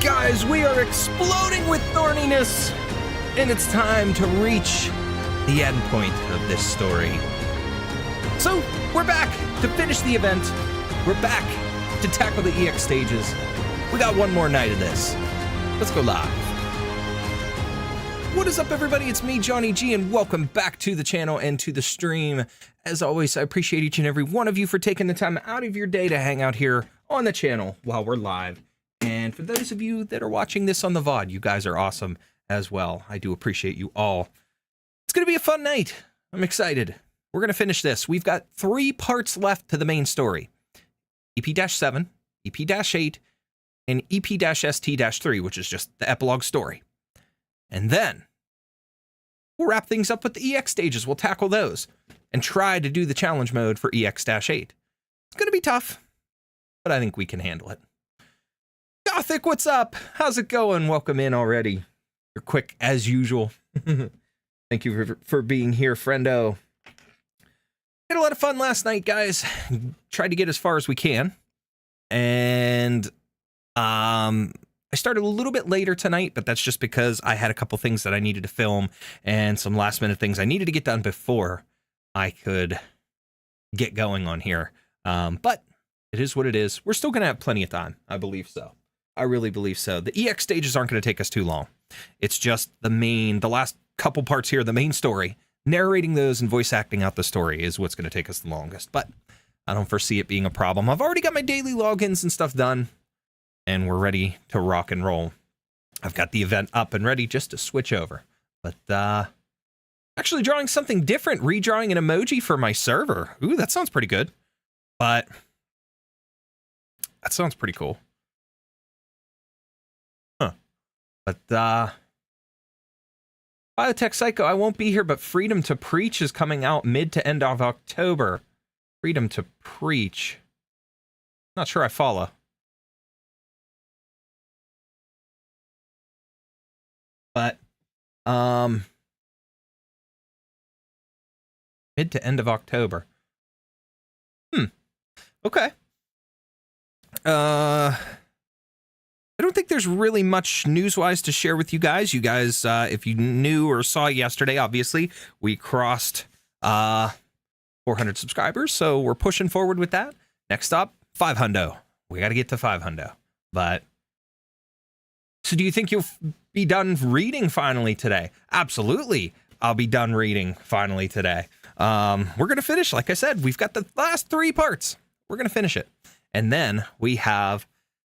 guys, we are exploding with Thornyness, and it's time to reach the end point of this story. So, we're back to finish the event. We're back to tackle the EX stages. We got one more night of this. Let's go live. What is up, everybody? It's me, Johnny G, and welcome back to the channel and to the stream. As always, I appreciate each and every one of you for taking the time out of your day to hang out here on the channel while we're live. And for those of you that are watching this on the VOD, you guys are awesome as well. I do appreciate you all. It's going to be a fun night. I'm excited. We're going to finish this. We've got 3 parts left to the main story. EP-7, EP-8, and EP-ST-3, which is just the epilogue story. And then we'll wrap things up with the EX stages. We'll tackle those and try to do the challenge mode for EX-8. It's going to be tough, but I think we can handle it. Gothic, what's up? How's it going? Welcome in already. You're quick as usual. Thank you for being here, friendo. Had a lot of fun last night, guys. Tried to get as far as we can. And I started a little bit later tonight, but that's just because I had a couple things that I needed to film and some last minute things I needed to get done before I could get going on here. But it is what it is. We're still going to have plenty of time. I believe so. I really believe so. The EX stages aren't going to take us too long. It's just the last couple parts here, the main story. Narrating those and voice acting out the story is what's going to take us the longest. But I don't foresee it being a problem. I've already got my daily logins and stuff done. And we're ready to rock and roll. I've got the event up and ready just to switch over. But actually drawing something different. Redrawing an emoji for my server. Ooh, that sounds pretty good. But that sounds pretty cool. But, Biotech Psycho, I won't be here, but Freedom to Preach is coming out mid to end of October. Freedom to Preach. Not sure I follow. But, mid to end of October. Okay. I don't think there's really much news-wise to share with you guys. You guys, if you knew or saw yesterday, obviously, we crossed 400 subscribers, so we're pushing forward with that. Next up, 500. We got to get to 500. But, so do you think you'll be done reading finally today? Absolutely, I'll be done reading finally today. We're going to finish, like I said, we've got the last 3 parts. We're going to finish it. And then we have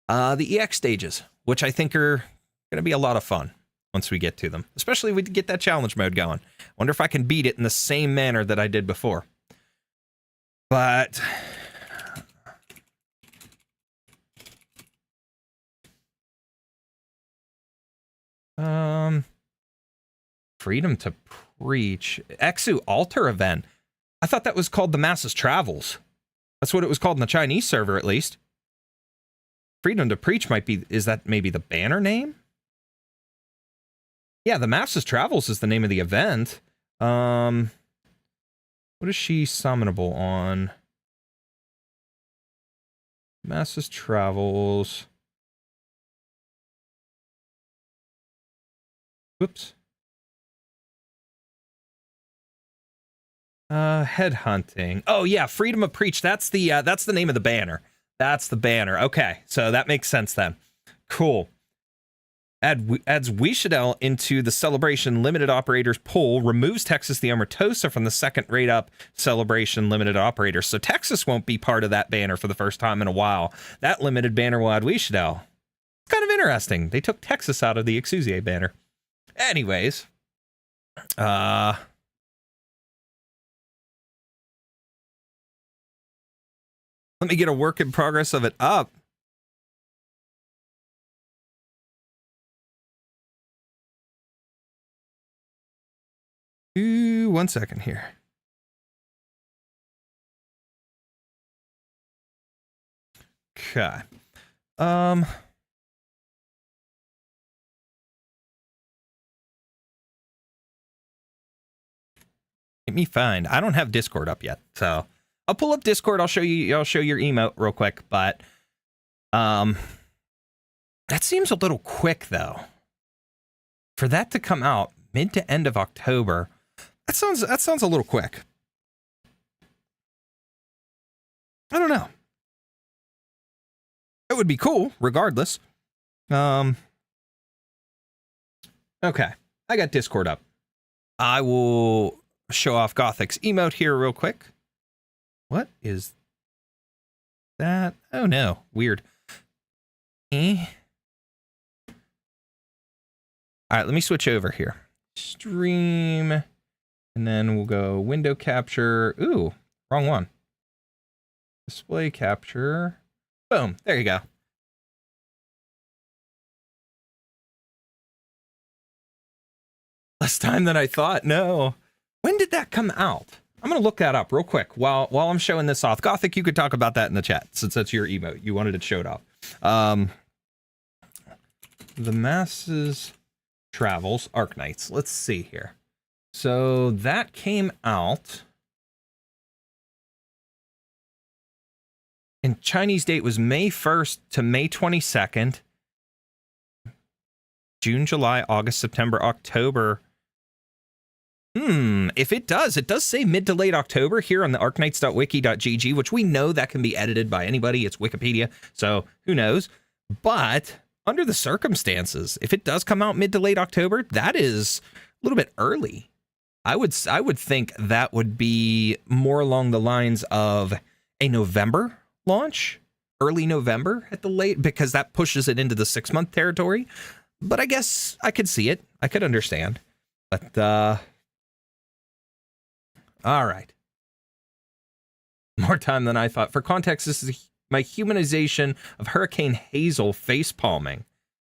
the EX stages, which I think are going to be a lot of fun once we get to them, especially if we get that challenge mode going. Wonder if I can beat it in the same manner that I did before. But Freedom to Preach, Exu Altar event. I thought that was called the Masses Travels. That's what it was called in the Chinese server, at least. Freedom to Preach might be, is that maybe the banner name? Yeah, the Masses Travels is the name of the event. What is she summonable on? Masses Travels. Whoops. Headhunting. Oh yeah, Freedom of Preach. That's the name of the banner. That's the banner. Okay, so that makes sense then. Cool. Adds Wishadel into the Celebration Limited Operators pool. Removes Texas the Omertosa from the second rate up Celebration Limited Operators. So Texas won't be part of that banner for the first time in a while. That limited banner will add Wishadel. It's kind of interesting. They took Texas out of the Exusier banner. Anyways. Let me get a work in progress of it up. Ooh, 1 second here. Okay. Get me find. I don't have Discord up yet, so I'll pull up Discord. I'll show you your emote real quick, but That seems a little quick, though. For that to come out mid to end of October, that sounds a little quick. I don't know. It would be cool, regardless. Okay, I got Discord up. I will show off Gothic's emote here real quick. What is that? Oh no, weird. All right, let me switch over here. Stream, and then we'll go window capture. Ooh, wrong one. Display capture. Boom, there you go. Less time than I thought. No. When did that come out? I'm going to look that up real quick while I'm showing this off. Gothic, you could talk about that in the chat since that's your emote. You wanted it showed off. The Masses Travels, Arknights. Let's see here. So that came out. And Chinese date was May 1st to May 22nd. June, July, August, September, October. If it does say mid to late October here on the arknights.wiki.gg, which we know that can be edited by anybody. It's Wikipedia, so who knows? But under the circumstances, if it does come out mid to late October, that is a little bit early. I would think that would be more along the lines of a November launch, early November at the late, because that pushes it into the 6-month territory. But I guess I could see it. I could understand. But, all right. More time than I thought. For context, this is my humanization of Hurricane Hazel facepalming.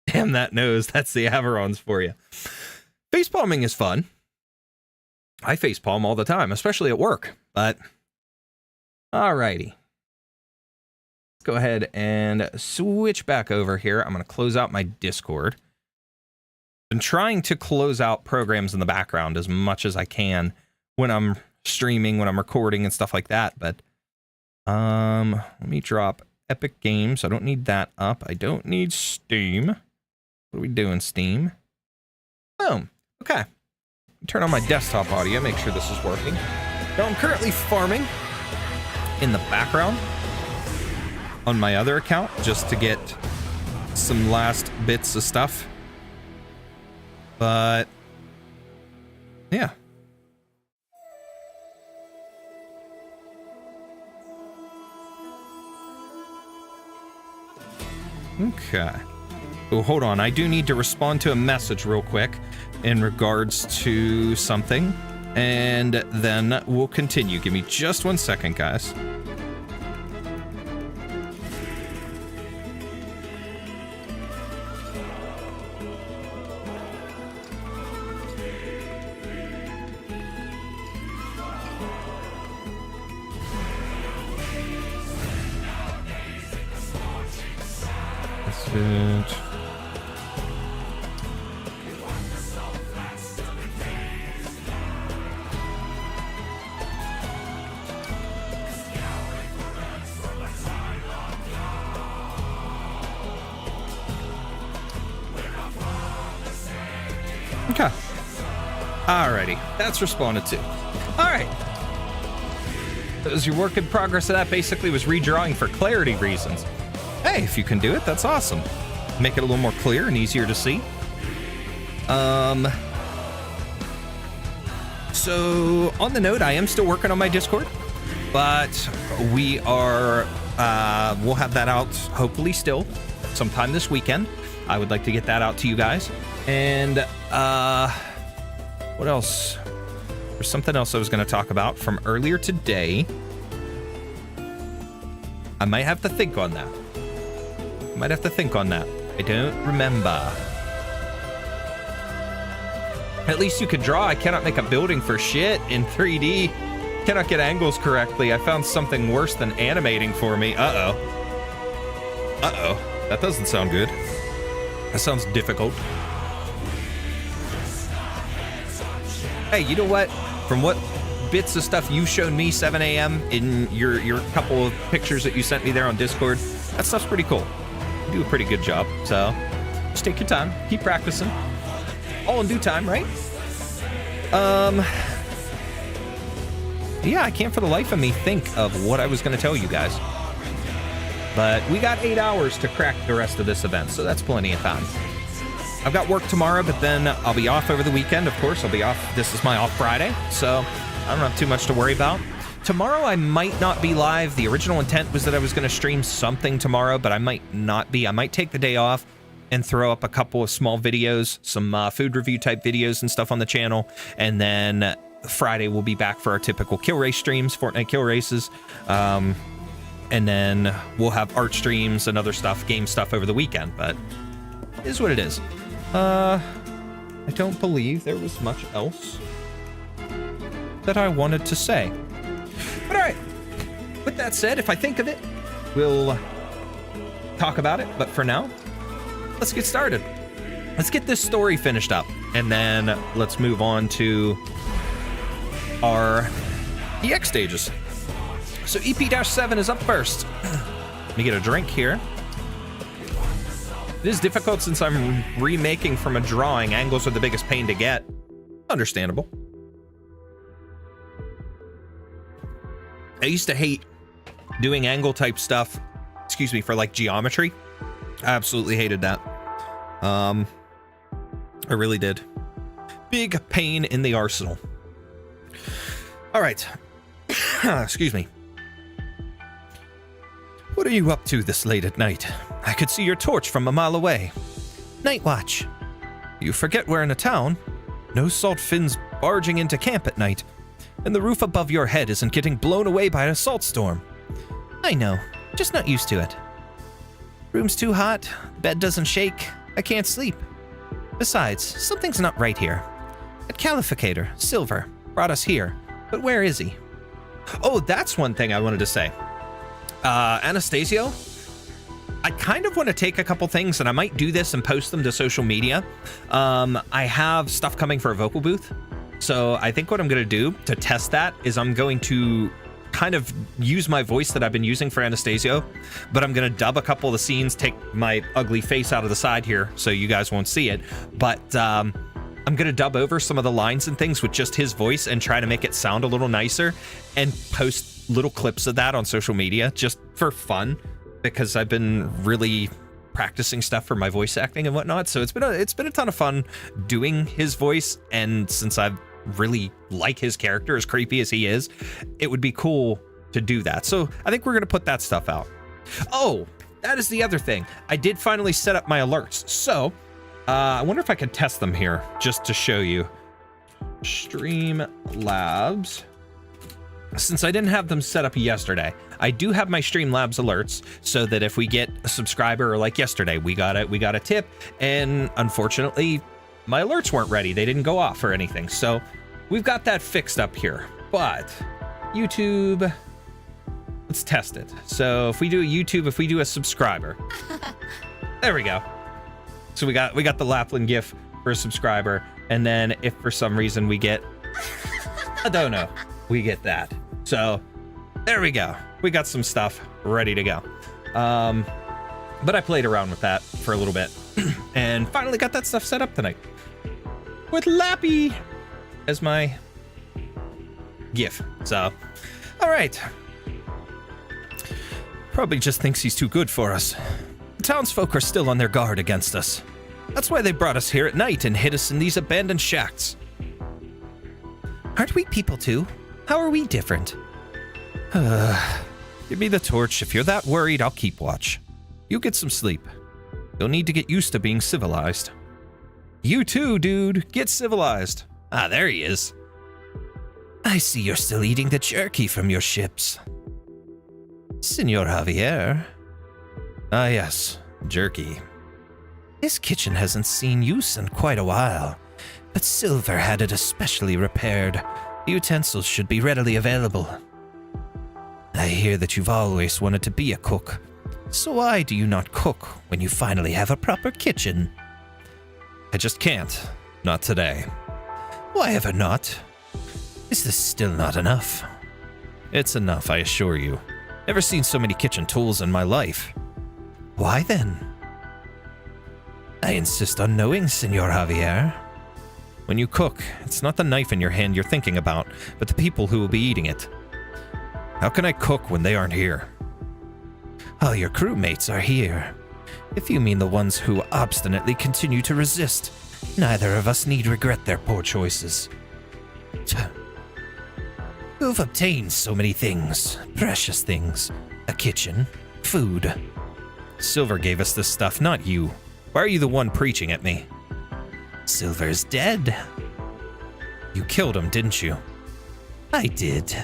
Damn that nose. That's the Averons for you. Facepalming is fun. I facepalm all the time, especially at work. But, all righty. Let's go ahead and switch back over here. I'm going to close out my Discord. Been trying to close out programs in the background as much as I can when I'm streaming, when I'm recording and stuff like that. But let me drop Epic Games. I don't need that up. I don't need Steam. What are we doing, Steam? Boom. Okay. Turn on my desktop audio, make sure this is working. Now I'm currently farming in the background on my other account just to get some last bits of stuff. But yeah. Okay. Oh, hold on. I do need to respond to a message real quick in regards to something, and then we'll continue. Give me just 1 second, guys. That's it. Okay. Alrighty. That's responded to. Alright. That was your work in progress. That basically was redrawing for clarity reasons. Hey, if you can do it, that's awesome. Make it a little more clear and easier to see. So, on the note, I am still working on my Discord, but we are, we'll have that out hopefully still sometime this weekend. I would like to get that out to you guys. And, what else? There's something else I was going to talk about from earlier today. I might have to think on that. I don't remember. At least you could draw. I cannot make a building for shit in 3D. Cannot get angles correctly. I found something worse than animating for me. Uh-oh. That doesn't sound good. That sounds difficult. Hey, you know what? From what bits of stuff you showed me 7 a.m. in your couple of pictures that you sent me there on Discord, that stuff's pretty cool. You do a pretty good job. So just take your time. Keep practicing. All in due time, right? Yeah, I can't for the life of me think of what I was going to tell you guys. But we got 8 hours to crack the rest of this event, so that's plenty of time. I've got work tomorrow, but then I'll be off over the weekend. Of course, I'll be off. This is my off Friday, so I don't have too much to worry about. Tomorrow, I might not be live. The original intent was that I was going to stream something tomorrow, but I might not be. I might take the day off and throw up a couple of small videos, some food review type videos and stuff on the channel, and then Friday we'll be back for our typical kill race streams, Fortnite kill races, and then we'll have art streams and other stuff, game stuff over the weekend, but it is what it is. I don't believe there was much else that I wanted to say. But all right, with that said, if I think of it, we'll talk about it, but for now, let's get started. Let's get this story finished up, and then let's move on to our EX stages. So EP-7 is up first. Let me get a drink here. It is difficult since I'm remaking from a drawing. Angles are the biggest pain to get. Understandable. I used to hate doing angle type stuff, excuse me, for like geometry. I absolutely hated that. I really did. Big pain in the arsenal. All right. Excuse me. What are you up to this late at night? I could see your torch from a mile away. Night watch. You forget we're in a town. No salt fins barging into camp at night. And the roof above your head isn't getting blown away by a salt storm. I know. Just not used to it. Room's too hot. Bed doesn't shake. I can't sleep. Besides, something's not right here. That Calificator, Silver, brought us here. But where is he? Oh, that's one thing I wanted to say. Anastasio, I kind of want to take a couple things, and I might do this and post them to social media. I have stuff coming for a vocal booth. So I think what I'm going to do to test that is I'm going to kind of use my voice that I've been using for Anastasio, but I'm going to dub a couple of the scenes, take my ugly face out of the side here so you guys won't see it. But I'm going to dub over some of the lines and things with just his voice and try to make it sound a little nicer and post little clips of that on social media just for fun, because I've been really practicing stuff for my voice acting and whatnot. So it's been a ton of fun doing his voice, and since I really like his character, as creepy as he is, it would be cool to do that. So I think we're going to put that stuff out. Oh, that is the other thing. I did finally set up my alerts. So I wonder if I could test them here just to show you. Streamlabs. Since I didn't have them set up yesterday, I do have my Streamlabs alerts so that if we get a subscriber, or like yesterday, we got a tip, and unfortunately my alerts weren't ready. They didn't go off or anything. So we've got that fixed up here. But YouTube, let's test it. So if we do a YouTube, if we do a subscriber, there we go. So we got the Lapland GIF for a subscriber, and then if for some reason we get a dono, we get that. So there we go. We got some stuff ready to go. But I played around with that for a little bit and finally got that stuff set up tonight with Lappy as my GIF. So, all right. Probably just thinks he's too good for us. The townsfolk are still on their guard against us. That's why they brought us here at night and hid us in these abandoned shacks. Aren't we people too? How are we different? Give me the torch. If you're that worried, I'll keep watch. You get some sleep. You'll need to get used to being civilized. You too, dude. Get civilized. Ah, there he is. I see you're still eating the jerky from your ships. Senor Javier. Ah, yes. Jerky. This kitchen hasn't seen use in quite a while, but Silver had it especially repaired. The utensils should be readily available. I hear that you've always wanted to be a cook, so why do you not cook when you finally have a proper kitchen? I just can't. Not today. Why ever not? Is this still not enough? It's enough, I assure you. Never seen so many kitchen tools in my life. Why then? I insist on knowing, Senor Javier. When you cook, it's not the knife in your hand you're thinking about, but the people who will be eating it. How can I cook when they aren't here? All your crewmates are here. If you mean the ones who obstinately continue to resist, neither of us need regret their poor choices. You've obtained so many things, precious things. A kitchen, food. Silver gave us this stuff, not you. Why are you the one preaching at me? Silver's dead. You killed him, didn't you? I did.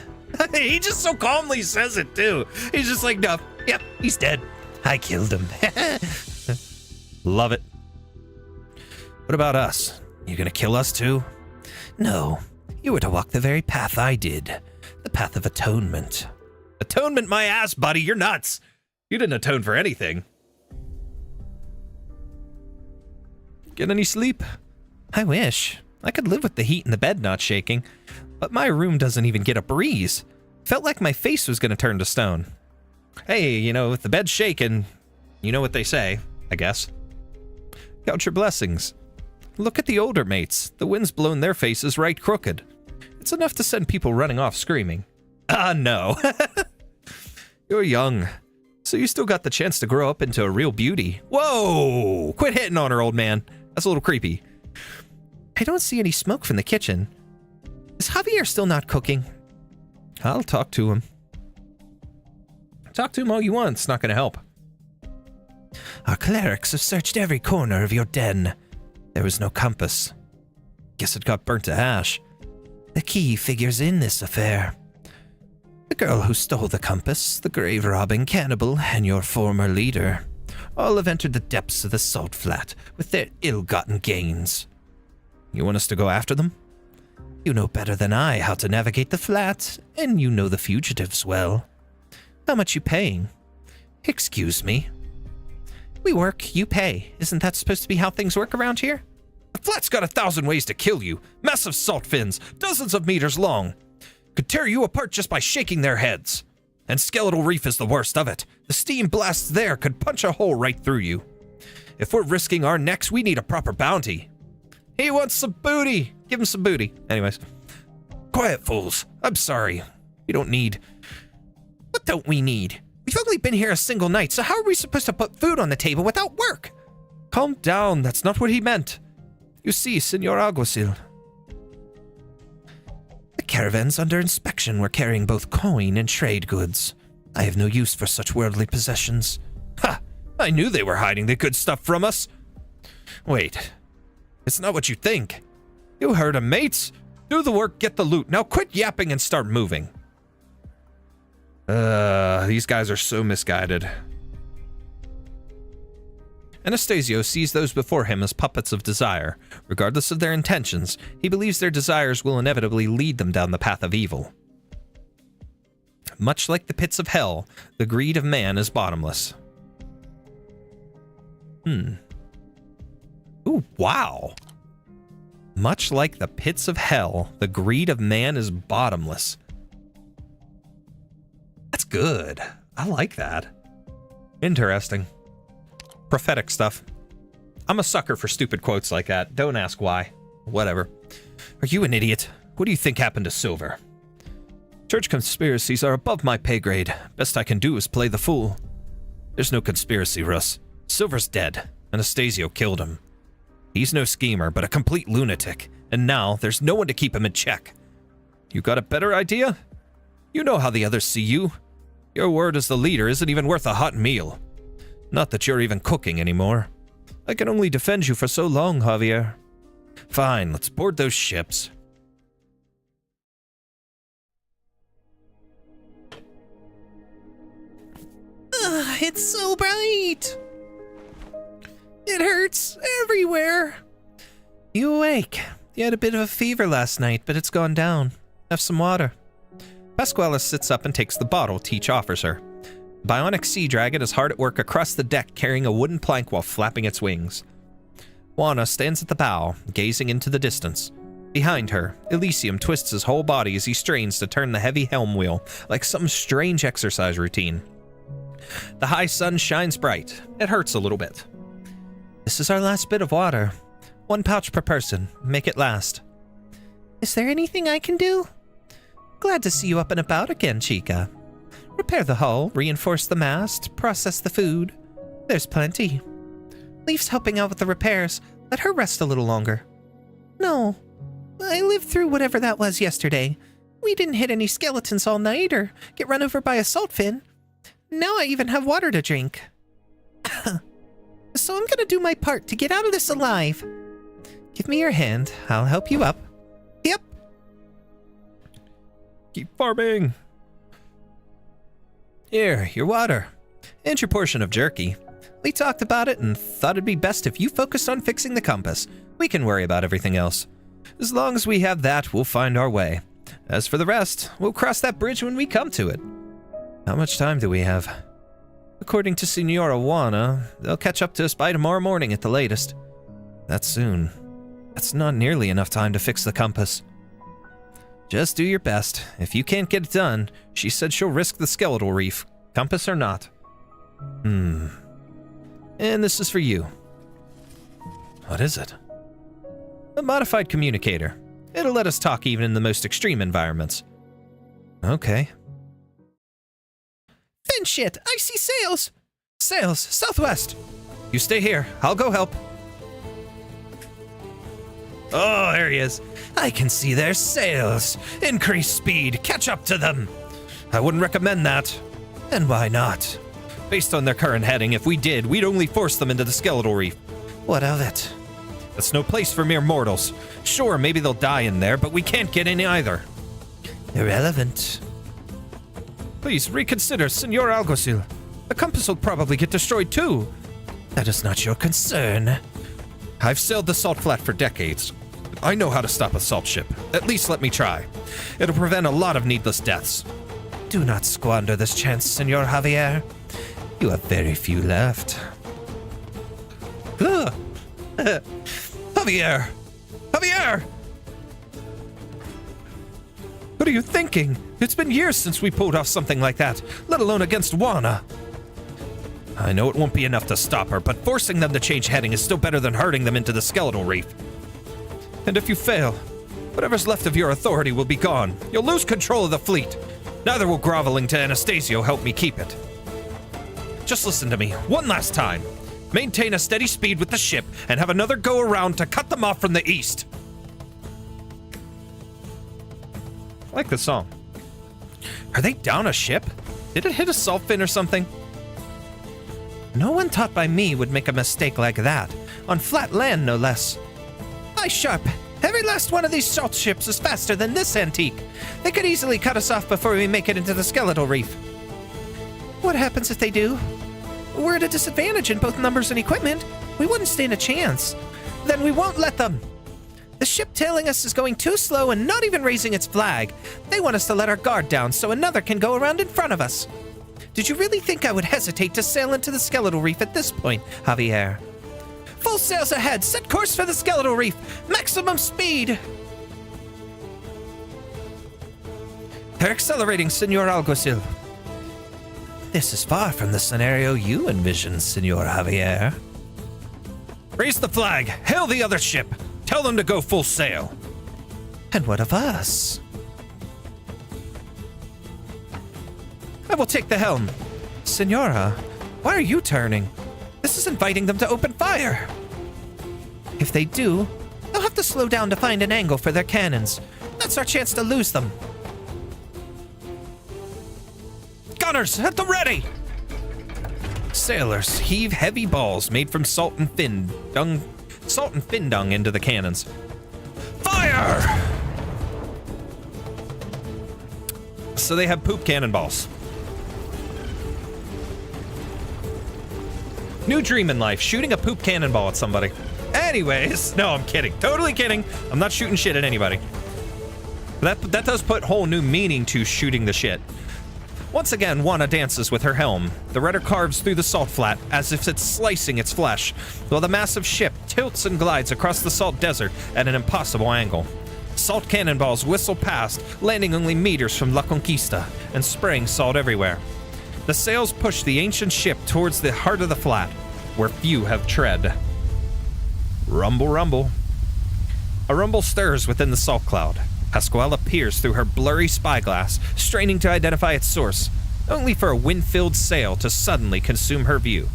He just so calmly says it, too. He's just like, no, yep, he's dead. I killed him. Love it. What about us? You gonna kill us, too? No. You were to walk the very path I did. The path of atonement. Atonement my ass, buddy. You're nuts. You didn't atone for anything. Get any sleep? I wish. I could live with the heat and the bed not shaking. But my room doesn't even get a breeze. Felt like my face was going to turn to stone. Hey, you know, if the bed's shaking, you know what they say, I guess. Count your blessings. Look at the older mates. The wind's blown their faces right crooked. It's enough to send people running off screaming. No. You're young, so you still got the chance to grow up into a real beauty. Whoa! Quit hitting on her, old man. That's a little creepy. I don't see any smoke from the kitchen. Is Javier still not cooking? I'll talk to him. Talk to him all you want. It's not going to help. Our clerics have searched every corner of your den. There was no compass. Guess it got burnt to ash. The key figures in this affair. The girl who stole the compass, the grave-robbing cannibal, and your former leader all have entered the depths of the salt flat with their ill-gotten gains. You want us to go after them? You know better than I how to navigate the flat, and you know the fugitives well. How much you paying? Excuse me. We work, you pay. Isn't that supposed to be how things work around here? The flat's got 1,000 ways to kill you. Massive salt fins, dozens of meters long. Could tear you apart just by shaking their heads. And Skeletal Reef is the worst of it. The steam blasts there could punch a hole right through you. If we're risking our necks, we need a proper bounty. He wants some booty. Give him some booty. Anyways. Quiet, fools. I'm sorry. We don't need... What don't we need? We've only been here a single night, so how are we supposed to put food on the table without work? Calm down. That's not what he meant. You see, Senor Alguacil. The caravans under inspection were carrying both coin and trade goods. I have no use for such worldly possessions. Ha! I knew they were hiding the good stuff from us. Wait. It's not what you think. You heard him, mates. Do the work, get the loot. Now quit yapping and start moving. These guys are so misguided. Anastasio sees those before him as puppets of desire. Regardless of their intentions, he believes their desires will inevitably lead them down the path of evil. Much like the pits of hell, the greed of man is bottomless. Ooh, wow. Much like the pits of hell, the greed of man is bottomless. That's good. I like that. Interesting. Prophetic stuff. I'm a sucker for stupid quotes like that. Don't ask why. Whatever. Are you an idiot? What do you think happened to Silver? Church conspiracies are above my pay grade. Best I can do is play the fool. There's no conspiracy, Russ. Silver's dead. Anastasio killed him. He's no schemer, but a complete lunatic. And now, there's no one to keep him in check. You got a better idea? You know how the others see you. Your word as the leader isn't even worth a hot meal. Not that you're even cooking anymore. I can only defend you for so long, Javier. Fine, let's board those ships. It's so bright. It hurts everywhere. You awake? You had a bit of a fever last night, but it's gone down. Have some water. Pasquale sits up and takes the bottle Teach offers her. The bionic sea dragon is hard at work across the deck carrying a wooden plank while flapping its wings. Juana stands at the bow, gazing into the distance. Behind her, Elysium twists his whole body as he strains to turn the heavy helm wheel like some strange exercise routine. The high sun shines bright. It hurts a little bit. This is our last bit of water. 1 pouch per person. Make it last. Is there anything I can do? Glad to see you up and about again, Chica. Repair the hull, reinforce the mast, process the food. There's plenty. Leaf's helping out with the repairs. Let her rest a little longer. No. I lived through whatever that was yesterday. We didn't hit any skeletons all night or get run over by a salt fin. Now I even have water to drink. So I'm gonna do my part to get out of this alive. Give me your hand. I'll help you up. Yep. Keep farming. Here, your water. And your portion of jerky. We talked about it and thought it'd be best if you focused on fixing the compass. We can worry about everything else. As long as we have that, we'll find our way. As for the rest, we'll cross that bridge when we come to it. How much time do we have? According to Senora Juana, they'll catch up to us by tomorrow morning at the latest. That's soon. That's not nearly enough time to fix the compass. Just do your best. If you can't get it done, she said she'll risk the skeletal reef, compass or not. And this is for you. What is it? A modified communicator. It'll let us talk even in the most extreme environments. Okay. Fin shit! I see sails! Sails, southwest! You stay here. I'll go help. Oh, there he is. I can see their sails. Increase speed. Catch up to them. I wouldn't recommend that. And why not? Based on their current heading, if we did, we'd only force them into the skeletal reef. What of it? That's no place for mere mortals. Sure, maybe they'll die in there, but we can't get in either. Irrelevant. Please reconsider, Senor Alguacil. The compass will probably get destroyed too. That is not your concern. I've sailed the salt flat for decades. I know how to stop a salt ship. At least let me try. It'll prevent a lot of needless deaths. Do not squander this chance, Senor Javier. You have very few left. Javier! Javier! What are you thinking? It's been years since we pulled off something like that, let alone against Juana. I know it won't be enough to stop her, but forcing them to change heading is still better than herding them into the skeletal reef. And if you fail, whatever's left of your authority will be gone. You'll lose control of the fleet. Neither will groveling to Anastasio help me keep it. Just listen to me, one last time. Maintain a steady speed with the ship and have another go around to cut them off from the east. I like the song. Are they down a ship? Did it hit a salt fin or something? No one taught by me would make a mistake like that. On flat land, no less. Eye sharp. Every last one of these salt ships is faster than this antique. They could easily cut us off before we make it into the skeletal reef. What happens if they do? We're at a disadvantage in both numbers and equipment. We wouldn't stand a chance. Then we won't let them. The ship tailing us is going too slow and not even raising its flag. They want us to let our guard down so another can go around in front of us. Did you really think I would hesitate to sail into the skeletal reef at this point, Javier? Full sails ahead! Set course for the skeletal reef! Maximum speed! They're accelerating, Senor Alguacil. This is far from the scenario you envisioned, Senor Javier. Raise the flag! Hail the other ship! Tell them to go full sail! And what of us? I will take the helm. Senora, why are you turning? This is inviting them to open fire. If they do, they'll have to slow down to find an angle for their cannons. That's our chance to lose them. Gunners, at the ready! Sailors, heave heavy balls made from salt and fin dung into the cannons. Fire! So they have poop cannonballs. New dream in life, shooting a poop cannonball at somebody. Anyways, no, I'm kidding. Totally kidding. I'm not shooting shit at anybody. That does put whole new meaning to shooting the shit. Once again, Juana dances with her helm. The rudder carves through the salt flat as if it's slicing its flesh, while the massive ship tilts and glides across the salt desert at an impossible angle. Salt cannonballs whistle past, landing only meters from La Conquista and spraying salt everywhere. The sails push the ancient ship towards the heart of the flat, where few have tread. Rumble, rumble. A rumble stirs within the salt cloud. Pasquale peers through her blurry spyglass, straining to identify its source, only for a wind-filled sail to suddenly consume her view.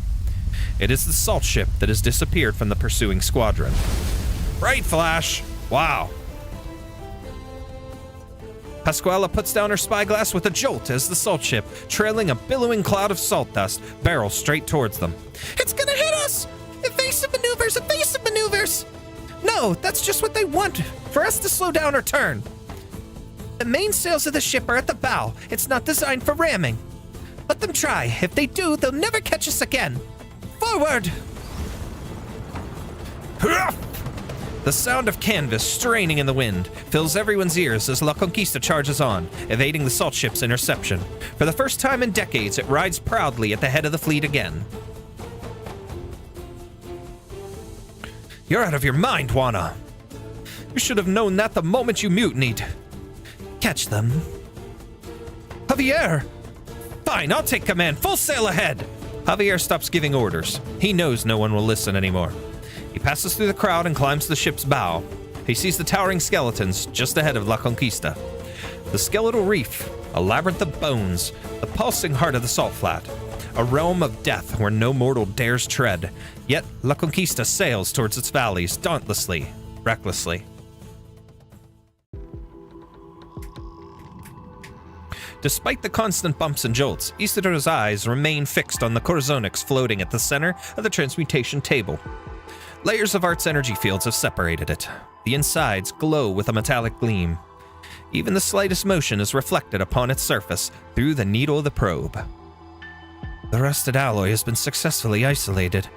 It is the salt ship that has disappeared from the pursuing squadron. Right, Flash! Wow. Pasquale puts down her spyglass with a jolt as the salt ship, trailing a billowing cloud of salt dust, barrels straight towards them. It's gonna hit us! Evasive maneuvers! Evasive maneuvers! No, that's just what they want, for us to slow down or turn. The main sails of the ship are at the bow. It's not designed for ramming. Let them try. If they do, they'll never catch us again. Forward! The sound of canvas straining in the wind fills everyone's ears as La Conquista charges on, evading the salt ship's interception. For the first time in decades, it rides proudly at the head of the fleet again. You're out of your mind, Juana. You should have known that the moment you mutinied. Catch them. Javier! Fine, I'll take command. Full sail ahead! Javier stops giving orders. He knows no one will listen anymore. He passes through the crowd and climbs to the ship's bow. He sees the towering skeletons just ahead of La Conquista. The skeletal reef, a labyrinth of bones, the pulsing heart of the salt flat. A realm of death where no mortal dares tread. Yet La Conquista sails towards its valleys dauntlessly, recklessly. Despite the constant bumps and jolts, Isidro's eyes remain fixed on the Corazonix floating at the center of the transmutation table. Layers of Art's energy fields have separated it. The insides glow with a metallic gleam. Even the slightest motion is reflected upon its surface through the needle of the probe. The rusted alloy has been successfully isolated.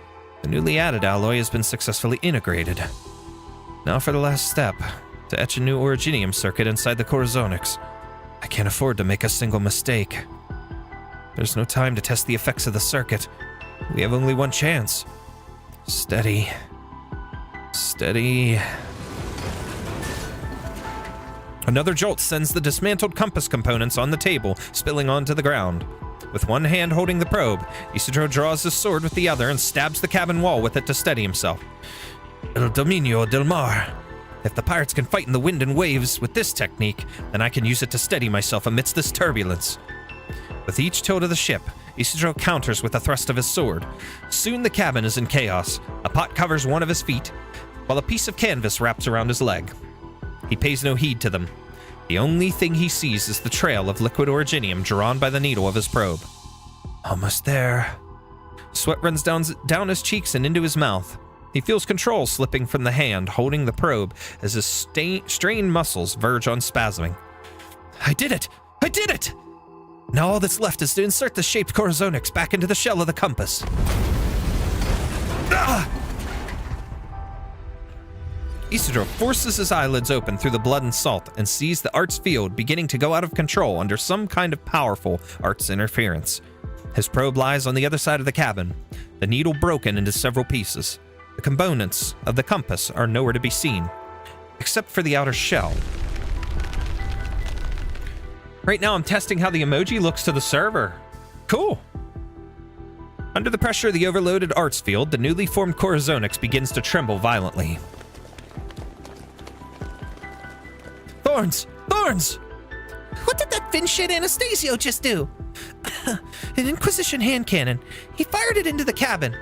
The newly added alloy has been successfully integrated. Now for the last step, to etch a new originium circuit inside the Corazonix. I can't afford to make a single mistake. There's no time to test the effects of the circuit. We have only one chance. Steady. Steady. Another jolt sends the dismantled compass components on the table, spilling onto the ground. With one hand holding the probe, Isidro draws his sword with the other and stabs the cabin wall with it to steady himself. El dominio del mar. If the pirates can fight in the wind and waves with this technique, then I can use it to steady myself amidst this turbulence. With each tilt of the ship, Isidro counters with a thrust of his sword. Soon the cabin is in chaos. A pot covers one of his feet, while a piece of canvas wraps around his leg. He pays no heed to them. The only thing he sees is the trail of liquid originium drawn by the needle of his probe. Almost there. Sweat runs down his cheeks and into his mouth. He feels control slipping from the hand holding the probe as his strained muscles verge on spasming. I did it! I did it! Now all that's left is to insert the shaped Corazonix back into the shell of the compass. Ah! Isidro forces his eyelids open through the blood and salt and sees the Art's field beginning to go out of control under some kind of powerful Art's interference. His probe lies on the other side of the cabin, the needle broken into several pieces. The components of the compass are nowhere to be seen, except for the outer shell. Right now I'm testing how the emoji looks to the server. Cool. Under the pressure of the overloaded Arts field, the newly formed Corazonix begins to tremble violently. Thorns! Thorns! What did that fin shit Anastasio just do? An Inquisition hand cannon. He fired it into the cabin.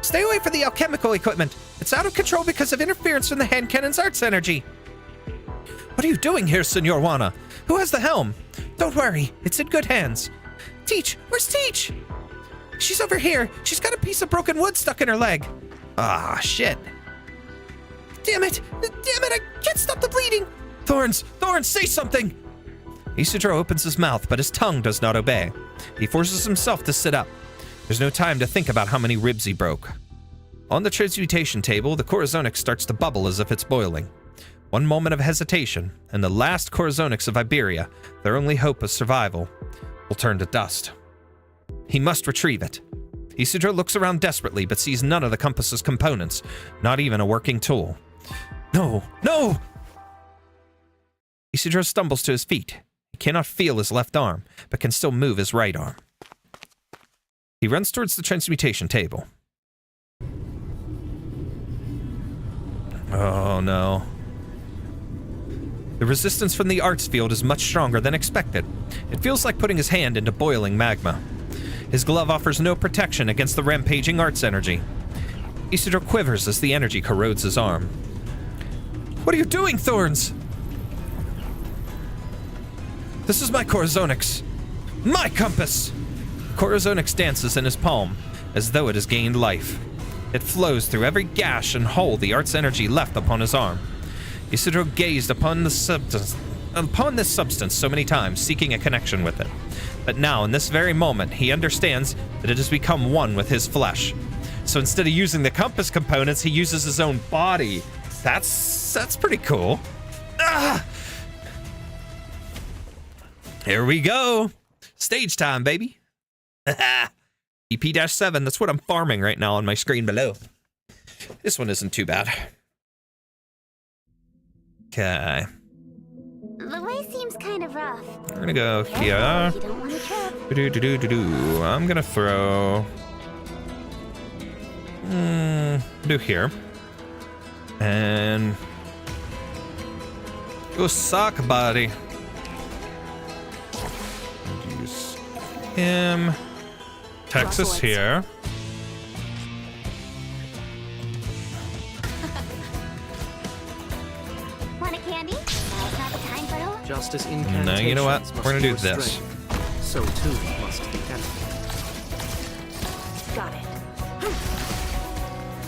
Stay away from the alchemical equipment. It's out of control because of interference from the hand cannon's Art's energy. What are you doing here, Senor Juana? Who has the helm? Don't worry, it's in good hands. Teach, where's Teach? She's over here. She's got a piece of broken wood stuck in her leg. Ah, shit. Damn it, I can't stop the bleeding. Thorns, say something. Isidro opens his mouth, but his tongue does not obey. He forces himself to sit up. There's no time to think about how many ribs he broke. On the transmutation table, the Corazonix starts to bubble as if it's boiling. One moment of hesitation, and the last Corazonix of Iberia, their only hope of survival, will turn to dust. He must retrieve it. Isidro looks around desperately, but sees none of the compass's components, not even a working tool. No! Isidro stumbles to his feet. He cannot feel his left arm, but can still move his right arm. He runs towards the transmutation table. Oh no. The resistance from the arts field is much stronger than expected. It feels like putting his hand into boiling magma. His glove offers no protection against the rampaging arts energy. Isidro quivers as the energy corrodes his arm. What are you doing, Thorns? This is my Corazonix. My compass! Corazonix dances in his palm, as though it has gained life. It flows through every gash and hole the art's energy left upon his arm. Isidro gazed upon this substance so many times, seeking a connection with it. But now, in this very moment, he understands that it has become one with his flesh. So instead of using the compass components, he uses his own body. That's pretty cool. Ah! Here we go. Stage time, baby. EP-7, that's what I'm farming right now on my screen below. This one isn't too bad. Okay. The way seems kind of rough. We're gonna go here. You don't want to trip. I'm gonna throw... do here. And... go suck, buddy. Use him. Texas here. Want a candy? Now's not the time for it. Just as incantations No, you know what? must We're gonna be do this. restrained, so too must the enemy. Got it.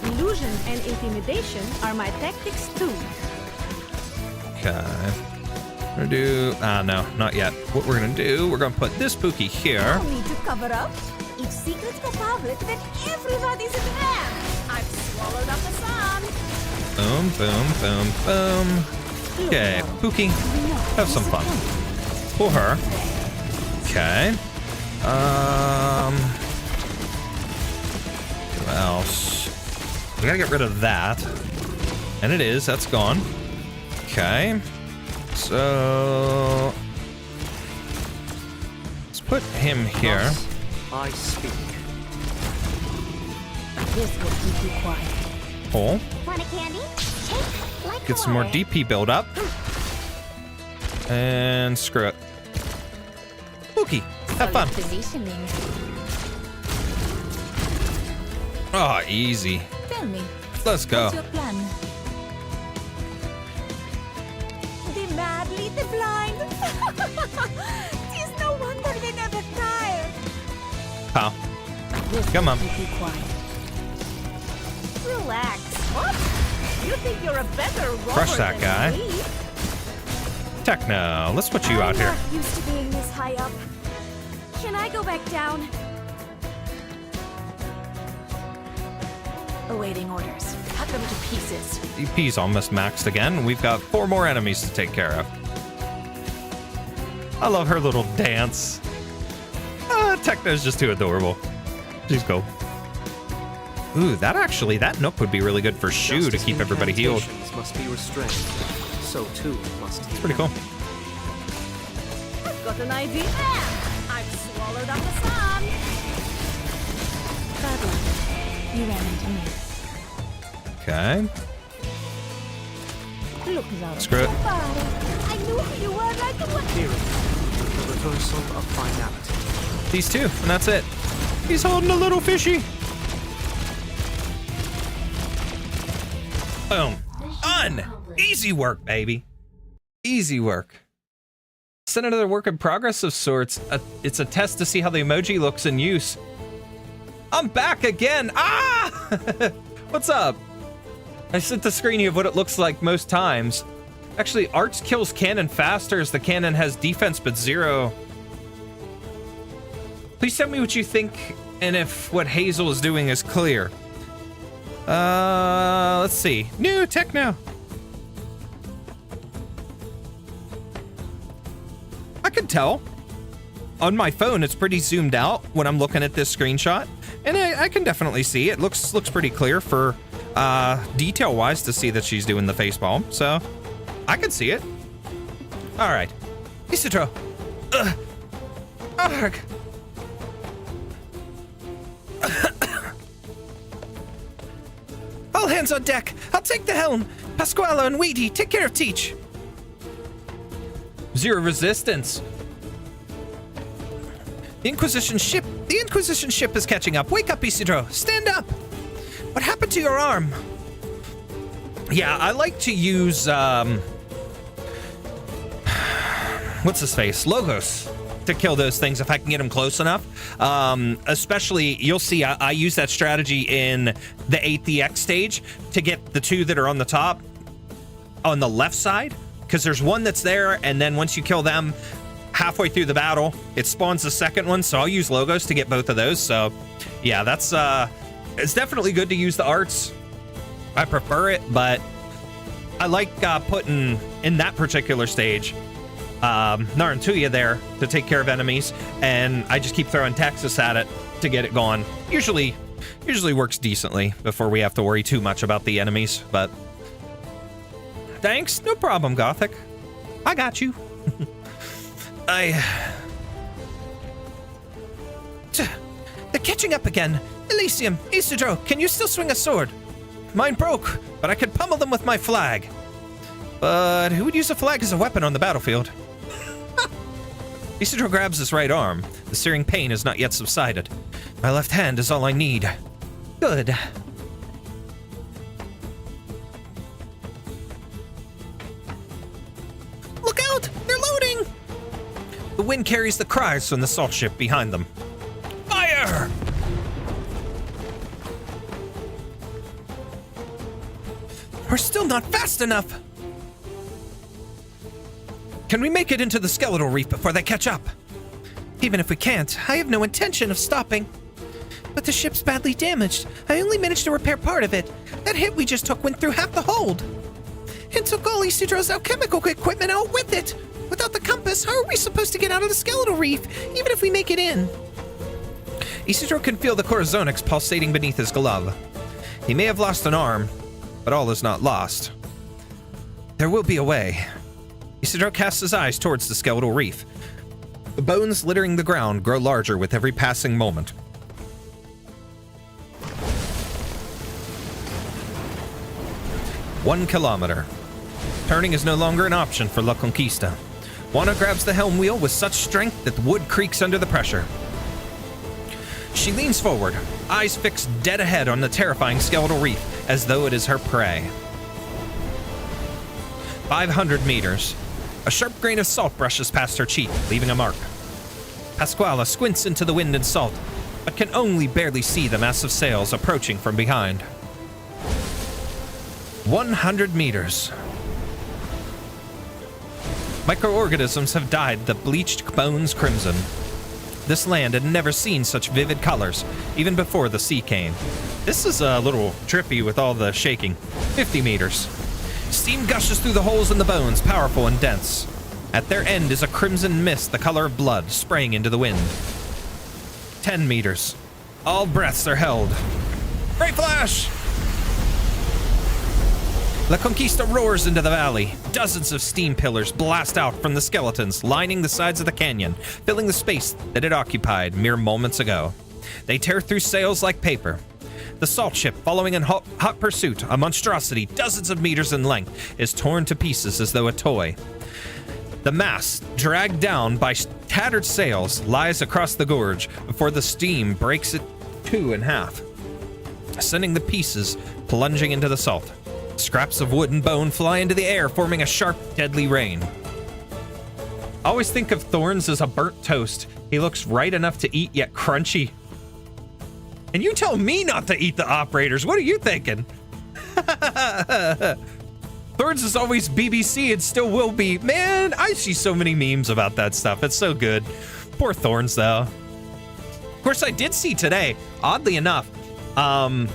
Illusion and intimidation are my tactics too. Okay. We're gonna do... no, not yet. What we're gonna do, we're gonna put this Pookie here. No need to cover up. If secrets go public, then everybody's in hand. I've swallowed up the sun. Boom, boom, boom, boom. Okay, Pookie, have some fun. Pull her. Okay. What else? We gotta get rid of that. And it is, that's gone. Okay. So... let's put him here. Thus I speak. This will keep you quiet. Pull. Want a candy? Take like Get some more water. DP build up. And screw it. Pookie, have fun. Positioning. Oh, easy. Tell me, Let's go. what's your plan? The madly, the blind. Tis no wonder they never tire. Pal. This Come will on. keep you quiet. Relax. What? You think you're a better robber Crush that than guy. me? Techno, let's put you out here. I'm not used to being this high up. Can I go back down? Awaiting orders. Cut them to pieces. DP's almost maxed again. We've got 4 more enemies to take care of. I love her little dance. Techno's just too adorable. She's cool. Ooh, that Nook would be really good for Shu Just to as keep everybody healed. incantations must be restrained, so too must the Pretty cool. enemy. I've got an idea. I've swallowed up the sun. Bad luck. You ran into me. Okay. Look out. Screw it. I knew who you were like a what? Hearing the reversal of finality. These 2, and that's it. He's holding a little fishy. Boom. Done. Easy work, baby. Easy work. It's another work in progress of sorts. It's a test to see how the emoji looks in use. I'm back again. Ah! What's up? I sent the screening of what it looks like most times. Actually, Arts kills cannon faster as the cannon has defense but 0. Please tell me what you think and if what Hazel is doing is clear. Let's see. New techno. I can tell. On my phone, it's pretty zoomed out when I'm looking at this screenshot. And I can definitely see it. Looks pretty clear for detail-wise to see that she's doing the face palm. So, I can see it. All right. Isidro. Arg. I'll hands on deck. I'll take the helm. Pasquale and Weedy, take care of Teach. Zero resistance. The Inquisition ship is catching up. Wake up, Isidro. Stand up. What happened to your arm? Yeah, I like to use, what's his face? Logos. To kill those things if I can get them close enough. Especially, you'll see I use that strategy in the 8th stage to get the two that are on the top on the left side, because there's one that's there, and then once you kill them halfway through the battle, it spawns the second one, so I'll use Logos to get both of those. So yeah, that's it's definitely good to use the arts. I prefer it, but I like putting in that particular stage Narantuya there to take care of enemies, and I just keep throwing Texas at it to get it going. Usually works decently before we have to worry too much about the enemies, but thanks, no problem, Gothic. I got you. They're catching up again. Elysium, Isidro, can you still swing a sword? Mine broke, but I could pummel them with my flag. But who would use a flag as a weapon on the battlefield? Isidro grabs his right arm. The searing pain has not yet subsided. My left hand is all I need. Good. Look out! They're loading! The wind carries the cries from the salt ship behind them. Fire! We're still not fast enough! Can we make it into the skeletal reef before they catch up? Even if we can't, I have no intention of stopping. But the ship's badly damaged. I only managed to repair part of it. That hit we just took went through half the hold. And took all Isidro's alchemical equipment out with it. Without the compass, how are we supposed to get out of the skeletal reef, even if we make it in? Isidro can feel the Corazonix pulsating beneath his glove. He may have lost an arm, but all is not lost. There will be a way. Isidro casts his eyes towards the skeletal reef. The bones littering the ground grow larger with every passing moment. "1 kilometer. Turning is no longer an option for La Conquista. Juana grabs the helm wheel with such strength that the wood creaks under the pressure. She leans forward, eyes fixed dead ahead on the terrifying skeletal reef, as though it is her prey. 500 meters. A sharp grain of salt brushes past her cheek, leaving a mark. Pasquale squints into the wind and salt, but can only barely see the massive sails approaching from behind. 100 meters. Microorganisms have dyed the bleached bones crimson. This land had never seen such vivid colors, even before the sea came. This is a little trippy with all the shaking. 50 meters. Steam gushes through the holes in the bones, powerful and dense. At their end is a crimson mist the color of blood, spraying into the wind. 10 meters. All breaths are held. Ray flash! La Conquista roars into the valley. Dozens of steam pillars blast out from the skeletons, lining the sides of the canyon, filling the space that it occupied mere moments ago. They tear through sails like paper. The salt ship, following in hot pursuit, a monstrosity dozens of meters in length, is torn to pieces as though a toy. The mast, dragged down by tattered sails, lies across the gorge before the steam breaks it in half, sending the pieces plunging into the salt. Scraps of wood and bone fly into the air, forming a sharp, deadly rain. I always think of Thorns as a burnt toast. He looks right enough to eat, yet crunchy. And you tell me not to eat the operators. What are you thinking? Thorns is always BBC and still will be. Man, I see so many memes about that stuff. It's so good. Poor Thorns, though. Of course, I did see today, oddly enough,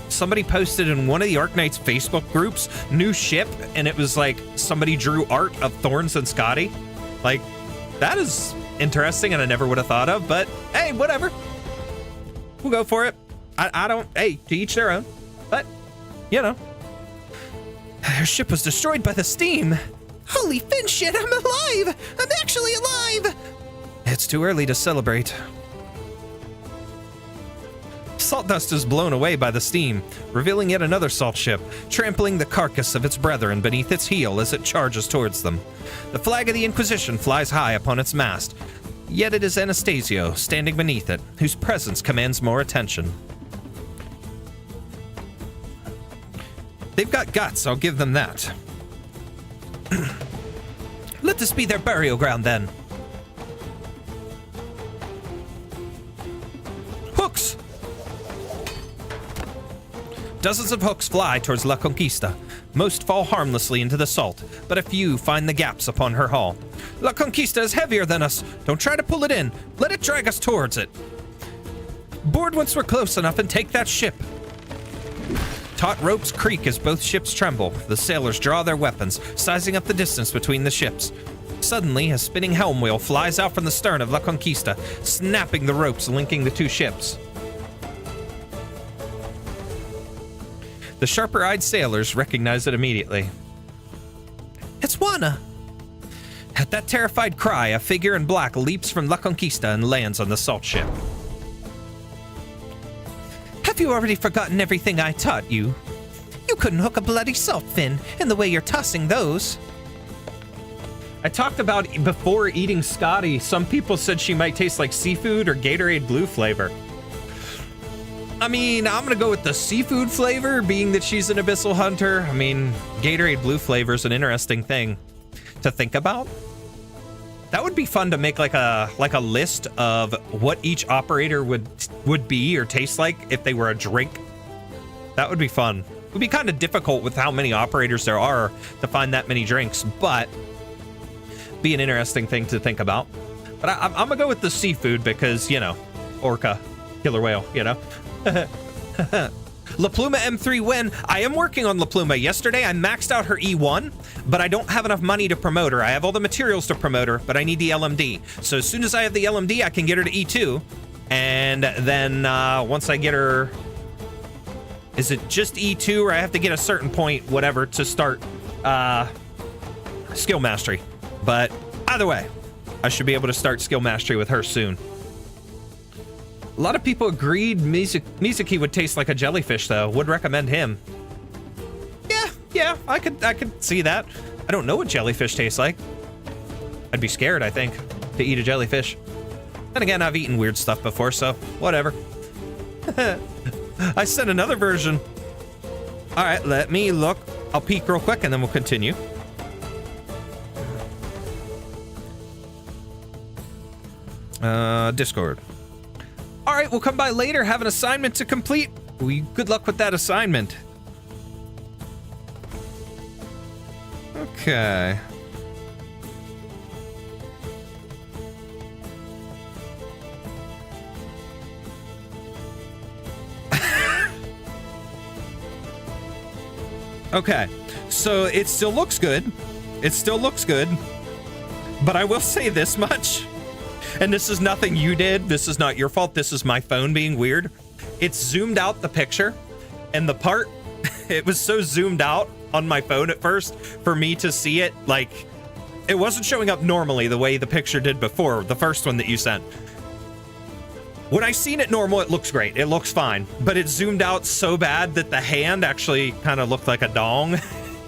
somebody posted in one of the Arknights Facebook groups, new ship, and it was like somebody drew art of Thorns and Scotty. Like, that is interesting, and I never would have thought of, but hey, whatever. We'll go for it. I don't, hey, to each their own, but, you know. Her ship was destroyed by the steam. Holy fin shit, I'm alive! I'm actually alive! It's too early to celebrate. salt dust is blown away by the steam, revealing yet another salt ship, trampling the carcass of its brethren beneath its heel as it charges towards them. The flag of the Inquisition flies high upon its mast, yet it is Anastasio standing beneath it, whose presence commands more attention. They've got guts, I'll give them that. Let this be their burial ground, then. Hooks! Dozens of hooks fly towards La Conquista. Most fall harmlessly into the salt, but a few find the gaps upon her hull. La Conquista is heavier than us. Don't try to pull it in. Let it drag us towards it. Board once we're close enough and take that ship. Taut ropes creak as both ships tremble. The sailors draw their weapons, sizing up the distance between the ships. Suddenly, a spinning helm wheel flies out from the stern of La Conquista, snapping the ropes linking the two ships. The sharper-eyed sailors recognize it immediately. It's Juana! At that terrified cry, a figure in black leaps from La Conquista and lands on the salt ship. Have you already forgotten everything I taught you? You couldn't hook a bloody salt fin in the way you're tossing those. I talked about before eating Scotty, some people said she might taste like seafood or Gatorade Blue flavor. I mean, I'm gonna go with the seafood flavor, being that she's an abyssal hunter. I mean, Gatorade Blue flavor is an interesting thing to think about. That would be fun to make like a list of what each operator would be or taste like if they were a drink. That would be fun. It would be kind of difficult with how many operators there are to find that many drinks, but be an interesting thing to think about. But I'm gonna go with the seafood because, you know, orca, killer whale, you know. La Pluma M3 win. I am working on La Pluma. Yesterday I maxed out her E1, but I don't have enough money to promote her. I have all the materials to promote her, but I need the LMD. So as soon as I have the LMD, I can get her to E2. And then once I get her... Is it just E2 or I have to get a certain point, whatever, to start skill mastery? But either way, I should be able to start skill mastery with her soon. A lot of people agreed Mizuki would taste like a jellyfish, though. Would recommend him. Yeah, I could see that. I don't know what jellyfish tastes like. I'd be scared, I think, to eat a jellyfish. Then again, I've eaten weird stuff before, so whatever. I sent another version. All right, let me look. I'll peek real quick, and then we'll continue. Discord. All right, we'll come by later, have an assignment to complete. Good luck with that assignment. Okay. Okay, so it still looks good. It still looks good. But I will say this much. And this is nothing you did. This is not your fault. This is my phone being weird. It's zoomed out the picture. And the part, it was so zoomed out on my phone at first for me to see it. Like, it wasn't showing up normally the way the picture did before, the first one that you sent. When I seen it normal, it looks great. It looks fine. But it zoomed out so bad that the hand actually kind of looked like a dong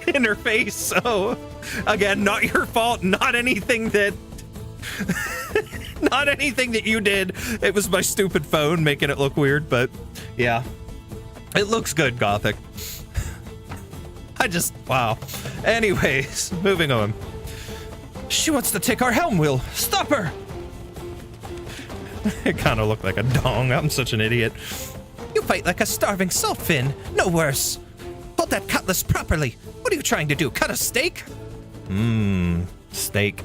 in her face. So, again, not your fault. Not anything that... Not anything that you did. It was my stupid phone making it look weird, but yeah. It looks good, Gothic. Wow. Anyways, moving on. She wants to take our helm wheel. Stop her! It kind of looked like a dong. I'm such an idiot. You fight like a starving saltfin. No worse. Hold that cutlass properly. What are you trying to do? Cut a steak? Steak.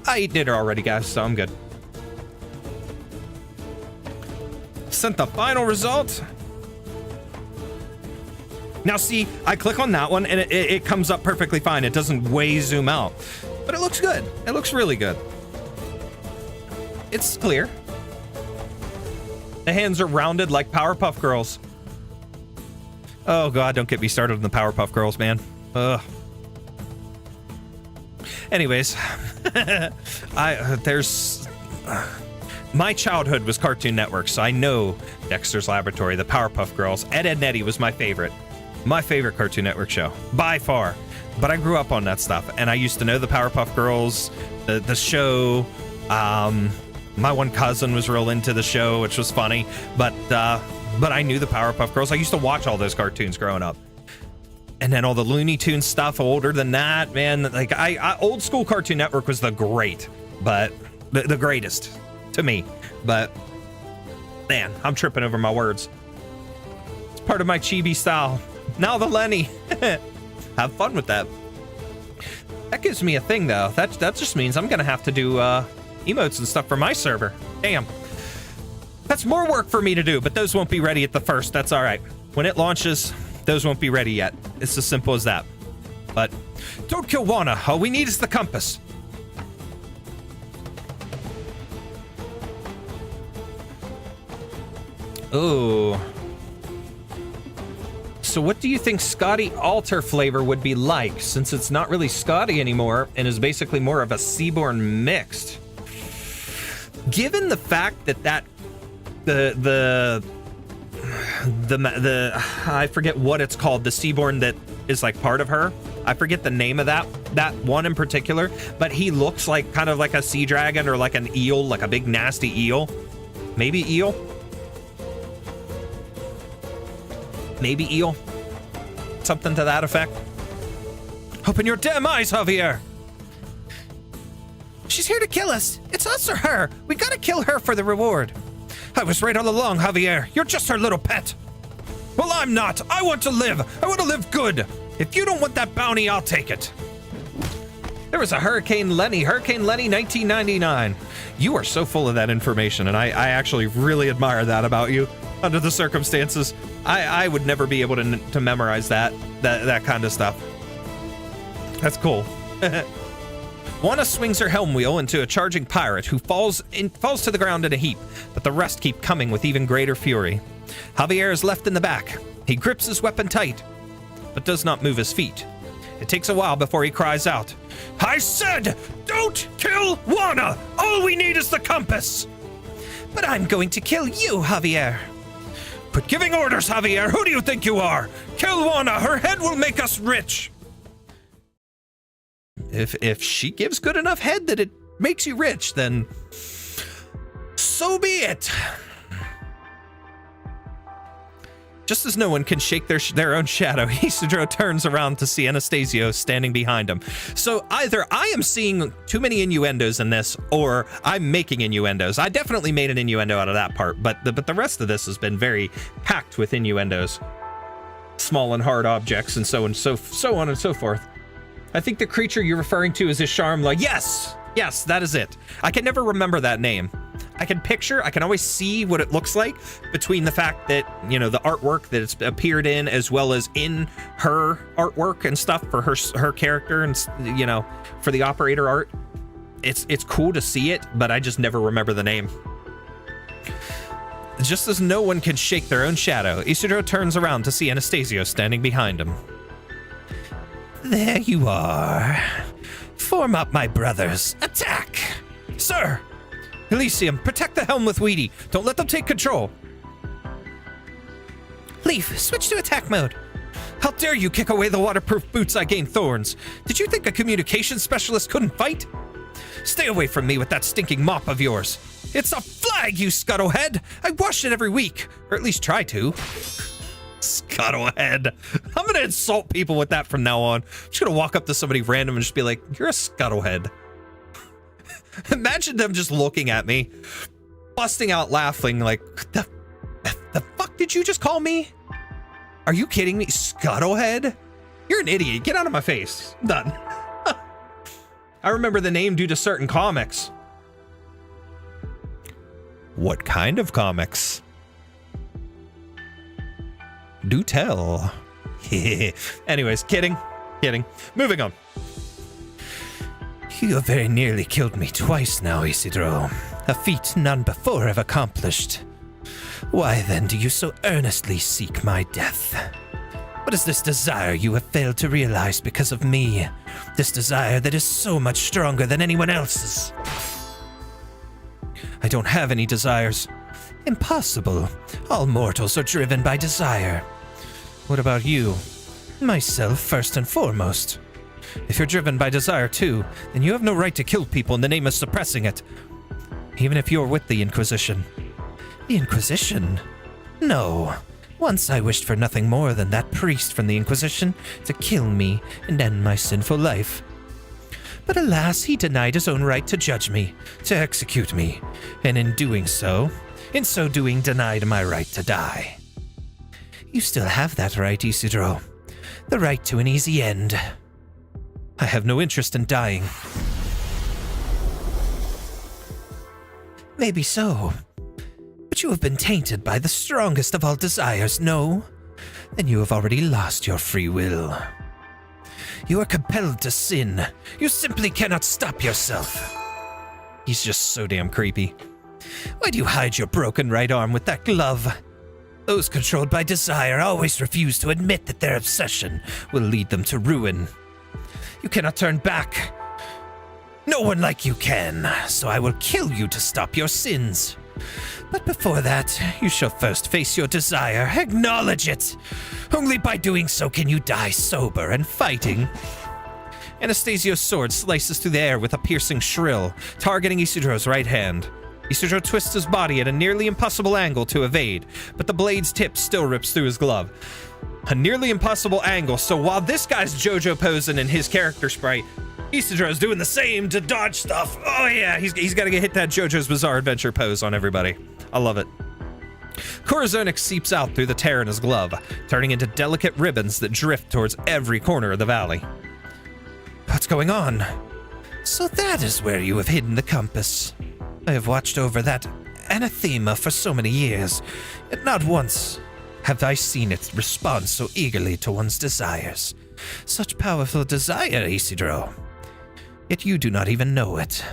I ate dinner already, guys, so I'm good. Sent the final result. Now, see, I click on that one, and it comes up perfectly fine. It doesn't way zoom out. But it looks good. It looks really good. It's clear. The hands are rounded like Powerpuff Girls. Oh, God, don't get me started on the Powerpuff Girls, man. Ugh. Anyways, there's my childhood was Cartoon Network, so I know Dexter's Laboratory, the Powerpuff Girls. Ed, Edd n Eddy was my favorite Cartoon Network show, by far. But I grew up on that stuff, and I used to know the Powerpuff Girls, the show. My one cousin was real into the show, which was funny, but I knew the Powerpuff Girls. I used to watch all those cartoons growing up. And then all the Looney Tunes stuff older than that, man. Like, I old school Cartoon Network was the greatest to me. But, man, I'm tripping over my words. It's part of my chibi style. Now the Lenny. Have fun with that. That gives me a thing, though. That just means I'm going to have to do emotes and stuff for my server. Damn. That's more work for me to do, but those won't be ready at the first. That's all right. When it launches, those won't be ready yet. It's as simple as that. But don't kill Wana. All we need is the compass. Oh. So what do you think Scotty Alter flavor would be like, since it's not really Scotty anymore and is basically more of a Seaborn mixed? Given the fact that the I forget what it's called, the Seaborn that is like part of her. I forget the name of that one in particular, but he looks like kind of like a sea dragon or like an eel, like a big nasty eel. Maybe eel. Maybe eel. Something to that effect. Open your damn eyes, Javier. She's here to kill us. It's us or her. We gotta kill her for the reward. I was right all along, Javier. You're just her little pet. Well, I'm not. I want to live. I want to live good. If you don't want that bounty, I'll take it. There was a Hurricane Lenny 1999. You are so full of that information, and I actually really admire that about you. Under the circumstances, I would never be able to memorize that kind of stuff. That's cool. Wana swings her helm wheel into a charging pirate who falls to the ground in a heap, but the rest keep coming with even greater fury. Javier is left in the back. He grips his weapon tight, but does not move his feet. It takes a while before he cries out, I said, don't kill Wana! All we need is the compass! But I'm going to kill you, Javier. Quit giving orders, Javier! Who do you think you are? Kill Wana! Her head will make us rich! If she gives good enough head that it makes you rich, then so be it. Just as no one can shake their own shadow, Isidro turns around to see Anastasio standing behind him. So either I am seeing too many innuendos in this, or I'm making innuendos. I definitely made an innuendo out of that part, but the rest of this has been very packed with innuendos. Small and hard objects and so on and so forth. I think the creature you're referring to is Isharmla. Yes, that is it. I can never remember that name. I can always see what it looks like between the fact that, you know, the artwork that it's appeared in, as well as in her artwork and stuff for her character and, you know, for the operator art. It's cool to see it, but I just never remember the name. Just as no one can shake their own shadow, Isidro turns around to see Anastasio standing behind him. There you are. Form up, my brothers. Attack! Sir! Elysium, protect the helm with Weedy. Don't let them take control. Leaf, switch to attack mode. How dare you kick away the waterproof boots I gained Thorns? Did you think a communications specialist couldn't fight? Stay away from me with that stinking mop of yours. It's a flag, you scuttlehead! I wash it every week, or at least try to. Scuttlehead. I'm gonna insult people with that from now on. I'm just gonna walk up to somebody random and just be like, you're a scuttlehead. Imagine them just looking at me, busting out laughing like, the fuck did you just call me? Are you kidding me? Scuttlehead? You're an idiot. Get out of my face. I'm done. I remember the name due to certain comics. What kind of comics? Do tell. Anyways, kidding. Moving on. You have very nearly killed me twice now, Isidro. A feat none before have accomplished. Why then do you so earnestly seek my death? What is this desire you have failed to realize because of me? This desire that is so much stronger than anyone else's. I don't have any desires. Impossible. All mortals are driven by desire. What about you? Myself first and foremost. If you're driven by desire too, then you have no right to kill people in the name of suppressing it. Even if you're with the Inquisition. The Inquisition? No. Once I wished for nothing more than that priest from the Inquisition to kill me and end my sinful life. But alas, he denied his own right to judge me, to execute me, and in so doing denied my right to die. You still have that right, Isidro. The right to an easy end. I have no interest in dying. Maybe so. But you have been tainted by the strongest of all desires, no? Then you have already lost your free will. You are compelled to sin. You simply cannot stop yourself. He's just so damn creepy. Why do you hide your broken right arm with that glove? Those controlled by desire always refuse to admit that their obsession will lead them to ruin. You cannot turn back. No one like you can, so I will kill you to stop your sins. But before that, you shall first face your desire, acknowledge it. Only by doing so can you die sober and fighting. Anastasio's sword slices through the air with a piercing shrill, targeting Isidro's right hand. Isidro twists his body at a nearly impossible angle to evade, but the blade's tip still rips through his glove. A nearly impossible angle, so while this guy's JoJo posing in his character sprite, Isidro's doing the same to dodge stuff. Oh yeah, he's got to hit that JoJo's Bizarre Adventure pose on everybody. I love it. Corazonix seeps out through the tear in his glove, turning into delicate ribbons that drift towards every corner of the valley. What's going on? So that is where you have hidden the compass. I have watched over that anathema for so many years, yet not once have I seen it respond so eagerly to one's desires. Such powerful desire, Isidro. Yet you do not even know it.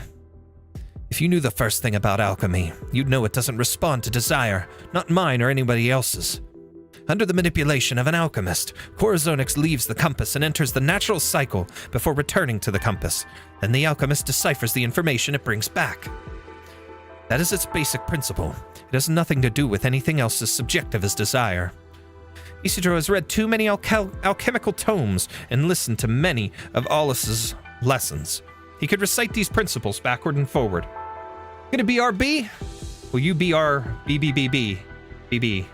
If you knew the first thing about alchemy, you'd know it doesn't respond to desire, not mine or anybody else's. Under the manipulation of an alchemist, Corazonix leaves the compass and enters the natural cycle before returning to the compass. Then the alchemist deciphers the information it brings back. That is its basic principle. It has nothing to do with anything else as subjective as desire. Isidro has read too many alchemical tomes and listened to many of Aulus's lessons. He could recite these principles backward and forward. Gonna BRB? Will you BR BBBB? BB.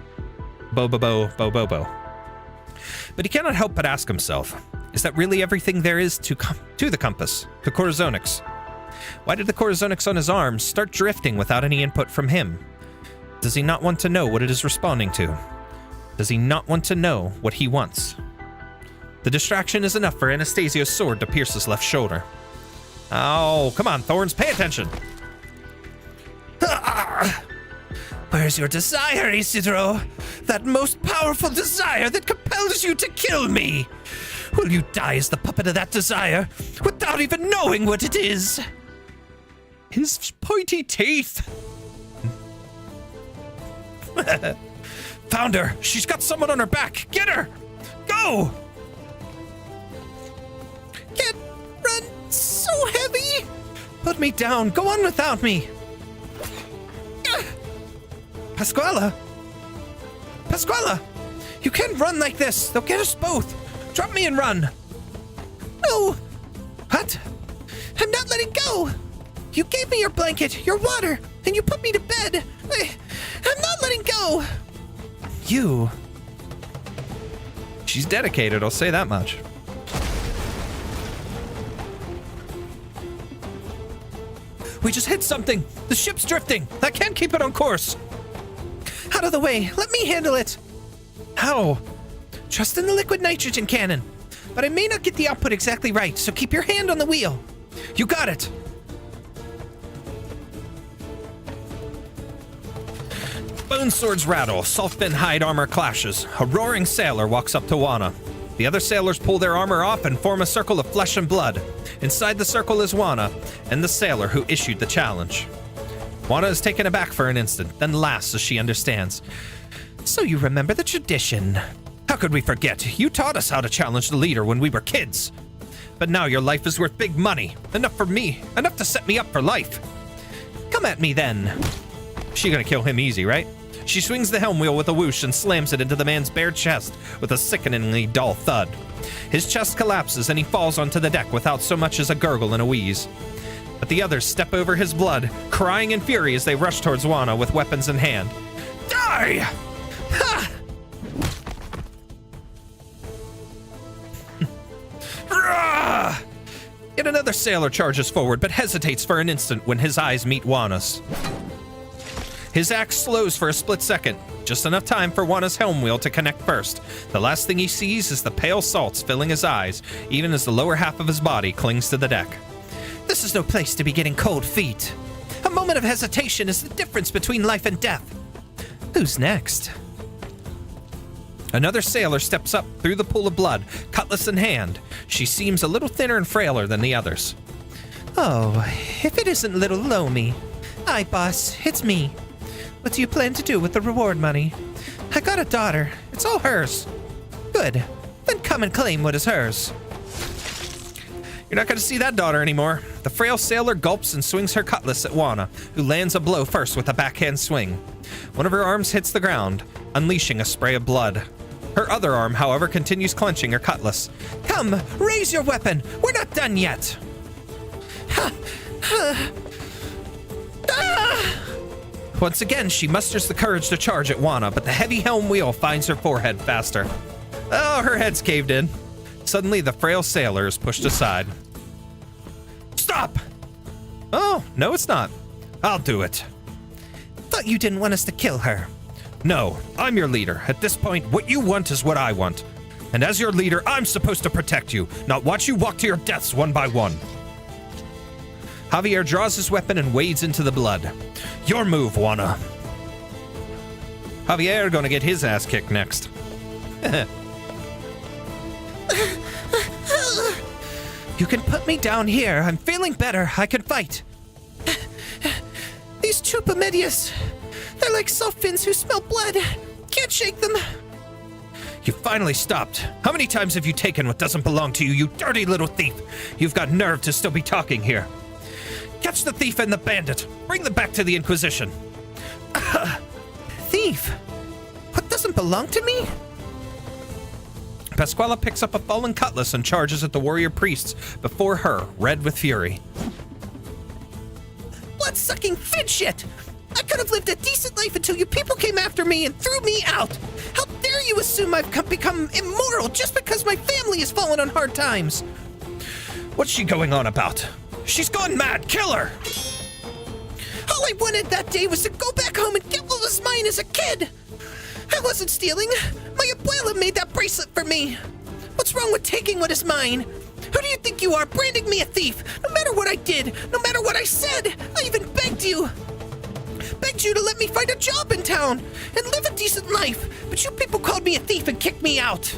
Bo. But he cannot help but ask himself, is that really everything there is to the compass, to Corazonix? Why did the Corazonix on his arms start drifting without any input from him? Does he not want to know what it is responding to? Does he not want to know what he wants? The distraction is enough for Anastasio's sword to pierce his left shoulder. Oh, come on, Thorns, pay attention. Where's your desire, Isidro? That most powerful desire that compels you to kill me. Will you die as the puppet of that desire without even knowing what it is? His pointy teeth. Found her. She's got someone on her back. Get her. Go. Can't run. So heavy. Put me down. Go on without me. Pasquale! You can't run like this! They'll get us both! Drop me and run! No! What? I'm not letting go! You gave me your blanket, your water, and you put me to bed! I'm not letting go! You... She's dedicated, I'll say that much. We just hit something! The ship's drifting! I can't keep it on course! Out of the way! Let me handle it! How? Trust in the liquid nitrogen cannon. But I may not get the output exactly right, so keep your hand on the wheel. You got it! Bone swords rattle, Saltfin hide armor clashes. A roaring sailor walks up to Wana. The other sailors pull their armor off and form a circle of flesh and blood. Inside the circle is Wana and the sailor who issued the challenge. Wana is taken aback for an instant, then laughs as she understands. So you remember the tradition. How could we forget? You taught us how to challenge the leader when we were kids. But now your life is worth big money. Enough for me. Enough to set me up for life. Come at me then. She gonna kill him easy, right? She swings the helm wheel with a whoosh and slams it into the man's bare chest with a sickeningly dull thud. His chest collapses and he falls onto the deck without so much as a gurgle and a wheeze. But the others step over his blood, crying in fury as they rush towards Juana with weapons in hand. Die! Ha! Yet another sailor charges forward, but hesitates for an instant when his eyes meet Juana's. His axe slows for a split second, just enough time for Juana's helm wheel to connect first. The last thing he sees is the pale salts filling his eyes, even as the lower half of his body clings to the deck. This is no place to be getting cold feet. A moment of hesitation is the difference between life and death. Who's next? Another sailor steps up through the pool of blood, cutlass in hand. She seems a little thinner and frailer than the others. Oh, if it isn't little Lomi. Hi, boss. It's me. What do you plan to do with the reward money? I got a daughter. It's all hers. Good. Then come and claim what is hers. You're not going to see that daughter anymore. The frail sailor gulps and swings her cutlass at Juana, who lands a blow first with a backhand swing. One of her arms hits the ground, unleashing a spray of blood. Her other arm, however, continues clenching her cutlass. Come, raise your weapon. We're not done yet. Once again, she musters the courage to charge at Juana, but the heavy helm wheel finds her forehead faster. Oh, her head's caved in. Suddenly, the frail sailor is pushed aside. Stop! Oh, no, it's not. I'll do it. Thought you didn't want us to kill her. No, I'm your leader. At this point, what you want is what I want. And as your leader, I'm supposed to protect you, not watch you walk to your deaths one by one. Javier draws his weapon and wades into the blood. Your move, Juana. Javier gonna get his ass kicked next. You can put me down here. I'm feeling better. I can fight. These chupamedias, they're like soft fins who smell blood. Can't shake them. You finally stopped. How many times have you taken what doesn't belong to you, you dirty little thief? You've got nerve to still be talking here. Catch the thief and the bandit. Bring them back to the Inquisition. Thief? What doesn't belong to me? Pasquale picks up a fallen cutlass and charges at the warrior priests before her, red with fury. Blood-sucking fit shit! I could have lived a decent life until you people came after me and threw me out! How dare you assume I've become immoral just because my family has fallen on hard times? What's she going on about? She's gone mad! Kill her! All I wanted that day was to go back home and get what was mine as a kid! I wasn't stealing. My abuela made that bracelet for me. What's wrong with taking what is mine? Who do you think you are, branding me a thief? No matter what I did, no matter what I said, I even begged you. Begged you to let me find a job in town and live a decent life, but you people called me a thief and kicked me out.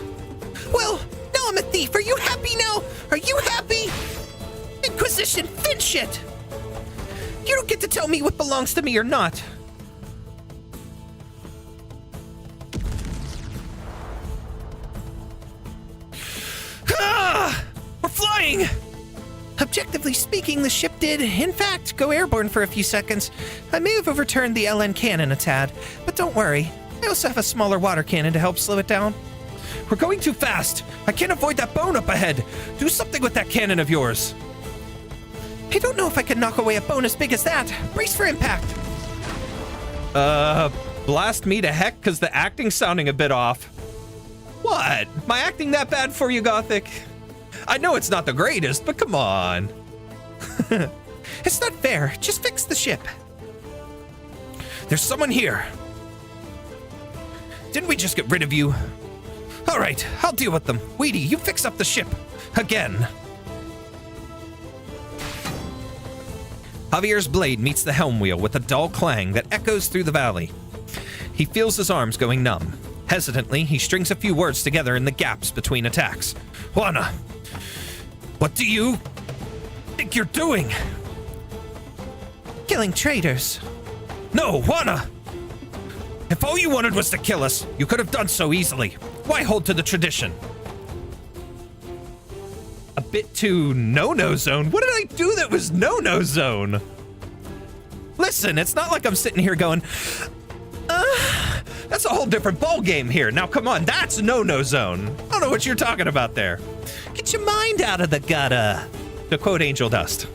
Well, now I'm a thief. Are you happy now? Are you happy? Inquisition, fin shit. You don't get to tell me what belongs to me or not. We're flying! Objectively speaking, the ship did, in fact, go airborne for a few seconds. I may have overturned the LN cannon a tad, but don't worry. I also have a smaller water cannon to help slow it down. We're going too fast. I can't avoid that bone up ahead. Do something with that cannon of yours. I don't know if I can knock away a bone as big as that. Brace for impact. Blast me to heck, because the acting's sounding a bit off. What? Am I acting that bad for you, Gothic? I know it's not the greatest, but come on. It's not fair. Just fix the ship. There's someone here. Didn't we just get rid of you? All right, I'll deal with them. Weedy, you fix up the ship. Again. Javier's blade meets the helm wheel with a dull clang that echoes through the valley. He feels his arms going numb. Hesitantly, he strings a few words together in the gaps between attacks. Juana, what do you think you're doing? Killing traitors. No, Juana! If all you wanted was to kill us, you could have done so easily. Why hold to the tradition? A bit too no-no zone? What did I do that was no-no zone? listen, it's not like I'm sitting here going, that's a whole different ball game here. Now, come on, that's no-no zone. I don't know what you're talking about there. Get your mind out of the gutter, to quote Angel Dust.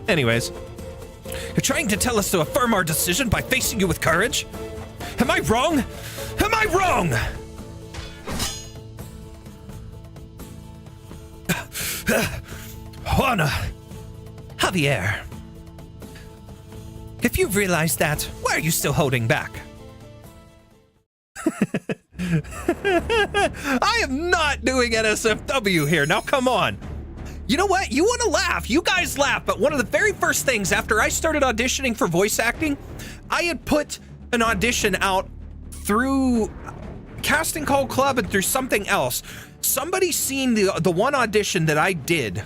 Anyways, you're trying to tell us to affirm our decision by facing you with courage? Am I wrong? Am I wrong? Juana, Javier, if you've realized that, why are you still holding back? I am not doing NSFW here. Now, come on. You know what? You want to laugh. You guys laugh. But one of the very first things after I started auditioning for voice acting, I had put an audition out through Casting Call Club and through something else. Somebody seen the one audition that I did,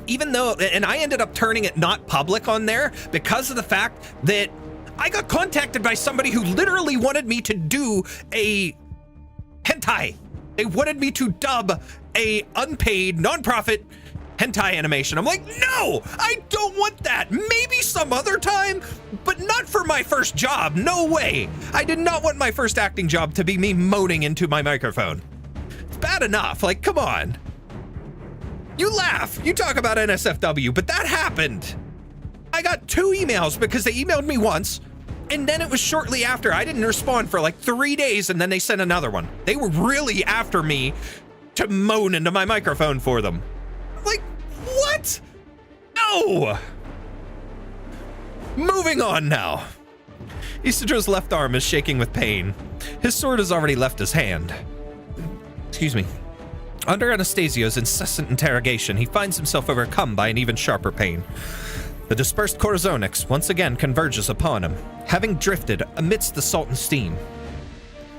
even though, and I ended up turning it not public on there because of the fact that I got contacted by somebody who literally wanted me to do a hentai. They wanted me to dub a unpaid, non-profit hentai animation. I'm like, no, I don't want that. Maybe some other time, but not for my first job. No way. I did not want my first acting job to be me moaning into my microphone. It's bad enough. Like, come on. You laugh. You talk about NSFW, but that happened. I got 2 emails because they emailed me once, and then it was shortly after. I didn't respond for like 3 days, and then they sent another one. They were really after me to moan into my microphone for them. Like, what? No! Moving on now. Isidra's left arm is shaking with pain. His sword has already left his hand. Excuse me. Under Anastasio's incessant interrogation, he finds himself overcome by an even sharper pain. The dispersed Corazonix once again converges upon him, having drifted amidst the salt and steam.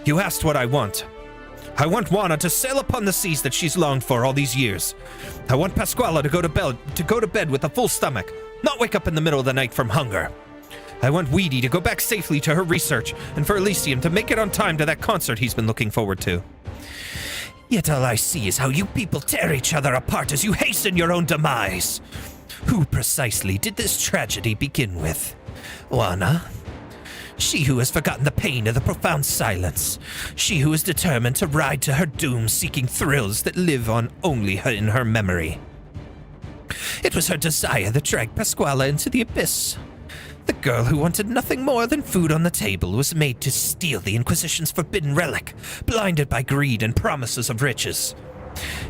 You asked what I want. I want Juana to sail upon the seas that she's longed for all these years. I want Pasquale to go to bed with a full stomach, not wake up in the middle of the night from hunger. I want Weedy to go back safely to her research, and for Elysium to make it on time to that concert he's been looking forward to. Yet all I see is how you people tear each other apart as you hasten your own demise. Who precisely did this tragedy begin with? Juana? She who has forgotten the pain of the profound silence. She who is determined to ride to her doom seeking thrills that live on only in her memory. It was her desire that dragged Pasquale into the abyss. The girl who wanted nothing more than food on the table was made to steal the Inquisition's forbidden relic, blinded by greed and promises of riches.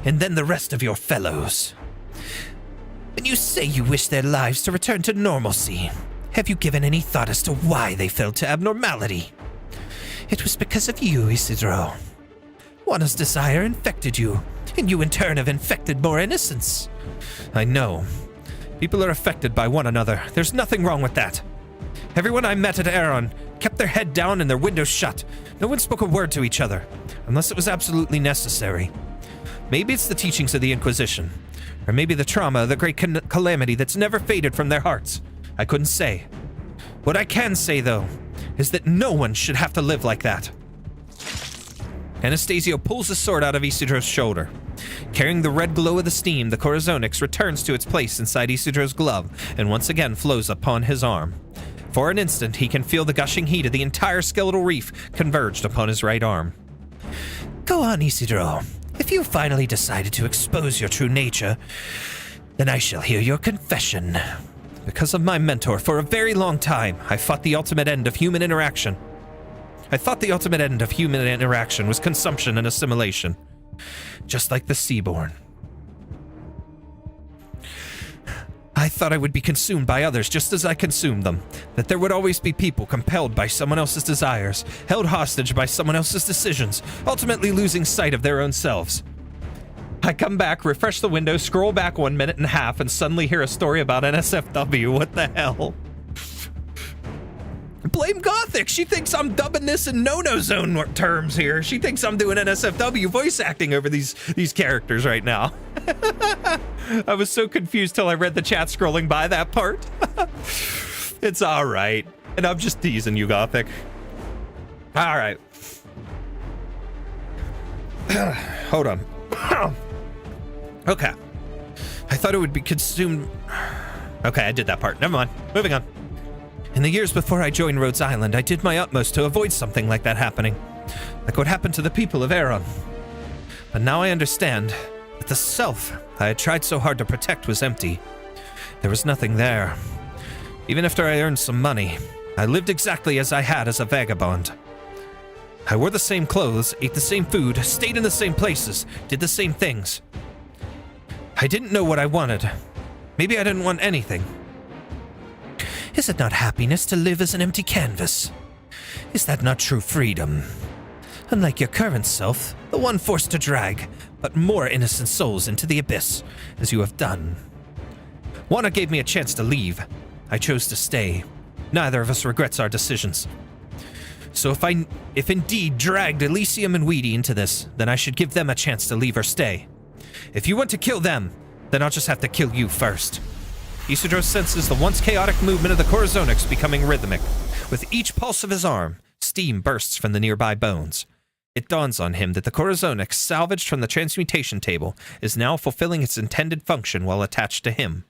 And then the rest of your fellows. When you say you wish their lives to return to normalcy, have you given any thought as to why they fell to abnormality? It was because of you, Isidro. Juana's desire infected you, and you in turn have infected more innocents. I know. People are affected by one another. There's nothing wrong with that. Everyone I met at Aeron kept their head down and their windows shut. No one spoke a word to each other, unless it was absolutely necessary. Maybe it's the teachings of the Inquisition, or maybe the trauma of the great calamity that's never faded from their hearts. I couldn't say. What I can say, though, is that no one should have to live like that. Anastasio pulls his sword out of Isidro's shoulder. Carrying the red glow of the steam, the Corazonix returns to its place inside Isidro's glove and once again flows upon his arm. For an instant, he can feel the gushing heat of the entire skeletal reef converged upon his right arm. Go on, Isidro. If you finally decided to expose your true nature, then I shall hear your confession. Because of my mentor, for a very long time, I fought the ultimate end of human interaction. I thought the ultimate end of human interaction was consumption and assimilation. Just like the Seaborn. I thought I would be consumed by others just as I consumed them. That there would always be people compelled by someone else's desires, held hostage by someone else's decisions, ultimately losing sight of their own selves. I come back, refresh the window, scroll back 1.5 minutes, and suddenly hear a story about NSFW. What the hell? Blame Gothic. She thinks I'm dubbing this in no-no zone terms here. She thinks I'm doing NSFW voice acting over these characters right now. I was so confused till I read the chat scrolling by that part. It's all right. And I'm just teasing you, Gothic. All right. Hold on. Okay. I thought it would be consumed. Okay, I did that part. Never mind. Moving on. In the years before I joined Rhodes Island, I did my utmost to avoid something like that happening. Like what happened to the people of Aeron. But now I understand that the self I had tried so hard to protect was empty. There was nothing there. Even after I earned some money, I lived exactly as I had as a vagabond. I wore the same clothes, ate the same food, stayed in the same places, did the same things. I didn't know what I wanted. Maybe I didn't want anything. Is it not happiness to live as an empty canvas? Is that not true freedom? Unlike your current self, the one forced to drag but more innocent souls into the abyss, as you have done. Juana gave me a chance to leave. I chose to stay. Neither of us regrets our decisions. So if indeed dragged Elysium and Weedy into this, then I should give them a chance to leave or stay. If you want to kill them, then I'll just have to kill you first. Isidro senses the once chaotic movement of the Corazonix becoming rhythmic. With each pulse of his arm, steam bursts from the nearby bones. It dawns on him that the Corazonix salvaged from the transmutation table is now fulfilling its intended function while attached to him.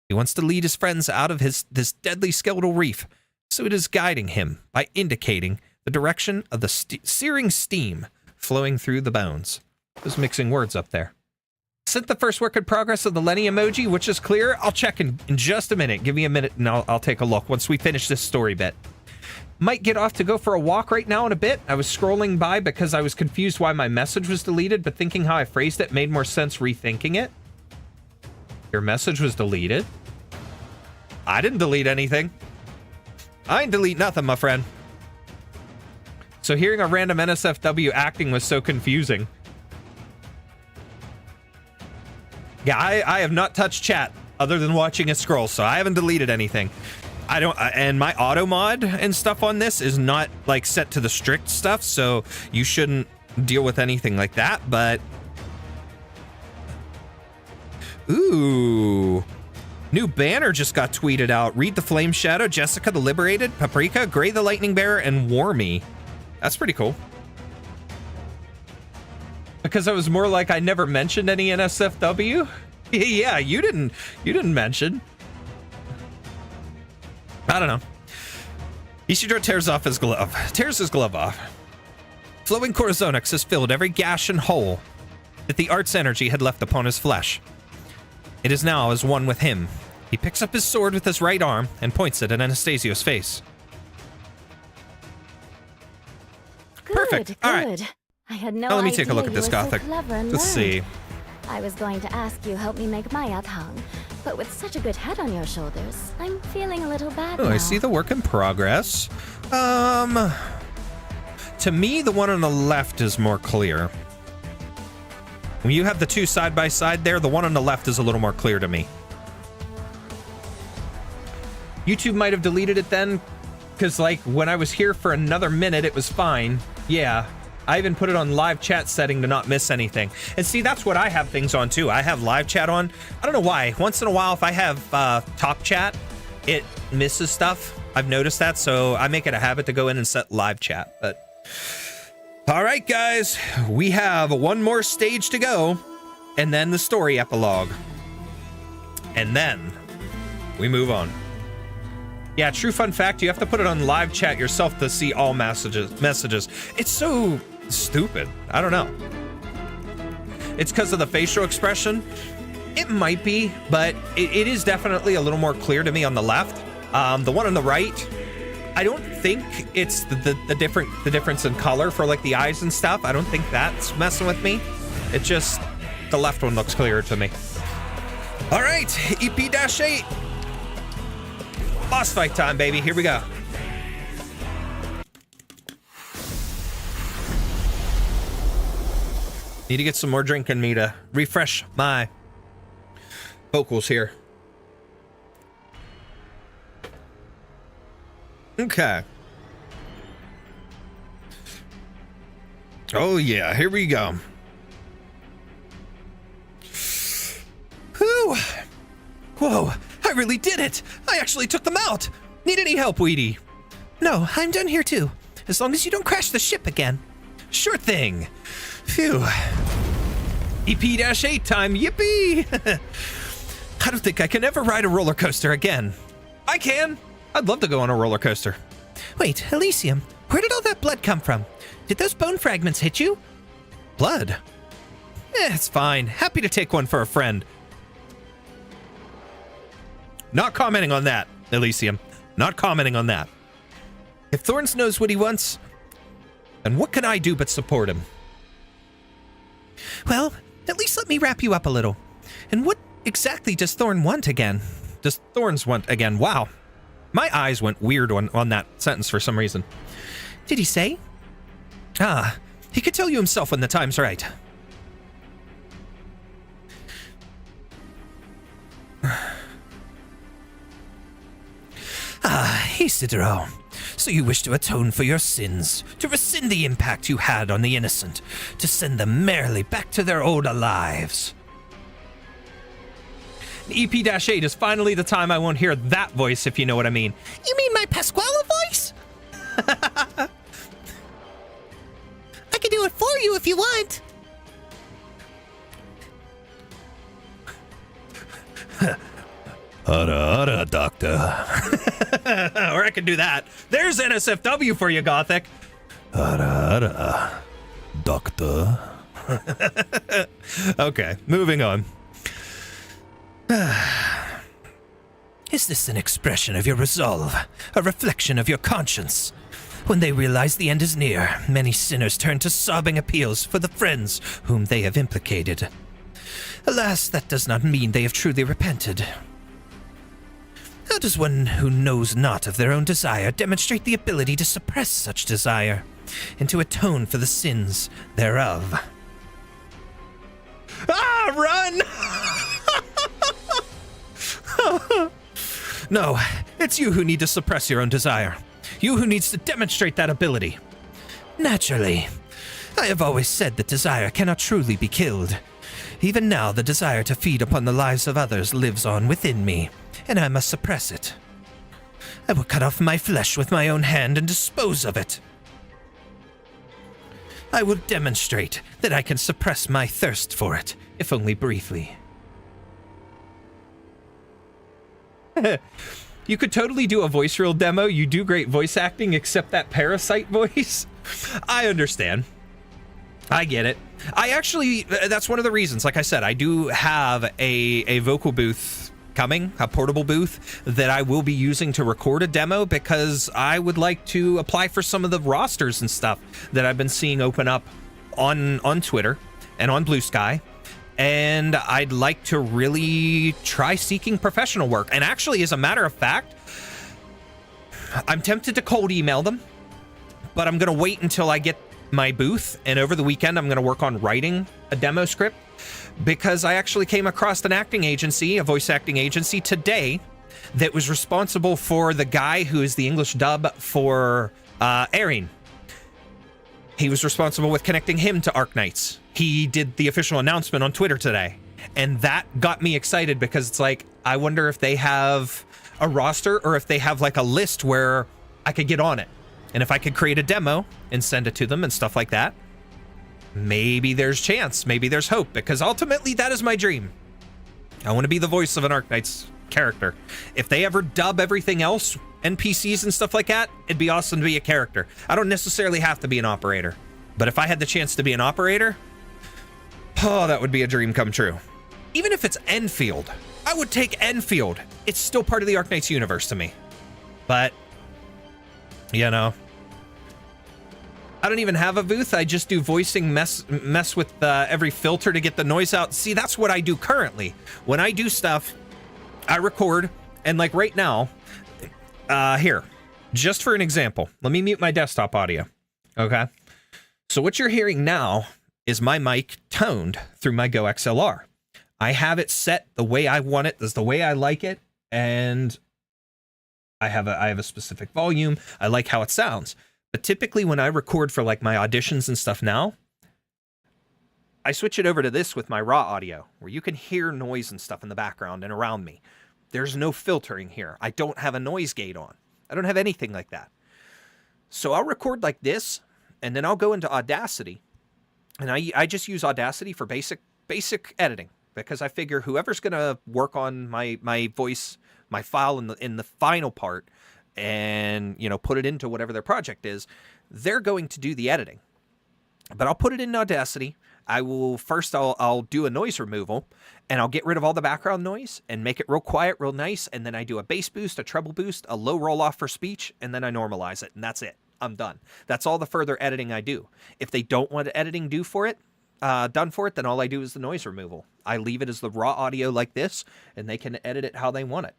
He wants to lead his friends out of this deadly skeletal reef, so it is guiding him by indicating the direction of the searing steam flowing through the bones. Just mixing words up there. Sent the first work in progress of the Lenny emoji, which is clear. I'll check in just a minute. Give me a minute and I'll take a look once we finish this story bit. Might get off to go for a walk right now in a bit. I was scrolling by because I was confused why my message was deleted, but thinking how I phrased it made more sense rethinking it. Your message was deleted? I didn't delete anything. I ain't delete nothing, my friend. So hearing a random NSFW acting was so confusing. Yeah, I have not touched chat other than watching it scroll, so I haven't deleted anything. I don't, and my auto mod and stuff on this is not like set to the strict stuff, so you shouldn't deal with anything like that, but... Ooh. New banner just got tweeted out. Read the Flame Shadow, Jessica the Liberated, Paprika, Gray the Lightning Bearer, and Warmy. That's pretty cool. Because I was more like I never mentioned any NSFW. Yeah, you didn't mention. I don't know. Isidro tears his glove off. Flowing Corazonix has filled every gash and hole that the art's energy had left upon his flesh. It is now as one with him. He picks up his sword with his right arm and points it at Anastasio's face. Good, Perfect. Good. All right. I had no Now let me idea take a look at this you were Gothic. So clever and Let's see. learned. I was going to ask you help me make my Yathang, but with such a good head on your shoulders, I'm feeling a little bad Oh, now. I see the work in progress. To me, the one on the left is more clear. When you have the two side by side there, the one on the left is a little more clear to me. YouTube might have deleted it then, because like when I was here for another minute, it was fine. Yeah. I even put it on live chat setting to not miss anything. And see, that's what I have things on too. I have live chat on. I don't know why. Once in a while, if I have top chat, it misses stuff. I've noticed that, so I make it a habit to go in and set live chat. But all right, guys, we have one more stage to go, and then the story epilogue. And then we move on. Yeah, true fun fact, you have to put it on live chat yourself to see all messages. It's so stupid. I don't know. It's because of the facial expression. It might be, but it is definitely a little more clear to me on the left. The one on the right, I don't think it's the difference in color for like the eyes and stuff. I don't think that's messing with me. It just, the left one looks clearer to me. All right, EP-8. Boss fight time, baby. Here we go. Need to get some more drink in me to refresh my vocals here. Okay. Oh yeah, here we go. Whew. Whoa, I really did it. I actually took them out. Need any help, Weedy? No, I'm done here too. As long as you don't crash the ship again. Sure thing. Phew. EP-8 time, yippee! I don't think I can ever ride a roller coaster again. I can. I'd love to go on a roller coaster. Wait, Elysium, where did all that blood come from? Did those bone fragments hit you? Blood? It's fine. Happy to take one for a friend. Not commenting on that, Elysium. Not commenting on that. If Thorns knows what he wants, then what can I do but support him? Well, at least let me wrap you up a little. And what exactly does Thorn want again? Does Thorns want again? Wow. My eyes went weird on that sentence for some reason. Did he say? Ah, he could tell you himself when the time's right. Ah, Isidro. So you wish to atone for your sins, to rescind the impact you had on the innocent, to send them merrily back to their older lives. EP-8 is finally the time I won't hear that voice, if you know what I mean. You mean my Pasquale voice? I can do it for you if you want. Hada, doctor. Or I can do that. There's NSFW for you, Gothic. Hada, doctor. Okay, moving on. Is this an expression of your resolve? A reflection of your conscience? When they realize the end is near, many sinners turn to sobbing appeals for the friends whom they have implicated. Alas, that does not mean they have truly repented. How does one who knows not of their own desire demonstrate the ability to suppress such desire, and to atone for the sins thereof? Ah, run! No, it's you who need to suppress your own desire. You who needs to demonstrate that ability. Naturally. I have always said that desire cannot truly be killed. Even now, the desire to feed upon the lives of others lives on within me, and I must suppress it. I will cut off my flesh with my own hand and dispose of it. I will demonstrate that I can suppress my thirst for it, if only briefly. You could totally do a voice reel demo. You do great voice acting, except that parasite voice. I understand. I get it. I actually, that's one of the reasons. Like I said, I do have a vocal booth coming, a portable booth that I will be using to record a demo, because I would like to apply for some of the rosters and stuff that I've been seeing open up on Twitter and on Blue Sky. And I'd like to really try seeking professional work. And actually, as a matter of fact, I'm tempted to cold email them, but I'm going to wait until I get my booth. And over the weekend, I'm going to work on writing a demo script, because I actually came across an acting agency, a voice acting agency today, that was responsible for the guy who is the English dub for Erin. He was responsible with connecting him to Arknights. He did the official announcement on Twitter today. And that got me excited, because it's like, I wonder if they have a roster, or if they have like a list where I could get on it. And if I could create a demo and send it to them and stuff like that, maybe there's chance, maybe there's hope, because ultimately that is my dream. I want to be the voice of an Arknights character. If they ever dub everything else, NPCs and stuff like that, it'd be awesome to be a character. I don't necessarily have to be an operator, but if I had the chance to be an operator, oh, that would be a dream come true. Even if it's Enfield, I would take Enfield. It's still part of the Arknights universe to me. But, you know, I don't even have a booth. I just do voicing, mess with every filter to get the noise out. See, that's what I do currently. When I do stuff, I record, and like right now, here, just for an example, let me mute my desktop audio, okay? So what you're hearing now is my mic toned through my Go XLR. I have it set the way I want it, that's the way I like it, and I have a specific volume. I like how it sounds. But typically when I record for like my auditions and stuff now, I switch it over to this with my raw audio, where you can hear noise and stuff in the background and around me. There's no filtering here. I don't have a noise gate on. I don't have anything like that. So I'll record like this, and then I'll go into Audacity, and I just use Audacity for basic editing, because I figure whoever's going to work on my voice, my file in the final part, and, you know, put it into whatever their project is, they're going to do the editing. But I'll put it in Audacity. I will first, I'll do a noise removal, and I'll get rid of all the background noise and make it real quiet, real nice. And then I do a bass boost, a treble boost, a low roll off for speech, and then I normalize it, and that's it. I'm done. That's all the further editing I do. If they don't want editing done for it, then all I do is the noise removal. I leave it as the raw audio like this, and they can edit it how they want it.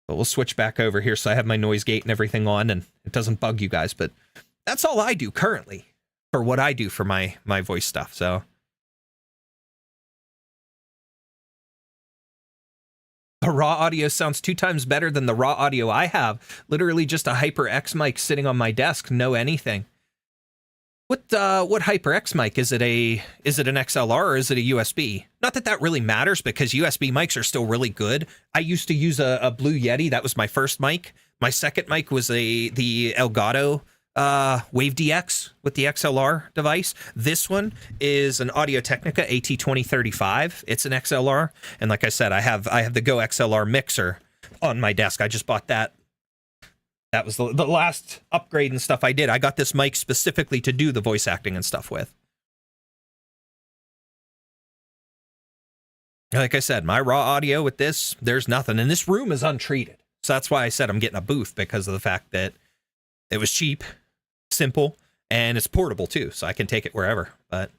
But we'll switch back over here so I have my noise gate and everything on, and it doesn't bug you guys. But that's all I do currently for what I do for my voice stuff. So the raw audio sounds 2 times better than the raw audio I have. Literally just a HyperX mic sitting on my desk, no anything. What HyperX mic? Is it an XLR or is it a USB? Not that that really matters because USB mics are still really good. I used to use a Blue Yeti. That was my first mic. My second mic was the Elgato Wave DX with the XLR device. This one is an Audio-Technica AT2035. It's an XLR, and like I said, I have the Go XLR mixer on my desk. I just bought that. That was the last upgrade and stuff I did. I got this mic specifically to do the voice acting and stuff with. Like I said, my raw audio with this, there's nothing, and this room is untreated. So that's why I said I'm getting a booth, because of the fact that it was cheap, simple, and it's portable too, so I can take it wherever. But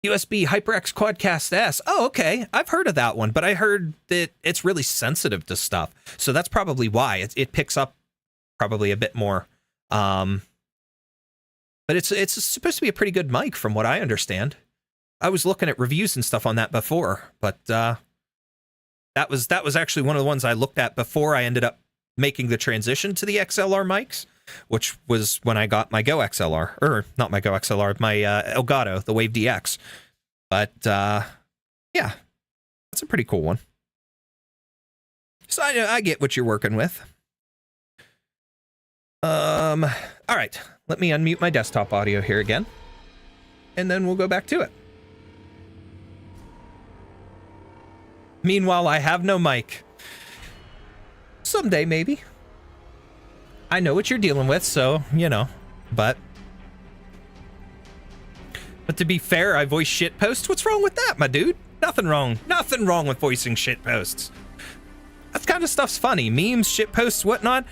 USB HyperX Quadcast S. Oh, okay. I've heard of that one, but I heard that it's really sensitive to stuff. So that's probably why it picks up probably a bit more. But it's supposed to be a pretty good mic from what I understand. I was looking at reviews and stuff on that before, but that was actually one of the ones I looked at before I ended up making the transition to the XLR mics, which was when I got my Go XLR, or not my Go XLR, my Elgato, the Wave DX. But yeah, that's a pretty cool one. So I get what you're working with. All right, let me unmute my desktop audio here again, and then we'll go back to it. Meanwhile, I have no mic. Someday, maybe. I know what you're dealing with, so, you know, but to be fair, I voice shit posts. What's wrong with that, my dude? Nothing wrong. Nothing wrong with voicing shit posts. That kind of stuff's funny. Memes, shit posts, whatnot.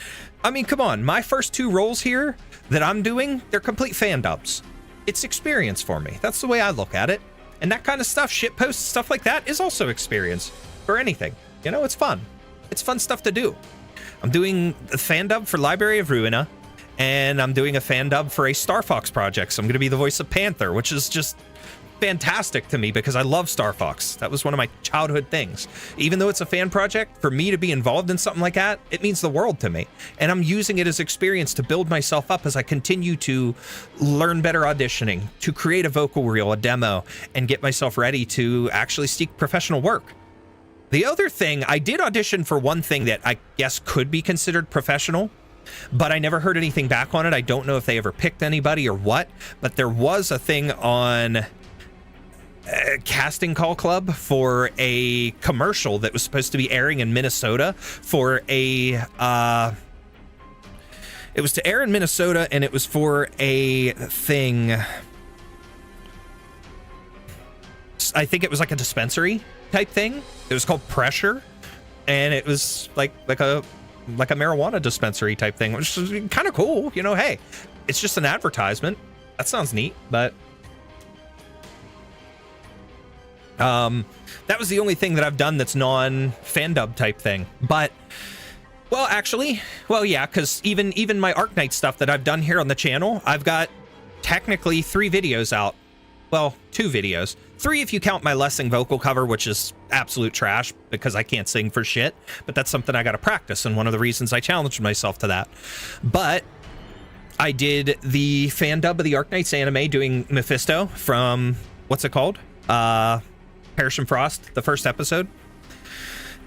I mean, come on. My first 2 roles here that I'm doing, they're complete fan dubs. It's experience for me. That's the way I look at it. And that kind of stuff, shit posts, stuff like that, is also experience for anything. You know, it's fun. It's fun stuff to do. I'm doing a fan dub for Library of Ruina, and I'm doing a fan dub for a Star Fox project. So I'm going to be the voice of Panther, which is just fantastic to me because I love Star Fox. That was one of my childhood things. Even though it's a fan project, for me to be involved in something like that, it means the world to me. And I'm using it as experience to build myself up as I continue to learn better auditioning, to create a vocal reel, a demo, and get myself ready to actually seek professional work. The other thing, I did audition for one thing that I guess could be considered professional, but I never heard anything back on it. I don't know if they ever picked anybody or what, but there was a thing on Casting Call Club for a commercial that was supposed to be airing in Minnesota for a it was to air in Minnesota, and it was for a thing. I think it was like a dispensary type thing. It was called Pressure, and it was like a marijuana dispensary type thing, which is kind of cool. You know, hey, it's just an advertisement. That sounds neat, but that was the only thing that I've done that's non-fan dub type thing. But, well, actually, well, yeah, because even my Arknights stuff that I've done here on the channel, I've got technically 3 videos out. Well, 2 videos. 3 if you count my Lessing vocal cover, which is absolute trash because I can't sing for shit. But that's something I got to practice, and one of the reasons I challenged myself to that. But I did the fan dub of the Arknights anime doing Mephisto from, what's it called? Perish and Frost, the first episode.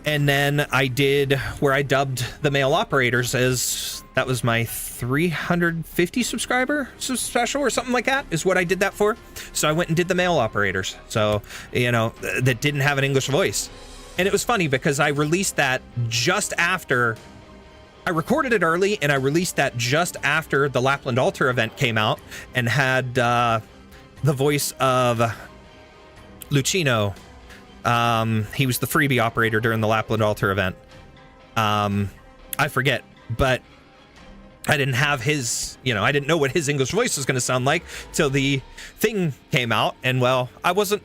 And then I did where I dubbed the male operators as, that was my 350 subscriber special or something like that is what I did that for. So I went and did the male operators. So, you know, that didn't have an English voice. And it was funny because I released that just after I recorded it early and I released that just after the Lapland Altar event came out and had the voice of Lucino. He was the freebie operator during the Lapland Altar event. I forget, but I didn't have his, I didn't know what his English voice was going to sound like till the thing came out. And well, I wasn't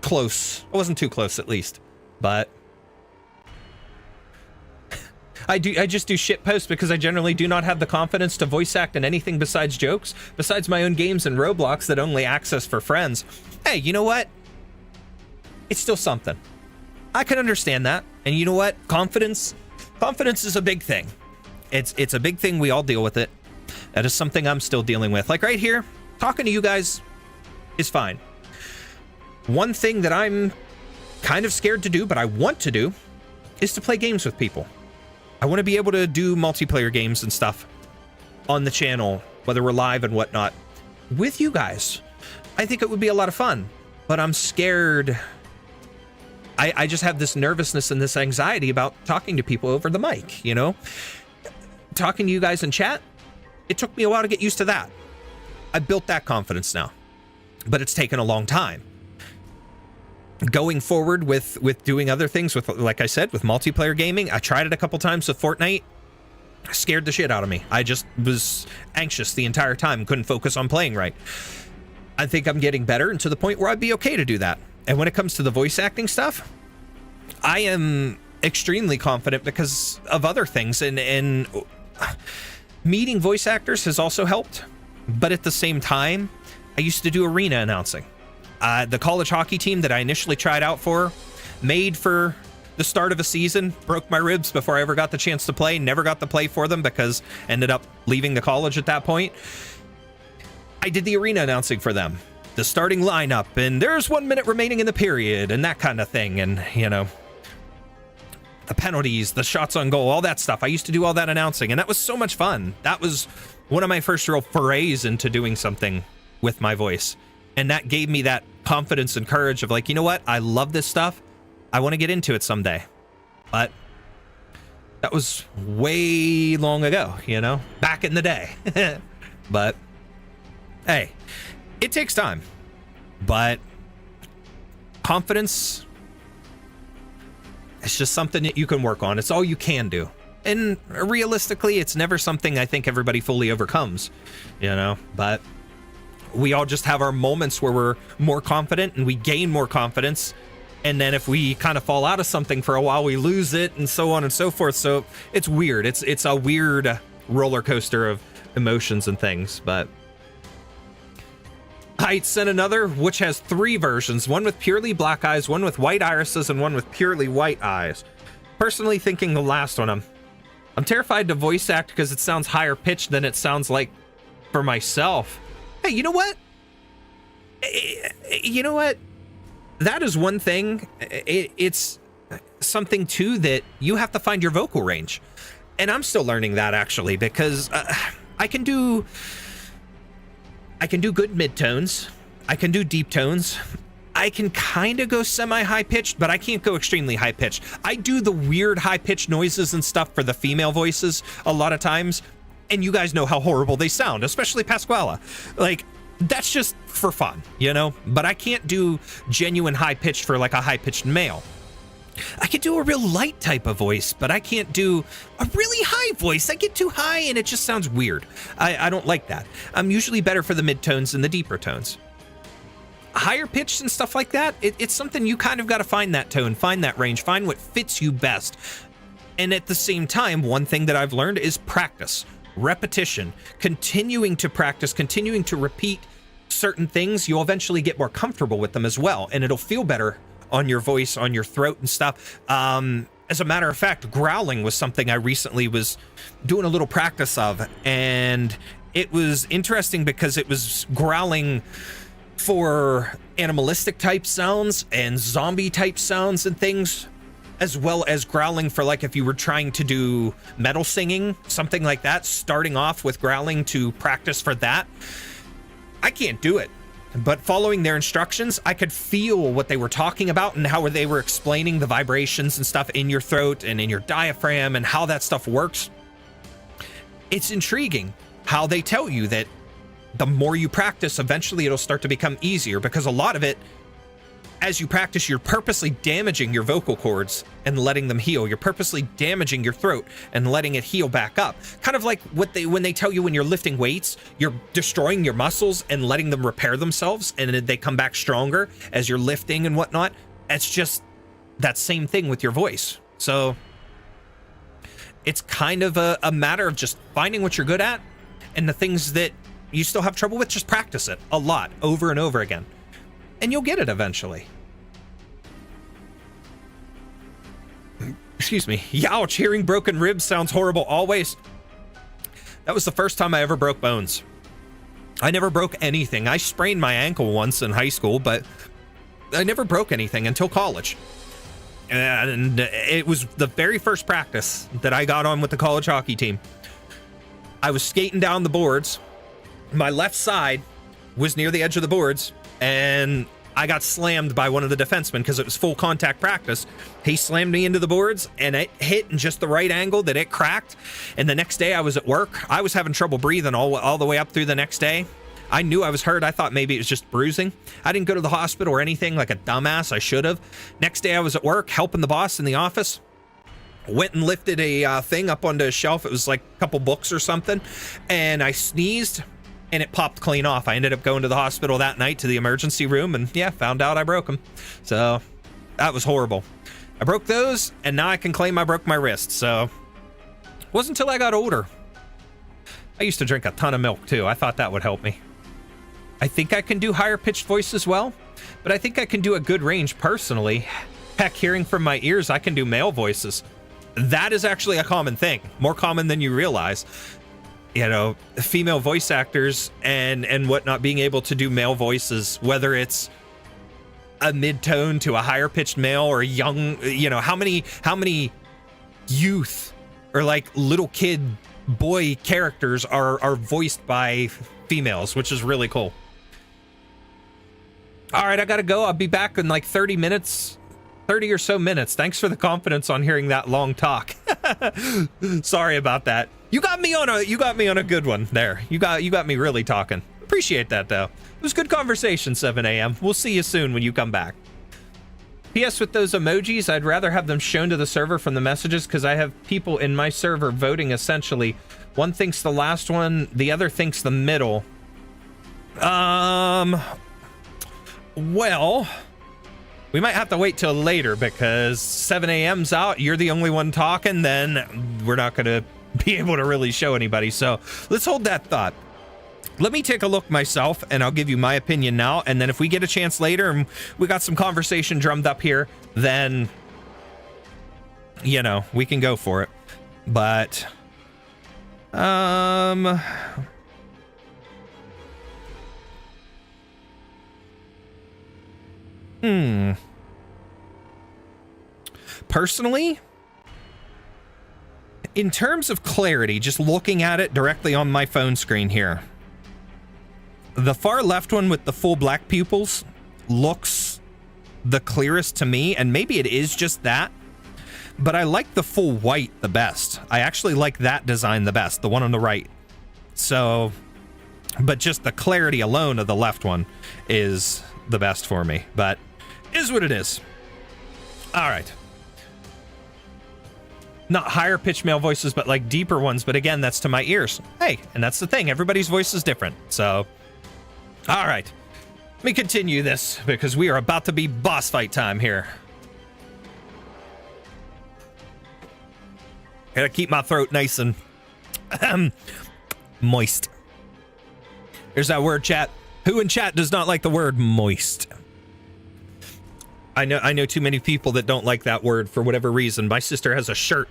close. I wasn't too close at least, but I just do shit posts because I generally do not have the confidence to voice act in anything besides jokes, besides my own games and Roblox that only access for friends. Hey, you know what? It's still something. I can understand that. And you know what? Confidence is a big thing. It's a big thing. We all deal with it. That is something I'm still dealing with. Like right here, talking to you guys is fine. One thing that I'm kind of scared to do, but I want to do, is to play games with people. I want to be able to do multiplayer games and stuff on the channel, whether we're live and whatnot, with you guys. I think it would be a lot of fun, but I'm scared. I just have this nervousness and this anxiety about talking to people over the mic, Talking to you guys in chat, it took me a while to get used to that. I built that confidence now, but it's taken a long time. Going forward with doing other things, with, like I said, with multiplayer gaming, I tried it a couple times with Fortnite. Scared the shit out of me. I just was anxious the entire time, couldn't focus on playing right. I think I'm getting better and to the point where I'd be okay to do that. And when it comes to the voice acting stuff, I am extremely confident because of other things, and meeting voice actors has also helped. But at the same time, I used to do arena announcing. The college hockey team that I initially tried out for, made for the start of a season, broke my ribs before I ever got the chance to play, never got to play for them because ended up leaving the college at that point. I did the arena announcing for them, the starting lineup, and there's 1 minute remaining in the period and that kind of thing. And, the penalties, the shots on goal, all that stuff. I used to do all that announcing, and that was so much fun. That was one of my first real forays into doing something with my voice. And that gave me that confidence and courage of like, you know what? I love this stuff. I want to get into it someday. But that was way long ago, back in the day. But hey, it takes time. But confidence, it's just something that you can work on. It's all you can do. And realistically, it's never something I think everybody fully overcomes, but we all just have our moments where we're more confident and we gain more confidence. And then if we kind of fall out of something for a while, we lose it and so on and so forth. So it's weird. It's a weird roller coaster of emotions and things. But I sent another, which has 3 versions, one with purely black eyes, one with white irises, and one with purely white eyes. Personally thinking the last one, I'm terrified to voice act because it sounds higher pitched than it sounds like for myself. Hey, you know what? That is one thing. It's something too that you have to find your vocal range. And I'm still learning that actually, because I can do good mid-tones. I can do deep tones. I can kind of go semi-high pitched, but I can't go extremely high pitched. I do the weird high pitched noises and stuff for the female voices a lot of times. And you guys know how horrible they sound, especially Pasquale. Like, that's just for fun, But I can't do genuine high pitched for like a high pitched male. I could do a real light type of voice, but I can't do a really high voice. I get too high and it just sounds weird. I don't like that. I'm usually better for the mid-tones and the deeper tones. Higher pitched and stuff like that, it's something you kind of got to find that tone, find that range, find what fits you best. And at the same time, one thing that I've learned is practice, repetition, continuing to practice, continuing to repeat certain things. You'll eventually get more comfortable with them as well, and it'll feel better on your voice, on your throat and stuff. As a matter of fact, growling was something I recently was doing a little practice of, and it was interesting because it was growling for animalistic type sounds and zombie type sounds and things, as well as growling for like if you were trying to do metal singing, something like that, starting off with growling to practice for that. I can't do it. But following their instructions, I could feel what they were talking about and how they were explaining the vibrations and stuff in your throat and in your diaphragm and how that stuff works. It's intriguing how they tell you that the more you practice, eventually it'll start to become easier, because a lot of it, as you practice, you're purposely damaging your vocal cords and letting them heal. You're purposely damaging your throat and letting it heal back up. Kind of like when they tell you when you're lifting weights, you're destroying your muscles and letting them repair themselves, and they come back stronger as you're lifting and whatnot. It's just that same thing with your voice. So it's kind of a matter of just finding what you're good at, and the things that you still have trouble with, just practice it a lot over and over again. And you'll get it eventually. Excuse me. Youch, hearing broken ribs sounds horrible always. That was the first time I ever broke bones. I never broke anything. I sprained my ankle once in high school, but I never broke anything until college. And it was the very first practice that I got on with the college hockey team. I was skating down the boards. My left side was near the edge of the boards, and I got slammed by one of the defensemen because it was full contact practice. He slammed me into the boards, and it hit in just the right angle that it cracked. And the next day I was at work. I was having trouble breathing all the way up through the next day. I knew I was hurt. I thought maybe it was just bruising. I didn't go to the hospital or anything like a dumbass. I should have. Next day I was at work helping the boss in the office. Went and lifted a thing up onto a shelf. It was like a couple books or something. And I sneezed, and it popped clean off. I ended up going to the hospital that night to the emergency room, and yeah, found out I broke them. So that was horrible. I broke those, and now I can claim I broke my wrist. So it wasn't until I got older. I used to drink a ton of milk too. I thought that would help me. I think I can do higher pitched voice as well, but I think I can do a good range personally. Heck, hearing from my ears, I can do male voices. That is actually a common thing, more common than you realize. You know, female voice actors and whatnot being able to do male voices, whether it's a mid-tone to a higher pitched male or a young, you know, how many youth or like little kid boy characters are voiced by females, which is really cool. All right, I gotta go. I'll be back in like 30 or so minutes. Thanks for the confidence on hearing that long talk. Sorry about that. You got me on a good one there. You got me really talking. Appreciate that though. It was good conversation, 7 a.m. We'll see you soon when you come back. P.S. with those emojis, I'd rather have them shown to the server from the messages, because I have people in my server voting essentially. One thinks the last one, the other thinks the middle. Well, we might have to wait till later, because 7 a.m.'s out. You're the only one talking, then we're not going to be able to really show anybody. So let's hold that thought. Let me take a look myself, and I'll give you my opinion now. And then if we get a chance later and we got some conversation drummed up here, then, you know, we can go for it. But, personally, in terms of clarity, just looking at it directly on my phone screen here, the far left one with the full black pupils looks the clearest to me, and maybe it is just that, but I like the full white the best. I actually like that design the best, the one on the right. So, but just the clarity alone of the left one is the best for me, but is what it is. All right. Not higher pitched male voices, but like deeper ones. But again, that's to my ears. Hey, and that's the thing. Everybody's voice is different. So, all right. Let me continue this, because we are about to be boss fight time here. Gotta keep my throat nice and moist. There's that word, chat. Who in chat does not like the word moist? I know too many people that don't like that word for whatever reason. My sister has a shirt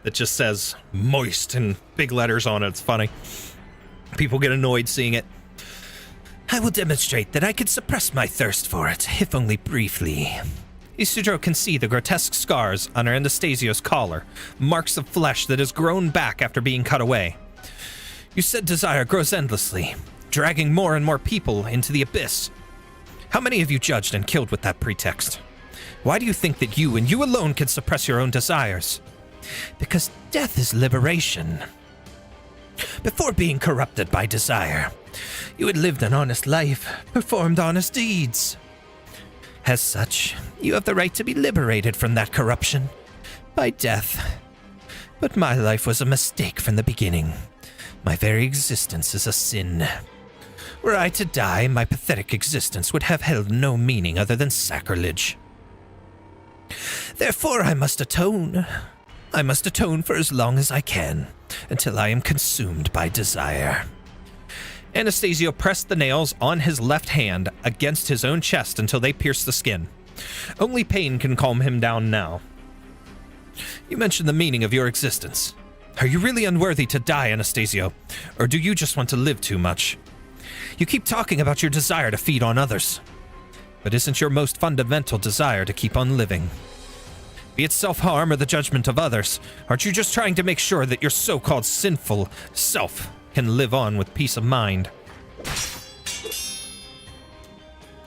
that just says moist in big letters on it. It's funny. People get annoyed seeing it. I will demonstrate that I can suppress my thirst for it, if only briefly. Isudro can see the grotesque scars on her Anastasio's collar, marks of flesh that has grown back after being cut away. You said desire grows endlessly, dragging more and more people into the abyss, How many of you judged and killed with that pretext? Why do you think that you and you alone can suppress your own desires? Because death is liberation. Before being corrupted by desire, you had lived an honest life, performed honest deeds. As such, you have the right to be liberated from that corruption by death. But my life was a mistake from the beginning. My very existence is a sin. Were I to die, my pathetic existence would have held no meaning other than sacrilege. Therefore, I must atone. I must atone for as long as I can, until I am consumed by desire. Anastasio pressed the nails on his left hand against his own chest until they pierced the skin. Only pain can calm him down now. You mentioned the meaning of your existence. Are you really unworthy to die, Anastasio? Or do you just want to live too much? You keep talking about your desire to feed on others. But isn't your most fundamental desire to keep on living? Be it self-harm or the judgment of others, aren't you just trying to make sure that your so-called sinful self can live on with peace of mind?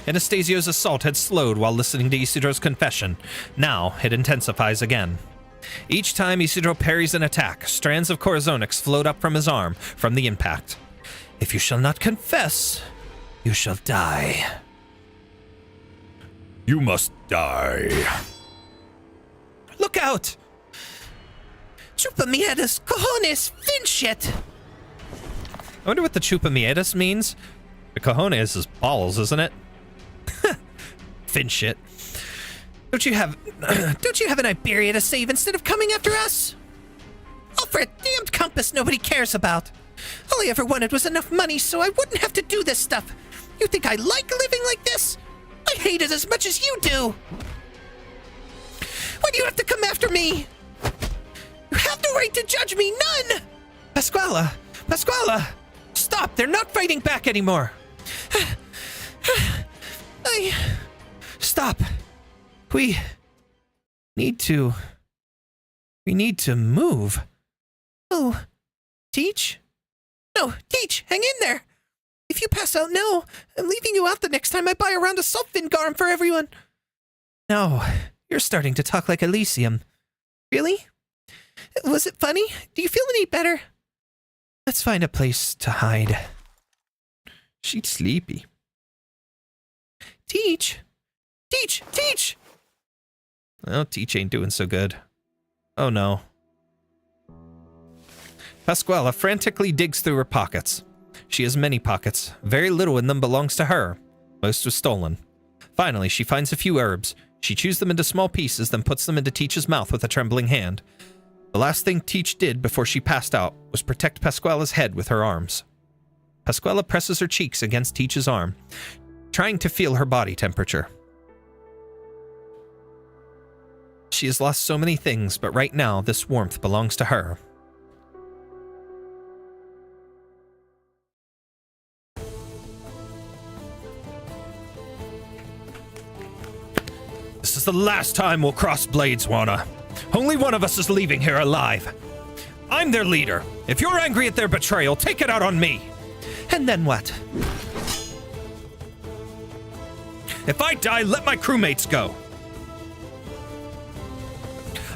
Anastasio's assault had slowed while listening to Isidro's confession. Now it intensifies again. Each time Isidro parries an attack, strands of Corazonix float up from his arm from the impact. If you shall not confess, you shall die. You must die. Look out! Chupa miedas, cojones, fin shit! I wonder what the chupa miedas means. The cojones is balls, isn't it? Fin shit. Don't you have an Iberia to save instead of coming after us? All for a damned compass nobody cares about. All I ever wanted was enough money so I wouldn't have to do this stuff. You think I like living like this? I hate it as much as you do. Why do you have to come after me? You have no right to judge me, none! Pasquala! Stop, they're not fighting back anymore. Stop. We need to move. Oh, Teach? No, Teach, hang in there. If you pass out now, I'm leaving you out the next time I buy a round of Sulfin Garm for everyone. No, you're starting to talk like Elysium. Really? Was it funny? Do you feel any better? Let's find a place to hide. She's sleepy. Teach! Well, Teach ain't doing so good. Oh no. Pasquala frantically digs through her pockets. She has many pockets. Very little in them belongs to her. Most was stolen. Finally, she finds a few herbs. She chews them into small pieces, then puts them into Teach's mouth with a trembling hand. The last thing Teach did before she passed out was protect Pasquala's head with her arms. Pasquala presses her cheeks against Teach's arm, trying to feel her body temperature. She has lost so many things, but right now, this warmth belongs to her. This is the last time we'll cross blades, Juana. Only one of us is leaving here alive. I'm their leader. If you're angry at their betrayal, take it out on me. And then what? If I die, let my crewmates go.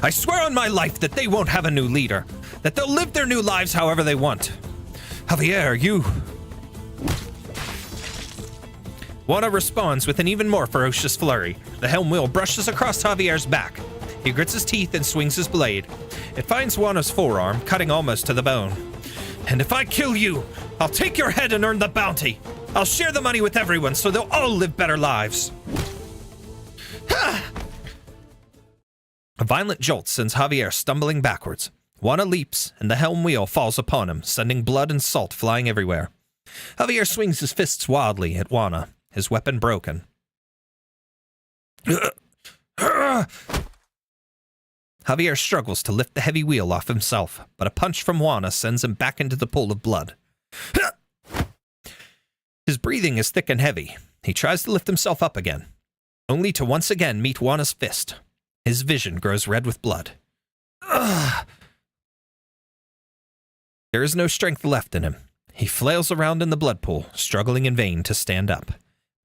I swear on my life that they won't have a new leader, that they'll live their new lives however they want. Javier, you... Juana responds with an even more ferocious flurry. The helm wheel brushes across Javier's back. He grits his teeth and swings his blade. It finds Juana's forearm, cutting almost to the bone. And if I kill you, I'll take your head and earn the bounty. I'll share the money with everyone so they'll all live better lives. A violent jolt sends Javier stumbling backwards. Juana leaps, and the helm wheel falls upon him, sending blood and salt flying everywhere. Javier swings his fists wildly at Juana, his weapon broken. Javier struggles to lift the heavy wheel off himself, but a punch from Juana sends him back into the pool of blood. His breathing is thick and heavy. He tries to lift himself up again, only to once again meet Juana's fist. His vision grows red with blood. Ugh. There is no strength left in him. He flails around in the blood pool, struggling in vain to stand up.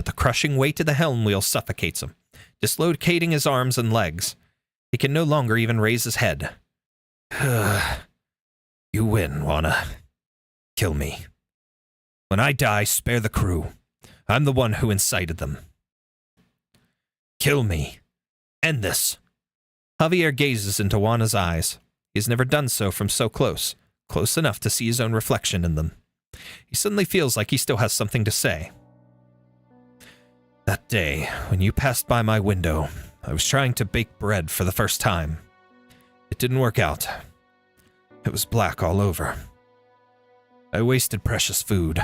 but the crushing weight of the helm wheel suffocates him, dislocating his arms and legs. He can no longer even raise his head. You win, Wana. Kill me. When I die, spare the crew. I'm the one who incited them. Kill me. End this. Javier gazes into Wana's eyes. He has never done so from so close enough to see his own reflection in them. He suddenly feels like he still has something to say. That day, when you passed by my window, I was trying to bake bread for the first time. It didn't work out. It was black all over. I wasted precious food.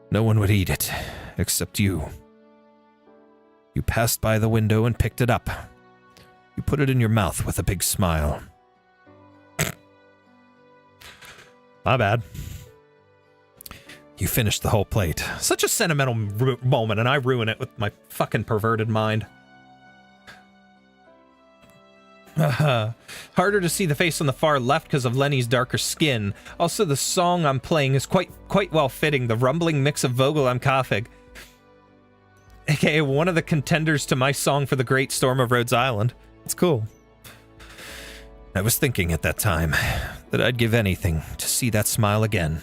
No one would eat it, except you. You passed by the window and picked it up. You put it in your mouth with a big smile. My bad. You finished the whole plate. Such a sentimental moment, and I ruin it with my fucking perverted mind. Harder to see the face on the far left because of Lenny's darker skin. Also, the song I'm playing is quite well fitting. The rumbling mix of Vogel and Kafig, aka one of the contenders to my song for the Great Storm of Rhodes Island. It's cool. I was thinking at that time that I'd give anything to see that smile again.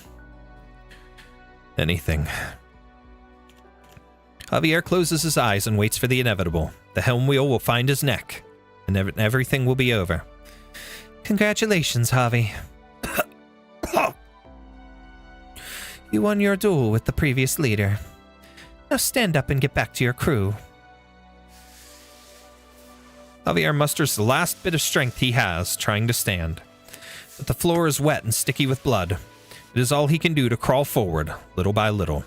Anything. Javier closes his eyes and waits for the inevitable. The helm wheel will find his neck, and everything will be over. Congratulations, Javi. You won your duel with the previous leader. Now stand up and get back to your crew. Javier musters the last bit of strength he has, trying to stand. But the floor is wet and sticky with blood. It is all he can do to crawl forward, little by little.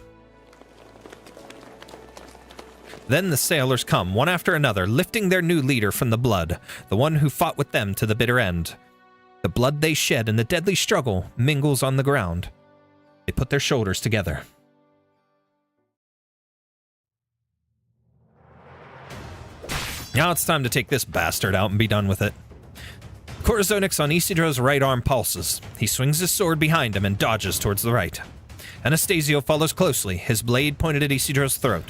Then the sailors come, one after another, lifting their new leader from the blood, the one who fought with them to the bitter end. The blood they shed in the deadly struggle mingles on the ground. They put their shoulders together. Now it's time to take this bastard out and be done with it. Corazonix on Isidro's right arm pulses. He swings his sword behind him and dodges towards the right. Anastasio follows closely, his blade pointed at Isidro's throat.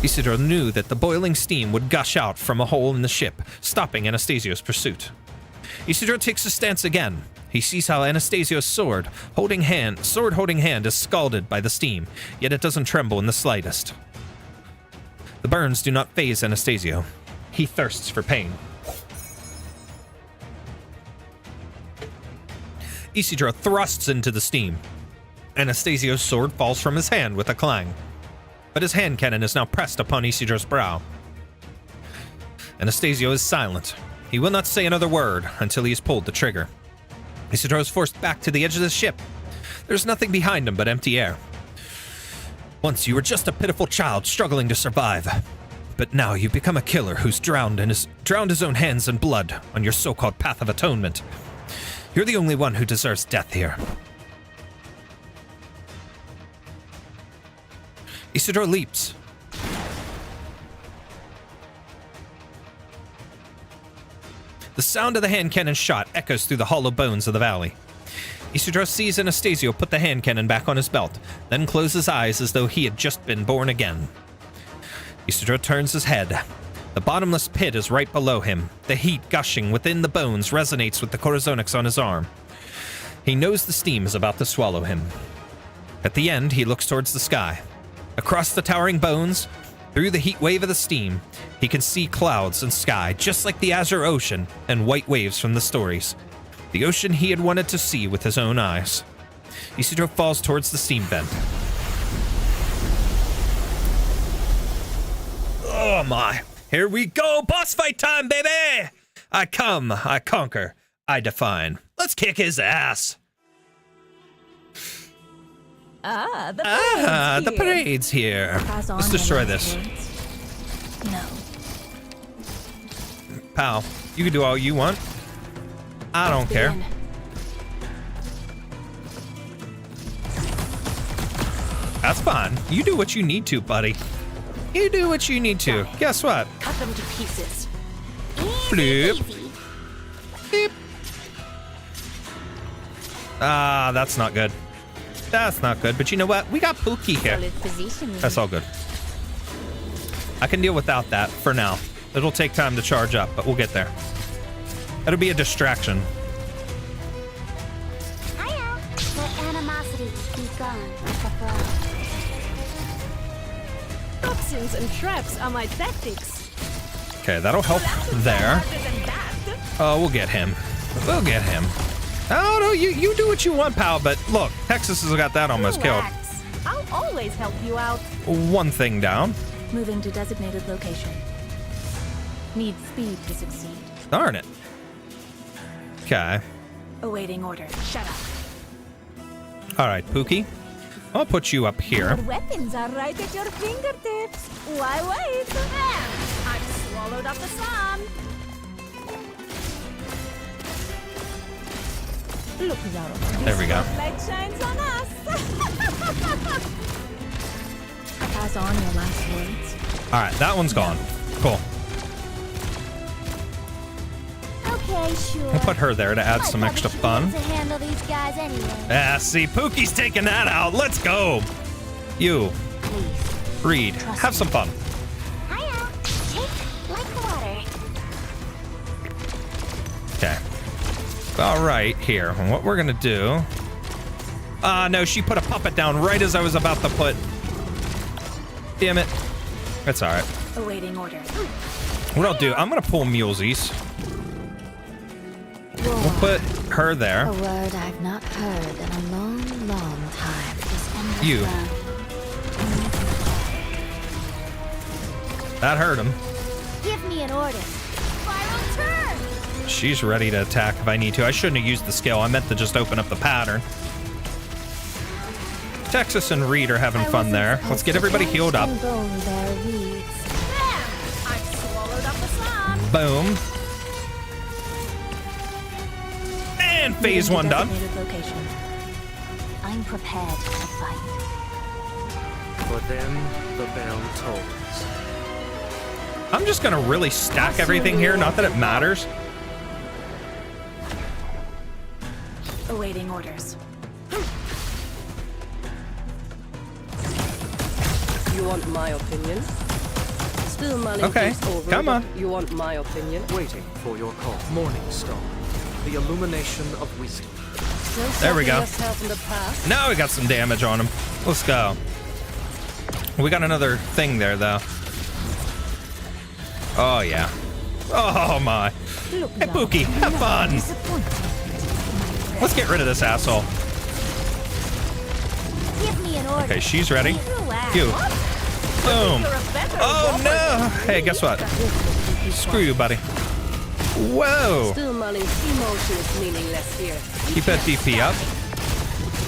Isidro knew that the boiling steam would gush out from a hole in the ship, stopping Anastasio's pursuit. Isidro takes his stance again. He sees how Anastasio's sword-holding hand is scalded by the steam, yet it doesn't tremble in the slightest. The burns do not faze Anastasio. He thirsts for pain. Isidro thrusts into the steam. Anastasio's sword falls from his hand with a clang, but his hand cannon is now pressed upon Isidro's brow. Anastasio is silent. He will not say another word until he has pulled the trigger. Isidro is forced back to the edge of the ship. There's nothing behind him but empty air. Once you were just a pitiful child struggling to survive, but now you've become a killer who's drowned his own hands in blood on your so-called path of atonement. You're the only one who deserves death here. Isidro leaps. The sound of the hand cannon shot echoes through the hollow bones of the valley. Isidro sees Anastasio put the hand cannon back on his belt, then close his eyes as though he had just been born again. Isidro turns his head. The bottomless pit is right below him. The heat gushing within the bones resonates with the Corazonix on his arm. He knows the steam is about to swallow him. At the end, he looks towards the sky. Across the towering bones, through the heat wave of the steam, he can see clouds and sky, just like the azure ocean and white waves from the stories. The ocean he had wanted to see with his own eyes. Isidro falls towards the steam vent. Oh my. Here we go! Boss fight time, baby! I come, I conquer, I define. Let's kick his ass! The parade's here. Let's destroy this. No. Pal, you can do all you want. I don't care. That's fine. You do what you need to, buddy. You do what you need to. Guess what? Cut them to pieces. Bloop. Beep. Ah, that's not good. That's not good, but you know what? We got Pookie here. Solid position. That's all good. I can deal without that for now. It'll take time to charge up, but we'll get there. It'll be a distraction. Hiya. Let animosity be gone with the flow. Toxins and traps are my tactics. Okay, that'll help there. Oh, we'll get him. We'll get him. Oh, no, you do what you want, pal, but look, Texas has got that almost killed. Relax. I'll always help you out. One thing down. Moving to designated location. Need speed to succeed. Darn it. Okay. Awaiting order. Shut up. All right, Pookie. I'll put you up here. Your weapons are right at your fingertips. Why wait? I've swallowed up the sun. Look, Zaro. There we go. Light shines on us. Pass on your last words. All right, that one's gone. Cool. Okay, sure. We'll put her there to add some extra fun. To handle these guys anyway. Ah, see, Pookie's taking that out. Let's go. You, Please. Reed, have some fun. Hiya. Take like water. Okay. All right, here. What we're gonna do? No, she put a puppet down right as I was about to put. Damn it. That's all right. Awaiting order. What I'll do, I'm gonna pull Mulesies. We'll put her there. A word I've not heard in a long, long time. This endless You. round. That hurt him. Give me an order. Spiral turn. She's ready to attack if I need to. I shouldn't have used the skill. I meant to just open up the pattern. Texas and Reed are having fun there. Let's get everybody healed up. I've swallowed up the sun. Boom. And phase one done. Designated location. I'm prepared to fight. For them, the bell tolls. I'm just gonna really stack everything here. Not that it matters. Awaiting orders. You want my opinion? Still mulling Okay, things over, come on. but you want my opinion? Waiting for your call. Morning star. The illumination of wisdom. Still There we stuck go. yourself in the past? Now we got some damage on him. Let's go. We got another thing there, though. Oh, yeah. Oh, my. Hey, Pookie, have fun. Let's get rid of this asshole. Give me an order. Okay, she's ready. Relax. You. Boom. You're a better Oh, robot no. than Hey, me. guess what? Screw you, buddy. Whoa. Still mulling. Emotion is meaningless here. Keep that DP up.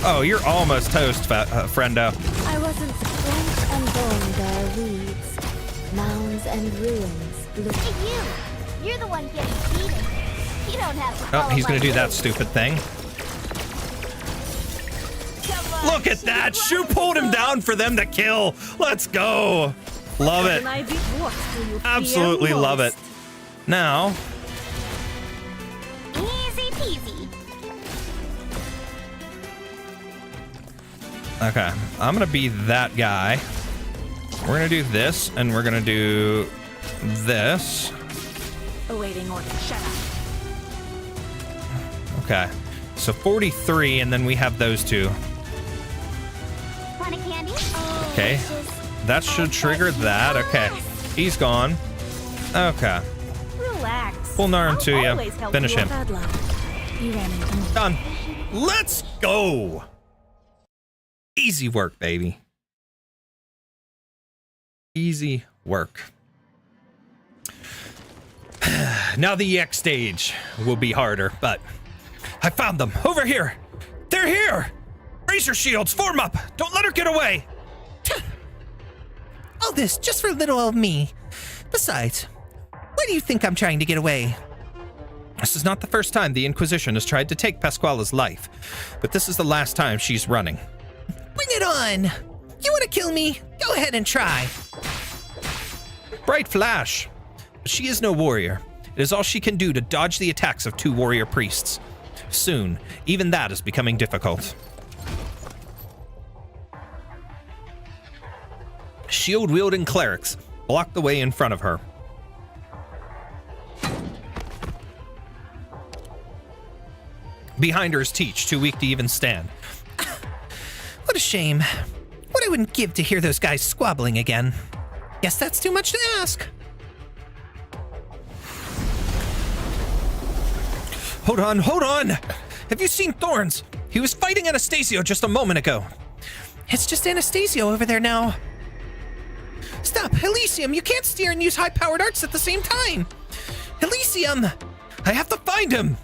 Oh, you're almost toast, friendo. I wasn't spent and bone bare weeds, mounds and ruins. Hey, you're the one getting beaten. You don't have to. Oh, he's gonna do that stupid thing. Look at that! Shu pulled him down for them to kill. Let's go. Love it. When I did what do you fear Absolutely love it. most? Now, Easy peasy. okay, I'm gonna be that guy. We're gonna do this, and we're gonna do this. Awaiting order. Shut up. Okay, so 43, and then we have those two. Want a candy? Okay, that should trigger that. Okay, he's gone. Okay, Relax. pull Narn to I'll you. always help Finish you him. Bad luck. You ran into me. Done. Let's go. Easy work, baby. Easy work. Now the EX stage will be harder, but I found them over here. They're here. Raise your shields, form up. Don't let her get away. All this just for little old me. Besides, why do you think I'm trying to get away? This is not the first time the Inquisition has tried to take Pasquale's life, but this is the last time she's running. Bring it on! You want to kill me? Go ahead and try. Bright flash. But she is no warrior. It is all she can do to dodge the attacks of 2 warrior priests. Soon, even that is becoming difficult. shield-wielding clerics block the way in front of her. Behind her is Teach, too weak to even stand. What a shame. What I wouldn't give to hear those guys squabbling again. Guess that's too much to ask. Hold on, hold on! Have you seen Thorns? He was fighting Anastasio just a moment ago. It's just Anastasio over there now. Stop, Elysium, you can't steer and use high-powered arts at the same time. Elysium! I have to find him!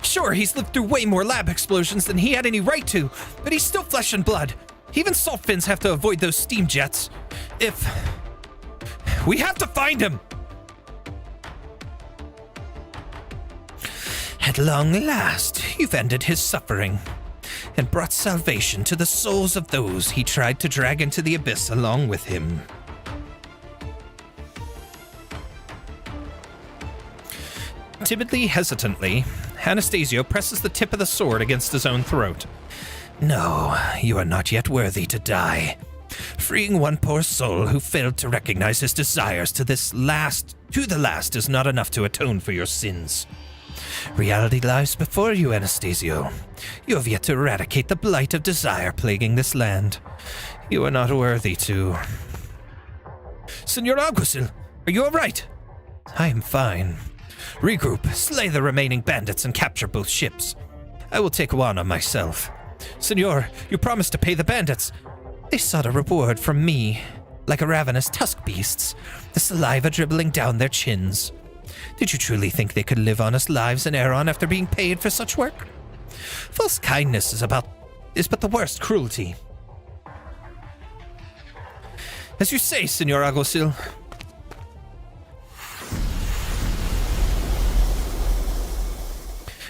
Sure, he's lived through way more lab explosions than he had any right to, but he's still flesh and blood. Even salt fins have to avoid those steam jets. We have to find him! At long last, you've ended his suffering and brought salvation to the souls of those he tried to drag into the abyss along with him. Timidly, hesitantly, Anastasio presses the tip of the sword against his own throat. No, you are not yet worthy to die. Freeing one poor soul who failed to recognize his desires to the last is not enough to atone for your sins. Reality lies before you, Anastasio. You have yet to eradicate the blight of desire plaguing this land. You are not worthy to... Senor Alguacil, are you all right? I am fine. Regroup, slay the remaining bandits, and capture both ships. I will take Juana myself. Senor, you promised to pay the bandits. They sought a reward from me, like a ravenous tusk beasts, the saliva dribbling down their chins. Did you truly think they could live honest lives in Aeron after being paid for such work? False kindness is but the worst cruelty. As you say, Senor Alguacil.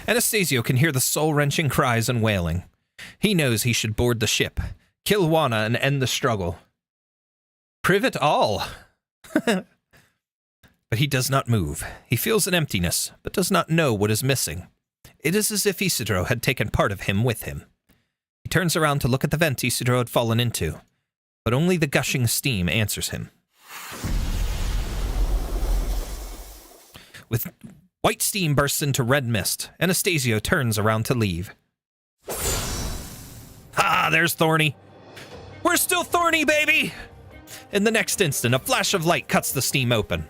Anastasio can hear the soul-wrenching cries and wailing. He knows he should board the ship, kill Juana, and end the struggle. Privet all. But he does not move. He feels an emptiness, but does not know what is missing. It is as if Isidro had taken part of him with him. He turns around to look at the vent Isidro had fallen into, but only the gushing steam answers him. With white steam bursts into red mist, Anastasio turns around to leave. Ah, there's Thorny. We're still Thorny, baby! In the next instant, a flash of light cuts the steam open.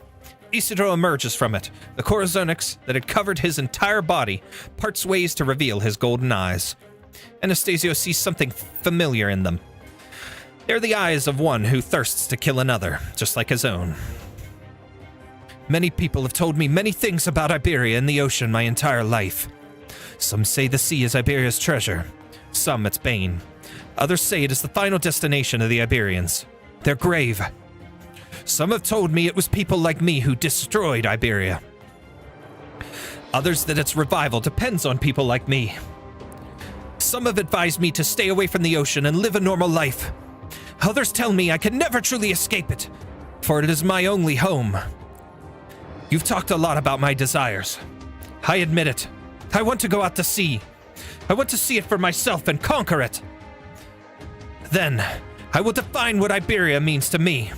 Isidro emerges from it. The Corazonix that had covered his entire body parts ways to reveal his golden eyes. Anastasio sees something familiar in them. They're the eyes of one who thirsts to kill another, just like his own. Many people have told me many things about Iberia and the ocean my entire life. Some say the sea is Iberia's treasure. Some its bane. Others say it is the final destination of the Iberians. Their grave. Some have told me it was people like me who destroyed Iberia. Others that its revival depends on people like me. Some have advised me to stay away from the ocean and live a normal life. Others tell me I can never truly escape it, for it is my only home. You've talked a lot about my desires. I admit it. I want to go out to sea. I want to see it for myself and conquer it. Then, I will define what Iberia means to me.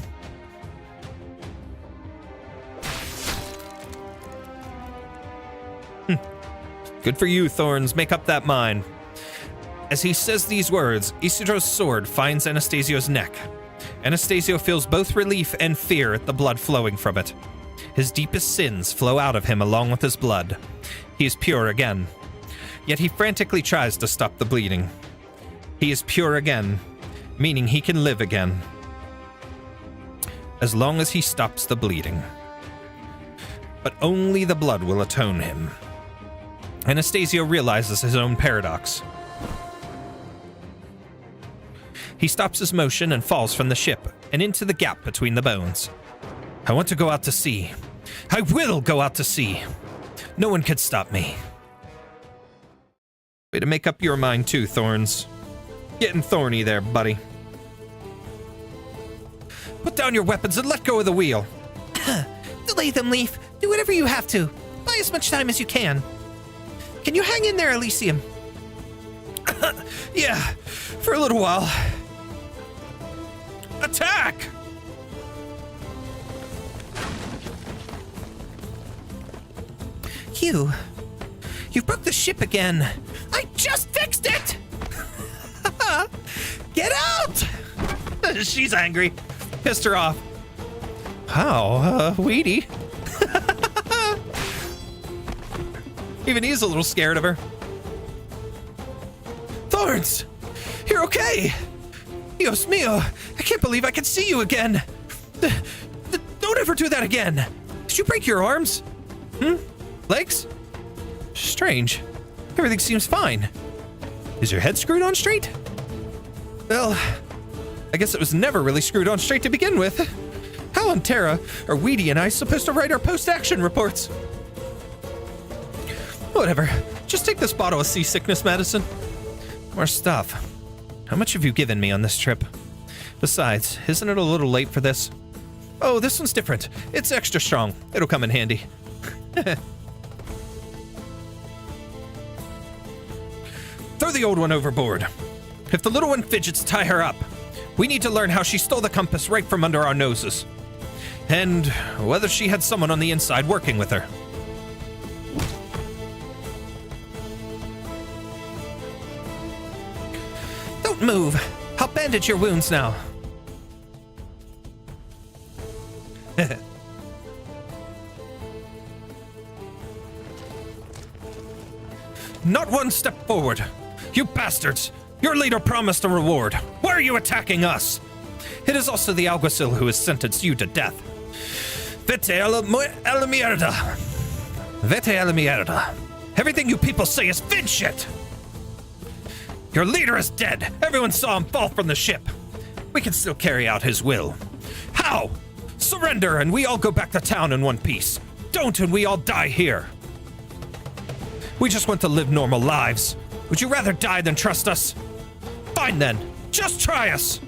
Good for you, Thorns. Make up that mind. As he says these words, Isidro's sword finds Anastasio's neck. Anastasio feels both relief and fear at the blood flowing from it. His deepest sins flow out of him along with his blood. He is pure again. Yet he frantically tries to stop the bleeding. He is pure again, meaning he can live again. As long as he stops the bleeding. But only the blood will atone him. Anastasio realizes his own paradox. He stops his motion and falls from the ship and into the gap between the bones. I want to go out to sea. I will go out to sea. No one could stop me. Way to make up your mind too, Thorns. Getting thorny there, buddy. Put down your weapons and let go of the wheel. Delay them, Leaf. Do whatever you have to. Buy as much time as you can. Can you hang in there, Elysium? Yeah, for a little while. Attack! You broke the ship again. I just fixed it! Get out! She's angry. Pissed her off. How, Weedy? Even he's a little scared of her. Thorns! You're okay! Dios mío! I can't believe I can see you again! Don't ever do that again! Did you break your arms? Legs? Strange. Everything seems fine. Is your head screwed on straight? Well, I guess it was never really screwed on straight to begin with. How and Tara are Weedy and I supposed to write our post-action reports? Whatever. Just take this bottle of seasickness medicine. More stuff. How much have you given me on this trip? Besides, isn't it a little late for this? Oh, this one's different. It's extra strong. It'll come in handy. Throw the old one overboard. If the little one fidgets, tie her up. We need to learn how she stole the compass right from under our noses. And whether she had someone on the inside working with her. Don't move. I'll bandage your wounds now. Not one step forward. You bastards! Your leader promised a reward. Why are you attacking us? It is also the alguacil who has sentenced you to death. Vete a la mierda. Vete a la mierda. Everything you people say is vid shit. Your leader is dead. Everyone saw him fall from the ship. We can still carry out his will. How? Surrender and we all go back to town in one piece. Don't and we all die here. We just want to live normal lives. Would you rather die than trust us? Fine then. Just try us.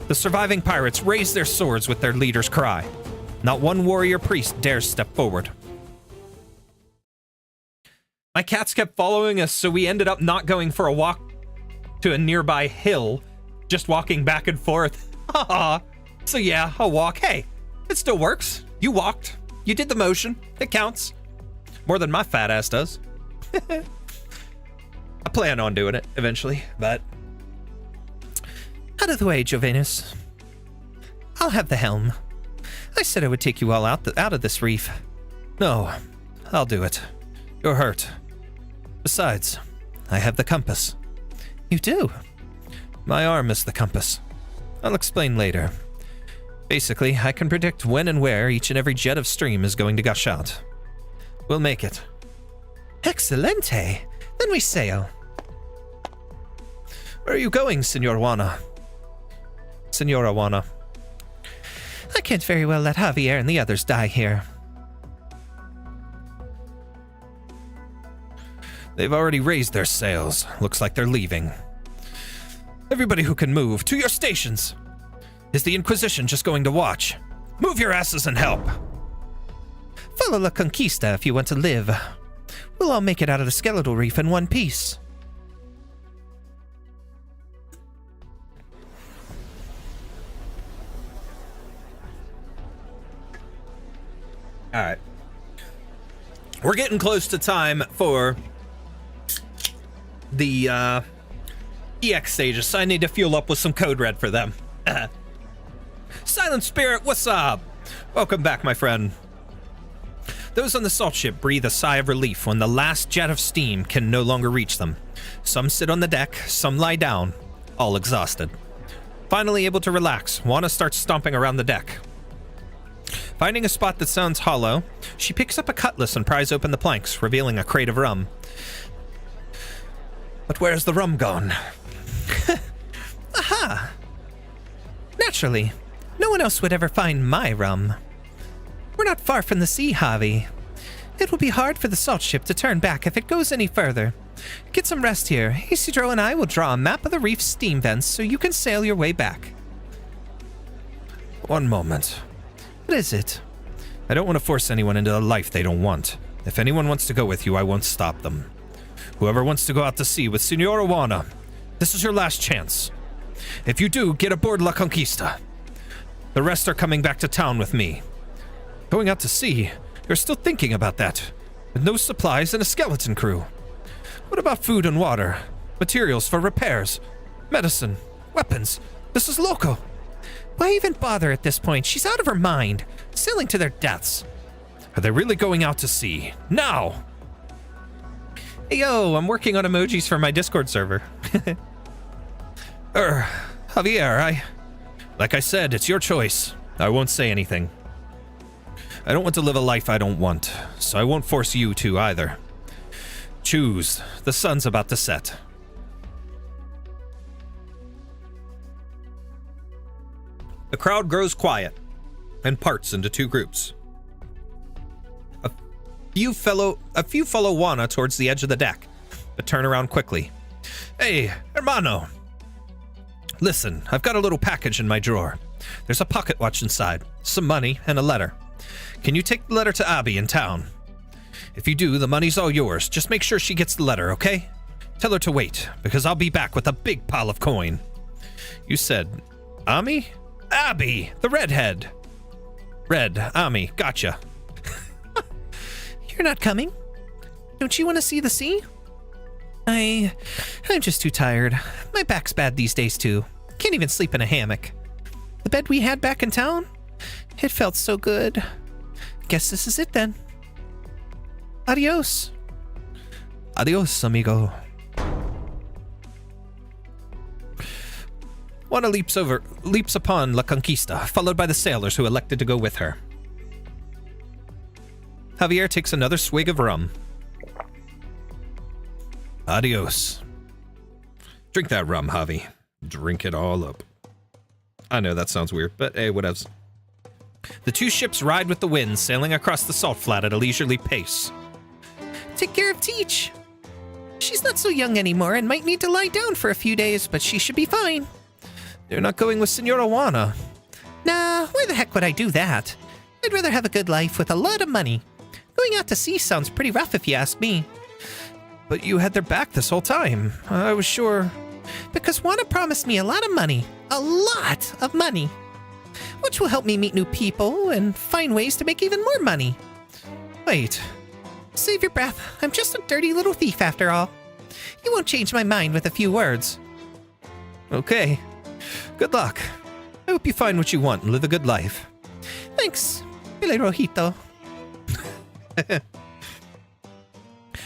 The surviving pirates raise their swords with their leader's cry. Not one warrior priest dares step forward. My cats kept following us, so we ended up not going for a walk to a nearby hill, just walking back and forth. So yeah, a walk. Hey, it still works. You walked. You did the motion. It counts. More than my fat ass does. I plan on doing it eventually, but... Out of the way, Jovenus. I'll have the helm. I said I would take you all out of this reef. No, I'll do it. You're hurt. Besides, I have the compass. You do? My arm is the compass. I'll explain later. Basically, I can predict when and where each and every jet of stream is going to gush out. We'll make it. Excelente! Then we sail. Where are you going, Senora Juana? I can't very well let Javier and the others die here. They've already raised their sails. Looks like they're leaving. Everybody who can move, to your stations! Is the Inquisition just going to watch? Move your asses and help! Follow La Conquista if you want to live. We'll all make it out of the skeletal reef in one piece. Alright. We're getting close to time for the EX stages, so I need to fuel up with some code red for them. Silent Spirit, what's up? Welcome back, my friend. Those on the salt ship breathe a sigh of relief when the last jet of steam can no longer reach them. Some sit on the deck, some lie down, all exhausted. Finally able to relax, Juana starts stomping around the deck. Finding a spot that sounds hollow, she picks up a cutlass and pries open the planks, revealing a crate of rum. But where's the rum gone? Aha! Naturally, no one else would ever find my rum. We're not far from the sea, Javi. It will be hard for the salt ship to turn back if it goes any further. Get some rest here. Isidro and I will draw a map of the reef's steam vents so you can sail your way back. One moment. What is it? I don't want to force anyone into a life they don't want. If anyone wants to go with you, I won't stop them. Whoever wants to go out to sea with Senora Juana, this is your last chance. If you do, get aboard La Conquista. The rest are coming back to town with me. Going out to sea? You're still thinking about that. With no supplies and a skeleton crew. What about food and water? Materials for repairs? Medicine? Weapons? This is loco. Why even bother at this point? She's out of her mind. Sailing to their deaths. Are they really going out to sea? Now! Hey, yo, I'm working on emojis for my Discord server. Javier, like I said, it's your choice. I won't say anything. I don't want to live a life I don't want, so I won't force you to either. Choose. The sun's about to set. The crowd grows quiet and parts into two groups. A few follow Juana towards the edge of the deck, but turn around quickly. Hey, hermano. Listen, I've got a little package in my drawer. There's a pocket watch inside, some money, and a letter. Can you take the letter to Abby in town? If you do, the money's all yours. Just make sure she gets the letter, okay? Tell her to wait, because I'll be back with a big pile of coin. You said Ami? Abby, the redhead. Red, Ami, gotcha. You're not coming? Don't you want to see the sea? I'm just too tired. My back's bad these days, too. Can't even sleep in a hammock. The bed we had back in town? It felt so good. Guess this is it then. Adios. Adios, amigo. Juana leaps upon La Conquista, followed by the sailors who elected to go with her. Javier takes another swig of rum. Adios. Drink that rum, Javi. Drink it all up. I know that sounds weird, but hey, whatevs. The two ships ride with the wind, sailing across the salt flat at a leisurely pace. Take care of Teach. She's not so young anymore and might need to lie down for a few days, but she should be fine. You're not going with Senora Juana. Nah, why the heck would I do that? I'd rather have a good life with a lot of money. Going out to sea sounds pretty rough if you ask me. But you had their back this whole time. I was sure. Because Juana promised me a lot of money. A lot of money. Which will help me meet new people and find ways to make even more money. Wait. Save your breath. I'm just a dirty little thief after all. You won't change my mind with a few words. Okay. Good luck. I hope you find what you want and live a good life. Thanks, Pile Rojito.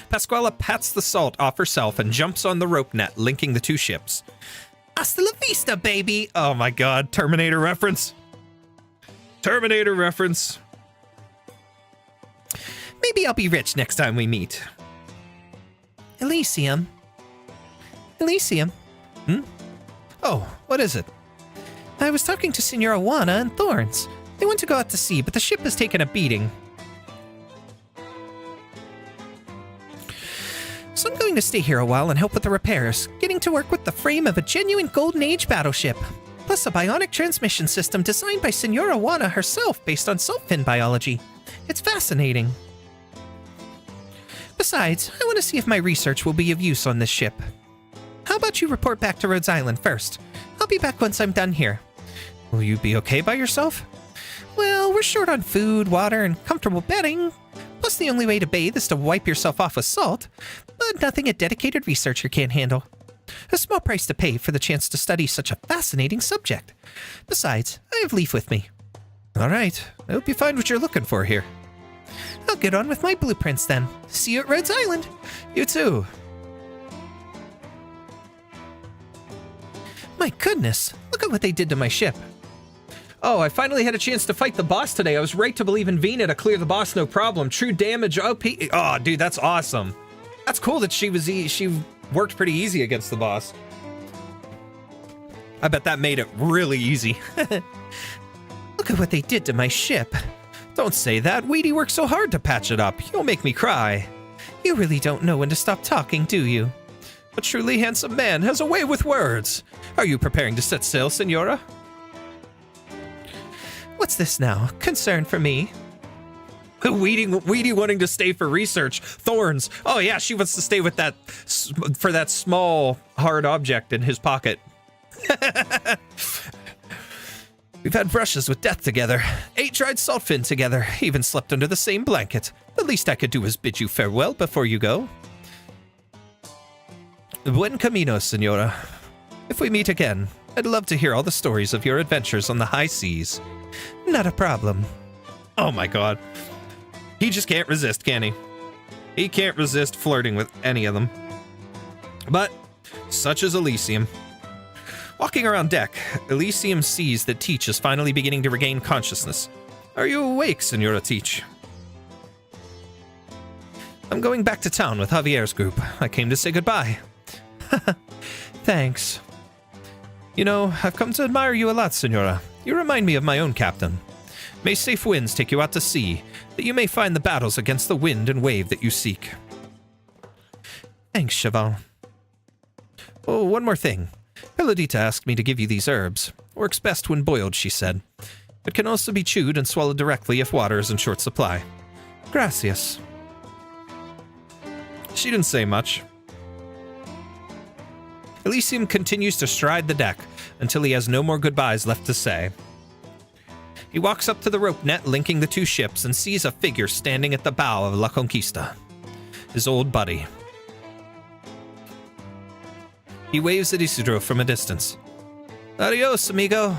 Pascuala pats the salt off herself and jumps on the rope net linking the two ships. Hasta la vista, baby! Oh my god, Terminator reference. Terminator reference. Maybe I'll be rich next time we meet. Elysium. Elysium. Oh, what is it? I was talking to Senora Juana and Thorns. They want to go out to sea, but the ship has taken a beating. So I'm going to stay here a while and help with the repairs, getting to work with the frame of a genuine Golden Age battleship, plus a bionic transmission system designed by Senora Juana herself based on salt fin biology. It's fascinating. Besides, I want to see if my research will be of use on this ship. How about you report back to Rhodes Island first? I'll be back once I'm done here. Will you be okay by yourself? Well, we're short on food, water, and comfortable bedding. Plus, the only way to bathe is to wipe yourself off with salt. But nothing a dedicated researcher can't handle. A small price to pay for the chance to study such a fascinating subject. Besides, I have Leaf with me. All right. I hope you find what you're looking for here. I'll get on with my blueprints then. See you at Rhodes Island. You too. My goodness, look at what they did to my ship. Oh, I finally had a chance to fight the boss today. I was right to believe in Vina to clear the boss, no problem. True damage OP. Oh, dude, that's awesome. That's cool that she worked pretty easy against the boss. I bet that made it really easy. Look at what they did to my ship. Don't say that. Weedy worked so hard to patch it up. You'll make me cry. You really don't know when to stop talking, do you? A truly handsome man has a way with words. Are you preparing to set sail, Senora? What's this now? Concern for me? Weedy wanting to stay for research. Thorns. Oh yeah, she wants to stay with that for that small hard object in his pocket. We've had brushes with death together, ate dried saltfin together, even slept under the same blanket. The least I could do is bid you farewell before you go. Buen camino, senora. If we meet again, I'd love to hear all the stories of your adventures on the high seas. Not a problem. Oh my god. He just can't resist, can he? He can't resist flirting with any of them. But such is Elysium. Walking around deck, Elysium sees that Teach is finally beginning to regain consciousness. Are you awake, Senora Teach? I'm going back to town with Javier's group. I came to say goodbye. Thanks. You know, I've come to admire you a lot, Senora. You remind me of my own captain. May safe winds take you out to sea, that you may find the battles against the wind and wave that you seek. Thanks, Cheval. Oh, one more thing. Pelodita asked me to give you these herbs. Works best when boiled, she said. It can also be chewed and swallowed directly if water is in short supply. Gracias. She didn't say much. Elysium continues to stride the deck until he has no more goodbyes left to say. He walks up to the rope net linking the two ships and sees a figure standing at the bow of La Conquista. His old buddy. He waves at Isidro from a distance. Adios, amigo.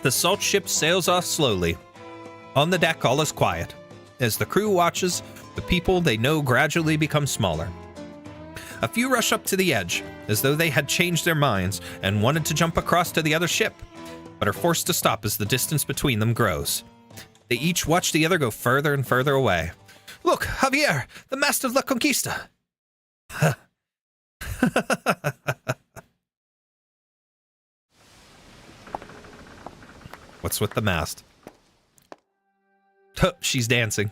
The salt ship sails off slowly. On the deck, all is quiet. As the crew watches, the people they know gradually become smaller. A few rush up to the edge, as though they had changed their minds and wanted to jump across to the other ship, but are forced to stop as the distance between them grows. They each watch the other go further and further away. Look, Javier, the mast of La Conquista! What's with the mast? She's dancing.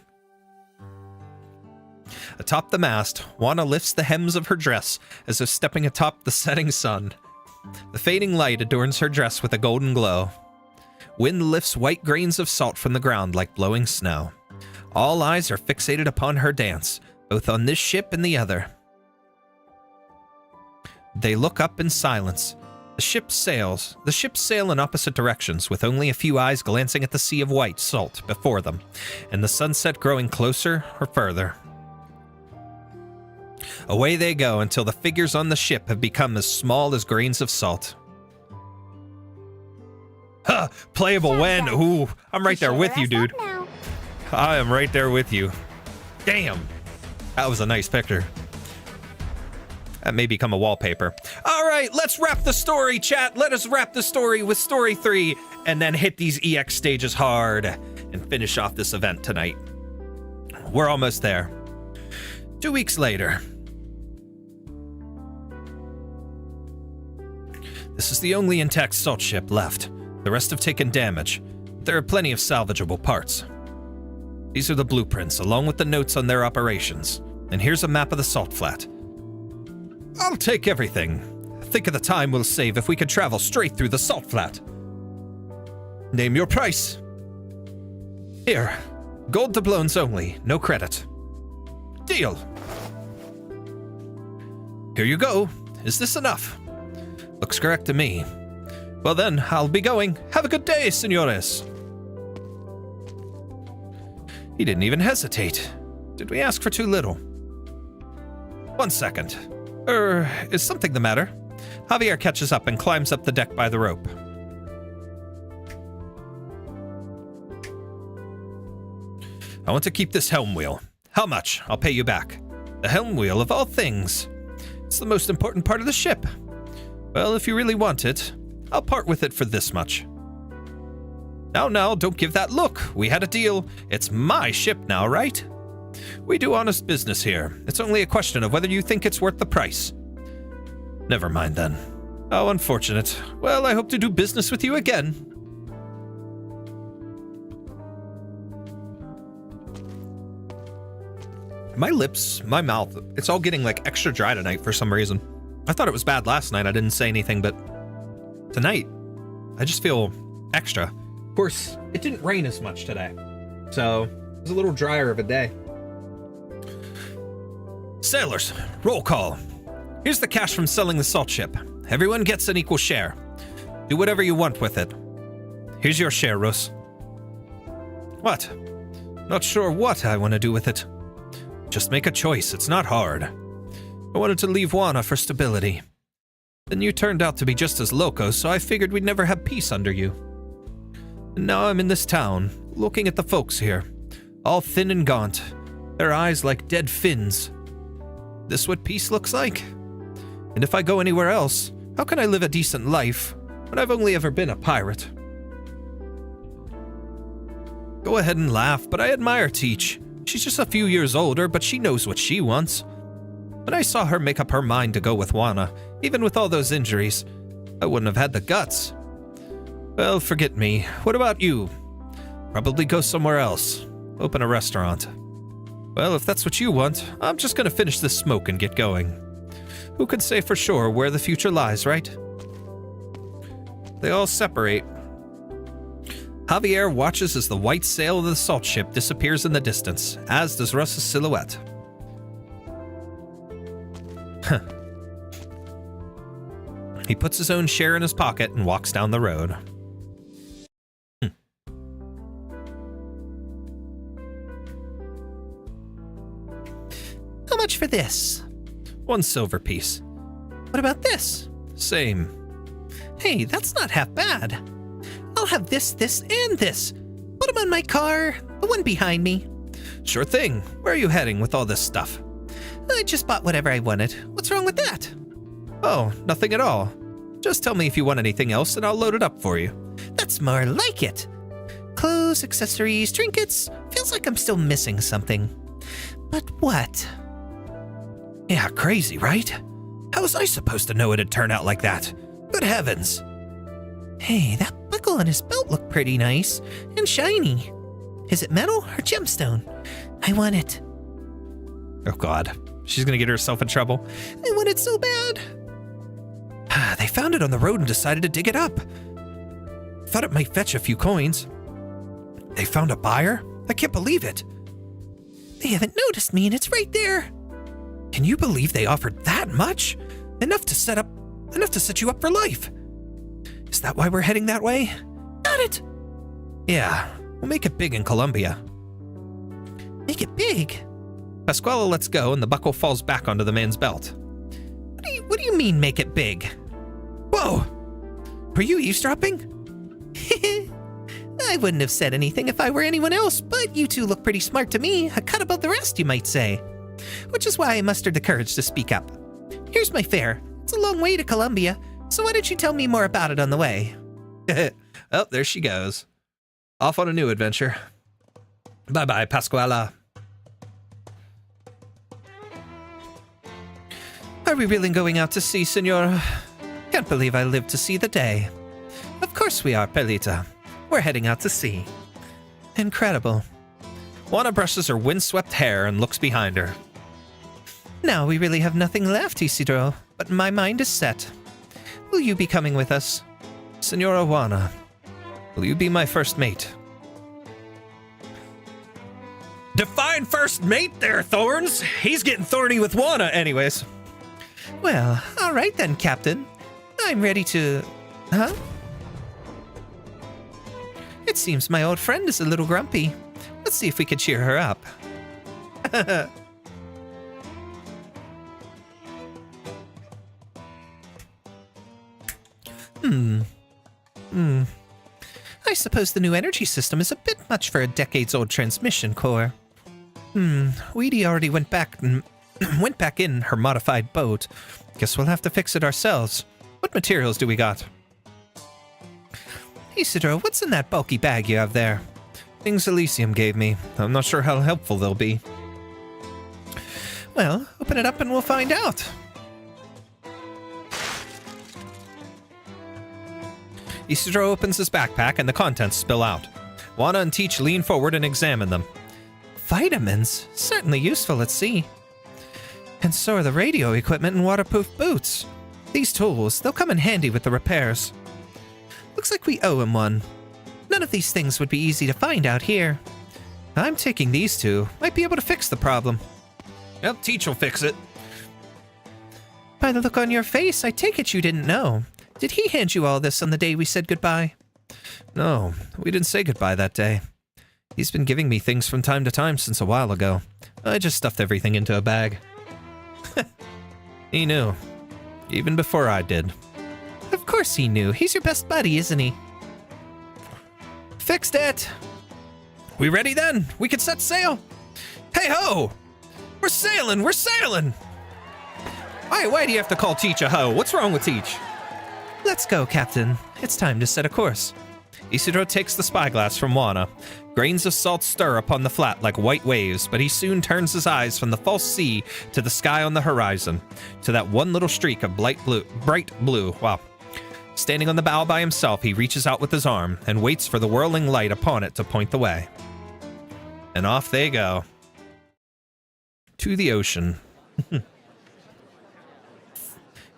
Atop the mast, Juana lifts the hems of her dress as if stepping atop the setting sun. The fading light adorns her dress with a golden glow. Wind lifts white grains of salt from the ground like blowing snow. All eyes are fixated upon her dance, both on this ship and the other. They look up in silence. The ship sail in opposite directions, with only a few eyes glancing at the sea of white salt before them, and the sunset growing closer or further. Away they go until the figures on the ship have become as small as grains of salt. Ha! Playable when? Ooh, I'm right there with you, dude. I am right there with you. Damn! That was a nice picture. That may become a wallpaper. All right, let's wrap the story, chat. Let us wrap the story with story 3 and then hit these EX stages hard and finish off this event tonight. We're almost there. 2 weeks later. This is the only intact salt ship left. The rest have taken damage. There are plenty of salvageable parts. These are the blueprints, along with the notes on their operations. And here's a map of the salt flat. I'll take everything. Think of the time we'll save if we could travel straight through the salt flat. Name your price. Here. Gold doubloons only, no credit. Deal. Here you go. Is this enough? Looks correct to me. Well then, I'll be going. Have a good day, senores. He didn't even hesitate. Did we ask for too little? 1 second. Is something the matter? Javier catches up and climbs up the deck by the rope. I want to keep this helm wheel. How much? I'll pay you back. The helm wheel of all things. It's the most important part of the ship. Well, if you really want it, I'll part with it for this much. Now, don't give that look. We had a deal. It's my ship now, right? We do honest business here. It's only a question of whether you think it's worth the price. Never mind then. How unfortunate. Well, I hope to do business with you again. My lips, my mouth, it's all getting like extra dry tonight for some reason. I thought it was bad last night. I didn't say anything, but tonight, I just feel extra. Of course, it didn't rain as much today, so it was a little drier of a day. Sailors, roll call. Here's the cash from selling the salt ship. Everyone gets an equal share. Do whatever you want with it. Here's your share, Rus. What? Not sure what I want to do with it. Just make a choice, it's not hard. I wanted to leave Wana for stability. Then you turned out to be just as loco, so I figured we'd never have peace under you. And now I'm in this town, looking at the folks here, all thin and gaunt, their eyes like dead fins. This what peace looks like? And if I go anywhere else, how can I live a decent life when I've only ever been a pirate? Go ahead and laugh, but I admire Teach. She's just a few years older, but she knows what she wants. When I saw her make up her mind to go with Wana, even with all those injuries, I wouldn't have had the guts. Well, forget me. What about you? Probably go somewhere else. Open a restaurant. Well, if that's what you want, I'm just gonna finish this smoke and get going. Who can say for sure where the future lies, right? They all separate. Javier watches as the white sail of the salt ship disappears in the distance, as does Russ's silhouette. Huh. He puts his own share in his pocket and walks down the road. How much for this? 1 silver piece. What about this? Same. Hey, that's not half bad. I'll have this, and this. Put them on my car, the one behind me. Sure thing. Where are you heading with all this stuff? I just bought whatever I wanted. What's wrong with that? Oh, nothing at all. Just tell me if you want anything else and I'll load it up for you. That's more like it. Clothes, accessories, trinkets. Feels like I'm still missing something. But what? Yeah, crazy, right? How was I supposed to know it'd turn out like that? Good heavens. Hey, that buckle on his belt looked pretty nice and shiny. Is it metal or gemstone? I want it. Oh god, she's gonna get herself in trouble. I want it so bad. They found it on the road and decided to dig it up. Thought it might fetch a few coins. They found a buyer? I can't believe it. They haven't noticed me and it's right there. Can you believe they offered that much? Enough to set you up for life. Is that why we're heading that way? Got it. Yeah, we'll make it big in Colombia. Make it big? Pasquale lets go and the buckle falls back onto the man's belt. What do you mean make it big? Whoa! Were you eavesdropping? I wouldn't have said anything if I were anyone else, but you two look pretty smart to me, a cut above the rest, you might say. Which is why I mustered the courage to speak up. Here's my fare. It's a long way to Colombia, so why don't you tell me more about it on the way? Oh, there she goes. Off on a new adventure. Bye-bye, Pasquale. Are we really going out to sea, Senora? Can't believe I lived to see the day. Of course we are, Perlita. We're heading out to sea. Incredible. Juana brushes her windswept hair and looks behind her. Now we really have nothing left, Isidro, but my mind is set. Will you be coming with us? Senora Juana, will you be my first mate? Define first mate there, Thorns! He's getting thorny with Juana anyways. Well, all right then, Captain. I'm ready to... Huh? It seems my old friend is a little grumpy. Let's see if we can cheer her up. I suppose the new energy system is a bit much for a decades-old transmission core. Weedy already went back in her modified boat. Guess we'll have to fix it ourselves. What materials do we got? Isidro, what's in that bulky bag you have there? Things Elysium gave me. I'm not sure how helpful they'll be. Well, open it up and we'll find out. Isidro opens his backpack and the contents spill out. Juana and Teach lean forward and examine them. Vitamins? Certainly useful at sea. And so are the radio equipment and waterproof boots. These tools, they'll come in handy with the repairs. Looks like we owe him one. None of these things would be easy to find out here. I'm taking these two. Might be able to fix the problem. Yep, Teach will fix it. By the look on your face, I take it you didn't know. Did he hand you all this on the day we said goodbye? No, we didn't say goodbye that day. He's been giving me things from time to time since a while ago. I just stuffed everything into a bag. He knew. Even before I did. Of course he knew. He's your best buddy, isn't he? Fixed it! We ready then? We can set sail! Hey ho! We're sailing! We're sailing! Why do you have to call Teach a ho? What's wrong with Teach? Let's go, Captain. It's time to set a course. Isidro takes the spyglass from Juana. Grains of salt stir upon the flat like white waves, but he soon turns his eyes from the false sea to the sky on the horizon, to that one little streak of bright blue. Wow. Standing on the bow by himself, he reaches out with his arm and waits for the whirling light upon it to point the way. And off they go. To the ocean.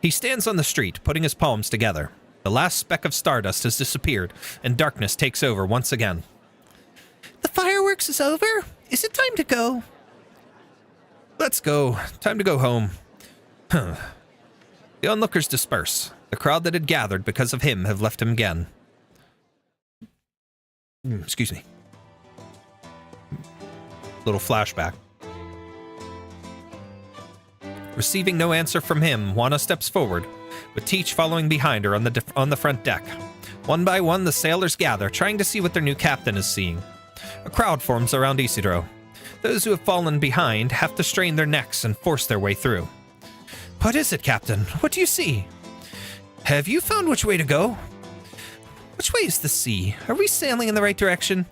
He stands on the street, putting his palms together. The last speck of stardust has disappeared, and darkness takes over once again. The fireworks is over? Is it time to go? Let's go. Time to go home. The onlookers disperse. The crowd that had gathered because of him have left him again. Excuse me. Little flashback. Receiving no answer from him, Juana steps forward, with Teach following behind her on the front deck. One by one, the sailors gather, trying to see what their new captain is seeing. A crowd forms around Isidro. Those who have fallen behind have to strain their necks and force their way through. What is it, Captain? What do you see? Have you found which way to go? Which way is the sea? Are we sailing in the right direction?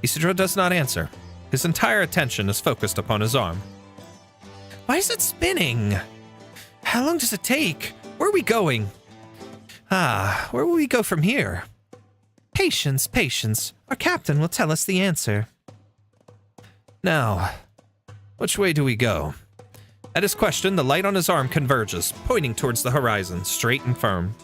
Isidro does not answer. His entire attention is focused upon his arm. Why is it spinning? How long does it take? Where are we going? Where will we go from here? Patience, patience. Our captain will tell us the answer. Now, which way do we go? At his question, the light on his arm converges, pointing towards the horizon, straight and firm.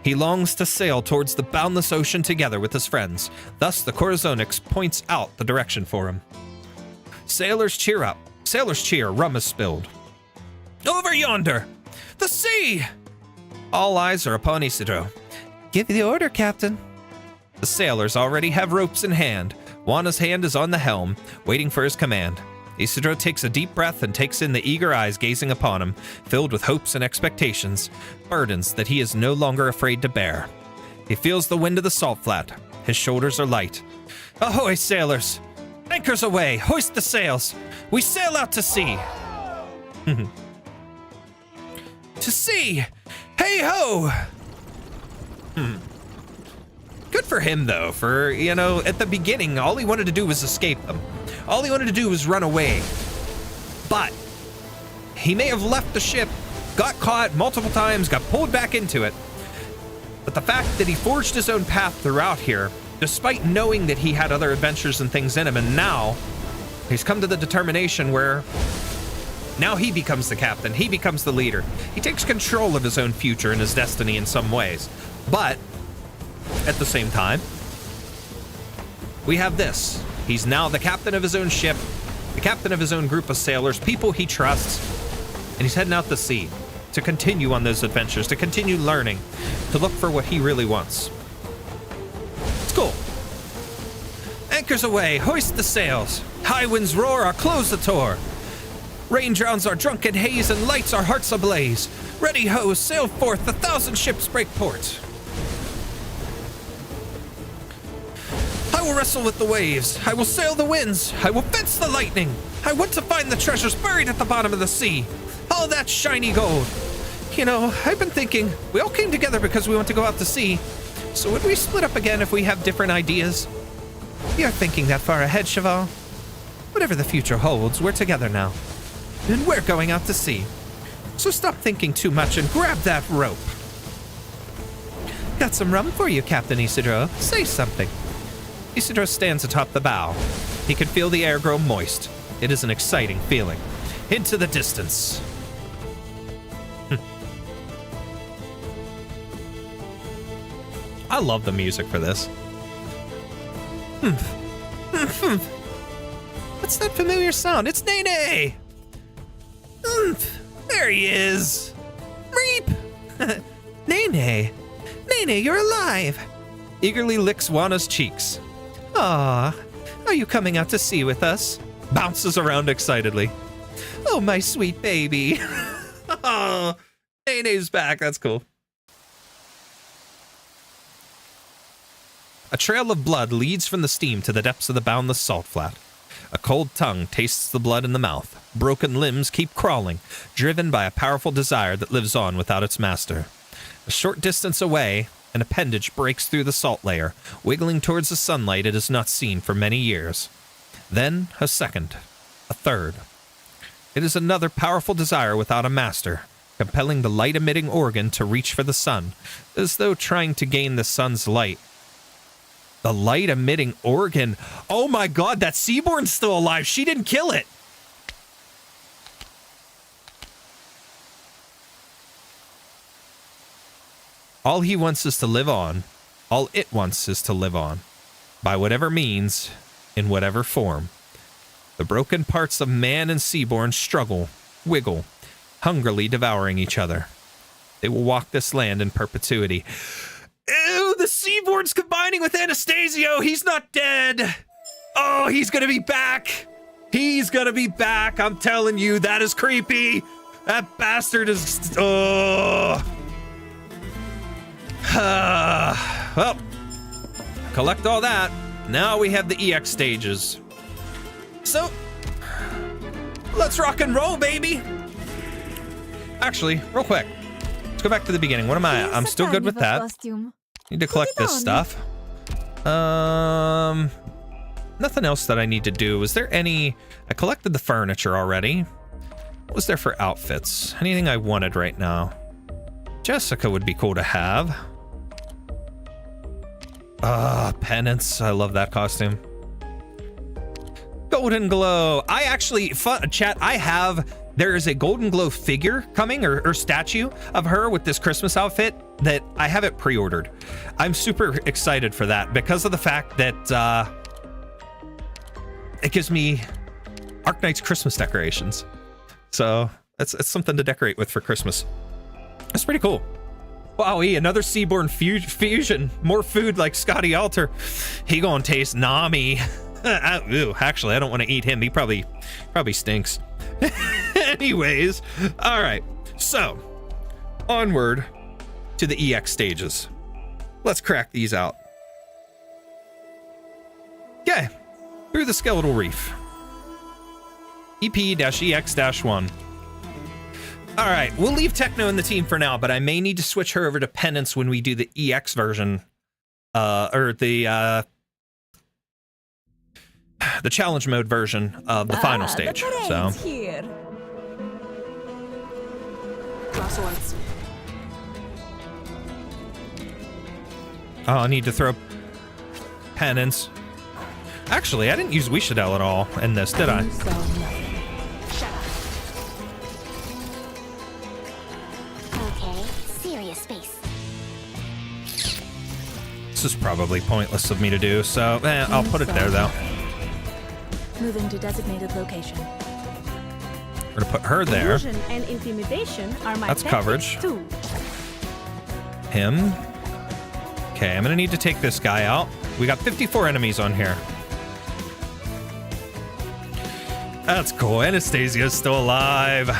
He longs to sail towards the boundless ocean together with his friends. Thus, the Corazonix points out the direction for him. Sailors cheer up. Sailors cheer. Rum is spilled. Over yonder! The sea! All eyes are upon Isidro. Give the order, Captain. The sailors already have ropes in hand. Juana's hand is on the helm, waiting for his command. Isidro takes a deep breath and takes in the eager eyes gazing upon him, filled with hopes and expectations, burdens that he is no longer afraid to bear. He feels the wind of the salt flat. His shoulders are light. Ahoy, sailors! Anchors away! Hoist the sails! We sail out to sea! To sea! Hey-ho! Good for him, though, for, at the beginning, all he wanted to do was escape them. All he wanted to do was run away. But he may have left the ship, got caught multiple times, got pulled back into it. But the fact that he forged his own path throughout here, despite knowing that he had other adventures and things in him, and now he's come to the determination where now he becomes the captain, he becomes the leader. He takes control of his own future and his destiny in some ways. But at the same time, we have this. He's now the captain of his own ship, the captain of his own group of sailors, people he trusts, and he's heading out to sea to continue on those adventures, to continue learning, to look for what he really wants. It's cool. Anchors away, hoist the sails. High winds roar, our close the tore. Rain drowns our drunken haze and lights our hearts ablaze. Ready ho, sail forth, 1,000 ships break port. I will wrestle with the waves. I will sail the winds. I will fence the lightning. I want to find the treasures buried at the bottom of the sea. All that shiny gold. I've been thinking, we all came together because we want to go out to sea. So would we split up again if we have different ideas? You're thinking that far ahead, Cheval. Whatever the future holds, we're together now. And we're going out to sea. So stop thinking too much and grab that rope. Got some rum for you, Captain Isidro. Say something. Isidro stands atop the bow. He can feel the air grow moist. It is an exciting feeling. Into the distance. I love the music for this. What's that familiar sound? It's Nene! There he is. Nene! Nene, you're alive! Eagerly licks Juana's cheeks. Ah, are you coming out to sea with us? Bounces around excitedly. Oh, my sweet baby. Oh, Nene's back. That's cool. A trail of blood leads from the steam to the depths of the boundless salt flat. A cold tongue tastes the blood in the mouth. Broken limbs keep crawling, driven by a powerful desire that lives on without its master. A short distance away, an appendage breaks through the salt layer, wiggling towards the sunlight it has not seen for many years. Then a second, a third. It is another powerful desire without a master, compelling the light-emitting organ to reach for the sun, as though trying to gain the sun's light. The light-emitting organ. Oh my god, that Seaborn's still alive. She didn't kill it. All he wants is to live on. All it wants is to live on. By whatever means, in whatever form. The broken parts of man and Seaborn struggle, wiggle, hungrily devouring each other. They will walk this land in perpetuity. Ew, the Seaborn's combining with Anastasio. He's not dead. Oh, he's gonna be back. He's gonna be back. I'm telling you, that is creepy. That bastard is... Oh. Well, collect all that. Now we have the EX stages. So, let's rock and roll, baby. Actually, real quick. Let's go back to the beginning. What am I? I'm still good with that. Need to collect this stuff. Nothing else that I need to do. Was there any... I collected the furniture already. What was there for outfits? Anything I wanted right now? Jessica would be cool to have. Penance. I love that costume. Golden Glow. I actually... Chat, I have... There is a Golden Glow figure coming, or statue of her with this Christmas outfit that I have it pre-ordered. I'm super excited for that because of the fact that it gives me Arknights Christmas decorations. So it's something to decorate with for Christmas. That's pretty cool. Wowie, another Seaborn fusion. More food like Scotty Alter. He gonna taste Nami. Ooh, actually, I don't want to eat him. He probably stinks. Anyways, all right. So, onward to the EX stages. Let's crack these out. Okay, through the Skeletal Reef. EP-EX-1. All right, we'll leave Techno in the team for now, but I may need to switch her over to Penance when we do the EX version, or the challenge mode version of the final stage. So. Here. Oh, I need to throw Penance. Actually, I didn't use Wishadel at all in this, did I? Okay, serious face. This is probably pointless of me to do, so I'll put it there though. Moving to designated location. We're gonna put her there. Illusion and intimidation are my That's coverage. too. Him. Okay, I'm gonna need to take this guy out. We got 54 enemies on here. That's cool. Anastasia's still alive. Let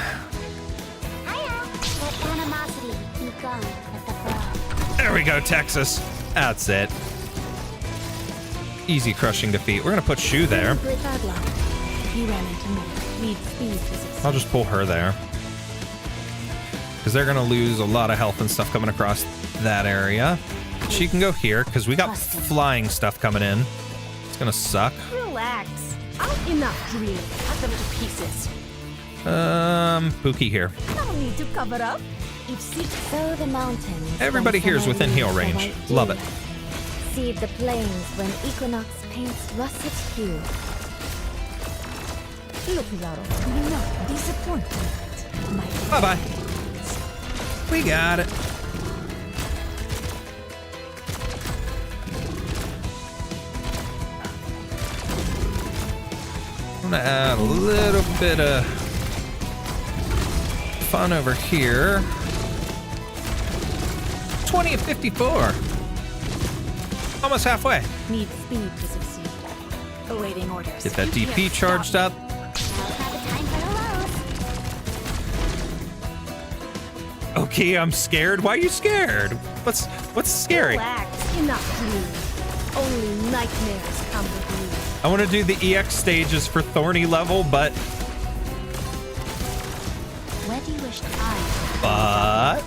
animosity be gone at the frog. There we go, Texas. That's it. Easy crushing defeat. We're gonna put Shu there. Great bad luck. He ran into me. Need speed to succeed. I'll just pull her there. Because they're gonna lose a lot of health and stuff coming across that area. She can go here, because we got flying stuff coming in. It's gonna suck. Relax. I'll enough drill. Cut them to pieces. Pookie here. No need to cover up. So the mountains. Everybody here is within heal range. Love it. Seed the plains when equinox paints russet hue. Look, Laro, do not disappoint me. Bye-bye. We got it. I'm gonna add a little bit of fun over here. 20 of 54. Almost halfway. Need speed to succeed. Awaiting orders. Get that DP charged up. I'll have a time for the lows. Okay, I'm scared. Why are you scared? What's scary? Relax. Enough, please. Only nightmares come with me. I want to do the EX stages for Thorny level, but Where do you wish to hide?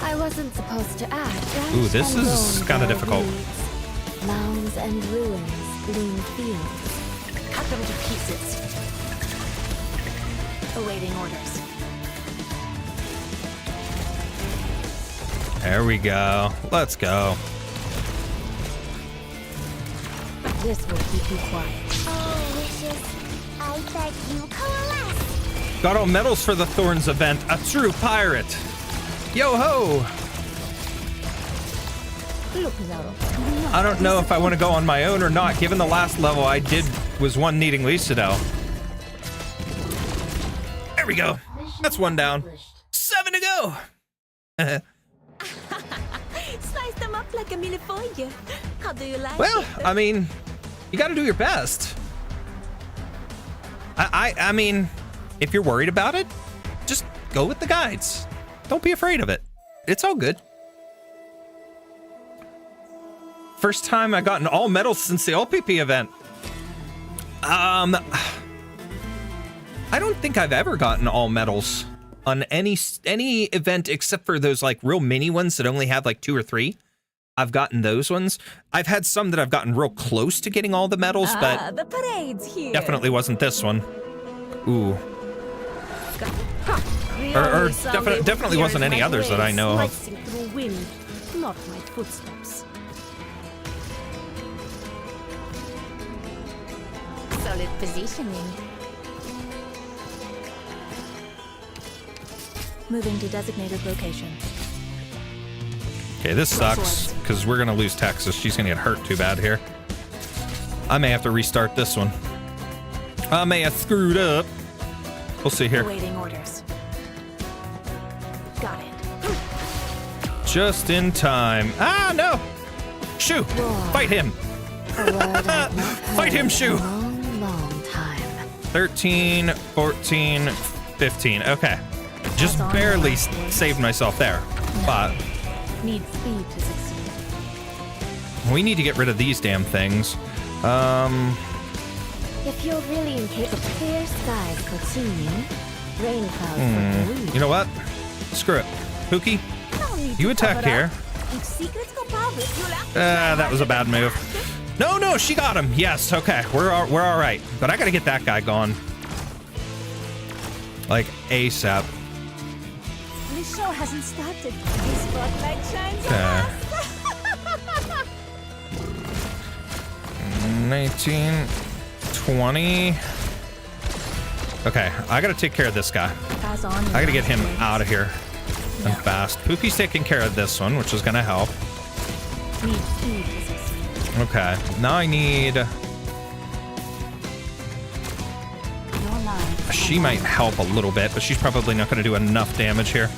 I wasn't supposed to act. Ooh, this is kind of difficult. Mounds and ruins, bloom fields. Cut them to pieces. Awaiting orders. There we go. Let's go. This will keep you quiet. Oh, wishes, I beg you coalesce. Got all medals for the Thorns event. A true pirate. Yo ho! Look, Zaro. I don't know if I want to go on my own or not, given the last level I did was one needing Lycido. There we go. That's one down. 7 to go. Slice them up like a millefeuille. How do you like Well, it? I mean, you got to do your best. I mean, if you're worried about it, just go with the guides. Don't be afraid of it. It's all good. First time I gotten all medals since the LPP event. I don't think I've ever gotten all medals on any event except for those like real mini ones that only have like 2 or 3. I've gotten those ones. I've had some that I've gotten real close to getting all the medals, but the parade's here. definitely wasn't this one. Ooh. Or definitely wasn't any others that I know of. Slicing through wind, not my footsteps. Solid positioning. Moving to designated location. Okay, this sucks because we're gonna lose Texas. She's gonna get hurt too bad here. I may have to restart this one. I may have screwed up. We'll see here. Awaiting orders. Got it. Just in time. Ah, no! Shoo! Fight him! Fight him, Shoo! Long time. 13, 14, 15. Okay. Just barely saved myself there. But Need speed to succeed. we need to get rid of these damn things. If you're really incapable, clear skies continue. Rain clouds for blue. You know what? Screw it. Pookie, No need you to attack cover here. up. If secrets go public, you'll have to That was a bad move. No, she got him. Yes, okay. We're all right. But I gotta get that guy gone. Like, ASAP. The show hasn't started. The spotlight shines on Okay. us. 19, 20. Okay, I gotta take care of this guy. Pass on. I gotta get him out of here. And fast. Pookie's taking care of this one, which is gonna help. Need speed to succeed. Okay, now I need... Your line. She might help a little bit, but she's probably not gonna do enough damage here.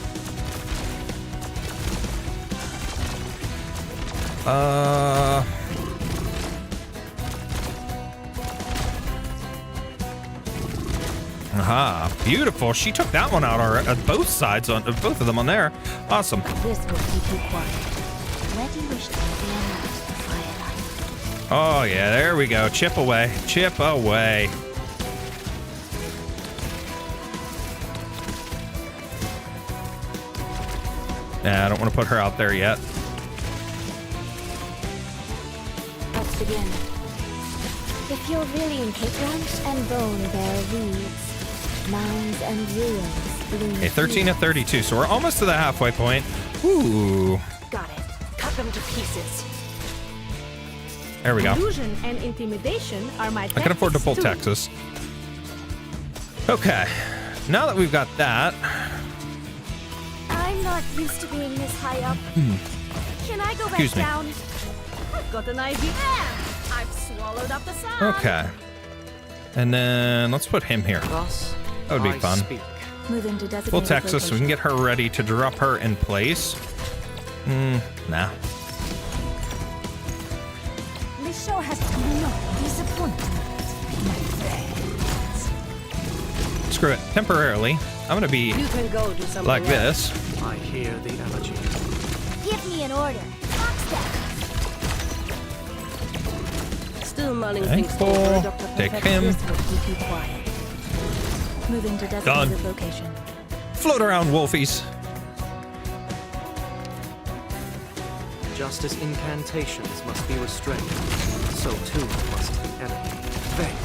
Aha, beautiful. She took that one out both sides, on both of them on there. Awesome. This will keep you quiet. Where do you wish to be the firelight? Oh yeah, there we go. Chip away. Chip away. Nah, I don't want to put her out there yet. Let's begin. If you're really incapable, branch and bone bear weeds. Mounds and ruins bloom. Okay, 13 to 32, so we're almost to the halfway point. Ooh, Got it. Cut them to pieces. there we go. Illusion and intimidation are my I can afford to pull tactics, too. Texas. Okay, now that we've got that, I'm not used to being this high up. Can I go back Excuse me. down? I've got an idea. I've swallowed up the sun. okay. And then let's put him here. Thus That would be I fun. speak. Move into designated We'll text us so we can location. get her ready to drop her in place. Nah. This show has been no disappointment, my friends. Screw it. Temporarily, I'm gonna be You can go do something like else. this. I hear the elegy. Give me an order. Lockstep. Still mulling Okay, things cool. over, Dr. Take Perfect. him. This will keep you quiet. Move into designated location. Float around, wolfies. Just as incantations must be restrained, so too must the enemy. Veil,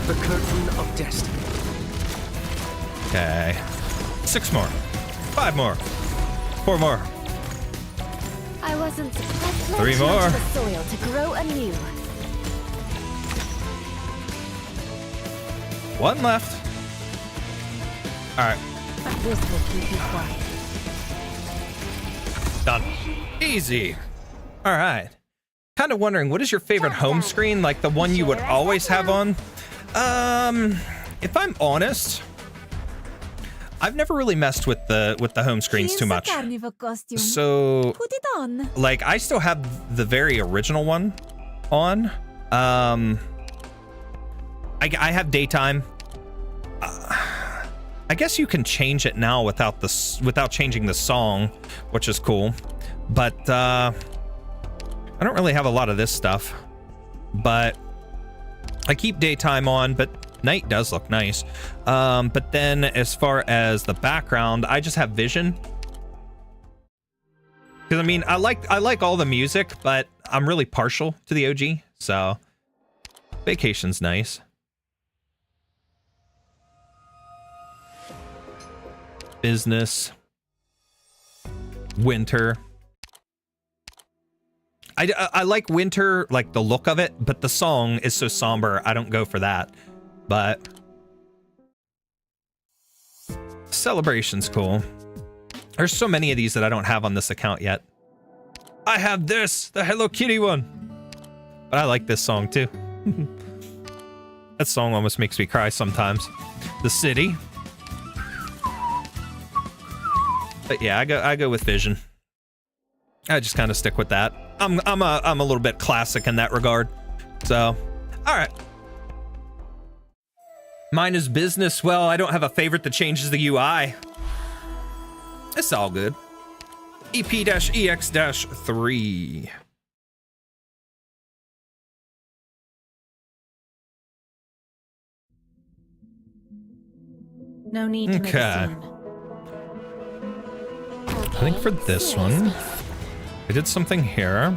the curtain of destiny. Okay. 6 more. 5 more. 4 more. I wasn't. I 3 pledged more. to the soil to grow anew. 1 left. All right. This will keep you quiet. Done. Easy. All right. Kind of wondering, what is your favorite home screen? Like the one you would always have on? If I'm honest, I've never really messed with the home screens too much. Carnival costume. So, Put it on. like, I still have the very original one on. I have daytime. I guess you can change it now without changing the song, which is cool. But I don't really have a lot of this stuff. But I keep daytime on, but night does look nice. But then as far as the background, I just have vision. Because I mean, I like all the music, but I'm really partial to the OG. So Vacation's nice. Business. Winter. I like winter, like the look of it, but the song is so somber, I don't go for that. But Celebration's cool. There's so many of these that I don't have on this account yet. I have this, the Hello Kitty one. But I like this song too. That song almost makes me cry sometimes. The City. But yeah, I go with Vision. I just kind of stick with that. I'm a little bit classic in that regard. So, all right. Mine is business. Well, I don't have a favorite that changes the UI. It's all good. EP-EX-3. No need to make a scene. I think for this one, I did something here.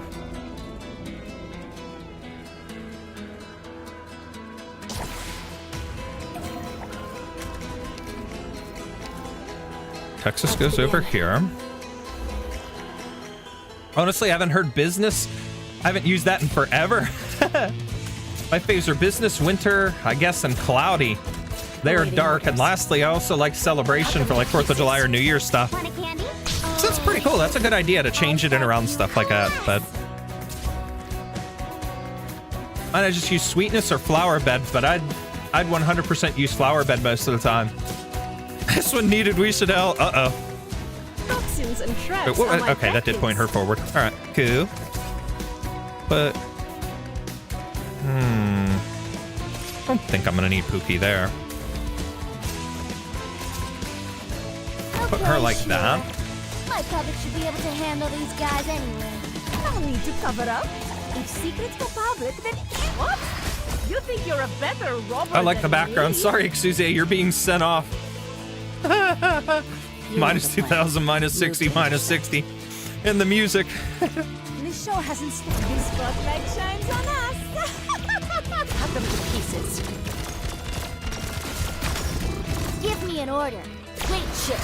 Texas goes over here. Honestly, I haven't heard business. I haven't used that in forever. My faves are business, winter, I guess, and cloudy. They are dark. And lastly, I also like celebration for like 4th of July or New Year's stuff. Want a candy? So that's pretty cool. That's a good idea to change it in around stuff like that. But I just use sweetness or flower bed, but I'd 100% use flower bed most of the time. This one needed we should help. Uh-oh. Toxins and shreds. Wait, what? Okay, that did point her forward. All right, cool. But I don't think I'm gonna need Pookie there. Put her like that. My puppet should be able to handle these guys anyway. No need to cover up. If secrets go public, then what? You think you're a better robber? I like the than background. me? Sorry, Exuse, you're being sent off. Minus 2,000, minus 60, minus 60. And the music. This show hasn't stopped. This spotlight shines on us. Cut them to pieces. Give me an order. Wait, shit.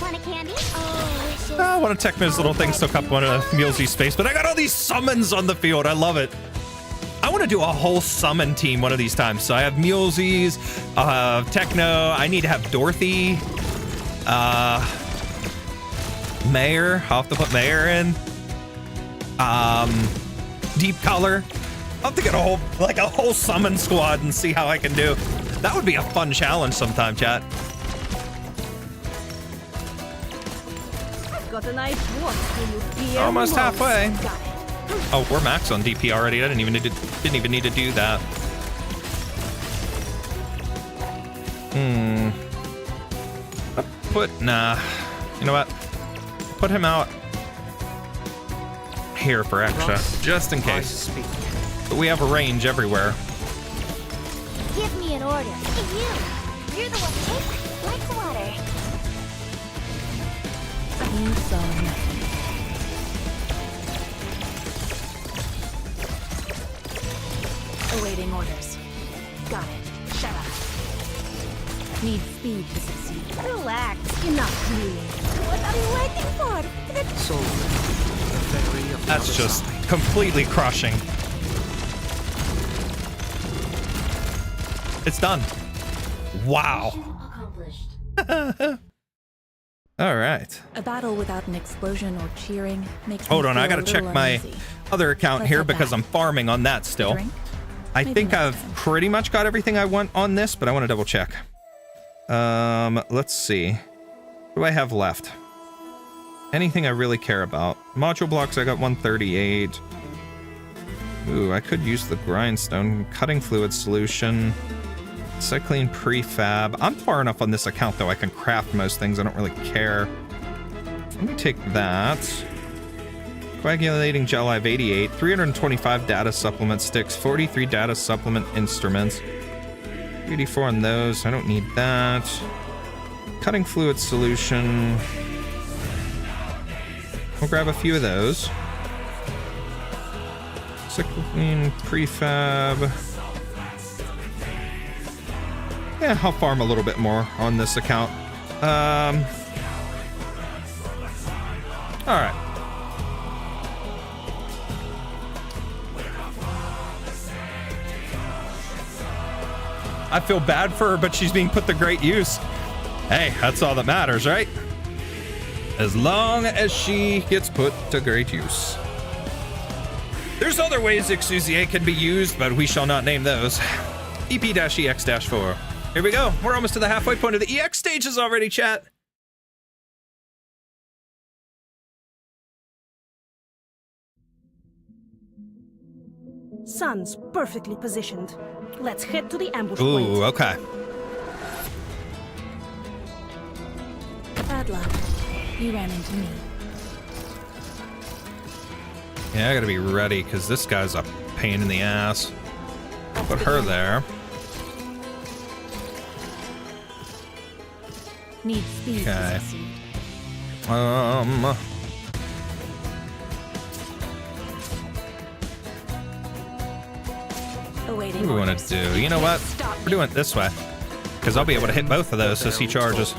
Want a candy? Oh, I want to tech those little things soak up one of Mulesy's space, but I got all these summons on the field. I love it. I want to do a whole summon team one of these times. So I have Mulesy's, Techno. I need to have Dorothy, Mayor. I'll have to put Mayor in. Deep Color. I'll have to get a whole summon squad and see how I can do. That would be a fun challenge sometime, chat. Got a nice walk. Do you fear Almost most? halfway. Got it. Oh, we're max on DP already. I didn't even need to do that. Nah. You know what? Put him out here for extra, just in I case. speak. But we have a range everywhere. Give me an order. Hey, you're the one take like water. You saw nothing. Awaiting orders. Got it. Shut up. Need speed to succeed. Relax. Enough dreaming. What are you waiting for? Soul, the fairy of the That's other just side. completely crushing. It's done. Wow. All right. A battle without an explosion or cheering makes Hold me on, I feel gotta a check little my uneasy. other account Let's here head because back. I'm farming on that still. Drink? I Maybe think next I've time. pretty much got everything I want on this, but I want to double check. Let's see. What do I have left? Anything I really care about? Module blocks, I got 138. Ooh, I could use the grindstone. Cutting fluid solution. Cycling prefab. I'm far enough on this account, though, I can craft most things. I don't really care. Let me take that. Coagulating gel, I have 88. 325 data supplement sticks. 43 data supplement instruments. 84 on those. I don't need that. Cutting fluid solution. We'll grab a few of those. Cycling prefab. Yeah, I'll farm a little bit more on this account. All right. I feel bad for her, but she's being put to great use. Hey, that's all that matters, right? As long as she gets put to great use. There's other ways Exusier can be used, but we shall not name those. EP-EX-4. Here we go. We're almost to the halfway point of the EX stages already, chat. Sun's perfectly positioned. Let's head to the ambush point. Ooh, okay. Bad luck. You ran into me. Yeah, I gotta be ready, because this guy's a pain in the ass. Put her there. Need speed Okay. to succeed. Awaiting What do we want orders. to do? You know what? We're doing it this way. Because I'll be able to hit both of those as he charges.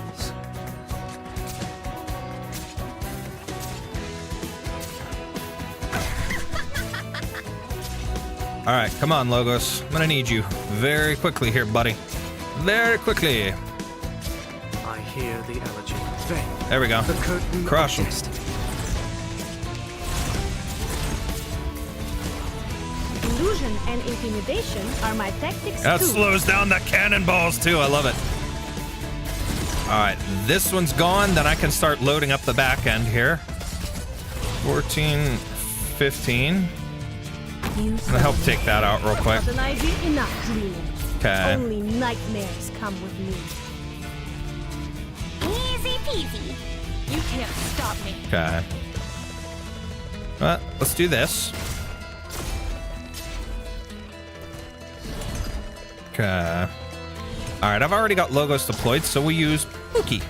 Alright, come on, Logos. I'm gonna need you very quickly here, buddy. Very quickly. I hear the elegy. They, There we go. the curtain Crush of 'em. destiny. Illusion and intimidation are my tactics That too. slows down the cannonballs too. I love it. Alright, this one's gone. Then I can start loading up the back end here. 14, 15. You I'm gonna help take that out real quick. Got an idea? Enough dreaming. Okay. Only nightmares come with me. Easy peasy. You can't stop me. Okay. Well, let's do this. Okay. Alright, I've already got logos deployed, so we use Pookie.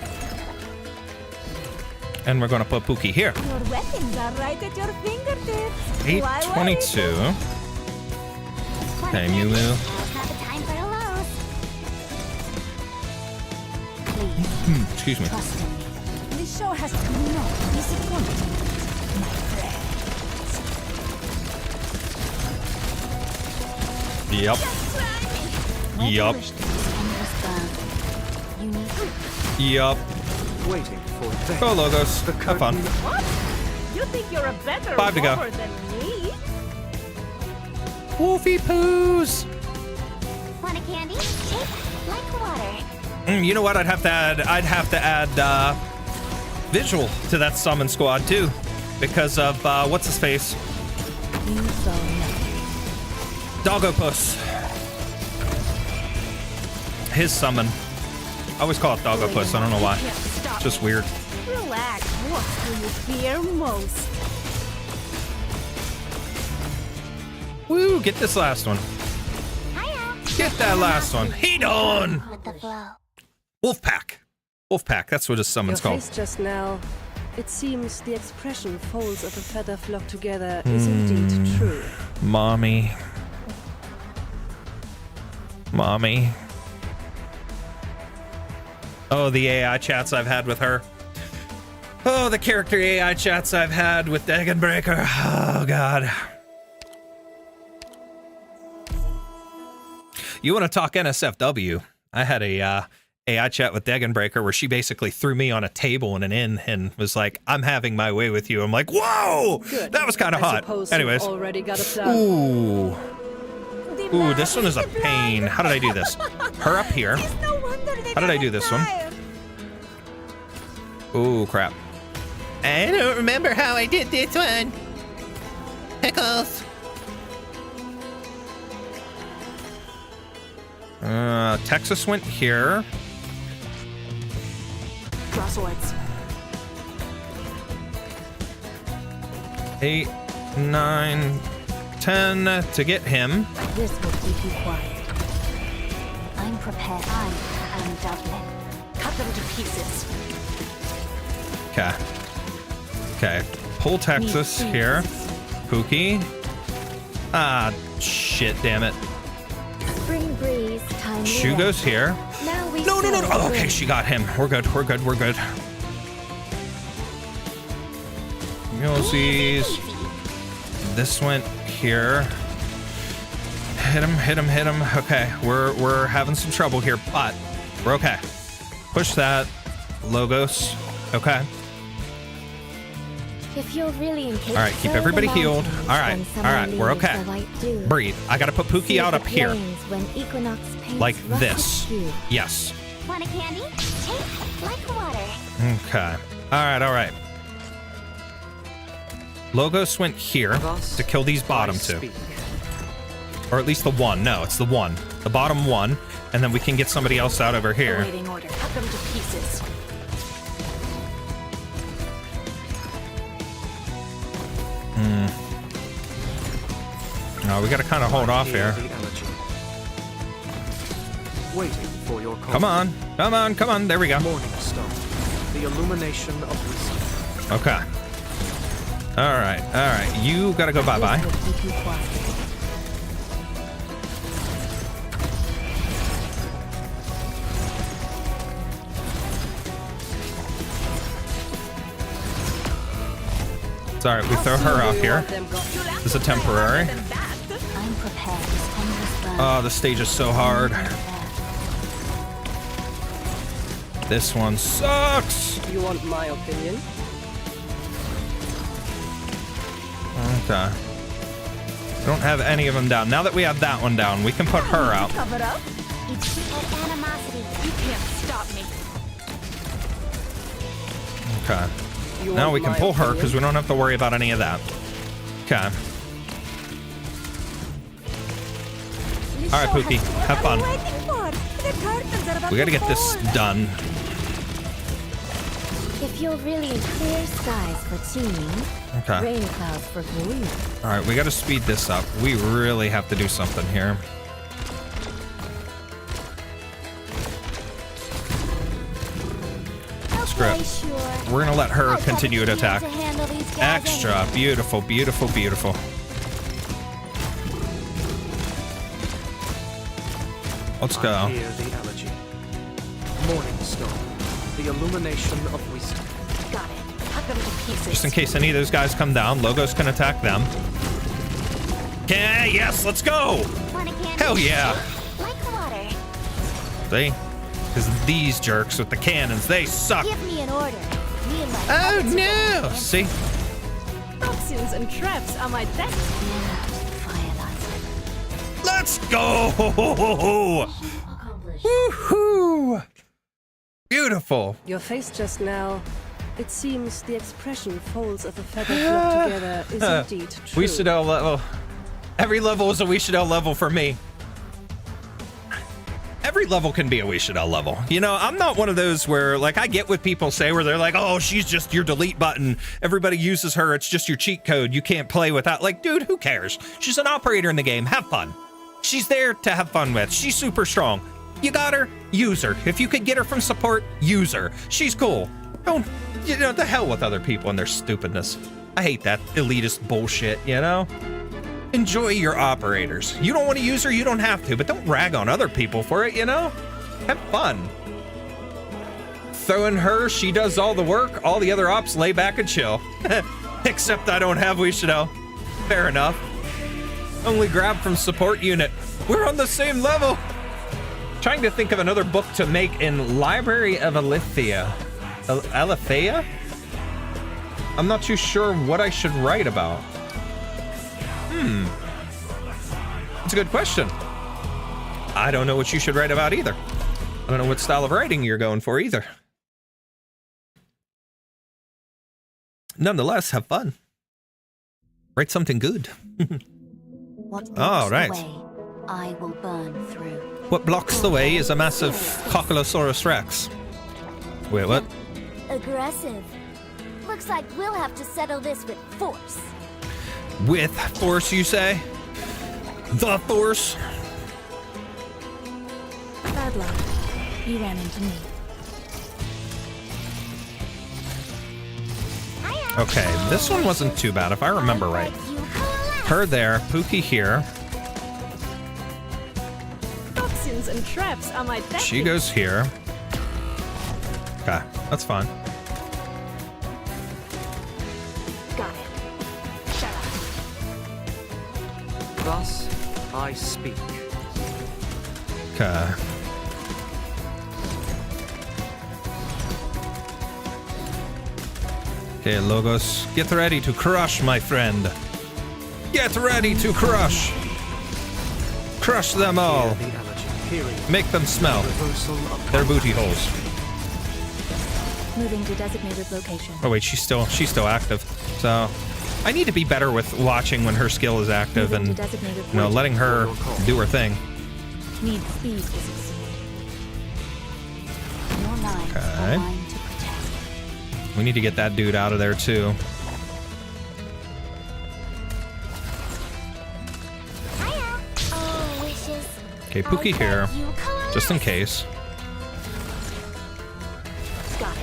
And we're gonna put Pookie here. Your weapons are right at your fingertips. 822. Okay, Mew Mew. Now's not the time for a loss. Please, Excuse me. trust in me. This show has not disappointed, my friend. Yep. Yup. You need Yup. Waiting for they. Go, Logos. The Have fun. curtain What? You think you're a better 5 to go. rower than me? Wolfie poos. Want a candy? Take like water. You know what? I'd have to add visual to that summon squad too, because of what's his face? Doggopus. His summon. I always call it Doggopus. I don't know why. It's just weird. Relax. What do you fear most? Woo! Get this last one. Get that last one. Heat on! With the flow. Wolfpack. Wolfpack. That's what his summon's Your called. face just now. It seems the expression folds of a feather flock together is indeed true. Mommy. Mommy. Oh, the AI chats I've had with her. Oh, the character AI chats I've had with Dagonbreaker. Oh, God. You want to talk NSFW? I had a AI chat with Dagonbreaker where she basically threw me on a table in an inn and was like, I'm having my way with you. I'm like, whoa! Good. That was kind of hot. Anyways. Already got a plan. Ooh. Ooh, this one is a pain. How did I do this? Her up here. How did I do this one? Ooh, crap. I don't remember how I did this one. Pickles. Texas went here. Draw swords. 8, 9, 10 to get him. This will keep you quiet. I'm prepared. I am Dublin. Cut them to pieces. Okay. Okay. Pull Texas here. Pookie. Ah, shit, damn it. Spring breeze, time. Shoe goes here. Now we No. sail Oh, okay, spring. she got him. We're good. Mulesies. This went here. Hit him. Okay, we're having some trouble here, but we're okay. Push that. Logos. Okay. If you're really in case, All right, keep everybody healed. All right, we're okay. Breathe. I gotta put Pookie out up here. Like this. Yes. Want a candy? Taste like water. Okay. All right. Logos went here to kill these bottom two. Or at least the one. No, it's the one. The bottom one. And then we can get somebody else out over here. Awaiting order. Cut them to pieces. No, we gotta kind of hold off here. Waiting for your call. Come on. There we go. Morning star. The illumination of wisdom. Okay. All right. You gotta go bye-bye. It's all right. We throw her out here. This is a temporary. I'm prepared. Oh, the stage is so hard. This one sucks. You want my opinion? Okay. We don't have any of them down. Now that we have that one down, we can put her out. Cover up. It's that animosity. You can't stop me. Okay. You Now want we can my pull her opinion? because we don't have to worry about any of that. Okay. All right, Pookie. Have fun. We gotta get this done. If you're really in clear skies for teaming, Okay. rain clouds for green. All right, we gotta speed this up. We really have to do something here. Screw it. Sure. We're gonna let her I'll continue to attack. handle these guys Extra. anyway. Beautiful, beautiful, beautiful. Let's I go. hear the elegy. Morning star. The illumination of wisdom. Got it. Cut them to pieces. Just in case any of those guys come down, Logos can attack them. Okay, yes, let's go! Want a candy? Hell yeah! Like water. See? Because these jerks with the cannons, they suck. Give me an order. Me and my Oh puppets no! will go. See? Toxins and traps are my best. Firelight. Let's go! Woohoo! Beautiful. Your face just now. It seems the expression folds of a feather flock together is indeed true. Wishido level. Every level is a Wishido level for me. Every level can be a Wishido level. You know, I'm not one of those where, like, I get what people say where they're like, oh, she's just your delete button. Everybody uses her. It's just your cheat code. You can't play without. Like, dude, who cares? She's an operator in the game. Have fun. She's there to have fun with. She's super strong. You got her, use her. If you could get her from support, use her. She's cool. Don't, you know, the hell with other people and their stupidness. I hate that elitist bullshit, you know? Enjoy your operators. You don't want to use her, you don't have to, but don't rag on other people for it, you know? Have fun. Throwing her, she does all the work, all the other ops lay back and chill. Except I don't have Wishido. Fair enough. Only grab from support unit. We're on the same level. Trying to think of another book to make in Library of Alethea. Alethea? I'm not too sure what I should write about. That's a good question. I don't know what you should write about either. I don't know what style of writing you're going for either. Nonetheless, have fun. Write something good. All right. I will burn through. What blocks the way is a massive Cochalosaurus Rex. Wait, what? Aggressive. Looks like we'll have to settle this with force. With force, you say? The force? Bad luck. You ran into me. Okay, this one wasn't too bad, if I remember right. Her there, Pookie here. Toxins and traps are my tactics. She goes here. Okay, that's fine. Got it. Shut up. Thus I speak. Okay. Okay, Logos, get ready to crush, my friend. Get ready to crush. Crush them all. The allergy period. Make them smell Reversal of their booty holes. Moving to designated location. Oh wait, she's still active. So I need to be better with watching when her skill is active and, you know, letting her do her thing. Need speed to succeed. Your lines Okay. are mine to protect. We need to get that dude out of there too. Oh, wishes. Okay, Pookie here, just in case. Got it.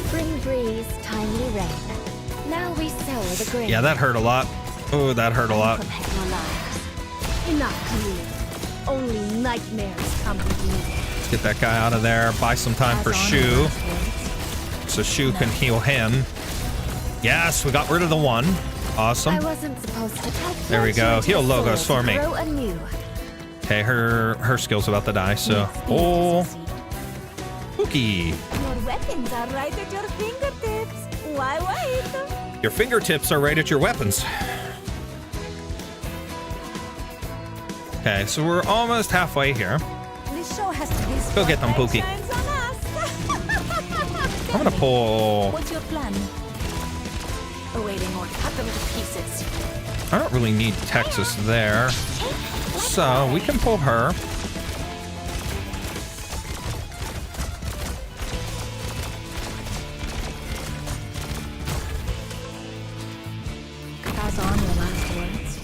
Spring breeze, timely rain. Now we sow the grain. Yeah, that hurt a lot. Oh, that hurt a lot. Protect your lives. Enough, you. Only nightmares come with me. Let's get that guy out of there. Buy some time for Shu, so Shu can heal him. Yes, we got rid of the one. Awesome. I wasn't supposed to touch. There we go. Heal Logos for me. Grow anew. Okay, her skill's about to die, so. Oh, Pookie. Your weapons are right at your fingertips. Why wait? Your fingertips are right at your weapons. Okay, so we're almost halfway here. This show has to be. Go get them, Pookie. I'm gonna pull. What's your plan? Awaiting order. Cut them to pieces. I don't really need Texas there, so we can pull her. Pass on your last words.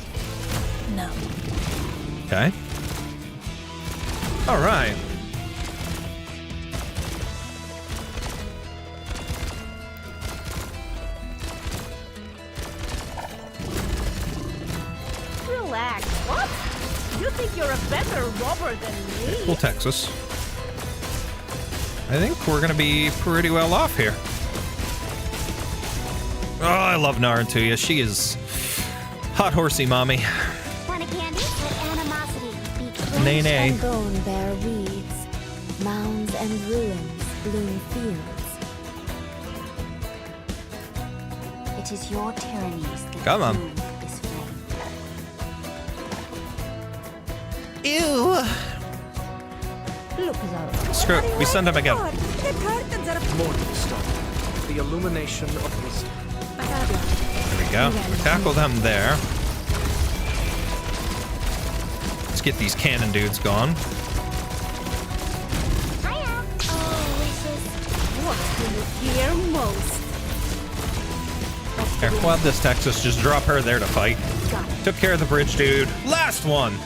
No. Okay. All right. Relax. What? You think you're a better robber than me? Pull Texas. I think we're gonna be pretty well off here. Oh, I love Narutuya. She is hot horsey mommy. Want a candy? Let animosity be Nay, flesh nay. and bone bear weeds. Mounds and ruins bloom fields. It is your tyrannies that Come on. fuel this flame. Ew. Look, Zara. Screw it. We send him again. God, the curtains are... Morning star. The illumination of wisdom. There we go. We tackle them there. Let's get these cannon dudes gone. What do you fear most? Here, we'll have this Texas just drop her there to fight. Took care of the bridge dude. Last one.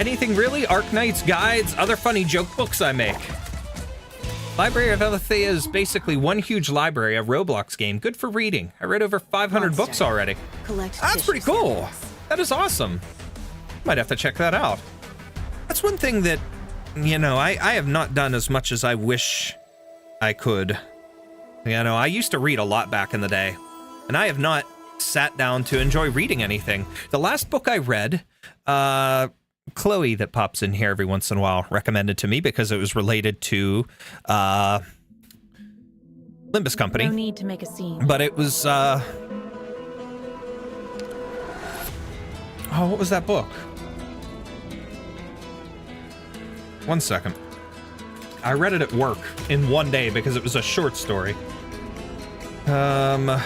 Anything really? Arknights, guides, other funny joke books I make. Library of Alethea is basically one huge library, a Roblox game. Good for reading. I read over 500 books already. That's pretty cool. That is awesome. Might have to check that out. That's one thing that, you know, I have not done as much as I wish I could. You know, I used to read a lot back in the day, and I have not sat down to enjoy reading anything. The last book I read, Chloe, that pops in here every once in a while, recommended to me because it was related to Limbus Company. No need to make a scene. But it was, oh, what was that book? One second. I read it at work in one day because it was a short story. I'll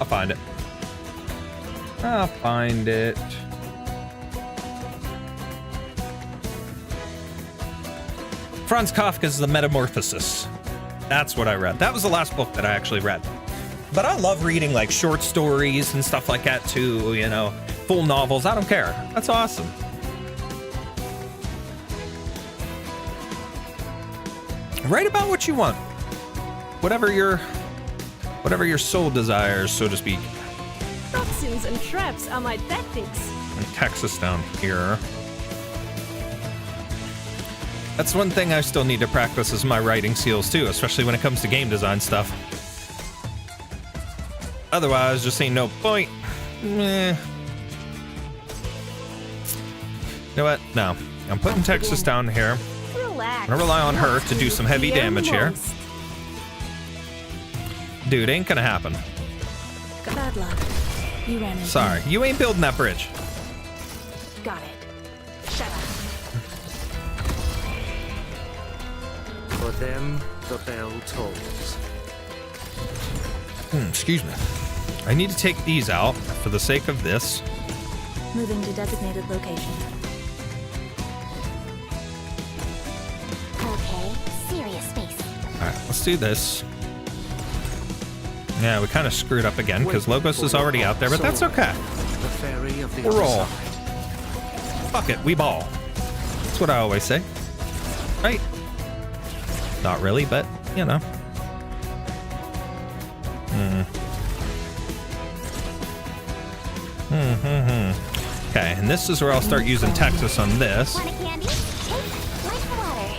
find it. I'll find it. Franz Kafka's The Metamorphosis. That's what I read. That was the last book that I actually read. But I love reading like short stories and stuff like that too, you know, full novels. I don't care. That's awesome. Write about what you want. Whatever your soul desires, so to speak. Toxins and traps are my tactics. And Texas down here. That's one thing I still need to practice is my writing skills too, especially when it comes to game design stuff. Otherwise, just ain't no point. Meh. You know what? No. I'm putting Texas down here. Relax. I'm gonna rely on her to do some heavy damage here. Dude, ain't gonna happen. Bad luck. You ran into Sorry, you ain't building that bridge. Got it. Shut up. For them, the bell tolls. Excuse me. I need to take these out for the sake of this. Moving to designated location. Okay, serious space. Alright, let's do this. Yeah, we kind of screwed up again because Logos is already out there, but that's okay. The fairy of the We'll roll. other side. Fuck it, we ball. That's what I always say. Right? Not really, but, you know. Okay, and this is where I'll start using Texas on this. Want a candy? Take like water.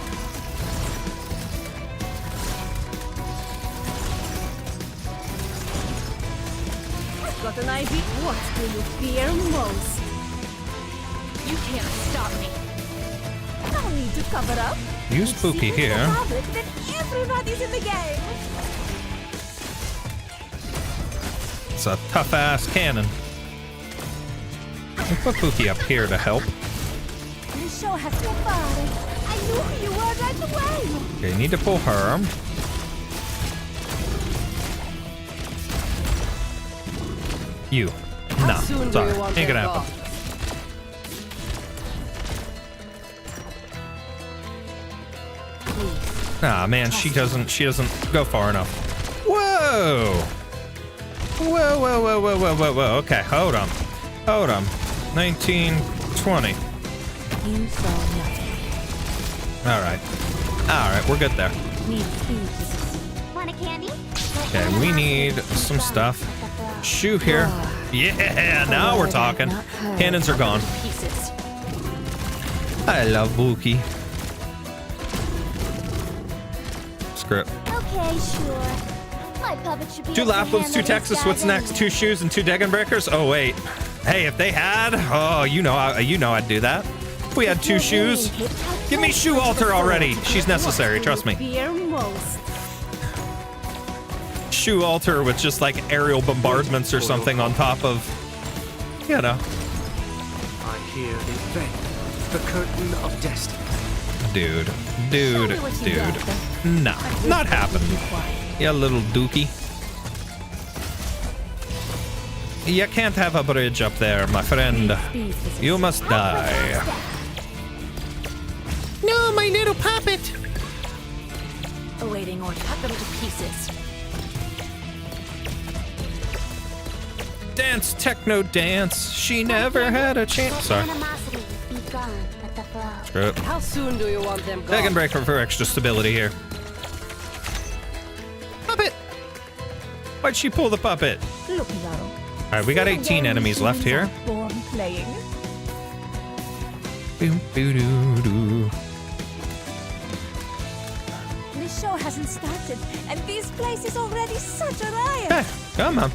Got an idea? What do you fear most? You can't stop me. No need to cover up. Use Pookie Secrets here. are public, then everybody's in the game. It's a tough-ass cannon. We'll put Pookie up here to help. The show has to fun. I knew who you were right away. Okay, you need to pull her. You. No, soon do sorry. you want Ain't gonna their happen. Ah, man, she doesn't go far enough. Whoa! Whoa, whoa, whoa, whoa, whoa, whoa, whoa. Okay, hold on. 19, 20. You saw nothing. Alright, we're good there. Need speed to succeed. Want a candy? Okay, we need some stuff. Shoe here. Yeah, now we're talking. Cannons are gone. Pieces. I love Pookie. Screw it. Okay, sure. My puppet should be 2 able to Laplums, 2 handle Texas. this What's guy next? 2 shoes and 2 Degon Breakers? Oh, wait. Hey, if they had... Oh, you know I'd do that. If we had 2 shoes... Give me Shoe Alter already. She's necessary, trust me. Fear most. shoe altar with just like aerial bombardments or something on top of, you know. I hear the veil, the curtain of destiny. Dude. Nah, not happening. You little dookie. You can't have a bridge up there, my friend. You must die. No, my little puppet. Awaiting order. Cut them to pieces. Dance, techno dance. She never had a chance. Sorry. Animosity be gone at the flow. Screw it. How soon do you want them gone? Dragon Breaker for extra stability here. Puppet! Why'd she pull the puppet? Look, though. Alright, we got 18 enemies left here. Born playing. Boom, boo, doo, doo. The show hasn't started, and this place is already such a riot. Hey, come on.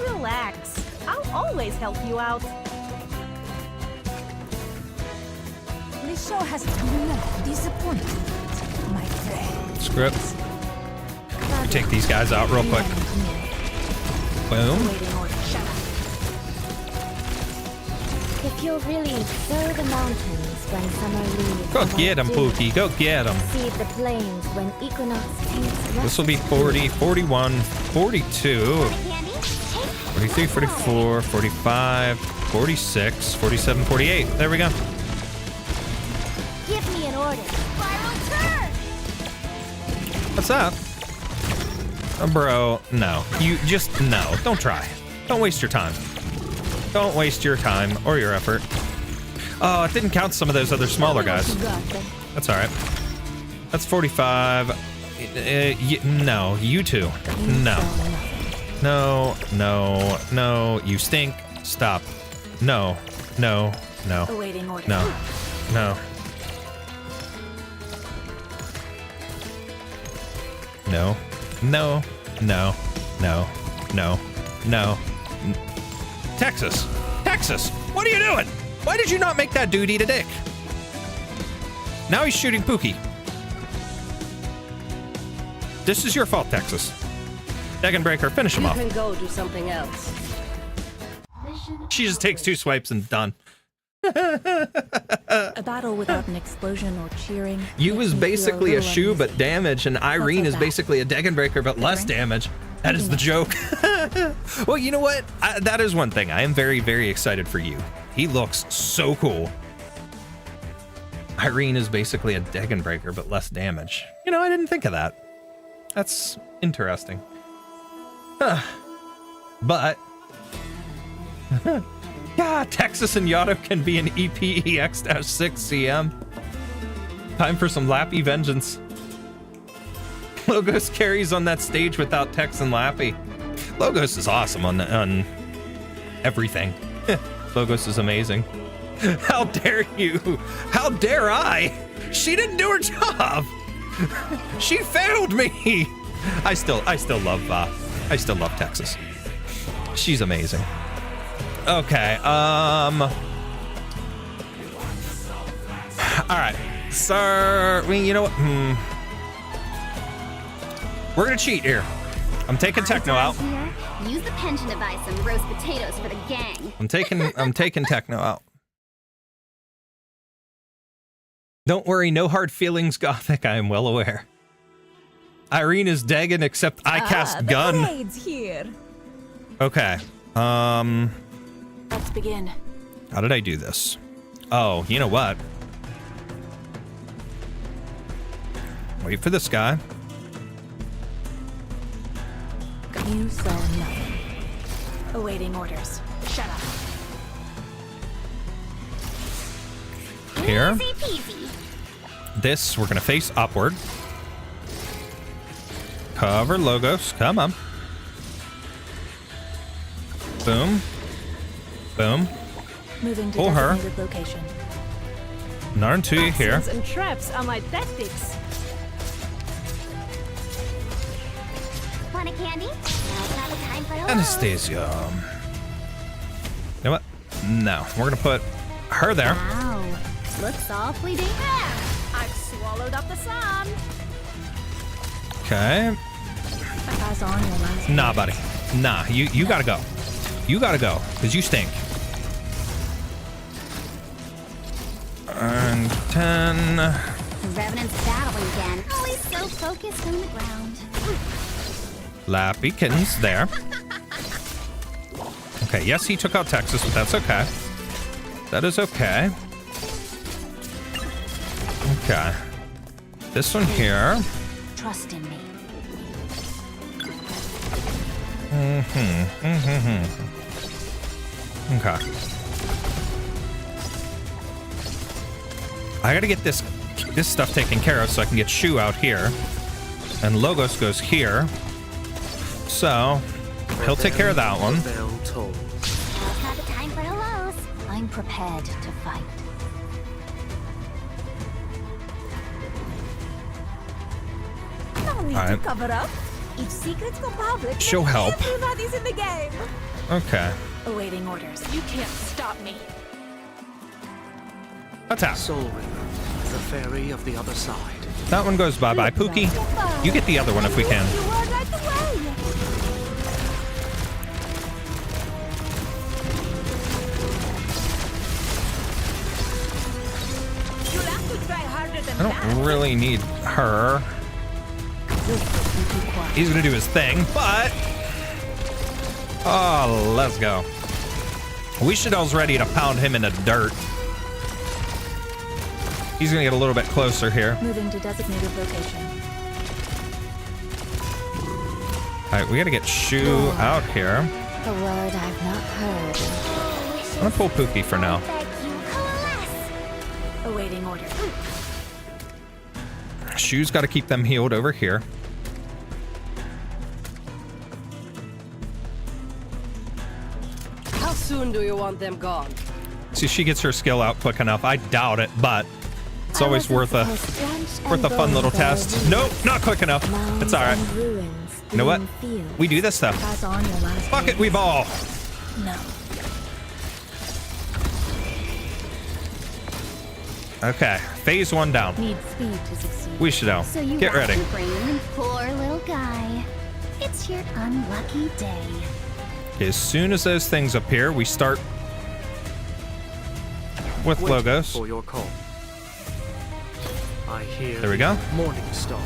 Relax. I'll always help you out. The show has been a disappointment, my friend. Screw it. Take these guys out real quick. Boom. Awaiting order. Shut up. If you'll really sow the mountains when summer leaves. Go get him, Pookie. Go get him. Seed the plains when equinox taints. This will be 40, 41, 42, 43, 44, 45, 46, 47, 48. There we go. Give me an order. Spiral turn. What's up? Bro, no. You just, no. Don't try. Don't waste your time. Don't waste your time or your effort. Oh, it didn't count some of those other smaller guys. That's all right. That's 45. No, you two. No. No, no, no. You stink. Stop. No, no, no. Awaiting order. No, no. No, no, no, no, no, no. Texas! Texas! What are you doing? Why did you not make that dude eat a dick? Now he's shooting Pookie. This is your fault, Texas. Dragon Breaker, finish him You off. can go do something else. She just takes 2 swipes and done. A battle without an explosion or cheering. You was makes me feel basically a little shoe uneasy. but damage, and Irene is that? basically a Dragon Breaker but less damage. That is the joke. Well, you know what? That is one thing. I am very, very excited for you. He looks so cool. Irene is basically a Dragon Breaker but less damage. You know, I didn't think of that. That's interesting. Huh. But yeah, Texas and Yato can be an EPEX-6 CM. Time for some Lappy vengeance. Logos carries on that stage without Tex and Lappy. Logos is awesome on everything. Logos is amazing. How dare you? How dare I? She didn't do her job. She failed me. I still love Texas. She's amazing. Okay, all right, sir. I mean, you know what? We're gonna cheat here. I'm taking Techno out. Use the pension to buy some roast potatoes for the gang. I'm taking Techno out. Don't worry, no hard feelings, Gothic. I am well aware. Irene is Dagon, except I cast gun. The parade's here. Okay. Let's begin. How did I do this? Oh, you know what? Wait for this guy. You saw nothing. Awaiting orders. Shut up. Here. Easy peasy. This, we're gonna face upward. Cover Logos. Come on. Boom. Boom. Moving to Pull her. designated location. Narn to you here. And traps are my tactics. Want a candy? Now's not the time for hello. Anastasia. You know what? No. We're gonna put her there. Wow. Looks awfully dangerous. I've swallowed up the sun. Okay. Pass on your last. Nah, buddy. Nah, you gotta go. You gotta go, because you stink. And 10. The Revenant's battling again. Always so focused on the ground. Lappy kittens there. Okay, yes, he took out Texas, but that's okay. That is okay. Okay. This one here. Trust in me. Okay. I gotta get this stuff taken care of so I can get Shu out here. And Logos goes here. So, he'll take care of that one. Now's not the time for hellos. I'm prepared to fight. No need All to right. cover up. If secrets go public, She'll then help. everybody's in the game. Okay. Awaiting orders. You can't stop me. Attack. Soul River, the fairy of the other side. That one goes bye-bye. Pookie, you get the other one if we can. You are right away. You'll have to try harder than I that. don't really need her. He's gonna do his thing, but... Oh, let's go. Wishidel's ready to pound him in the dirt. He's gonna get a little bit closer here. Moving to designated location. Alright, we gotta get Shu out here. A word I've not heard. I'm gonna pull Pookie for now. Beg you coalesce. Awaiting orders. Shu's gotta keep them healed over here. How soon do you want them gone? See if she gets her skill out quick enough. I doubt it, but it's always worth a fun little test. Nope, not quick enough. It's alright. You know what? We do this stuff. Pass on your last. Fuck it, we ball. No. Okay, phase 1 down. Need speed to succeed. Wishidel, So you get got ready. your brain, poor little guy. It's your unlucky day. As soon as those things appear, we start with Wait Logos. for your call. I hear There we go. Morning Star,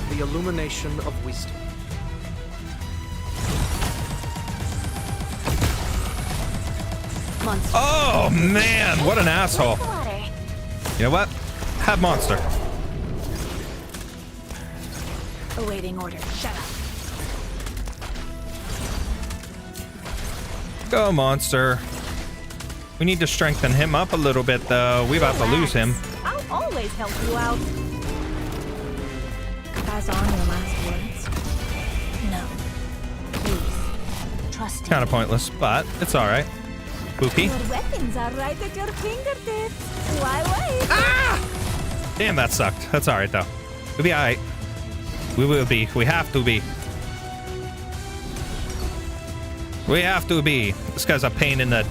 the illumination of wisdom. Oh man, what an asshole. Water. You know what? Have monster. Awaiting orders. Shut up. Go monster. We need to strengthen him up a little bit though. We about to lose him. I'll always help you out. Pass on your last words. No. Please. Trust Kind of pointless, but it's all right. Pookie. Your weapons are right at your fingertips. Why wait? Damn, that sucked. That's all right though. We'll be all right. We will be. We have to be. We have to be. This guy's a pain in the...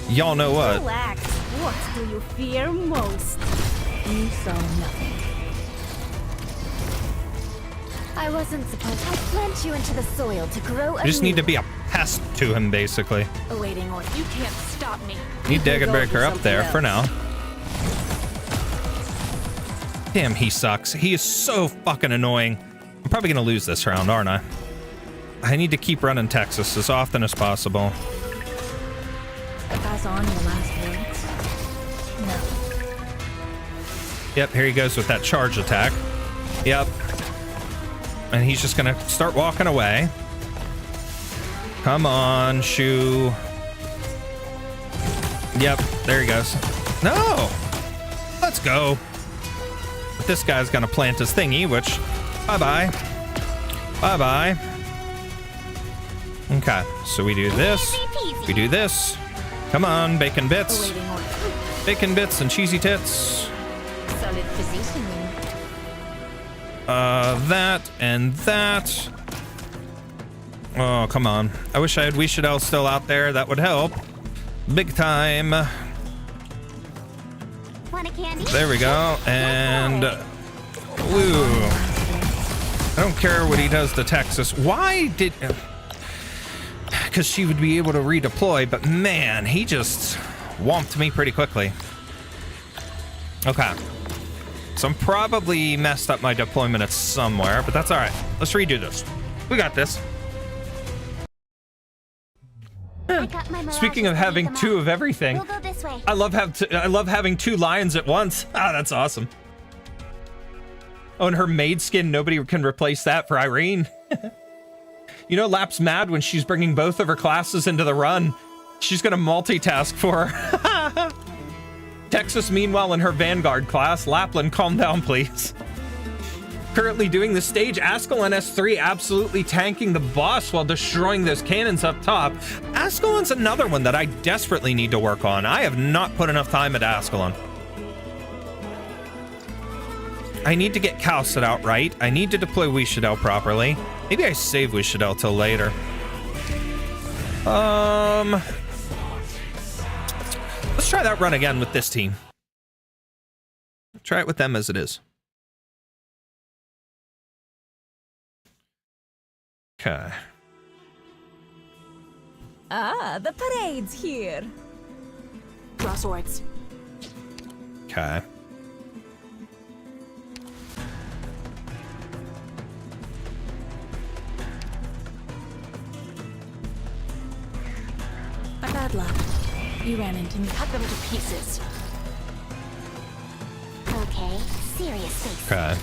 Y'all know what. Relax. What do you fear most? You saw nothing. I wasn't supposed to plant you into the soil to grow We just need to be a pest to him, basically. Awaiting orders. You can't stop me. Need Dagged go Breaker do up there for something now. Damn, he sucks. He is so fucking annoying. I'm probably gonna lose this round, aren't I? I need to keep running Texas as often as possible. Pass on your last words. No. Yep, here he goes with that charge attack. Yep. And he's just gonna start walking away. Come on, Shu. Yep, there he goes. No! Let's go. But this guy's gonna plant his thingy, which... Bye-bye. Bye-bye. Okay, so we do this. We do this. Come on, bacon bits. Awaiting orders. Bacon bits and cheesy tits. solid positioning. That and that. Oh, come on. I wish I had Wishidel still out there. That would help. Big time. Want a candy? There we go. And... Woo. I don't care what he does to Texas. Why did... Because she would be able to redeploy, but man, he just whomped me pretty quickly. Okay. So I'm probably messed up my deployment at somewhere, but that's all right. Let's redo this. We got this. Speaking of having two of everything, We'll go this way. I love having two lions at once. Ah, that's awesome. Oh, and her maid skin, nobody can replace that for Irene. You know, Lap's mad when she's bringing both of her classes into the run. She's gonna multitask for her. Texas, meanwhile, in her Vanguard class. Lapland, calm down, please. Currently doing the stage, Ascalon S3 absolutely tanking the boss while destroying those cannons up top. Ascalon's another one that I desperately need to work on. I have not put enough time into Ascalon. I need to get Kalset out right. I need to deploy Wishadel properly. Maybe I save Wishadel till later. Let's try that run again with this team. Try it with them as it is. Okay. Ah, the parade's here. Draw swords. Okay. Bad luck. You ran into me. Cut them to pieces. Okay, serious face. Okay.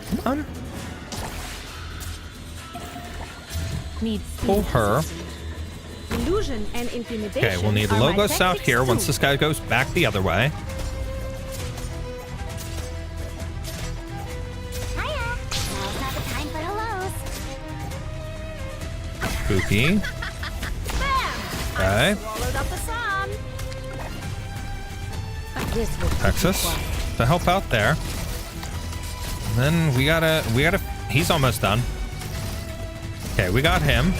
Come on. Need Pull her. Illusion and intimidation. Okay, we'll need are my Logos out tactics here once too. this guy goes back the other way. Hiya. Now's not the time for hellos. Spooky. Okay. Swallowed up the sun. This will Texas to help out there. And then we gotta, he's almost done. Okay, we got him.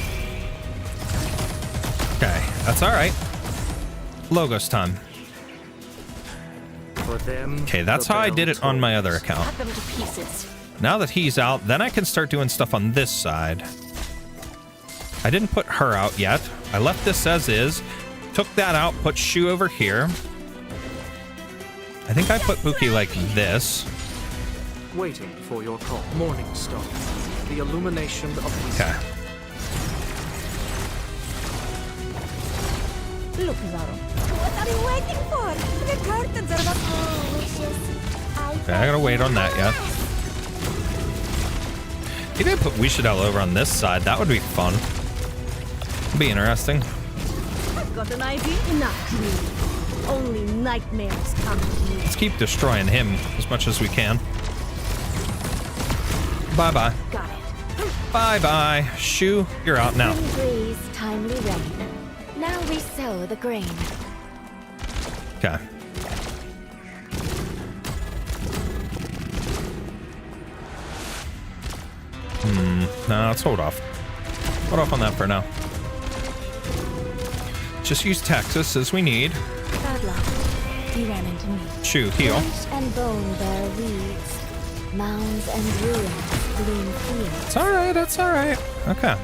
Okay, that's all right. Logos time. For them, Okay, that's the how I bell did it on my other tolls. account. cut them to pieces. Now that he's out, then I can start doing stuff on this side. I didn't put her out yet. I left this as is. Took that out, put Shu over here. I think I put Buki like this. Waiting for your call. Morning star. The illumination of the Okay. Look, Zaro. What are you waiting for? The curtains are about... Oh, wishes. Okay, I gotta wait on that yet. Maybe I put Wishadel over on this side. That would be fun. Be interesting. I've got an idea. Enough dreaming. Only nightmares come to me. Let's keep destroying him as much as we can. Bye-bye. Got it. Bye-bye. Shu, you're out now. Wind breeze, timely rain. Now we sow the grain. Okay. No, let's hold off. Hold off on that for now. Just use Texas as we need. Bad luck. You ran into me. Shu, heal. Flesh and bone bear weeds. Mounds and ruins bloom fields. It's alright, it's alright. Okay.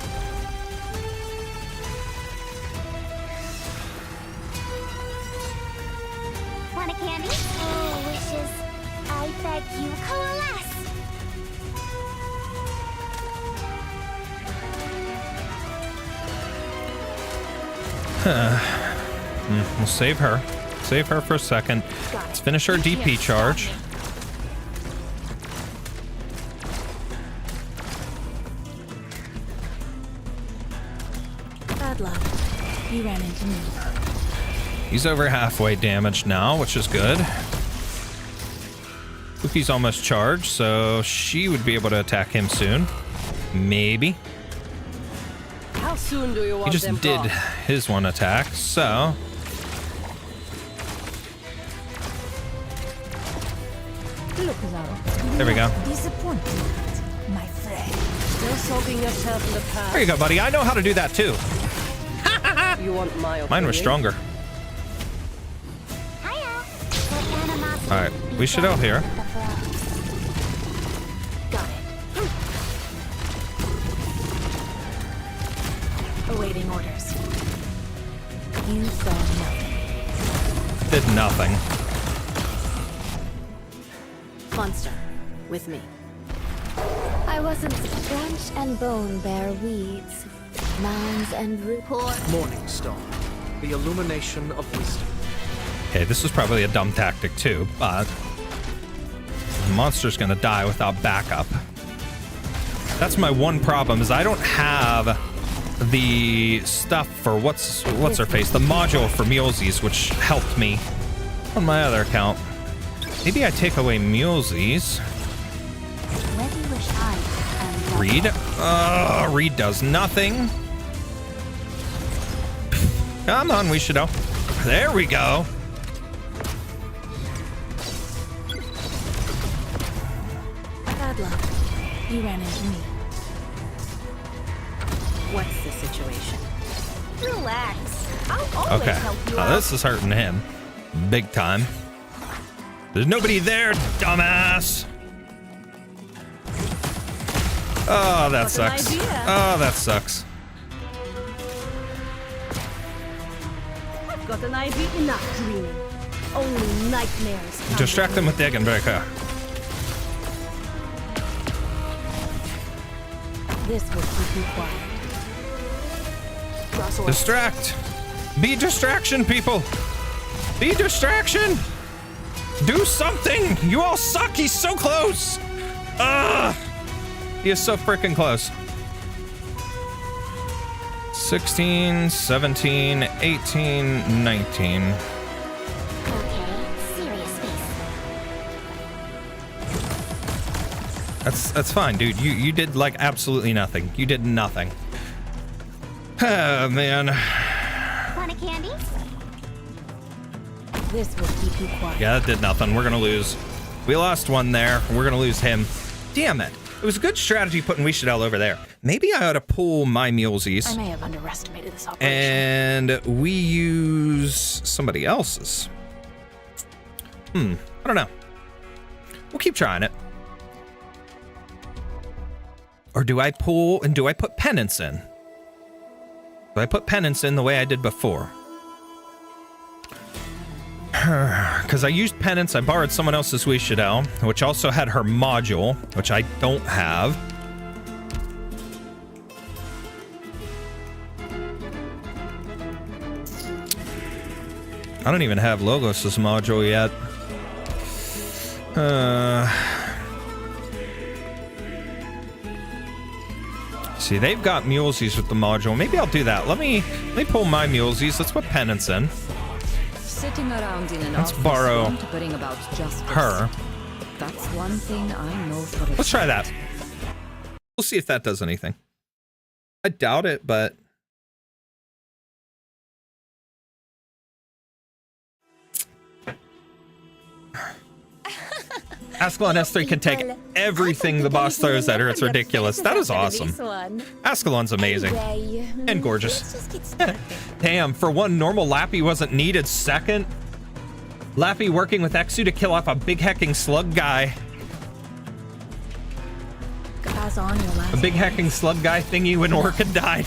Want a candy? Oh, wishes. I beg you, coalesce. We'll save her. Save her for a second. Let's finish our DP charge. Bad luck. You ran into me. He's over halfway damaged now, which is good. Pookie's almost charged, so she would be able to attack him soon. Maybe. How soon do you want He just them did gone? his one attack, so... Look, Zaro. There we go. Disappointment, my friend. Still soaking yourself in the past. There you go, buddy. I know how to do that, too. You want my opinion? Mine was stronger. Hiya. What animosity Alright, we should all here. Got it. Awaiting orders. You saw nothing. Did nothing. Monster, with me. I wasn't. Flesh and bone bear weeds, mounds and roots. Morning star, the illumination of wisdom. Okay, this was probably a dumb tactic too, but the monster's gonna die without backup. That's my one problem, is I don't have the stuff for what's her face, the module for Mulesies, which helped me on my other account. Maybe I take away Mulesies. Where do you wish I am? Reed? Reed does nothing. Come on, we should know. There we go. Bad luck. You ran into me. What's the situation? Relax. I'll always Okay. help you Now out. this is hurting him. Big time. There's nobody there, dumbass. Oh, that sucks. Oh, that sucks. I've got an idea. Enough dreaming. Only nightmares. come Distract them with the egg and break her. This will keep you quiet. Distract. Be distraction, people. Be distraction. Do something. You all suck. He's so close. He is so freaking close. 16, 17, 18, 19. Okay, serious face. That's fine, dude. You did like absolutely nothing. You did nothing. Oh, man. Want a candy? This will keep you quiet. Yeah, that did nothing. We're gonna lose. We lost one there. We're gonna lose him. Damn it. It was a good strategy putting Wishadel over there. Maybe I ought to pull my Mulesies. I may have underestimated this operation. And we use somebody else's. I don't know. We'll keep trying it. Or do I pull and do I put penance in? Do I put penance in the way I did before? Because I used penance, I borrowed someone else's Wishadel, which also had her module, which I don't have. I don't even have Logos's module yet. See, they've got Mulesies with the module. Maybe I'll do that. Let me pull my Mulesies. Let's put penance in. Sitting around in an Let's office borrow wondering about justice. her. That's one thing I know for a Let's try that. We'll see if that does anything. I doubt it, but... Ascalon S3 can take everything the boss throws at her. It's ridiculous. That is awesome. Ascalon's amazing. And gorgeous. Damn, for one, normal Lappy wasn't needed. Second, Lappy working with Exu to kill off a big hecking slug guy. A big hacking slug guy thingy when Orchid died.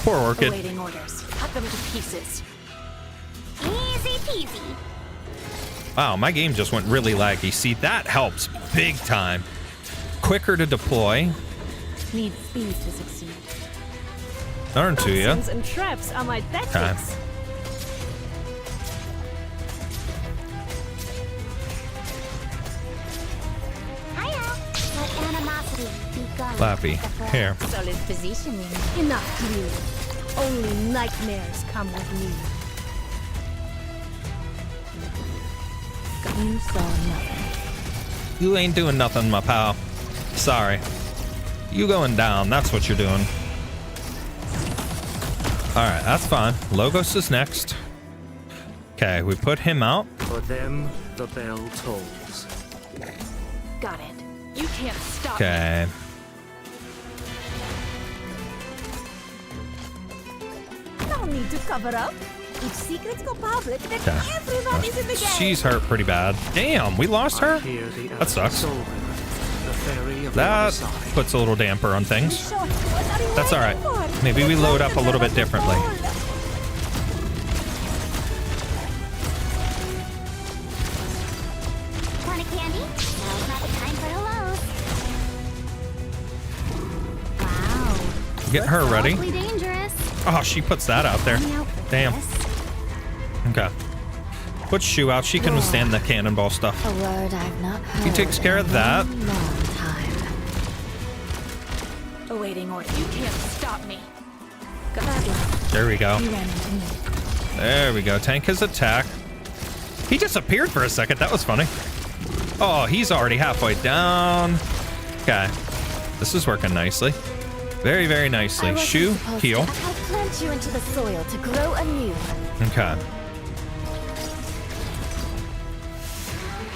Poor Orchid. Awaiting orders. Cut them to pieces. Easy peasy. Wow, my game just went really laggy. See, that helps big time. Quicker to deploy. Need speed to succeed. Darn to you. Toxins and traps are my tactics. Hiya. Let animosity be gone. Lappy, here. Solid positioning. Enough dreaming. Only nightmares come with me. You saw nothing. You ain't doing nothing, my pal. Sorry. You going down, that's what you're doing. Alright, that's fine. Logos is next. Okay, we put him out. For them, the bell tolls. Got it. You can't stop. Okay. No need to cover up. If secrets go public, then Okay. everybody's in the game. She's hurt pretty bad. Damn, we lost her? That sucks. That puts a little damper on things. That's alright. Maybe we load up a little bit differently. Want a candy? Now's not the time for hellos. Wow. Get her ready. Awfully dangerous. Oh, she puts that out there. Coming out for Damn. this. Okay. Put Shu out. She can withstand the cannonball stuff. A word I've not heard. He takes care of that. in a long time. Awaiting order. You can't stop me. There we go. You ran into me. There we go. Tank his attack. He disappeared for a second. That was funny. Oh, he's already halfway down. Okay. This is working nicely. Very, very I nicely. wasn't Shu, supposed heal. to. I'll plant you into the soil to grow anew. Okay.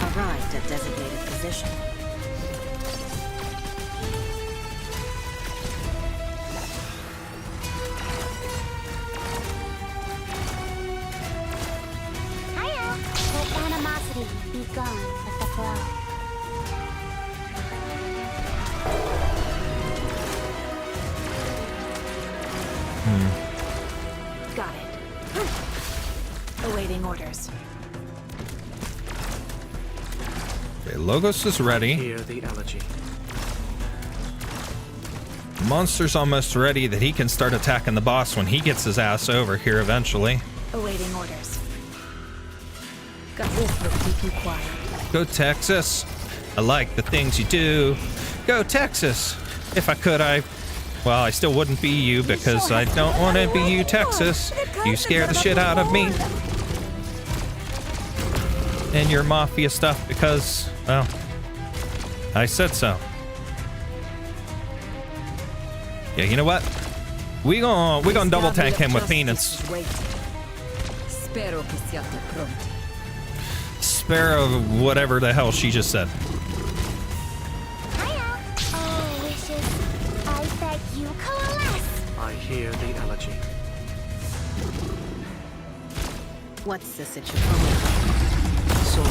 Arrived at designated position. Hiya. Let animosity be gone with the flow. Got it. Awaiting orders. Okay, Logos is ready. Hear the elegy. Monster's almost ready that he can start attacking the boss when he gets his ass over here eventually. Awaiting orders. Got this, but keep you quiet. Go Texas. I like the things you do. Go Texas. If I could, well, I still wouldn't be you because I don't want to be you, Texas. You scare the shit out of me. And your mafia stuff because, well, I said so. Yeah, you know what? We gonna double tank him with peanuts. Spero che siate pronti. Sparrow, whatever the hell she just said. Hiya. Oh, wishes. I beg you, coalesce. I hear the elegy. What's the situation? Sword,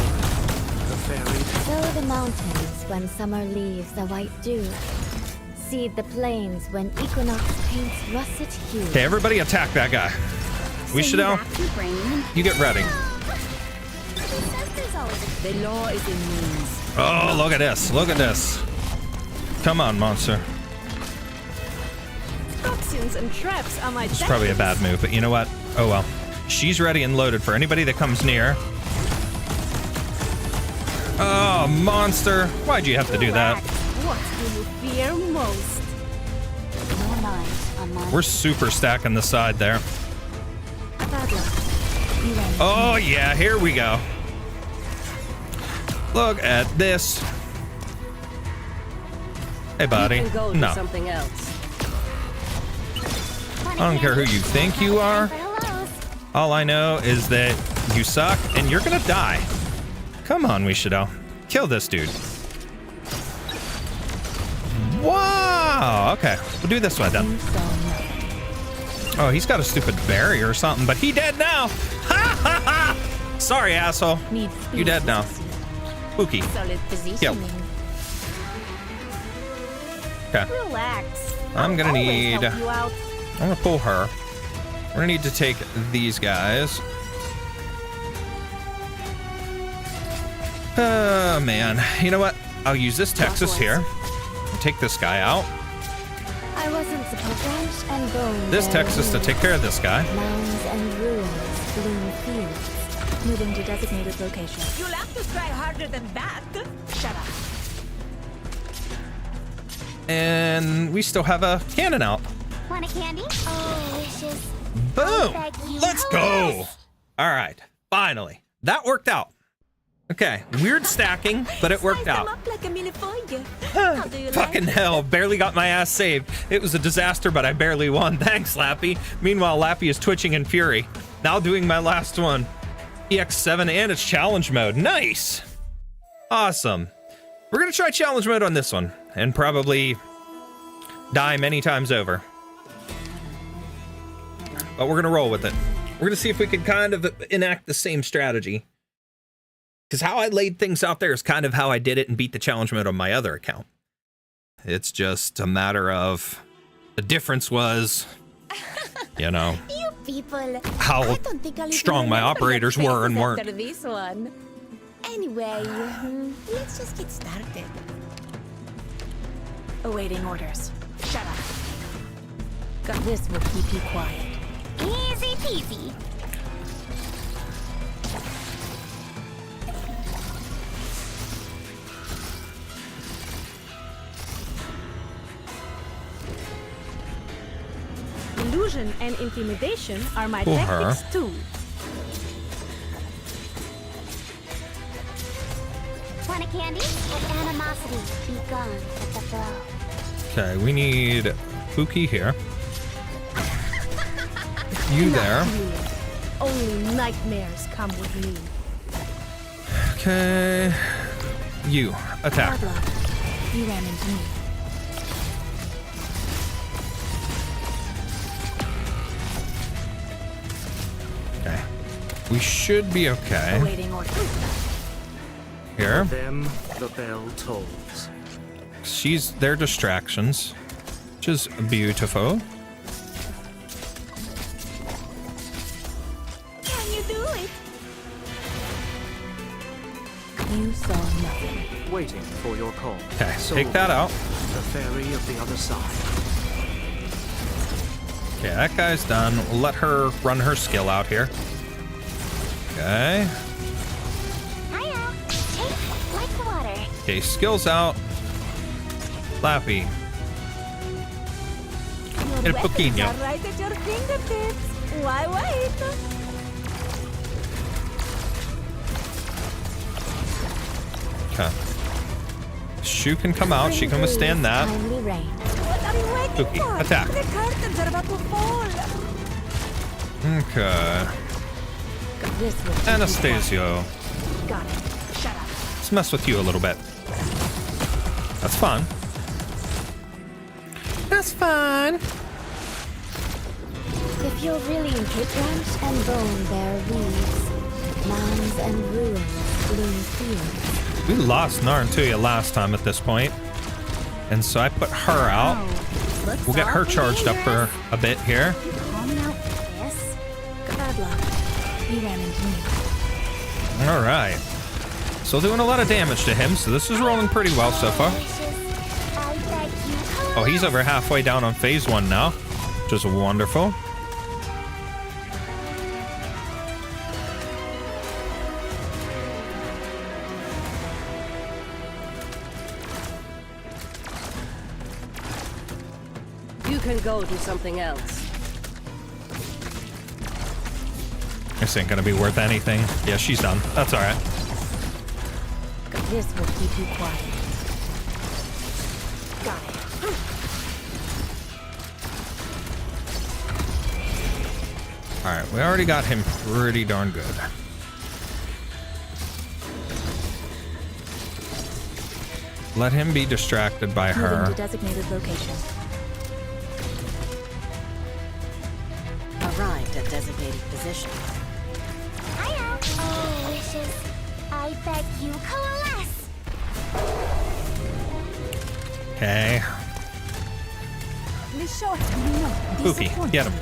the fairy. Sow the mountains when summer leaves a white dew. Seed the plains when equinox paints russet hue. Okay, everybody attack that guy. We should out. You get ready. The law is in means. Oh, look at this. Look at this. Come on, monster. Toxins and traps are my It's probably a bad move, but you know what? Oh well. She's ready and loaded for anybody that comes near. Oh, monster. Why'd you have to do that? What do you fear most? No mind on mine. We're super stacking the side there. Oh, yeah. Here we go. Look at this. Hey, buddy. You can go do No. something else. I don't care who you think you are. All I know is that you suck and you're gonna die. Come on, Wishido. Kill this dude. Wow. Okay, we'll do this one then. Oh, he's got a stupid barrier or something, but he dead now. Ha ha ha! Sorry, asshole. You dead now. Spooky. Solid Kill. positioning. Okay. Relax. I'm gonna I'll always need. help you out. I'm gonna pull her. We're gonna need to take these guys. Oh man, you know what? I'll use this Texas here. Take this guy out. I wasn't supposed to branch and bone. This bear Texas to weeds. take care of this guy. Mounds and ruins bloom fields. Moving to designated location. You'll have to try harder than that. Shut up. And we still have a cannon out. Want a candy? Oh, wishes. Boom! Beg you, Let's go! All right, finally. That worked out. Okay, weird stacking, but it worked out. Up like a millefeuille. How do you Fucking like hell, barely got my ass saved. It was a disaster, but I barely won. Thanks, Lappy. Meanwhile, Lappy is twitching in fury. Now doing my last one. EX7 and it's challenge mode. Nice! Awesome. We're gonna try challenge mode on this one, and probably die many times over. But we're gonna roll with it. We're gonna see if we can kind of enact the same strategy. Because how I laid things out there is kind of how I did it and beat the challenge mode on my other account. It's just a matter of the difference was, you know, You people. how I don't think I'll even strong my remember operators your were and faces weren't. after this one. Anyway, let's just get started. Awaiting orders. Shut up. This will keep you quiet. Easy peasy. Illusion and intimidation are my Pull her. tactics too. Want a candy? Let animosity be gone at the blow. Okay, we need Pookie here. You there. Only nightmares come with me. Okay. You, attack. Bad luck. You ran into me. Okay. We should be okay. Awaiting orders. Here. Them the bell tolls. They're distractions, which is beautiful. Can you do it? You saw nothing. Waiting for your call. Okay, So take that out. The fairy of the other side. Okay, that guy's done. We'll let her run her skill out here. Okay. Hiya. Take like water. Okay, skills out. Lappy. Your El weapons Poquinho. are right at your fingertips. Why wait? Okay. Shu can come out. She can withstand that. Timely rain. What are you waiting Cookie, for? attack. The curtains are about to fall. Okay. This will keep you Anastasio. quiet. Got it. Shut up. Let's mess with you a little bit. That's fun. That's fun. If you're really in branch and bone bear weeds, mounds and ruins bloom fields. We lost Narantuya last time at this point, and so I put her out. Looks We'll get her awfully charged up for dangerous. a bit here. Calm out, yes? Bad luck. You ran into me. All right. Still doing a lot of damage to him, so this is rolling pretty well so far. I beg you. Oh, he's over halfway down on phase 1 now, which is wonderful. You can go do something else. This ain't gonna be worth anything. Yeah, she's done. That's all right. This will keep you quiet. Got it. All right, we already got him pretty darn good. Let him be distracted by Moving her. to designated location. Arrived at designated position. Hiya. Oh, wishes. I beg you, coalesce. Okay. This show has been no Pookie, get him.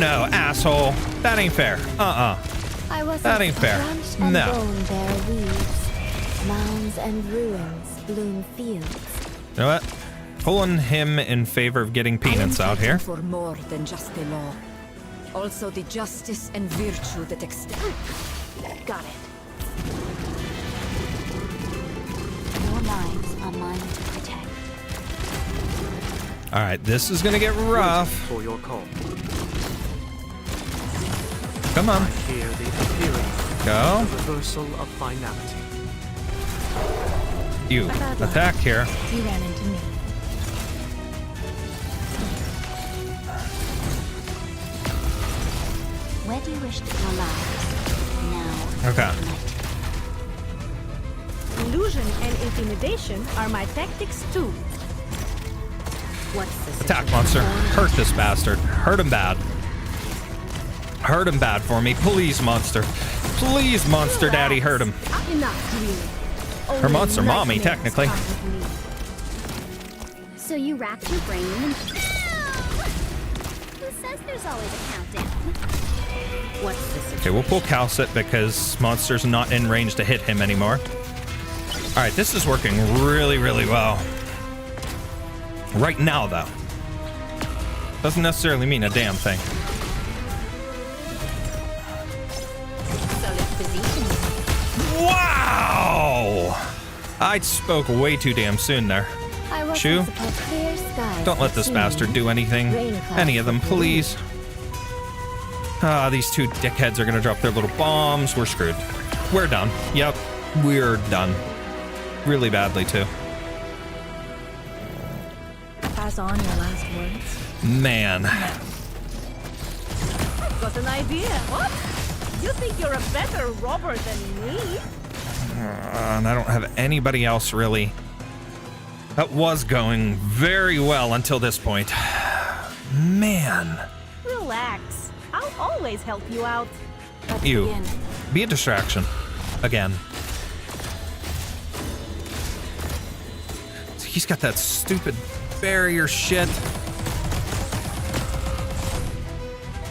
No, asshole. That ain't fair. I was That ain't fair. Branch and No. bone bear weeds, mounds and ruins bloom fields. You know what? Pulling him in favor of getting peanuts out here. For more than just the law. Also the justice and virtue that extend. Got it. Your minds are mine to protect. All right, this is gonna get rough. For your call. Come on, Hear the appearing go. reversal of finality. You attack here. You ran into me. Where do you wish to go live? Now. Okay. Illusion and intimidation are my tactics too. What's the Attack monster. Hurt this bastard. Hurt him bad. Hurt him bad for me. Please, monster. Please, monster daddy, hurt him. Enough, really. Her Only monster mommy, nightmares technically. come with me. So you racked your brain and... Who says there's always a countdown? What's the situation? Okay, we'll pull Calcit because monster's not in range to hit him anymore. All right, this is working really, really well. Right now, though. Doesn't necessarily mean a damn thing. Wow! I spoke way too damn soon there. Shu, don't let this bastard do anything. Any of them, please. Ah, these two dickheads are gonna drop their little bombs. We're screwed. We're done. Yep, we're done. Really badly, too. Pass on your last words. Man. Got an idea. What? You think you're a better robber than me? And I don't have anybody else, really. That was going very well until this point. Man. Relax. I'll always help you out. You. Be a distraction. Again. He's got that stupid barrier shit.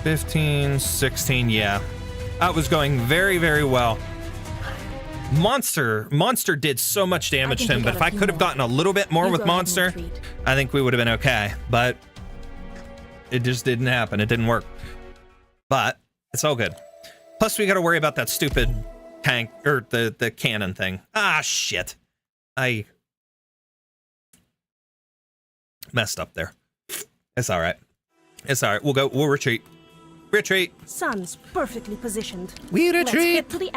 15, 16, yeah. That was going very, very well. Monster did so much damage to him, but if I could have gotten a little bit more with Monster, I think we would have been okay. But it just didn't happen. It didn't work. But it's all good. Plus, we got to worry about that stupid tank or the cannon thing. Ah, shit. I messed up there. It's all right. It's all right. We'll retreat. Retreat. Sun's perfectly positioned. We Let's retreat. get to the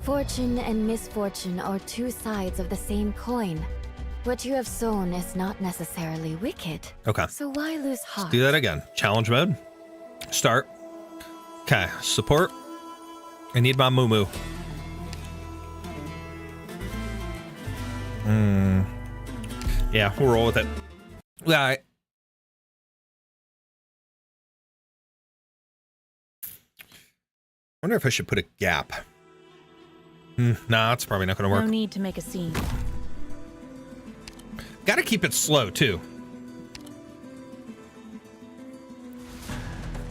Fortune and misfortune are two sides of the same coin. What you have sown is not necessarily wicked. Okay. So why lose heart? Do that again. Challenge mode. Start. Okay. Support. I need my moo-moo. Yeah, we'll roll with it. All right. Wonder if I should put a gap. Nah, it's probably not going to work. No need to make a scene. Got to keep it slow, too.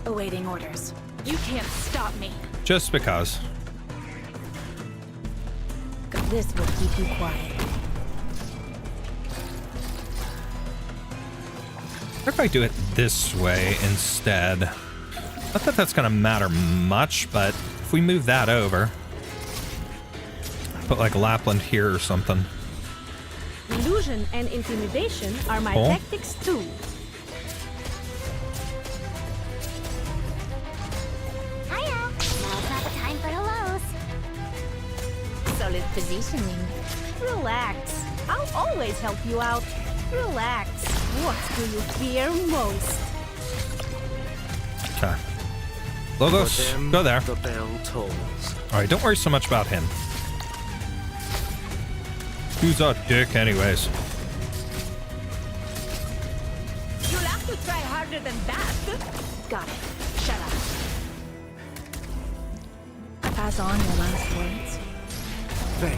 Awaiting orders. You can't stop me. Just because. This will keep you quiet. What if I do it this way instead? Not that that's going to matter much, but if we move that over, put like Lapland here or something. illusion and intimidation are my tactics too. Hiya! Now's not the time for hellos. Solid positioning. Relax. I'll always help you out. Relax. What do you fear most? Okay. Logos, For them, go there. The bell tolls. Alright, don't worry so much about him. Who's a dick anyways? You'll have to try harder than that. Got it. Shut up. Pass on your last words. They,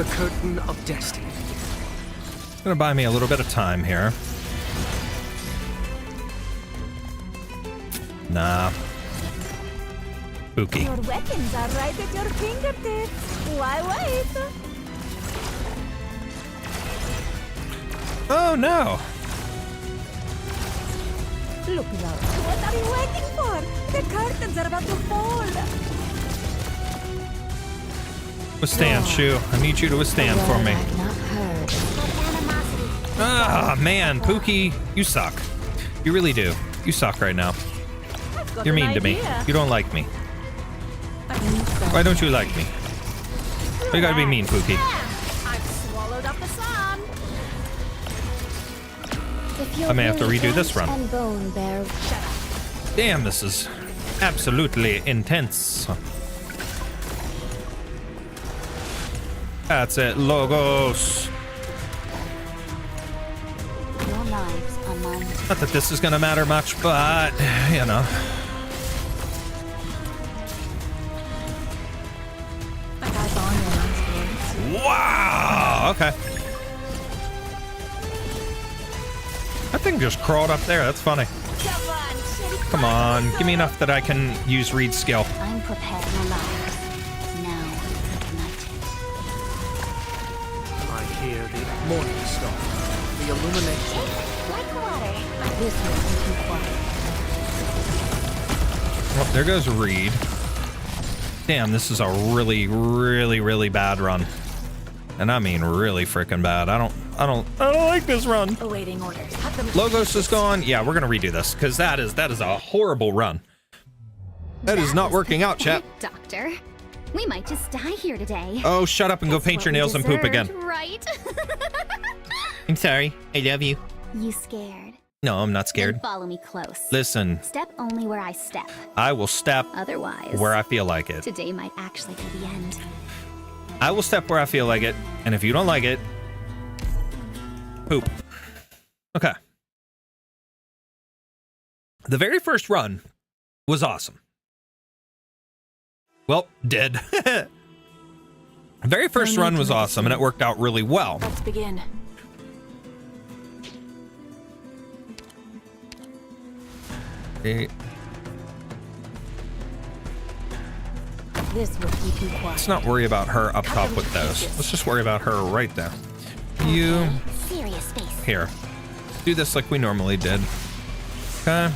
the curtain of destiny. It's gonna buy me a little bit of time here. Nah. Spooky. Your weapons are right at your fingertips. Why wait? Oh no! Look out. What are you waiting for? The curtains are about to fall. Withstand, Shu. I need you to withstand for me. I've not heard. Ah, man, Pookie, you suck. You really do. You suck right now. I've got You're an mean to me. idea. You don't like me. Why don't you like me? Why you gotta be mean, Pookie? I've swallowed up the sun. I may have to redo this run. And bone bear. Damn, this is absolutely intense. That's it, Logos. Your knives are mine. Not that this is gonna matter much, but, you know. Wow. Okay. That thing just crawled up there. That's funny. Come on. Give me enough that I can use Reed's skill. I'm prepared for life. Now, ignited. I hear the morning star, the illumination. Like water. This will keep you quiet. Well, there goes Reed. Damn, this is a really, really, really bad run. And I mean really freaking bad. I don't like this run. Awaiting orders. Logos is gone. Yeah, we're gonna redo this because that is a horrible run. That is not working out, chat. Doctor, we might just die here today. Oh, shut up and go paint your nails and poop again. Right? I'm sorry. I love you. You scared? No, I'm not Then scared. follow me close. Listen, Step only where I step. I will step Otherwise, where I feel like it. today might actually be the end. I will step where I feel like it, and if you don't like it, poop. Okay. The very first run was awesome. Well, dead. The very first run was awesome, and it worked out really well. Let's begin. This will keep you quiet. Let's not worry about her up top with those. Let's just worry about her right there. You Serious face. here. Do this like we normally did. Okay.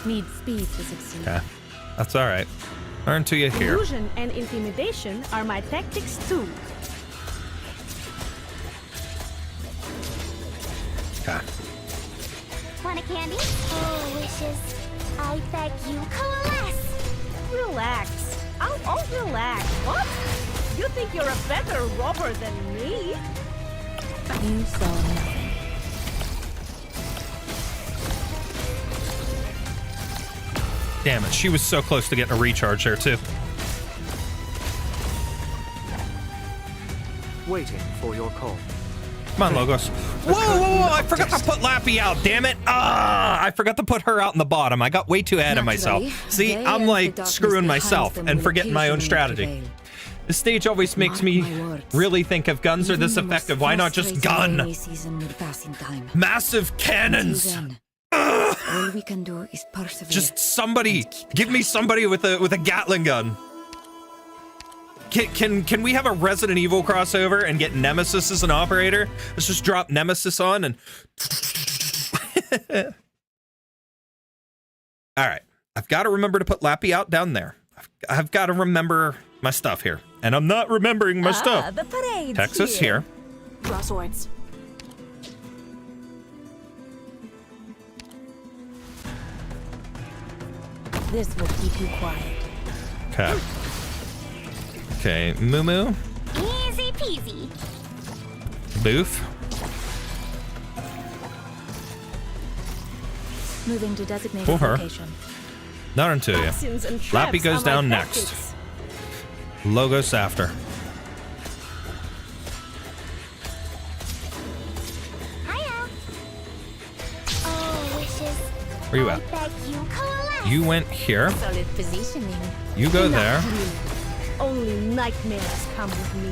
Need speed to succeed. Okay. That's all right. Learn to you here. Illusion and intimidation are my tactics too. Okay. Want a candy? Oh, wishes. I beg you, coalesce. Relax. I'll relax. What? You think you're a better robber than me? You saw nothing. Damn it. She was so close to getting a recharge there, too. Waiting for your call. Come on, Logos. Whoa, whoa, whoa. I forgot to put Lappy out. Damn it. I forgot to put her out in the bottom. I got way too ahead of myself. See, I'm like screwing myself and forgetting my own strategy. This stage always makes me really think if guns are this effective, why not just gun? Massive cannons. All we can do is persevere. Just somebody, give me somebody with a Gatling gun. Can we have a Resident Evil crossover and get Nemesis as an operator? Let's just drop Nemesis on and... All right. I've got to remember to put Lappy out down there. I've got to remember my stuff here. And I'm not remembering my stuff. The parade's Texas here. Draw swords. This will keep you quiet. Okay. Okay, Moo. Easy peasy. Boof. Moving to designated Pull her. location. Not until you. Toxins and Lappy traps goes are my down tactics. next. Logos after. Hiya. Oh, wishes. Where you I at? beg you, coalesce. You went here. Solid positioning. You go there. Not me. Only nightmares come with me.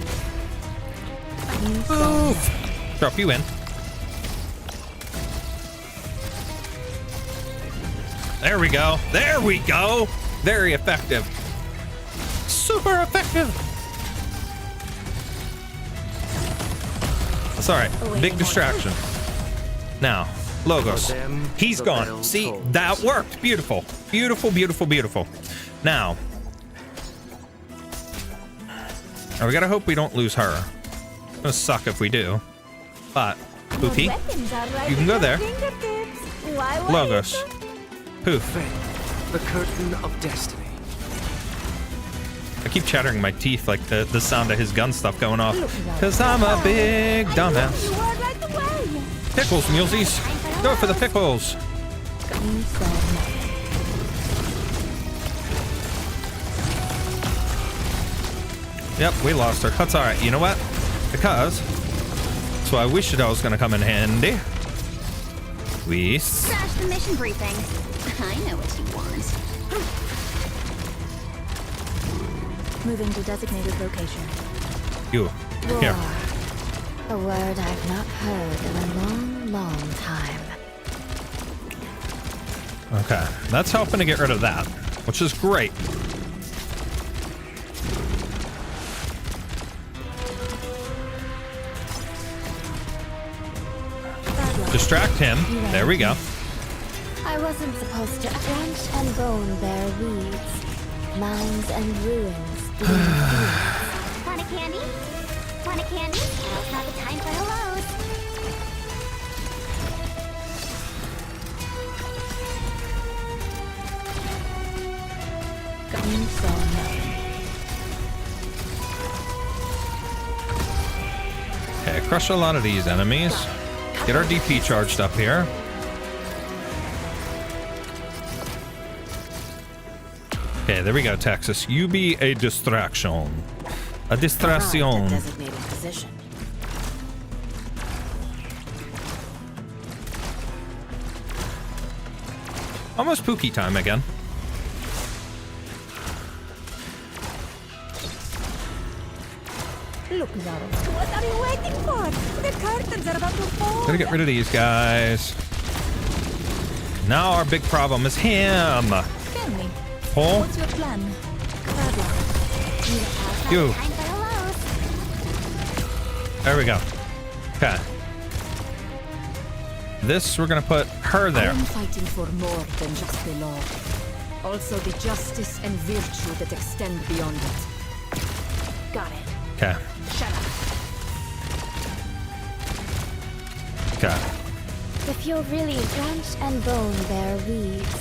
Oof. Drop you in. There we go. There we go. Very effective. Super effective. That's all right. Big distraction. Now, Logos. For them, He's the gone. bell See, tolls. that worked. Beautiful. Beautiful, beautiful, beautiful. Now, we gotta hope we don't lose her. It's gonna suck if we do. But, Poopy, you can go there. Logos. Poof. Fate, the curtain of destiny. I keep chattering my teeth like the sound of his gun stuff going off. Cause I'm a big dumbass. Pickles, mulesies. Go for the pickles. Yep, we lost her. That's alright. You know what? Because so I wish I was gonna come in handy. Crash the mission briefing. I know what you want. Moving to designated location. You Roar. A word I've not heard in a long, long time. Okay, that's helping to get rid of that, which is great. Distract him. There we go. I wasn't supposed to. Flesh and bone bear weeds, mounds and ruins bloom fields. Want a candy? Want a candy? Now's not the time for hellos. Okay, crush a lot of these enemies. Get our DP charged up here. Okay, there we go, Texas. You be a distraction. A distraction. Designated position. Almost Pookie time again. Look, Zaro. What are you waiting for? The curtains are about to fall. Gotta get rid of these guys. Now our big problem is him. Tell me, Paul, what's your plan? you. Time for hellos. There we go. Okay. This, we're gonna put her there. I'm fighting for more than just the law. Also the justice and virtue that extend beyond it. Got it. Okay. Shut up. Okay. If you're really flesh and bone bear weeds,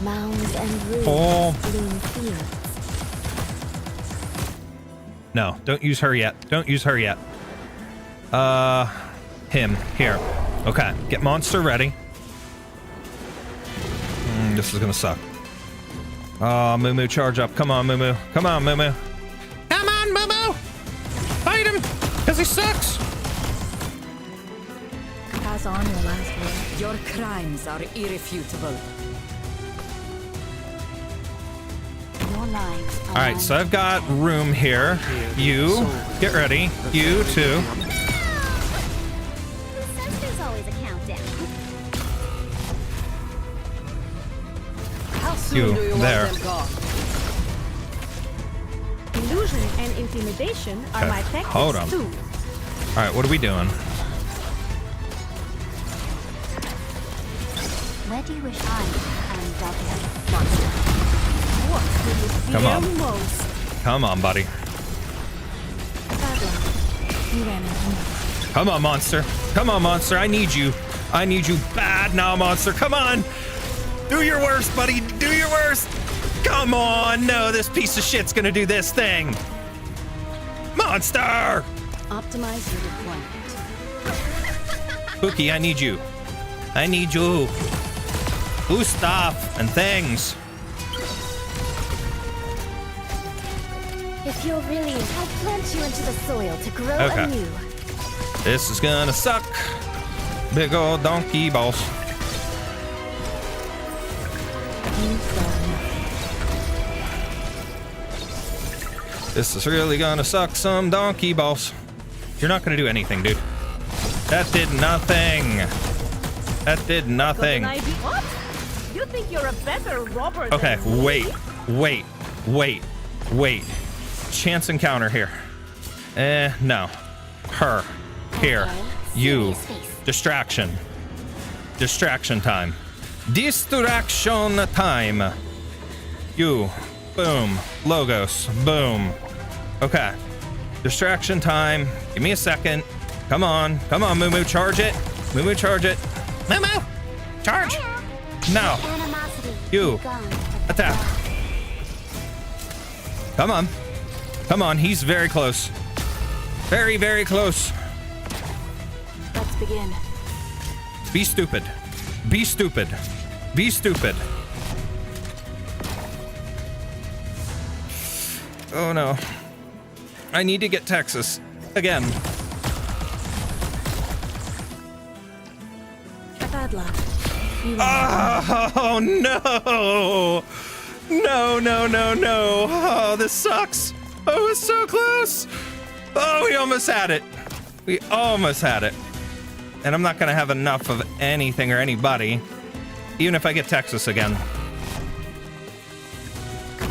mounds and ruins Oh. bloom fields. No, don't use her yet. Don't use her yet. Him. Here. Okay, get monster ready. This is gonna suck. Oh, Moo charge up. Come on, Moo. Come on, Moo. Come on, Moo. Fight him, because he sucks. Pass on your last word. Your crimes are irrefutable. Your lives are All right, so I've got room here. You, get ready. You too. Who says there's always a countdown? How soon You, do you there. want them gone? Illusion and intimidation are Okay, my tactics hold on. too. All right, what are we doing? Where do you wish I am that monster? What do you Come fear on. most? Come on, buddy. You ran into me. Come on, monster. Come on, monster. I need you. I need you bad now, monster. Come on. Do your worst, buddy. Do your worst. Come on. No, this piece of shit's gonna do this thing. Monster. Optimize your deployment. Pookie, I need you. I need you. Do stuff and things. If you're really, I'll plant you into the soil to grow Okay. anew. This is gonna suck. Big old donkey balls. This is really gonna suck some donkey balls. You're not gonna do anything, dude. That did nothing. That did nothing. What? You think you're a better robber Okay, than me? wait. Chance encounter here. No. Her. Here. You. Distraction. Distraction time. Distraction time. You. Boom. Logos. Boom. Okay. Distraction time. Give me a second. Come on. Come on, Moo. Charge it. Moo, charge it. Moo. Charge. No. Animosity. You. Gone. Attack. Come on. Come on. He's very close. Very, very close. Let's begin. Be stupid. Be stupid. Be stupid. Oh no. I need to get Texas. Again. Bad luck. Oh no. No. Oh, this sucks. Oh, it's so close. Oh, we almost had it. We almost had it. And I'm not going to have enough of anything or anybody, even if I get Texas again.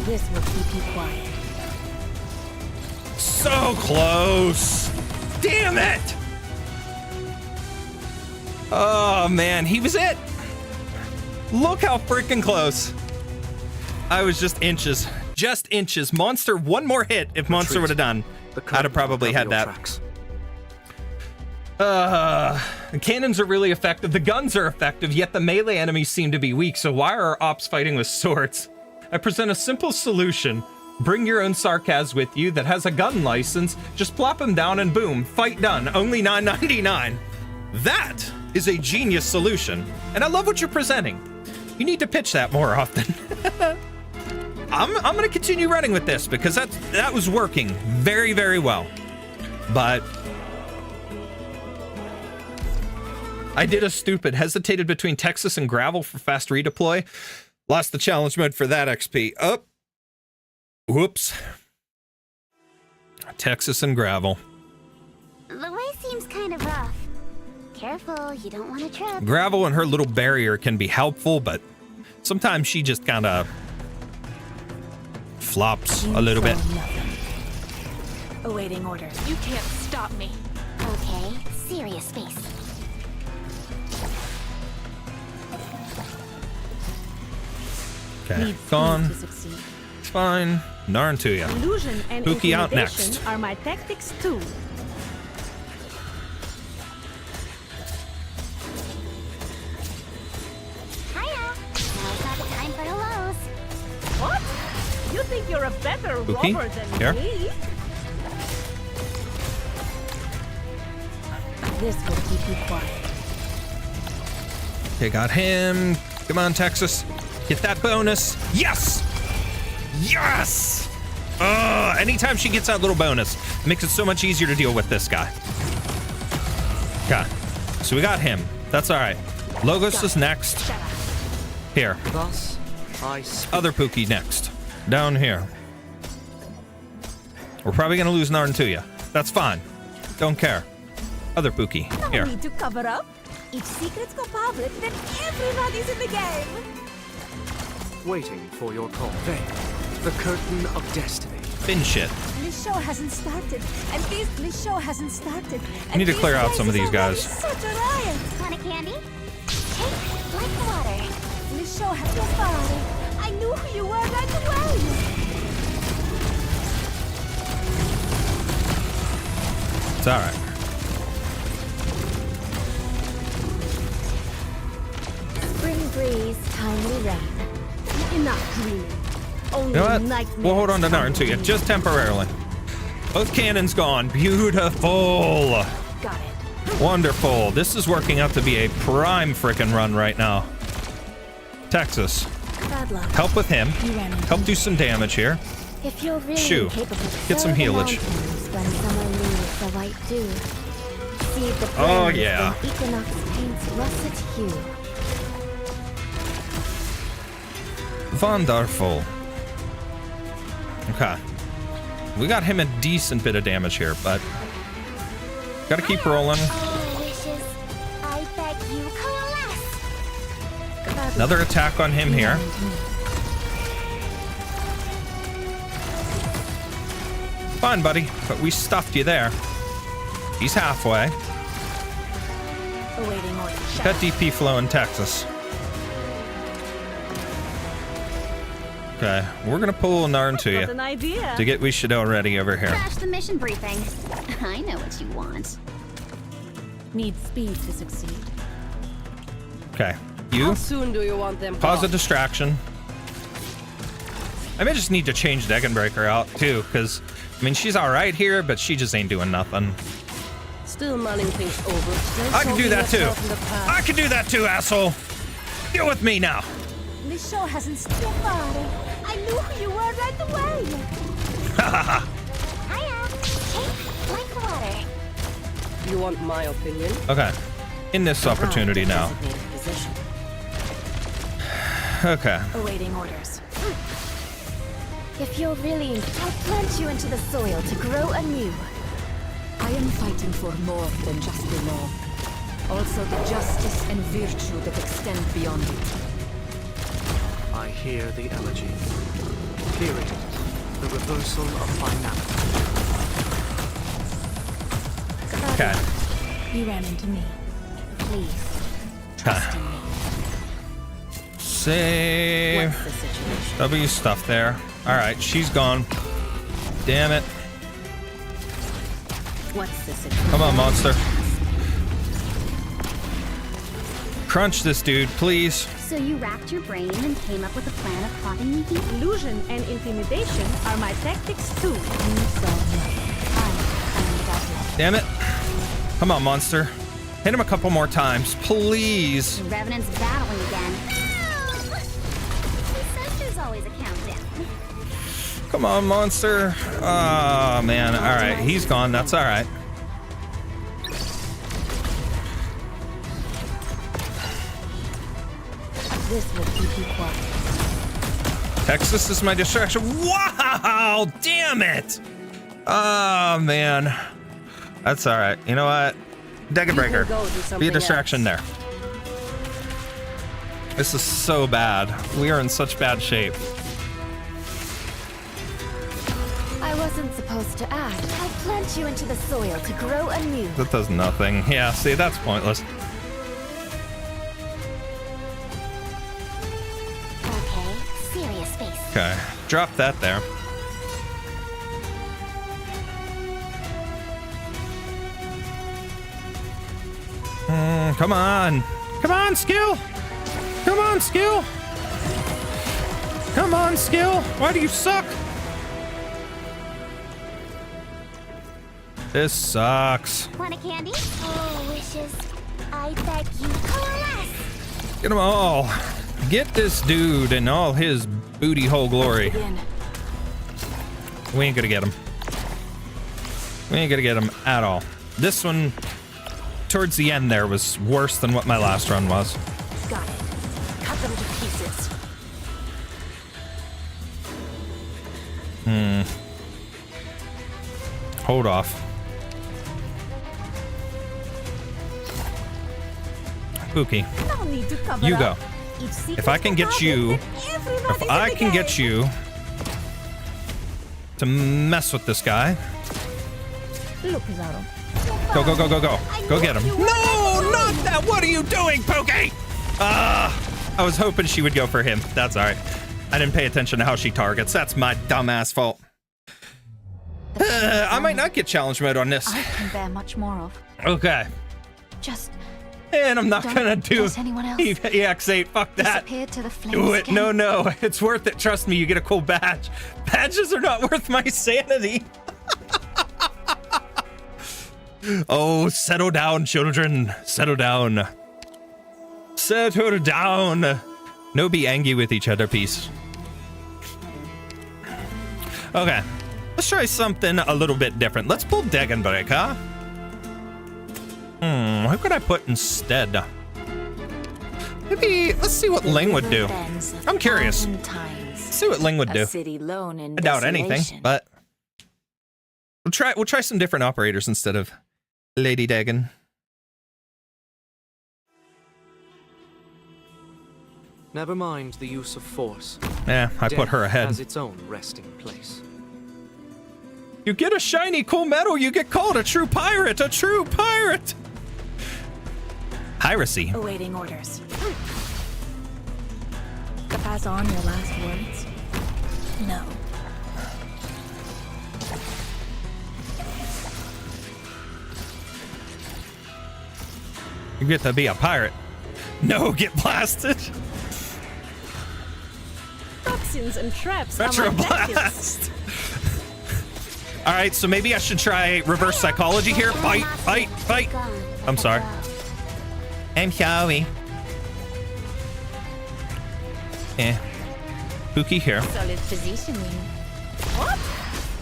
This will keep you quiet. So close. Damn it. Oh, man. He was it. Look how freaking close. I was just inches. Just inches. Monster, one more hit. If Monster would have done, I'd have probably had that. The cannons are really effective. The guns are effective, yet the melee enemies seem to be weak. So why are our ops fighting with swords? I present a simple solution. Bring your own Sarkaz with you that has a gun license. Just plop him down and boom, fight done. Only $9.99. That is a genius solution. And I love what you're presenting. You need to pitch that more often. I'm going to continue running with this because that was working very, very well. But I did a stupid, hesitated between Texas and Gravel for fast redeploy. Lost the challenge mode for that XP. Oh. Whoops. Texas and Gravel. The way seems kind of rough. Careful, you don't want to trip. Gravel and her little barrier can be helpful, but sometimes she just kind of flops a little bit. Awaiting orders. You can't stop me. Okay, serious face. Okay, gone. It's fine. Narn to ya. Illusion and Pookie out intimidation next. are my tactics too. Hiya! Now's not the time for hellos. What? You think you're a better Pookie? robber than Here. me? This will keep you quiet. Okay, got him. Come on, Texas. Get that bonus. Yes! Yes! Anytime she gets that little bonus, it makes it so much easier to deal with this guy. Okay, so we got him. That's all right. Logos is next. Here. Thus, I speak. Other Pookie next. Down here. We're probably going to lose Narntuya. That's fine. Don't care. Other Pookie. No Here. need to cover up. If secrets go public, then everybody's in the game. Waiting for your call. They, the curtain of destiny. Fin shit. This show hasn't started, and this show hasn't started. I need to clear out some of these guys. Such a riot. Want a candy? Take like water. This show has no father. I knew who you were right away. It's all right. Spring breeze, timely rain. Enough dreaming. Only You know what? nightmares We'll hold on to come Narntuya me. just temporarily. Both cannons gone. Beautiful. Got it. Wonderful. This is working out to be a prime frickin' run right now. Texas. Bad luck. Help with him. You ran into Help do some damage here. If you're really Shoo. capable, Get some sow the healage. mountains when summer leaves the white dew. Seed the Oh, plains yeah. when equinox paints russet hue. Wonderful. Okay. We got him a decent bit of damage here, but gotta keep rolling. Oh, wishes, I beg you coalesce. Another attack on him here. Fine, buddy, but we stuffed you there. He's halfway. Awaiting orders. Got DP flow in Texas. Okay, we're gonna pull Narn to Got you an idea. to get Wishido ready over here. Crash the mission briefing. I know what you want. Need speed to succeed. Okay, How you soon do you want them cause a gone? distraction. I may just need to change Degenbreaker out too, because I mean she's all right here, but she just ain't doing nothing. Still mulling things over. There's I can do something that left too. out in the past. I can do that too, asshole. Deal with me now. This show hasn't still father. I knew who you were right away. Hiya. Take like water. You want my opinion? Okay, in this opportunity now. Designated position. Okay. Awaiting orders. If you're really, I'll plant you into the soil to grow anew. I am fighting for more than just the law. Also the justice and virtue that extend beyond it. I hear the elegy. Period. The reversal of finality. Okay. You ran into me. Please, trust in me. Save. What's the situation? W stuff there. Alright, she's gone. Damn it. What's the situation? Come on, monster. Crunch this dude, please. So you racked your brain and came up with a plan of plotting me here? Illusion and intimidation are my tactics too. Damn it. Come on, monster. Hit him a couple more times, please. The Revenant's battling again. He says there's always a countdown. Come on, monster. Oh, man. Alright, he's gone. That's alright. This will keep you quiet. Texas is my distraction. Wow! Damn it! Oh, man. That's alright. You know what? Deck Breaker. Be a distraction there. This is so bad. We are in such bad shape. I wasn't supposed to act. I plant you into the soil to grow anew. That does nothing. Yeah, see, that's pointless. Okay, serious face. Okay, drop that there. Come on. Come on, skill. Come on, skill. Come on, skill. Why do you suck? This sucks. Want a candy? Oh, wishes. I beg you, coalesce. Get them all. Get this dude in all his booty hole glory. We ain't gonna get him. We ain't gonna get him at all. This one, towards the end there, was worse than what my last run was. Got it. Cut them to pieces. Hold off. Pookie, No need to cover you up. go. If I can get you, if I can get you to mess with this guy. Look, Pizarro. Go, go, go, go, go. Go get him. No, not that. What are you doing, Pookie? I was hoping she would go for him. That's all right. I didn't pay attention to how she targets. That's my dumbass fault. I might not get challenge mode on this. I can bear much more of. Okay. Just And I'm not gonna do does anyone else EX8. Fuck that. disappear to the flames Do it. again? No, no. It's worth it. Trust me, you get a cool badge. Badges are not worth my sanity. Oh, settle down, children. Settle down. Settle down. No be angry with each other, peace. Okay. Let's try something a little bit different. Let's pull Degenbreaker. Who could I put instead? Maybe, let's see what Ling would do. I'm curious. Let's see what Ling would do. I doubt anything, but we'll try some different operators instead of Lady Dagon. Never mind the use of force. Yeah, I put her Death ahead. has its own resting place. You get a shiny cool medal, you get called a true pirate, a true pirate. Piracy. Awaiting orders. Pass on your last words? No. You get to be a pirate. No, get blasted. Toxins and traps. Retro blast. All right, so maybe I should try reverse psychology here. Fight, fight, fight. I'm sorry. I'm sorry. Eh. Pookie here. Solid positioning. What?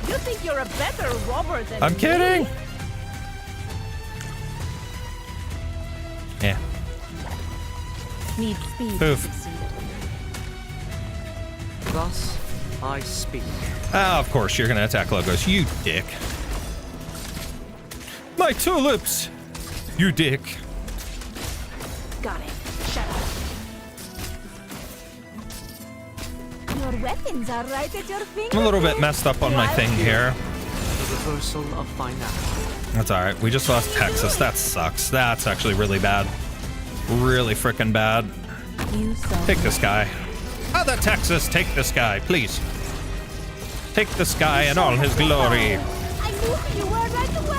You think you're a better robber than I'm me? kidding. Yeah. Need speed Poof. to succeed. Thus, I speak. Oh, of course, you're going to attack Logos. You dick. My tulips! You dick. Got it. Shut up. Your weapons are right at your fingertips. I'm a little bit messed up on my thing here. The reversal of finality. That's alright. We just lost Texas. That sucks. That's actually really bad. Really freaking bad. Take this guy. Other Texas, take this guy, please. Take this guy in all his glory. I knew who you were right away.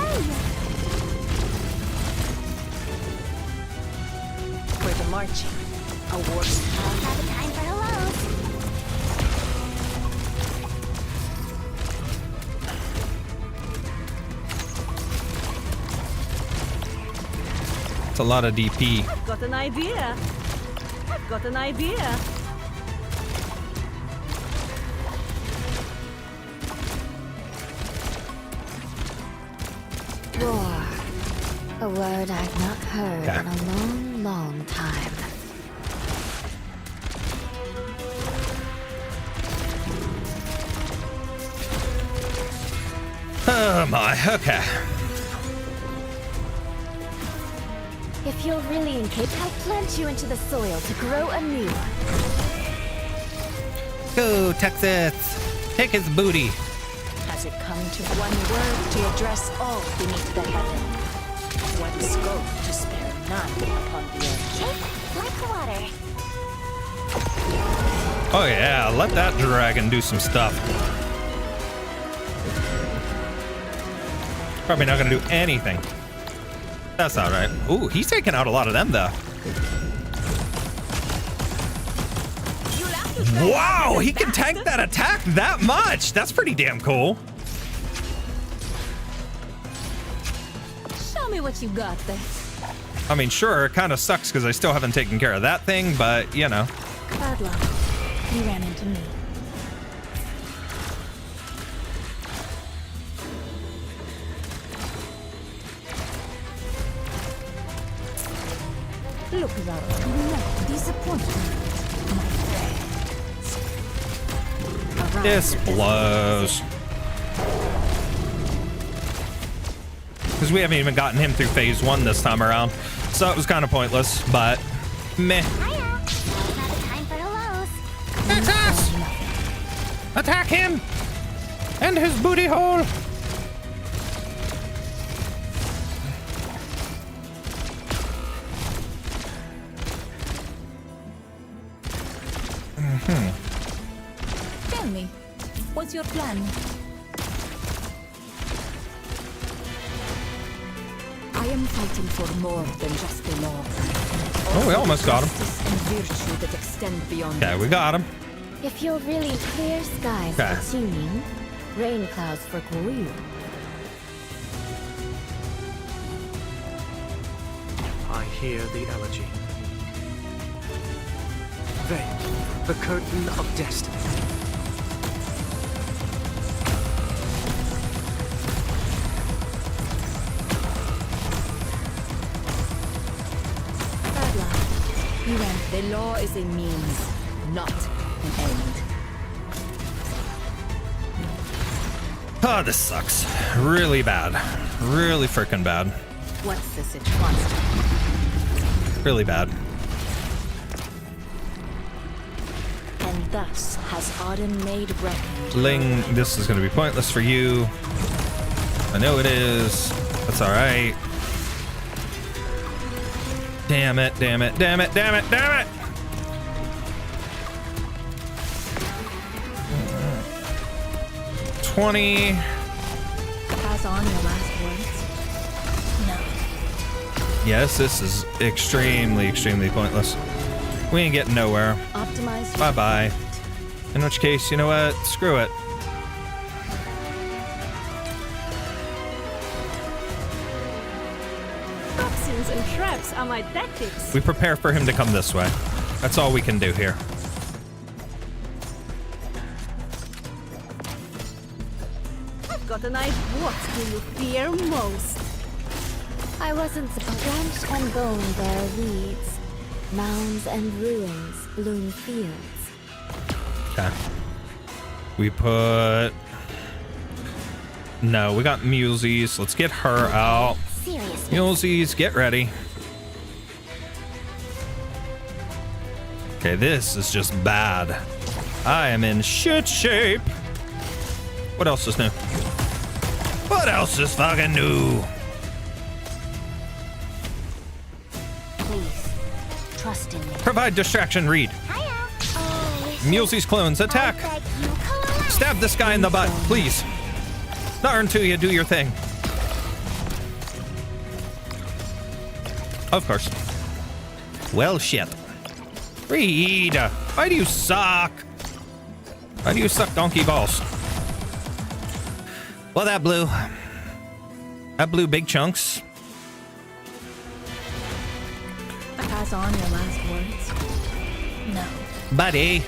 For the marching, a war. I'll have a time for hellos. It's a lot of DP. I've got an idea. I've got an idea. War. A word I've not heard in a long, long time. Oh my, okay. If you're really incapable, I'll plant you into the soil to grow anew. Go, Texas. Take his booty. Has it come to one word to address all beneath the heaven? One scope to spare none upon the earth. Take like water. Oh yeah, let that dragon do some stuff. Probably not gonna do anything. That's all right. Ooh, he's taking out a lot of them though. Wow, he can tank that attack that much. That's pretty damn cool. Show me what you got there. I mean, sure, it kind of sucks because I still haven't taken care of that thing, but you know. Bad luck. You ran into me. Look, Zara, do not disappoint me, my friends. This blows. Because we haven't even gotten him through phase 1 this time around. So it was kind of pointless, but meh. Hiya. I'll have a time for hellos. Texas! Attack him! And his booty hole! Tell me, what's your plan? I am fighting for more than just the law. Oh, we almost got him. Justice and virtue that extend beyond. Okay, we got him. If you're really clear skies Okay. for tuning, rain clouds for Korea. I hear the elegy. Veil, the curtain of destiny. Bad luck. You ran. The law is a means, not an end. Oh, this sucks. Really bad. Really freaking bad. What's the situation? Really bad. And thus has Autumn made record. Ling, this is going to be pointless for you. I know it is. That's all right. Damn it, damn it, damn it, damn it, damn it! $20. Pass on your last words. No. Yes, this is extremely, extremely pointless. We ain't getting nowhere. Optimize. Bye-bye. In which case, you know what? Screw it. Toxins and traps are my tactics. We prepare for him to come this way. That's all we can do here. I've got an idea. What do you fear most? I wasn't supposed. Branch and bone bear weeds. Mounds and ruins bloom fields. Okay. We put... No, we got Mulesies. Let's get her out. Seriously. Mulesies, get ready. Okay, this is just bad. I am in shit shape. What else is new? What else is fucking new? Please, trust in me. Provide distraction, Reed. Mulesie's clones, attack! Stab this guy in the butt, please. Darn to you, do your thing. Of course. Well, shit. Reed, why do you suck? Why do you suck donkey balls? Well, that blew big chunks. Pass on your last words. No. Buddy,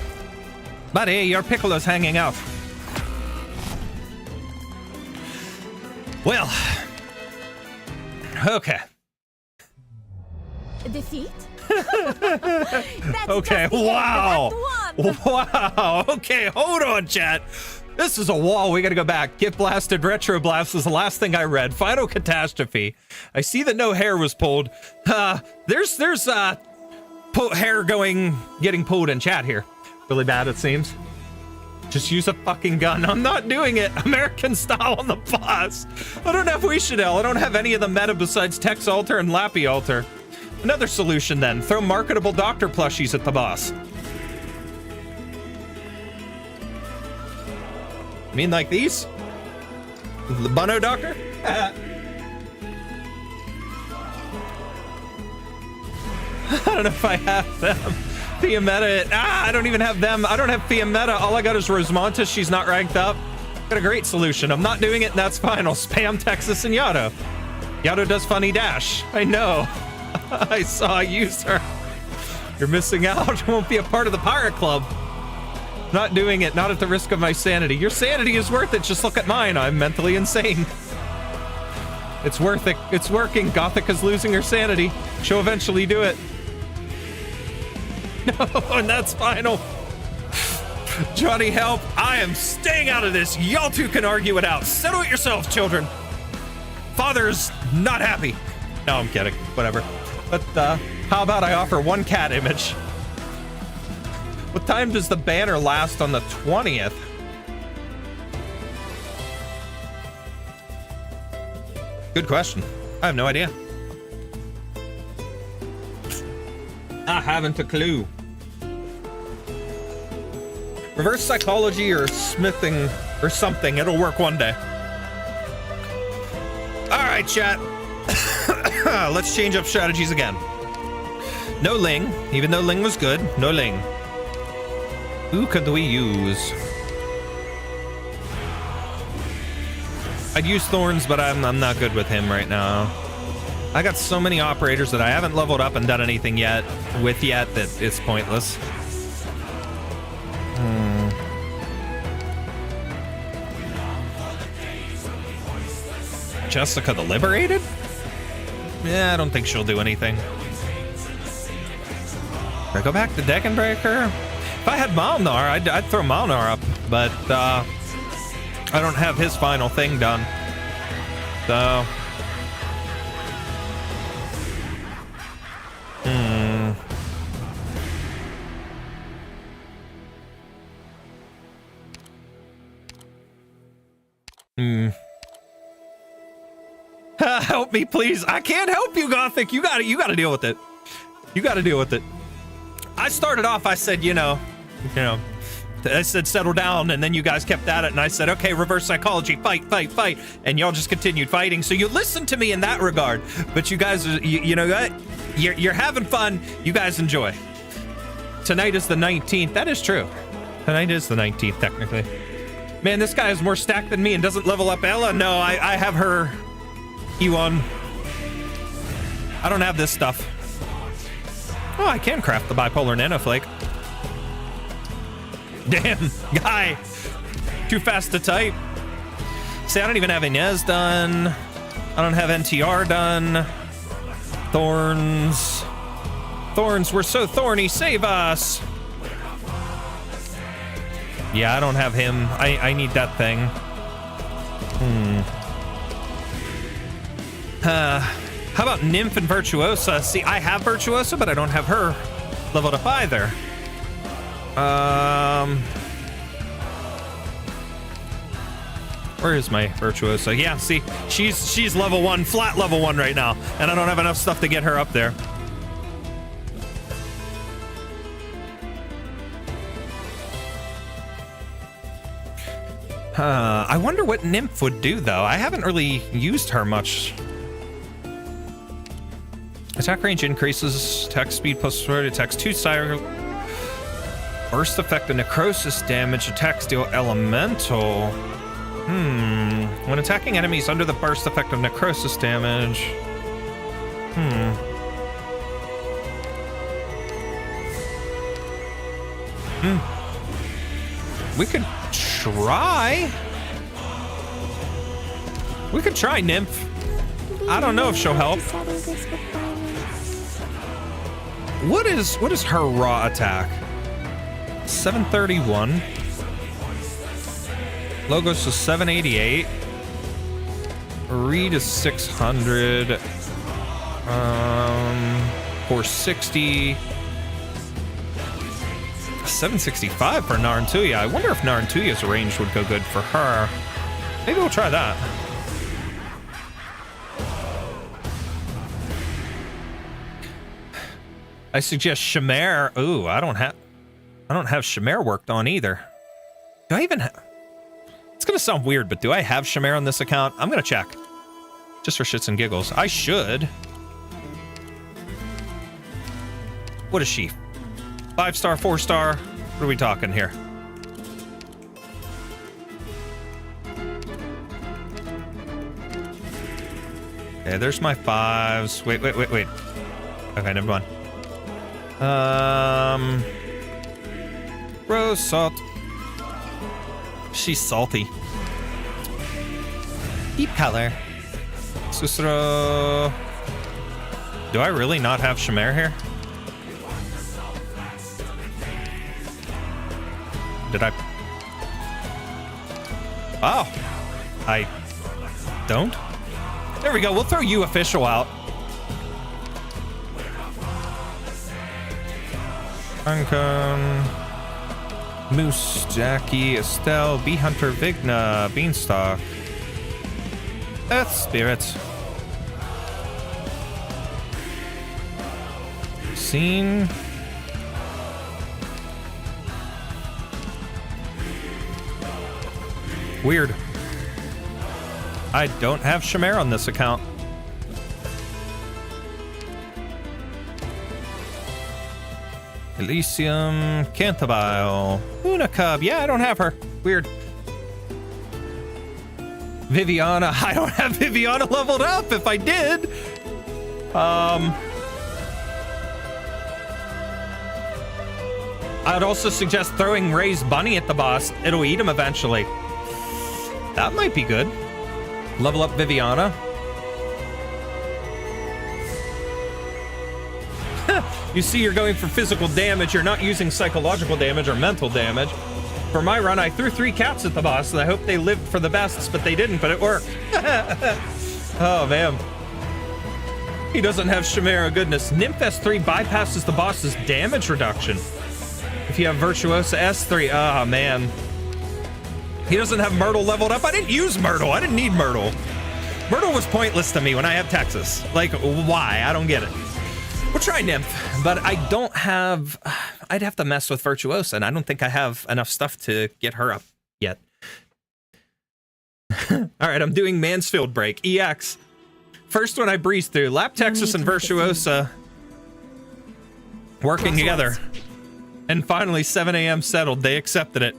your Piccolo's hanging out. Well, okay. Defeat? Okay, wow. Wow, okay, hold on, chat. This is a wall. We gotta go back. Get blasted. Retro blast is the last thing I read. Final catastrophe. I see that no hair was pulled. There's hair getting pulled in chat here. Really bad, it seems. Just use a fucking gun. I'm not doing it. American style on the boss. I don't have Wishadel. I don't have any of the meta besides Tex Alter and Lappy Alter. Another solution then. Throw marketable doctor plushies at the boss. You mean like these? The Bono Doctor? I don't know if I have them. Fiametta. I don't even have them. I don't have Fiametta. All I got is Rosemontis. She's not ranked up. Got a great solution. I'm not doing it, and that's fine. I'll spam Texas and Yado. Yado does funny dash. I know. I saw a user. You're missing out. Won't be a part of the Pirate Club. Not doing it, not at the risk of my sanity. Your sanity is worth it. Just look at mine. I'm mentally insane. It's worth it. It's working. Gothica's losing her sanity. She'll eventually do it. No, and that's final. Johnny, help. I am staying out of this. Y'all two can argue it out. Settle it yourselves, children. Father's not happy. No, I'm kidding. Whatever. But how about I offer one cat image? What time does the banner last on the 20th? Good question. I have no idea. I haven't a clue. Reverse psychology or smithing or something. It'll work one day. All right, chat. Let's change up strategies again. No Ling, even though Ling was good. No Ling. Who could we use? I'd use Thorns, but I'm not good with him right now. I got so many operators that I haven't leveled up and done anything yet that it's pointless. Jessica the Liberated? Yeah, I don't think she'll do anything. Should I go back to Deck and Breaker? If I had Malnar, I'd throw Malnar up, but I don't have his final thing done. So... Help me, please. I can't help you, Gothic. You gotta deal with it. You gotta deal with it. I started off, I said, I said settle down, and then you guys kept at it, and I said, okay, reverse psychology, fight, fight, fight, and y'all just continued fighting. So you listened to me in that regard, but you guys, you know what? You're having fun. You guys enjoy. Tonight is the 19th. That is true. Tonight is the 19th, technically. Man, this guy is more stacked than me and doesn't level up Ella. No, I have her E1. I don't have this stuff. Oh, I can craft the bipolar nanoflake. Damn, guy. Too fast to type. See, I don't even have Inez done. I don't have NTR done. Thorns. Thorns, we're so thorny. Save us. Yeah, I don't have him. I need that thing. How about Nymph and Virtuosa? See, I have Virtuosa, but I don't have her leveled up either. Where is my Virtuosa? Yeah, see, she's level 1, flat level 1 right now, and I don't have enough stuff to get her up there. I wonder what Nymph would do, though. I haven't really used her much. Attack range increases, attack speed plus attacks 2 cycle. Burst effect of necrosis damage, attacks deal elemental. When attacking enemies under the burst effect of necrosis damage. We could try. We could try Nymph. I don't know if she'll help. What is her raw attack? 731. Logos is 788. Reed is 600. 460. 765 for Narantuya. I wonder if Narantuya's range would go good for her. Maybe we'll try that. I suggest Shamir. Ooh, I don't have Shamir worked on either. Do I even have? It's gonna sound weird, but do I have Shamir on this account? I'm gonna check. Just for shits and giggles. I should. What is she? 5-star, 4-star? What are we talking here? Okay, there's my 5s. Wait. Okay, never mind. Rose salt. She's salty. Deep color. Susuro. Do I really not have Shamir here? Did I? Oh, I don't. There we go. We'll throw you official out. Duncan, Moose, Jackie, Estelle, Bee Hunter, Vigna, Beanstalk. That's Spirit. Scene. Weird. I don't have Shamir on this account. Elysium, Cantabile, Unicub. Yeah, I don't have her. Weird. Viviana. I don't have Viviana leveled up. If I did. I'd also suggest throwing Ray's bunny at the boss. It'll eat him eventually. That might be good. Level up Viviana. You see, you're going for physical damage. You're not using psychological damage or mental damage. For my run, I threw 3 cats at the boss, and I hope they lived for the best, but they didn't, but it worked. Oh, man. He doesn't have Shamir. Goodness. Nymph S3 bypasses the boss's damage reduction. If you have Virtuosa S3, oh, man. He doesn't have Myrtle leveled up. I didn't use Myrtle. I didn't need Myrtle. Myrtle was pointless to me when I have Texas. Like, why? I don't get it. We'll try Nymph, but I don't have... I'd have to mess with Virtuosa, and I don't think I have enough stuff to get her up yet. All right, I'm doing Mansfield Break. EX. First one I breezed through. Lap Texas and Virtuosa working together. And finally, 7 a.m. settled. They accepted it.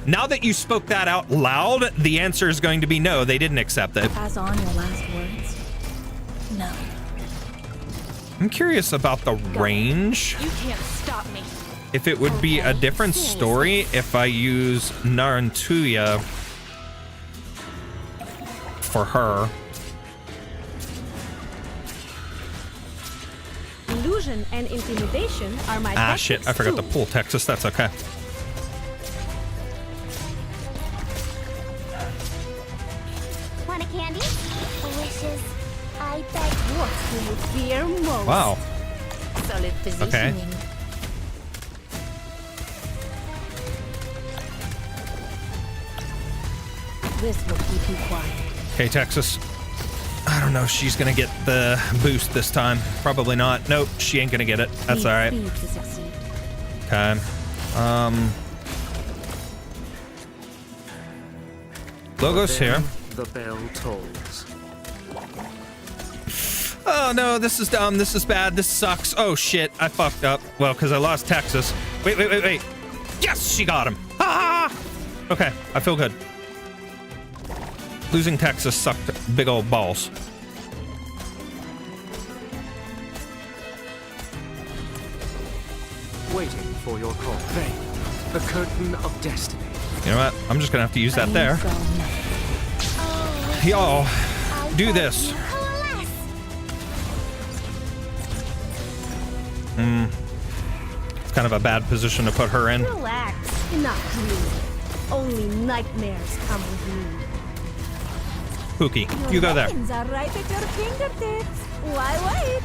Now that you spoke that out loud, the answer is going to be no, they didn't accept it. Pass on your last words. No. I'm curious about the range. You can't stop me. If it would be a different story if I use Narantuya for her. Illusion and intimidation are my tactics Shit, I forgot too. to pull Texas, that's okay. Want a candy? Wishes. fear most. Wow. Solid positioning. This will keep you quiet. Okay, Texas. I don't know if she's gonna get the boost this time. Probably not. Nope, she ain't gonna get it. That's Need all right. speed to succeed. Okay. Logo's here. The bell tolls. Oh no, this is dumb. This is bad. This sucks. Oh shit, I fucked up. Well, because I lost Texas. Wait. Yes, she got him. Ha! Okay, I feel good. Losing Texas sucked big old balls. Waiting for your call. Vane, the curtain of destiny. You know what? I'm just gonna have to use that there. Y'all, do this. It's kind of a bad position to put her in. Relax. Not me. Only nightmares come with me. Pookie, you go there. Weapons are right at your fingertips. Why wait?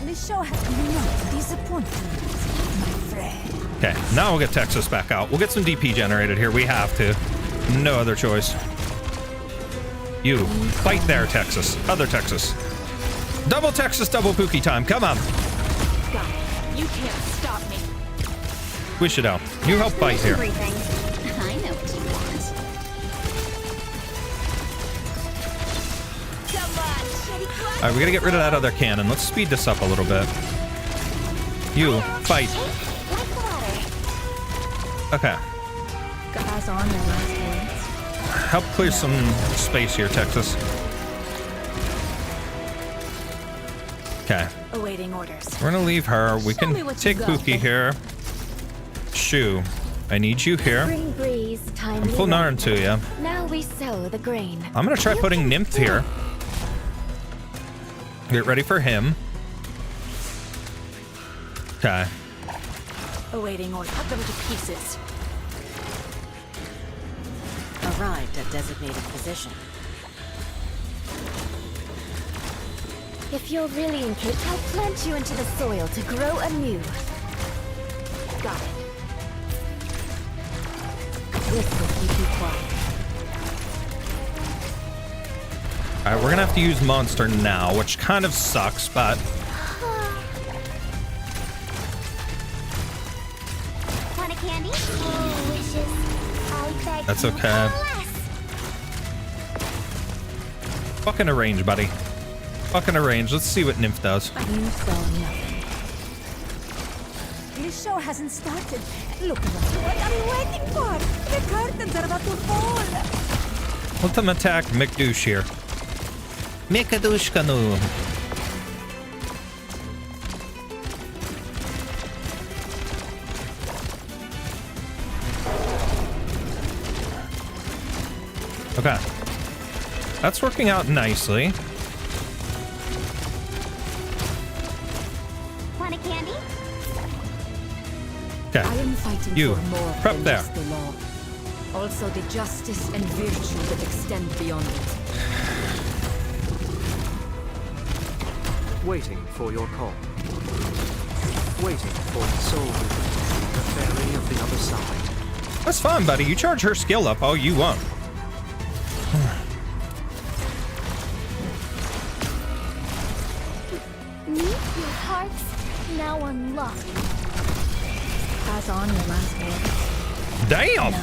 This show has been not disappointing, my friend. Okay, now we'll get Texas back out. We'll get some DP generated here. We have to. No other choice. You, fight there, Texas. Other Texas. Double Texas, double Pookie time. Come on. Got it. You can't stop me. We should help. You help fight here. Everything. I know what you want. Come on, Shetty Clock. All right, we gotta get rid of that other cannon. Let's speed this up a little bit. You, fight. Like water. Okay. Pass on their last words. Help clear some space here, Texas. Okay. Awaiting orders. We're gonna leave her. We Show me can what you take got. Pookie here. Shoo, I need you here. Spring breeze, time I'm full Narn to you. Now we sow the grain. I'm gonna try putting Nymph here. Get ready for him. Okay. Awaiting orders. Cut them to pieces. Arrived at designated position. If you're really incapable, I'll plant you into the soil to grow anew. Got it. This will keep you quiet. All right, we're gonna have to use Monster now, which kind of sucks, but Want a candy? Oh, wishes. I beg That's you, okay. no less. fucking arrange, buddy. Fucking arrange. Let's see what Nymph does. You saw nothing. This show hasn't started. Look, what are you waiting for? The curtains are about to fall. Ultimate attack, McDouche here. Mikadouche canoe. Okay. That's working out nicely. Want a candy? Okay. I am fighting You, for more prep than there. just the law. Also the justice and virtue that extend beyond it. Waiting for your call. Waiting for the soul movement, the fairy of the other side. That's fine, buddy. You charge her skill up all you want. Meet your hearts now unlocked. Pass on your last words. Damn!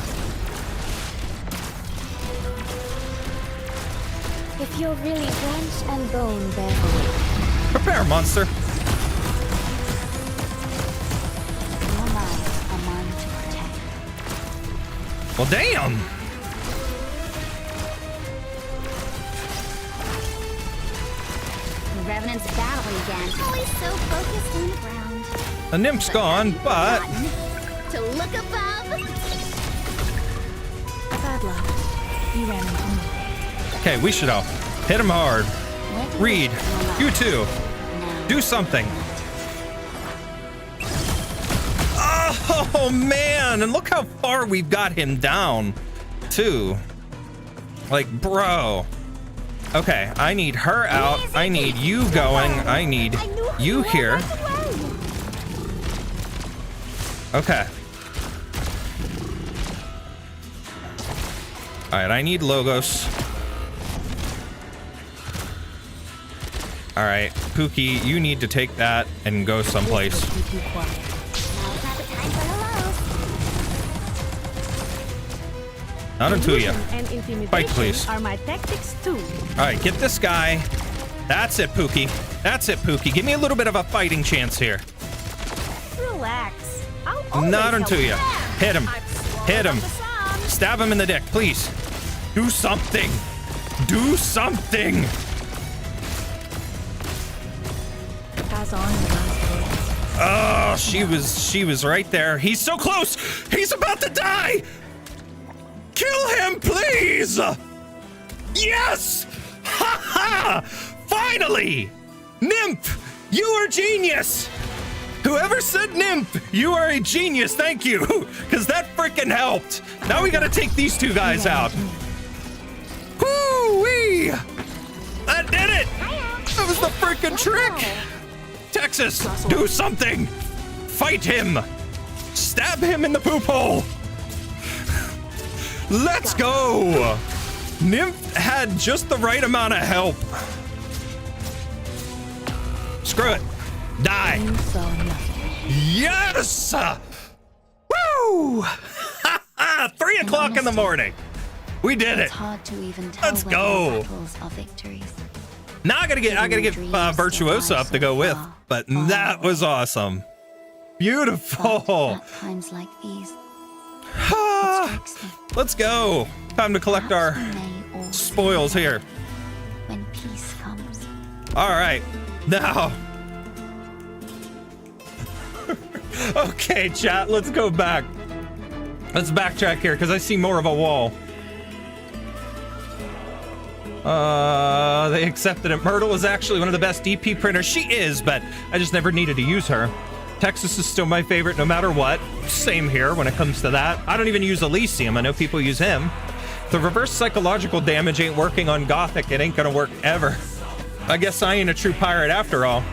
If you're really flesh and bone, then Prepare, monster. you're mine, a man to protect. Well, damn! The Revenant's battling again. Always so focused on the ground. The Nymph's gone, but To look above. Bad luck. You ran into me. okay, we should all hit him hard. Reed, you too. Do something. Oh man, and look how far we've got him down, too. Like, bro. Okay, I need her out. I need you going. I need you here. Okay. Alright, I need Logos. Alright, Pookie, you need to take that and go someplace. Not until you. Fight, please. Are my tactics too. Alright, get this guy. That's it, Pookie. That's it, Pookie. Give me a little bit of a fighting chance here. Relax. I'll always Not until you. help. Hit him. Hit him. Stab him in the dick, please. Do something. Do something. Pass on your last Oh, she was right there. He's so close. He's about to die. Kill him, please. Yes. Ha ha. Finally. Nymph, you are genius. Whoever said Nymph, you are a genius. Thank you. Because that freaking helped. Now we got to take these two guys out. Woo-wee. That did it. That was the freaking trick. Texas, do something. Fight him. Stab him in the poop hole. Let's go. Nymph had just the right amount of help. Screw it. Die. Yes. Woo. 3 o'clock in the morning. We did it. It's hard to even tell Let's whether go. battles are victories. Now I gotta get Virtuosa up to go with, but that was awesome. Beautiful. At times like these, Let's go. Time to collect our spoils here. when peace comes. All right, now. Okay, chat, let's go back. Let's backtrack here because I see more of a wall. They accepted it. Myrtle is actually one of the best DP printers. She is, but I just never needed to use her. Texas is still my favorite no matter what. Same here when it comes to that. I don't even use Elysium. I know people use him. The reverse psychological damage ain't working on Gothic. It ain't gonna work ever. I guess I ain't a true pirate after all.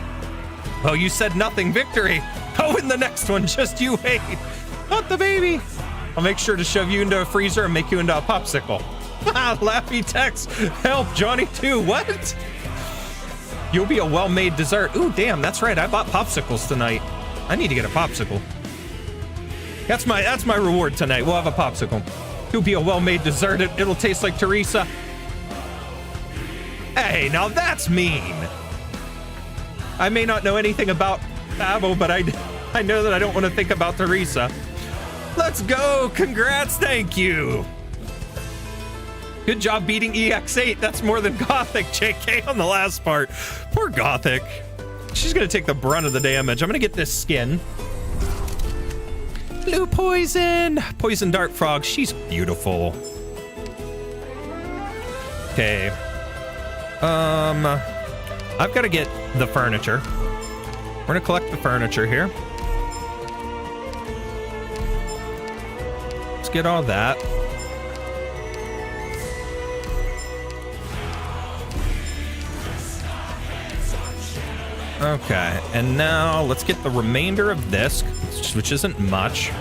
Oh, you said nothing. Victory. I'll win the next one. Just you wait. Not the baby. I'll make sure to shove you into a freezer and make you into a popsicle. Laffy Tex. Help, Johnny too. What? You'll be a well-made dessert. Ooh, damn, that's right. I bought popsicles tonight. I need to get a popsicle. That's my reward tonight. We'll have a popsicle. You'll be a well-made dessert. It'll taste like Teresa. Hey, now that's mean. I may not know anything about Fabo, but I know that I don't want to think about Teresa. Let's go. Congrats. Thank you. Good job beating EX8. That's more than Gothic, JK, on the last part. Poor Gothic. She's going to take the brunt of the damage. I'm going to get this skin. Blue Poison. Poison Dart Frog. She's beautiful. Okay. I've got to get the furniture. We're going to collect the furniture here. Let's get all that. Okay, and now let's get the remainder of this, which isn't much.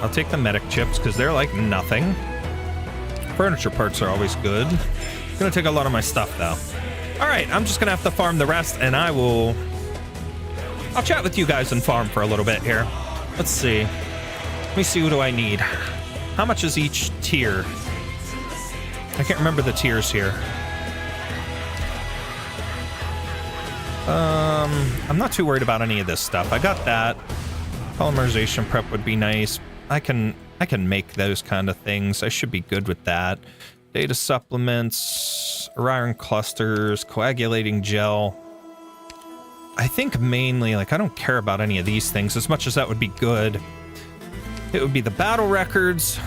I'll take the medic chips because they're like nothing. Furniture parts are always good. It's gonna take a lot of my stuff though. All right, I'm just gonna have to farm the rest, and I'll chat with you guys and farm for a little bit here. Let's see. Let me see, what do I need? How much is each tier? I can't remember the tiers here. I'm not too worried about any of this stuff. I got that. Polymerization prep would be nice. I can make those kind of things. I should be good with that. Data supplements, iron clusters, coagulating gel. I think mainly, like, I don't care about any of these things as much as that would be good. It would be the battle records.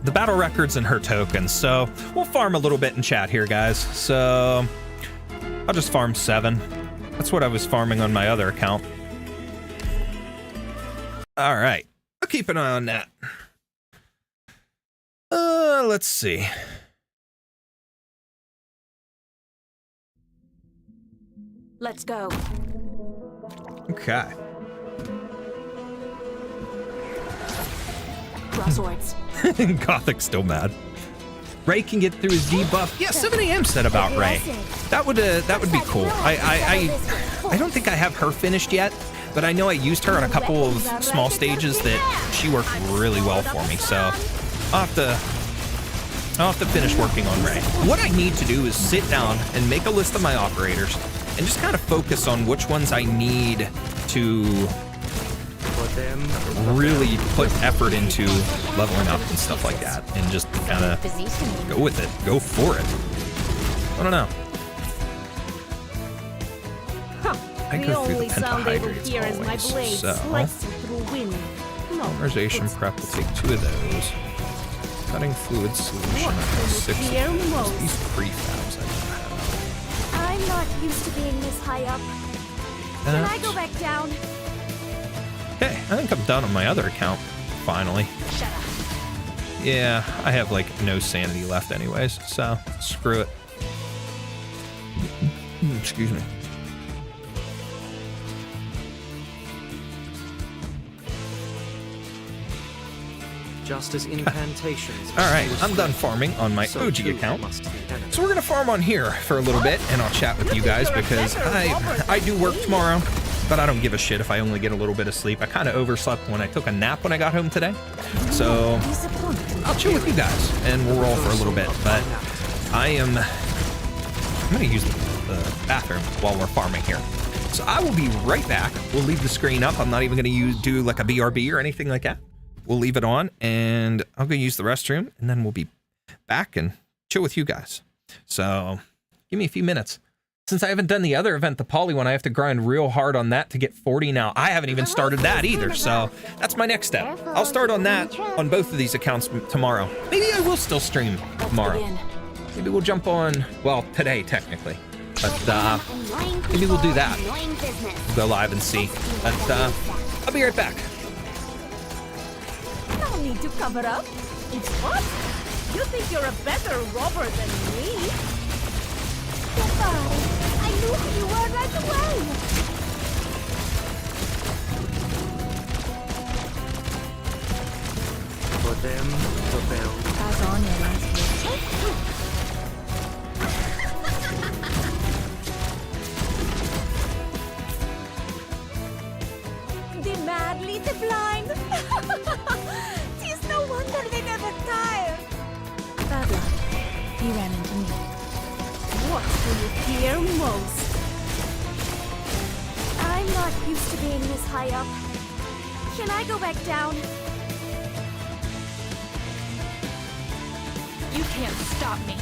The battle records and her tokens. So we'll farm a little bit in chat here, guys. So I'll just farm 7. That's what I was farming on my other account. All right. I'll keep an eye on that. Let's see. Let's go. Okay. Crosswords. Gothic's still mad. Ray can get through his debuff. Yeah, 7 a.m. said about Ray. That would be cool. I don't think I have her finished yet, but I know I used her on a couple of small stages that she worked really well for me. So I'll have to finish working on Ray. What I need to do is sit down and make a list of my operators and just kind of focus on which ones I need to really put effort into leveling up and stuff like that, and just kind of go with it, go for it. I don't know. I go through the pentahydrates always, so polymerization prep will take 2 of those. Cutting fluid solution, 6 of those. These prefabs I don't have. I'm not used to being this high up. Can I go back down? Okay, I think I'm done on my other account, finally. Shut up. Yeah, I have like no sanity left anyways, so screw it. Excuse me. Just as incantations. All right, I'm done farming on my OG account. So we're gonna farm on here for a little bit, and I'll chat with you guys because I do work tomorrow, but I don't give a shit if I only get a little bit of sleep. I kind of overslept when I took a nap when I got home today, so I'll chill with you guys and we'll roll for a little bit. But I'm gonna use the bathroom while we're farming here. So I will be right back. We'll leave the screen up. I'm not even gonna do like a BRB or anything like that. We'll leave it on, and I'll go use the restroom, and then we'll be back and chill with you guys. So give me a few minutes. Since I haven't done the other event, the Poly one, I have to grind real hard on that to get 40 now. I haven't even started that either, so that's my next step. I'll start on that on both of these accounts tomorrow. Maybe I will still stream tomorrow. Maybe we'll jump on, well, today technically. But maybe we'll do that. We'll go live and see. But I'll be right back. No need to cover up. It's what? You think you're a better robber than me? Goodbye. I knew who you were right away. For them, the bell. Pass on your last word. The madly the blind. Tis no wonder they never tire. Bad luck. He ran into me. What do you fear most? I'm not used to being this high up. Can I go back down? You can't stop me.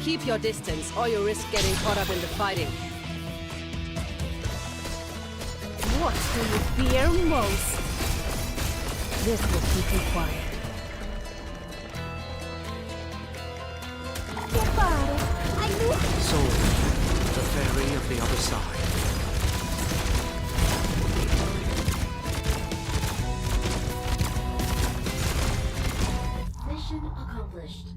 Keep your distance, or you risk getting caught up in the fighting. What do you fear most? This will keep you quiet. Goodbye. I knew. Soul, the fairy of the other side. Mission accomplished.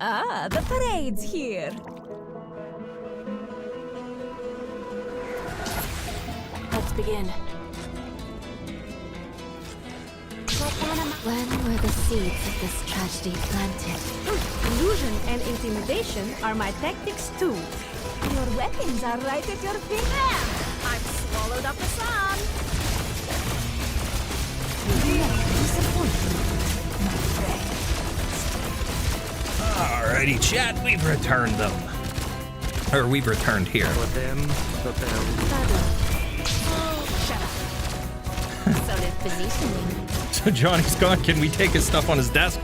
Ah, the parade's here. Let's begin. When were the seeds of this tragedy planted? Illusion and intimidation are my tactics too. Your weapons are right at your fingertips. I've swallowed up the sun. Alrighty, chat, we've returned them. Or we've returned here. For them, the bell. Shut up. Solid positioning. So Johnny's gone. Can we take his stuff on his desk?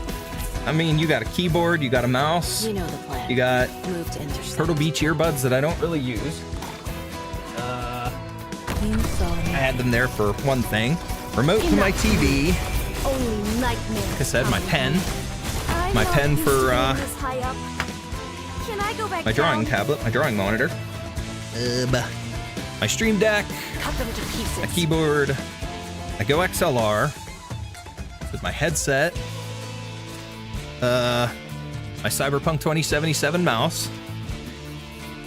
I mean, you got a keyboard, you got a mouse, You know the plan. you got Move to intercept. Turtle Beach earbuds that I don't really use. You saw I me. had them there for one thing. Remote to my TV. Only nightmares. Like I said, my pen. I'm My not pen used for, to being this high up. Can I go back My drawing down? tablet, my drawing monitor. My stream deck, Cut them to pieces. my keyboard, my Go XLR with my headset, my Cyberpunk 2077 mouse,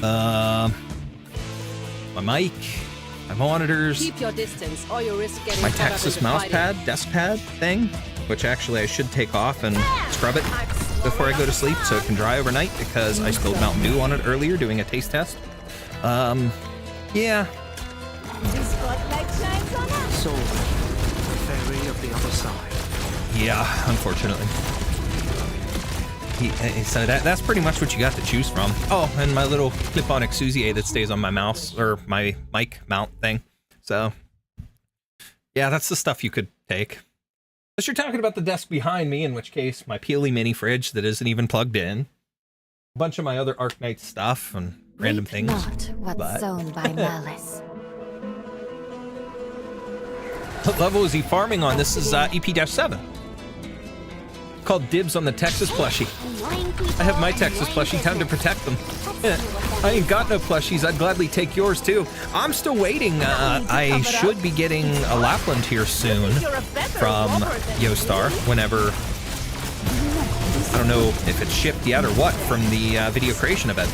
my mic, my monitors, Keep your distance, or you risk getting my caught up Texas into mouse fighting. pad, desk pad thing, which actually I should take off and scrub it before I go to sleep so it can dry overnight because I spilled Mountain Dew on it earlier doing a taste test. Yeah. The spotlight shines on us. Soul, fairy of the other side. Yeah, unfortunately. So that's pretty much what you got to choose from. Oh, and my little clip-on exusier that stays on my mouse or my mic mount thing. So, yeah, that's the stuff you could take. Unless you're talking about the desk behind me, in which case my Peely mini fridge that isn't even plugged in. A bunch of my other Arknights stuff and random Reap things. not what's but- sown by malice. What level is he farming on? This is EP-7. Called Dibs on the Texas plushie. Annoying people I have my and Texas annoying plushie, time to business. protect them. Let's Yeah, see what that I ain't is. got no plushies. I'd gladly take yours too. I'm still waiting. I should be getting a Lapland here soon You're a better from robber than Yostar whenever. I don't know if it's shipped yet or what from the video creation event.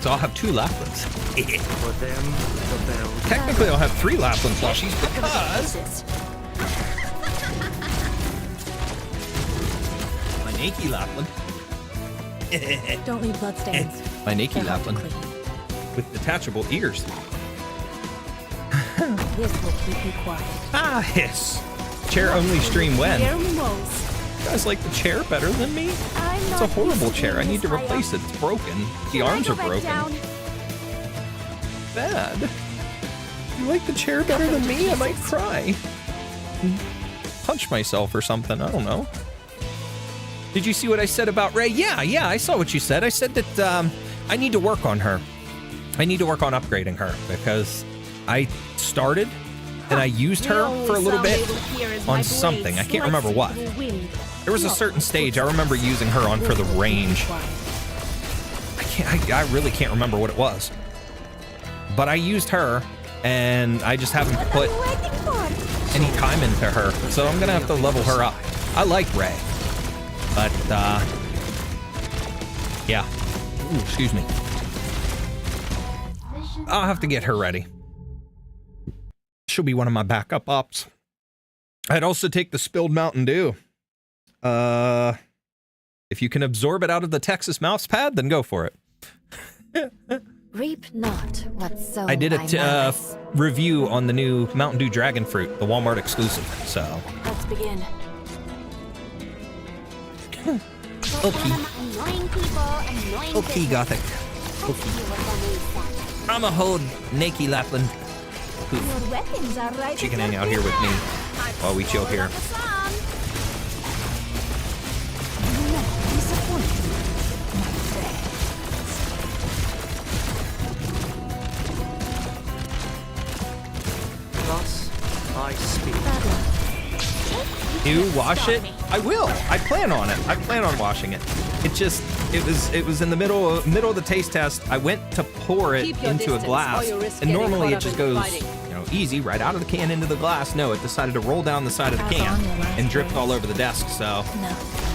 So I'll have 2 Laplands. For them, the bell. Technically, I'll have 3 Lapland plushies because my Nike Lapland. Don't leave bloodstains. My Nike They're hard to Lapland clean. with detachable ears. This will keep you quiet. Ah, hiss. Chair only stream when? Fear most. You guys like the chair better than me? I'm It's a not horrible used to chair. I being need to this high replace up. it. It's broken. The Can I arms go are back broken. down? Bad. You like the chair better than me? I might cry. Punch myself or something. I don't know. Did you see what I said about Ray? Yeah, I saw what you said. I said that I need to work on her. I need to work on upgrading her because I started and I used her for a little bit on something. I can't remember what. There was a certain stage I remember using her on for the range. I really can't remember what it was. But I used her and I just haven't put any time into her. So I'm gonna have to level her up. I like Ray. But yeah. Ooh, excuse me. I'll have to get her ready. She'll be one of my backup ops. I'd also take the spilled Mountain Dew. If you can absorb it out of the Texas mouse pad, then go for it. Reap not what's sown I did by a malice. review on the new Mountain Dew Dragon Fruit, the Walmart exclusive. So, Let's begin. okay, Annoying people, annoying okay, business. Gothic. Let's see what that is. I'm a hold Nakey Lapland. Your weapons are right. She can at hang your out here with me fingertips. while we chill Hold here. up the song. Thus, I speak. You wash it? I will. I plan on it. I plan on washing it. It was in the middle of the taste test. I went to pour it Keep your into a distance, glass, or you risk and getting normally caught it up just in goes, fighting. easy right out of the can into the glass. No, it decided to roll down the side of the can and dripped all over the desk. So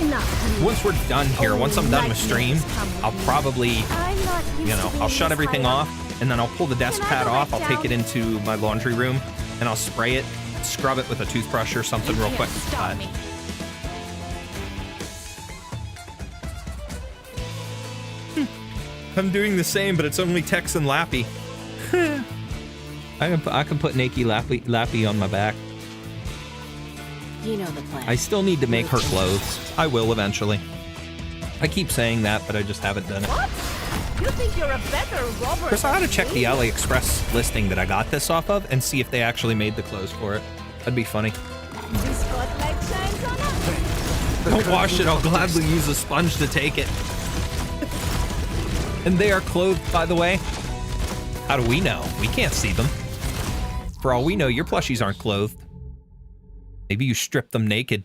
Enough. once we're done here, once I'm done with stream, I'll probably, I'm not used to I'll being shut this everything high off, up. and then I'll pull the desk Can I pad go off. back I'll take it down? into my laundry room, and I'll spray it, scrub it with a toothbrush or something real quick. Stop me. I'm doing the same, but it's only Tex and Lappy. I can put Nakey Lappy on my back. You know the plan. I still need to make her clothes. I will eventually. I keep saying that, but I just haven't done it. What? You think you're a better robber? Chris, I ought to than check me? the AliExpress listing that I got this off of and see if they actually made the clothes for it. That'd be funny. The spotlight shines Don't wash it. I'll gladly use a sponge to take it. And they are clothed, by the way. How do we know? We can't see them. For all we know, your plushies aren't clothed. Maybe you stripped them naked.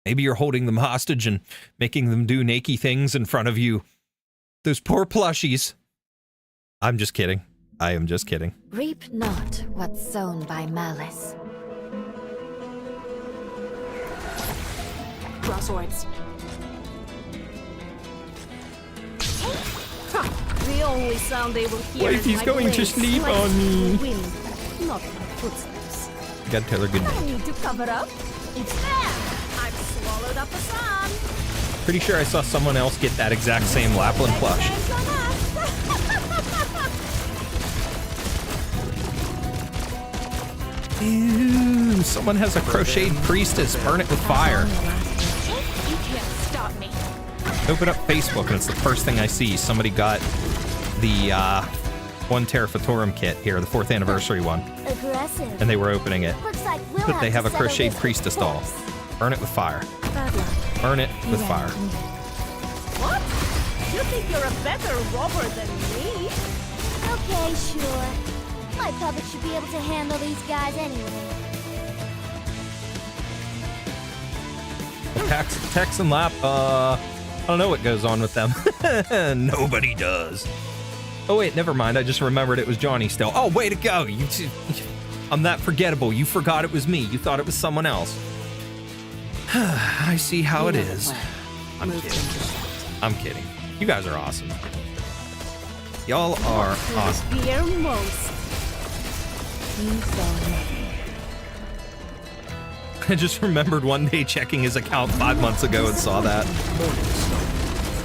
Maybe you're holding them hostage and making them do naked things in front of you. Those poor plushies. I'm just kidding. I am just kidding. Reap not what's sown by malice. Draw swords. The only sound they will hear Wait, is he's my going to blades sleep slicing on me. the wind, not my footsteps. You gotta tell her good No night. need to cover up. It's there. I've swallowed up the sun. Pretty sure I saw someone else get that exact same Lapland plush. Ew, someone has a crocheted priestess. Burn it with fire. You can't stop me. Open up Facebook and it's the first thing I see. Somebody got the 1 Terra Fatorum kit here, the 4th anniversary one, Aggressive. and they were opening it. Looks like we'll But they have a to settle crocheted this priestess doll. force. Burn it with fire. Bad luck. Burn it with fire. What? You think you're a better robber than me? Okay, sure. My puppet should be able to handle these guys anyway. Tex and Lap, I don't know what goes on with them. Nobody does. Oh wait, never mind. I just remembered it was Johnny still. Oh, way to go. I'm that forgettable. You forgot it was me. You thought it was someone else. I see how it is. I'm kidding. I'm kidding. You guys are awesome. Y'all are awesome. Fear most. I just remembered one day checking his account 5 months ago and saw that.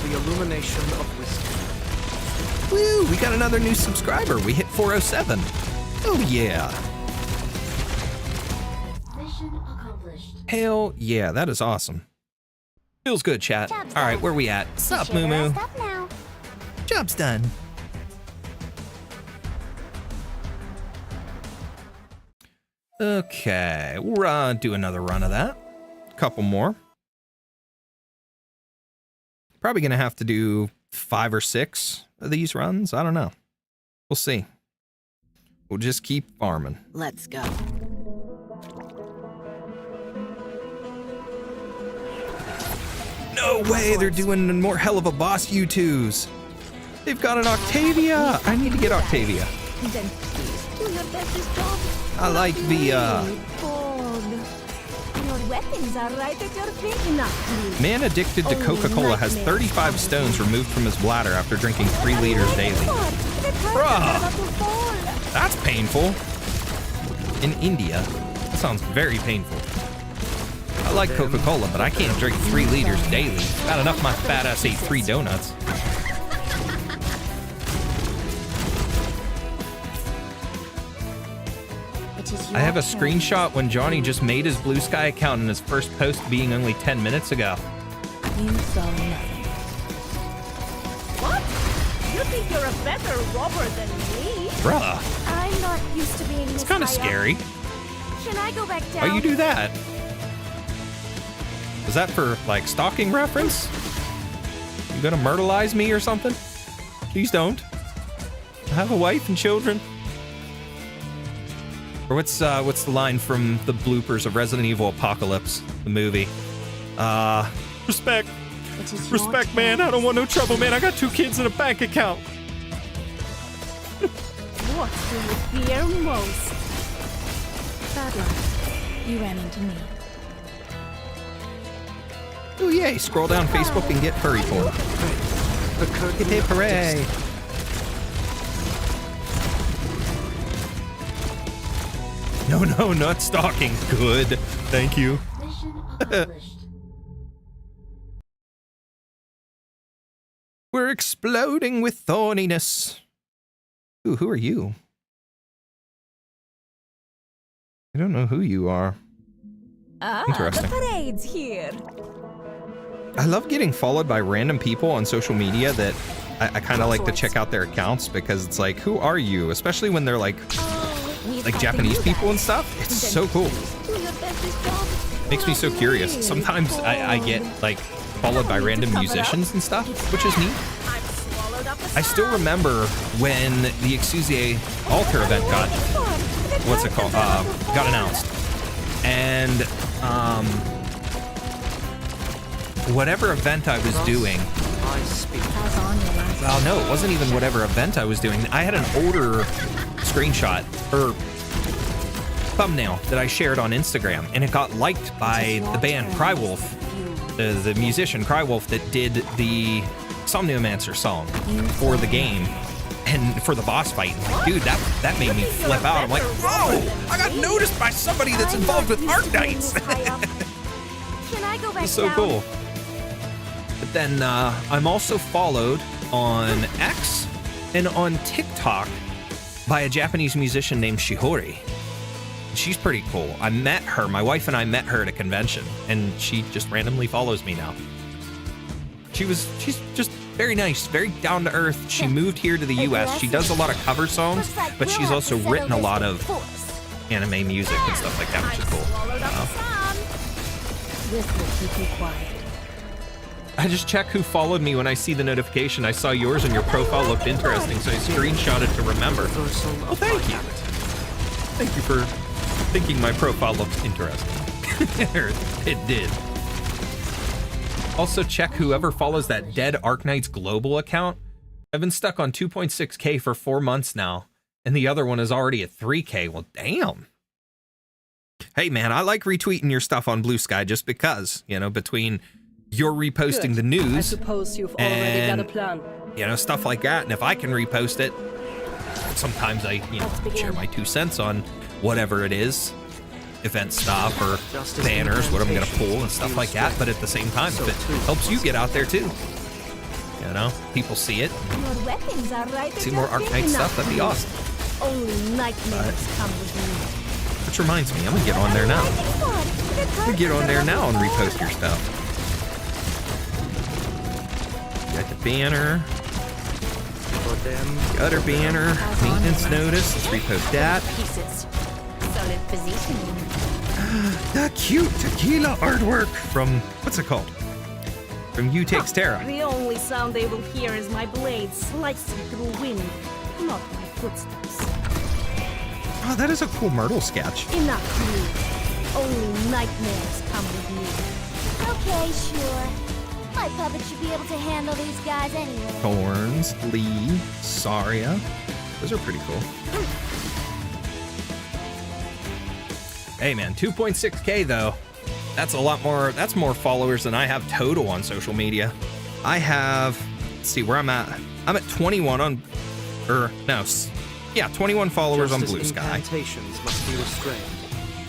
The illumination of wisdom. Woo, we got another new subscriber. We hit 407. Oh yeah. Mission accomplished. Hell yeah, that is awesome. Feels good, chat. Job's All right, done. where we at? Sup, Share Moo our Moo? stuff now. Job's done. Okay, we'll do another run of that. Couple more. Probably gonna have to do 5 or 6 of these runs. I don't know. We'll see. We'll just keep farming. Let's go. No way, they're doing more hell of a boss U2s. They've got an Octavia. I need to get Octavia. Then please do your bestest job. I like the Your weapons are right at your feet enough. man addicted to Coca-Cola has 35 stones removed from his bladder after drinking 3 liters daily. Bruh. That's painful. In India, that sounds very painful. I like Coca-Cola, but I can't drink 3 liters daily. Not enough my fat ass ate 3 donuts. I have a screenshot when Johnny just made his Blue Sky account and his first post being only 10 minutes ago. You saw nothing. What? You think you're a better robber than me? Bruh, I'm not used to being it's kind of scary. Can I go back down? Why you do that? Is that for, like, stalking reference? You gonna myrtleize me or something? Please don't. I have a wife and children. Or what's the line from the bloopers of Resident Evil Apocalypse, the movie? Respect. Respect, man. I don't want no trouble, man. I got 2 kids and a bank account. What do you fear most? Bad luck. You ran into me. Oh yay! Scroll down Facebook and get furry porn. The curtain Hip of hooray! destiny. No, not stalking. Good. Thank you. Mission accomplished. We're exploding with thorniness. Ooh, who are you? I don't know who you are. Interesting. The parade's here. I love getting followed by random people on social media that I kind of like to check out their accounts because it's like, who are you? Especially when they're like Japanese people and stuff. It's so cool. Do your bestest job. Makes me so curious. Sometimes I get like followed by random musicians and stuff, which is neat. I still remember when the Exusie Altar event got, what's it called, got announced. And whatever event I was doing, well, no, it wasn't even whatever event I was doing. I had an older screenshot or thumbnail that I shared on Instagram, and it got liked by the band Crywolf, the musician Crywolf that did the Somniomancer song for the game and for the boss fight. Like, dude, that made me flip out. I'm like, whoa, I got noticed by somebody that's involved with Arknights. It's so cool. But then I'm also followed on X and on TikTok by a Japanese musician named Shihori. She's pretty cool. I met her, my wife and I met her at a convention, and she just randomly follows me now. She's just very nice, very down to earth. She moved here to the US. She does a lot of cover songs, but she's also written a lot of anime music and stuff like that, which is cool. This will keep you quiet. I just check who followed me when I see the notification. I saw yours and your profile looked interesting, so I screenshot it to remember. Well, thank you. Thank you for thinking my profile looked interesting. It did. Also check whoever follows that Dead Arknights global account. I've been stuck on 2.6K for 4 months now, and the other one is already at 3K. Well, damn. Hey, man, I like retweeting your stuff on Blue Sky just because, you know, between you're reposting the news, I suppose you've already got a plan. You know, stuff like that. And if I can repost it, sometimes I, you know, share my 2 cents on whatever it is, event stuff or banners, what I'm going to pull and stuff like that. But at the same time, if it helps you get out there too, you know, people see it, see more Arknight stuff, that'd be awesome. Only nightmares come with me. Which reminds me, I'm going to get on there now. I'm going to get on there now and repost your stuff. Got the banner. The other banner. Maintenance notice. Let's repost that. Solid positioning. The cute tequila artwork from, what's it called? From You Takes Terra. The only sound they will hear is my blades slicing through wind, not my footsteps. Oh, that is a cool Myrtle sketch. Enough, please. Only nightmares come with me. Okay, sure. My puppet should be able to handle these guys anyway. Thorns, Lee, Saria. Those are pretty cool. Hey man, 2.6K though. That's a lot more, that's more followers than I have total on social media. I have, let's see where I'm at. I'm at 21 on, or no, yeah, 21 followers on Blue Sky.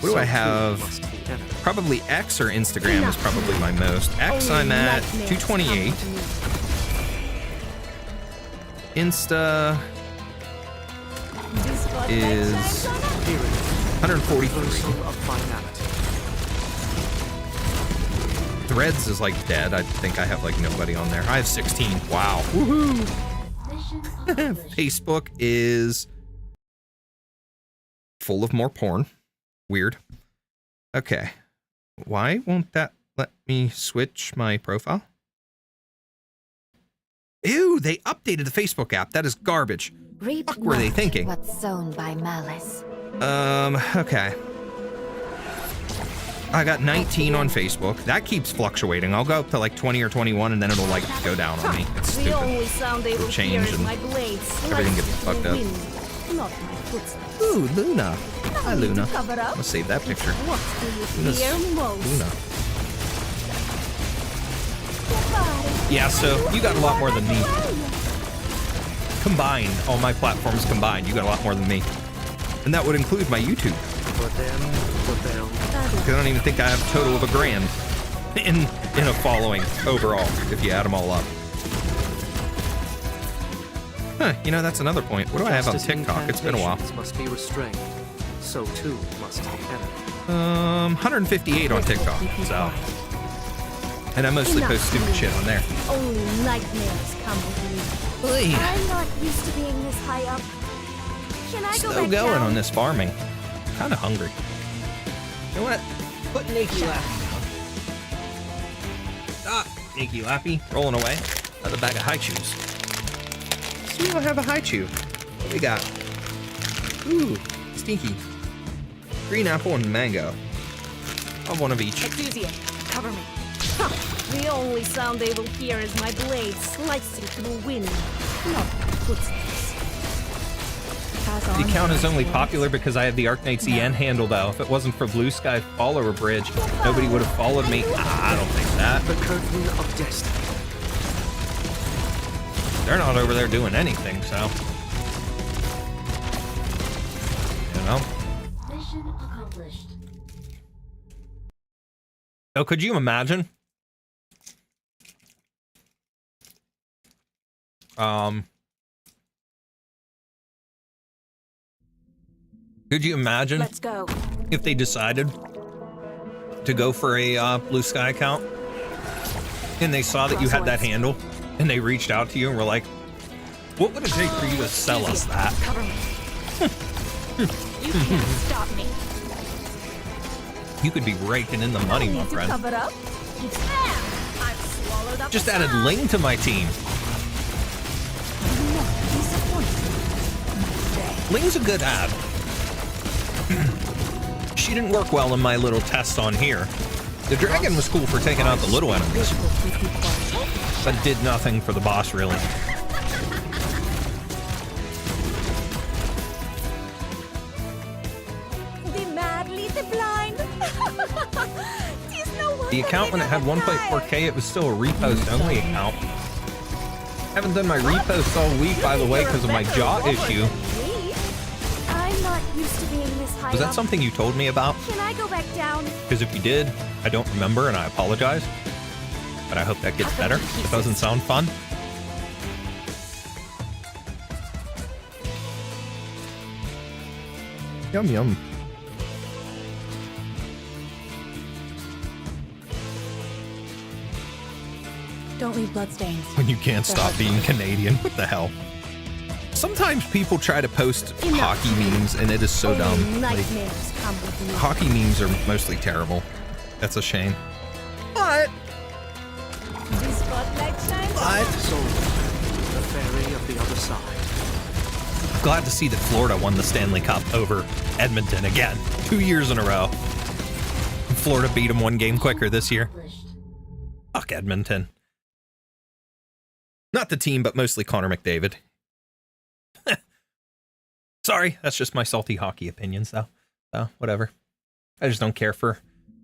What do I have? Probably X or Instagram is probably my most. X I'm at 228. Insta is 143. Threads is like dead. I think I have like nobody on there. I have 16. Wow. Woohoo! Facebook is full of more porn. Weird. Okay. Why won't that let me switch my profile? Ew, they updated the Facebook app. That is garbage. What were they thinking? What's sown by malice. Okay. I got 19 on Facebook. That keeps fluctuating. I'll go up to like 20 or 21 and then it'll like go down on me. It's stupid. The only sound they will hear is my blades. Everything gets fucked up. Not my footsteps. Ooh, Luna. Hi, Luna. I'm gonna save that picture. What do you fear most? Luna. Yeah, so you got a lot more than me. Combined, all my platforms combined, you got a lot more than me. And that would include my YouTube. I don't even think I have a total of 1 grand in a following overall, if you add them all up. Huh, you know, that's another point. What do I have on TikTok? It's been a while. Must be restrained. So too must the enemy. 158 on TikTok, so. And I mostly post stupid shit on there. Only nightmares come with me. I'm not used to being this high up. Can I go Still back going down? on this farming. Kind of hungry. You know what? Put Nakey Lappy. Stop, Nakey Lappy. Rolling away. Another bag of high chews. So we don't have a high chew. What we got? Ooh, stinky. Green apple and mango. I'll have one of each. Enthusiast, cover me. Huh. The only sound they will hear is my blade slicing through wind. Not footsteps. The account is only popular because I have the Arknights EN handle, though. If it wasn't for Blue Sky Follower Bridge, nobody would have followed me. I don't think that. The curtain of destiny. They're not over there doing anything, so. You know? Mission accomplished. Oh, could you imagine? Could you imagine Let's go. if they decided to go for a Blue Sky account and they saw that you had that handle and they reached out to you and were like, what would it take for you to sell us that? Cover me. You can't stop me. You could be raking in the money, my friend. Cover up. I've swallowed up. Just added Ling to my team. Ling's a good ad. She didn't work well in my little tests on here. The dragon was cool for taking out the little enemies, but did nothing for the boss, really. The madly the blind. The account, when it had 1.4K, it was still a repost-only account. Haven't done my reposts all week, by the way, because of my jaw issue. I'm not used to being this high Was that up. something you told me about? Can I go back down? Because if you did, I don't remember and I apologize. But I hope that gets better. It doesn't sound fun. Yum yum. Don't leave bloodstains. When you can't stop being Canadian, what the hell? Sometimes people try to post hockey memes and it is so dumb. Like, Nightmares come with me. hockey memes are mostly terrible. That's a shame. But The spotlight shines on Soul, the fairy of the other side. glad to see that Florida won the Stanley Cup over Edmonton again, 2 years in a row. Florida beat them one game quicker this year. Fuck Edmonton. Not the team, but mostly Connor McDavid. Sorry, that's just my salty hockey opinions, though. So, whatever. I just don't care for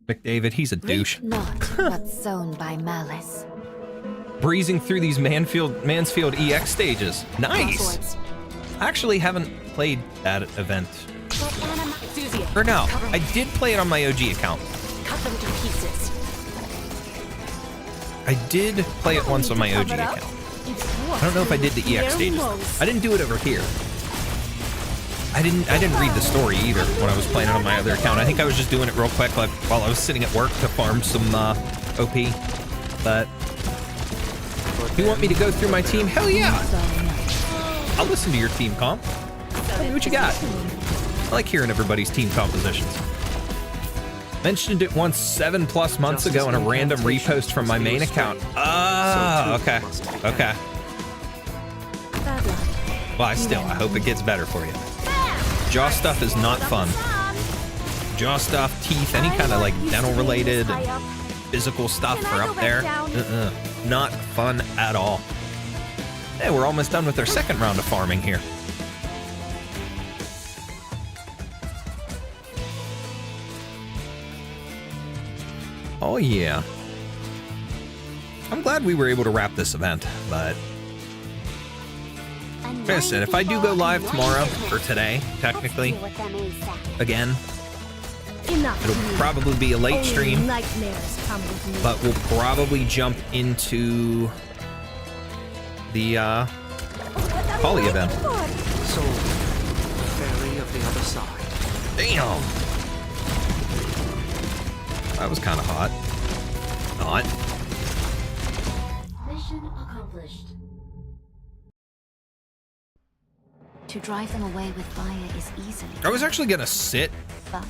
McDavid. He's a douche. Not what's sown by malice. Breezing through these Mansfield EX stages. Nice! I actually haven't played that event. Or no, I did play it on my OG account. Cut them to pieces. I did play it once on my OG account. I don't know if I did the EX stages. I didn't do it over here. I didn't read the story either when I was playing it on my other account. I think I was just doing it real quick, like while I was sitting at work to farm some OP. But you want me to go through my team? Hell yeah! I'll listen to your team comp. Tell me what you got. I like hearing everybody's team compositions. Mentioned it once 7+ months ago in a random repost from my main account. Ah, okay. Okay. Well, I hope it gets better for you. Jaw stuff is not fun. Jaw stuff, teeth, any kind of like dental related physical stuff are up there. Not fun at all. Hey, we're almost done with our second round of farming here. Oh yeah. I'm glad we were able to wrap this event, but like I said, if I do go live tomorrow, or today, technically, again, it'll probably be a late stream, but we'll probably jump into the Poly event. Soul, the fairy of the other side. Damn! That was kind of hot. Not. Mission accomplished. To drive them away with fire is easily. I was actually gonna sit But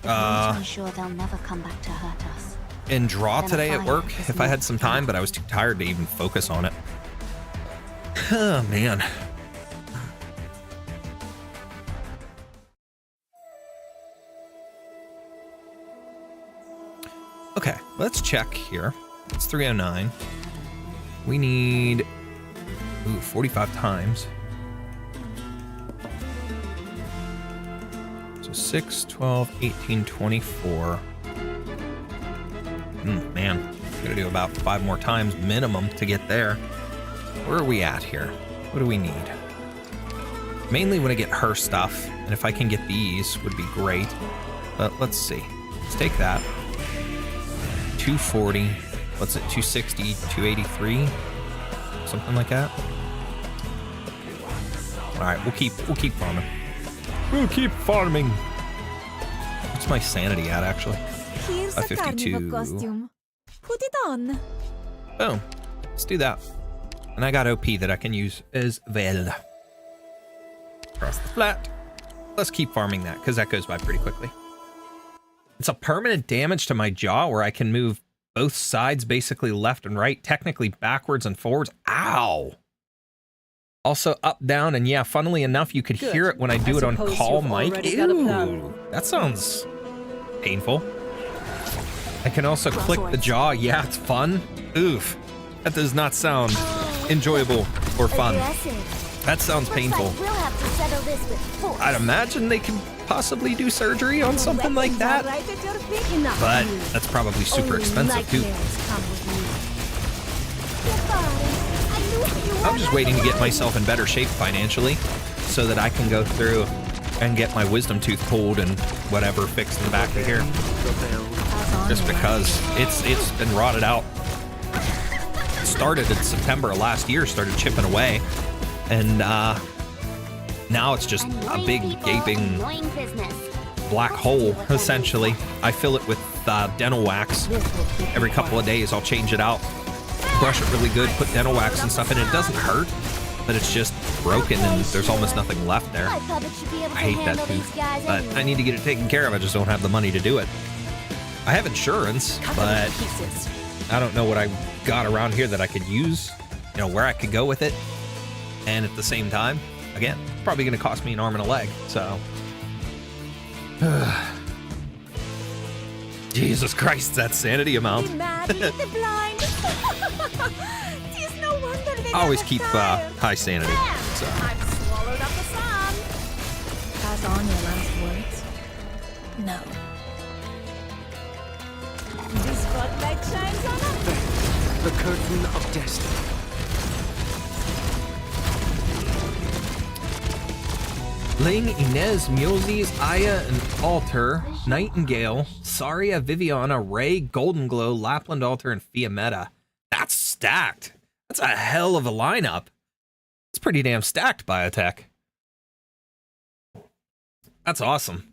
I'm sure they'll never come back to hurt us. in draw Then today at fine, work it's if I had not some time, but I was too tired to even focus on it. Oh, man. Okay, let's check here. It's 309. We need 45 times. So 6, 12, 18, 24. Man, gotta do about 5 more times minimum to get there. Where are we at here? What do we need? Mainly want to get her stuff, and if I can get these would be great. But let's see. Let's take that. 240. What's it? 260, 283, something like that. All right, we'll keep farming. We'll keep farming. What's my sanity at actually? Here's a 52. carnival costume. Put it on. Boom. Let's do that. And I got OP that I can use as well. Across the flat. Let's keep farming that because that goes by pretty quickly. It's a permanent damage to my jaw where I can move both sides basically left and right, technically backwards and forwards. Ow! Also up, down, and yeah, funnily enough, you could hear it when I do it on call mic. Ew, that sounds painful. I can also click the jaw. Yeah, it's fun. Oof. That does not sound enjoyable or fun. That sounds painful. We'll have to settle this with force. I'd imagine they could possibly do surgery on something like that, but that's probably super expensive too. I'm just waiting to get myself in better shape financially so that I can go through and get my wisdom tooth pulled and whatever fixed in the back of here. Just because it's been rotted out. It started in September of last year, started chipping away, and now it's just a big gaping black hole, essentially. I fill it with dental wax. Every couple of days I'll change it out, brush it really good, put dental wax and stuff in it. It doesn't hurt, but it's just broken and there's almost nothing left there. I hate that tooth, but I need to get it taken care of. I just don't have the money to do it. I have insurance, but I don't know what I got around here that I could use, you know, where I could go with it. And at the same time, again, probably going to cost me an arm and a leg, so. Jesus Christ, that sanity amount. I always keep high sanity, so. I've swallowed up the sun. Pass on your last words. No. The spotlight shines on us. The curtain of destiny. Ling, Inez, Mulesies, Aya, and Alter, Nightingale, Saria, Viviana, Ray, Golden Glow, Lapland Alter, and Fiametta. That's stacked. That's a hell of a lineup. It's pretty damn stacked, Biotech. That's awesome.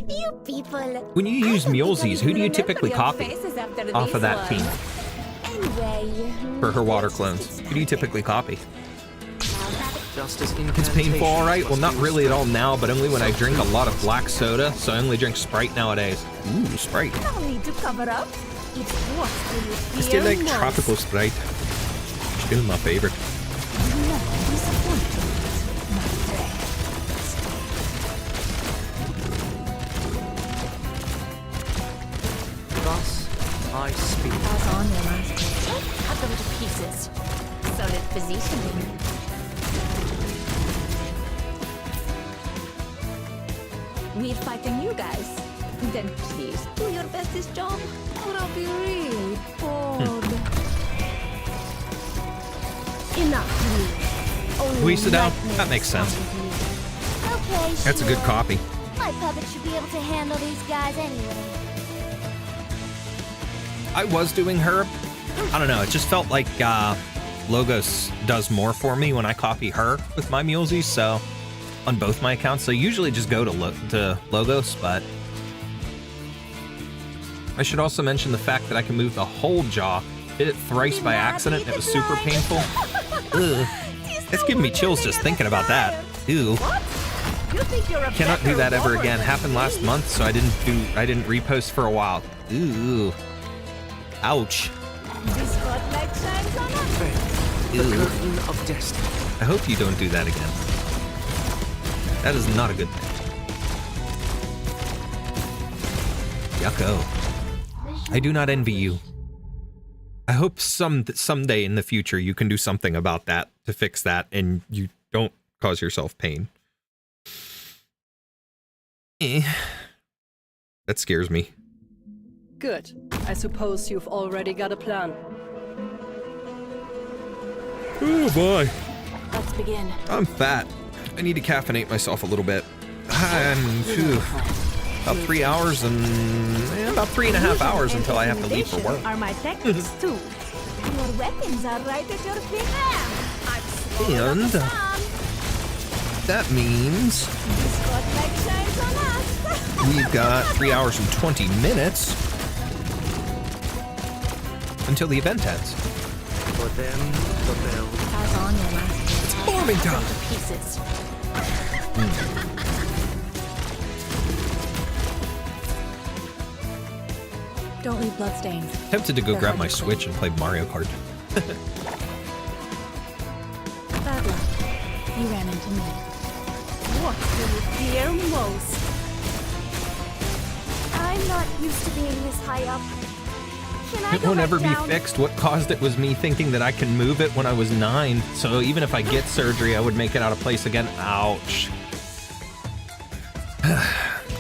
You people. When you use Mulesies, who do you typically copy off of that team Anyway. for her water clones? Who do you typically copy? Justice It's painful, all right? Well, not really at all now, but only when I drink a lot of black soda, so I only drink Sprite nowadays. Ooh, Sprite. No need to cover up. It's what do you I still fear like most? tropical Sprite. Still my favorite. Thus I speak. Pass on your last words. Cut them to pieces. Solid positioning. We're fighting you guys. Then please do your bestest job, or I'll be really bored. Enough. Squeeze it out. That makes sense. Okay, That's a good Sheila. copy. My puppet should be able to handle these guys anyway. I was doing her. I don't know. It just felt like Logos does more for me when I copy her with my Mulesies, so on both my accounts. So usually just go to Logos, but I should also mention the fact that I can move the whole jaw. Did it thrice by accident. It was super painful. Ugh. It's giving me chills just thinking about that. Ew. You think you're a Cannot do that ever better again. rower Happened than last me? month, so I didn't repost for a while. Ooh. Ouch. The spotlight shines on us. Faith, the Ew. curtain of destiny. I hope you don't do that again. That is not a good thing. Yucko. I do not envy you. I hope someday in the future you can do something about that to fix that and you don't cause yourself pain. That scares me. Good. I suppose you've already got a plan. Oh boy. Let's begin. I'm fat. I need to caffeinate myself a little bit. I'm about 3 hours and about 3.5 hours until I have to leave for work. Are my techniques too. Your weapons are right at your fingertips. I'm slowing up the And sun. that means The spotlight shines on us. we've got 3 hours and 20 minutes until the event ends. For them, the bell. Pass on your last. It's farming time. Pieces. Don't leave bloodstains. Tempted to go They're grab hard my to Switch and play Mario Kart. Bad luck. You ran into me. What do you fear most? I'm not used to being this high up. Can I It go won't back ever be down? fixed. What caused it was me thinking that I can move it when I was 9. So even if I get surgery, I would make it out of place again. Ouch.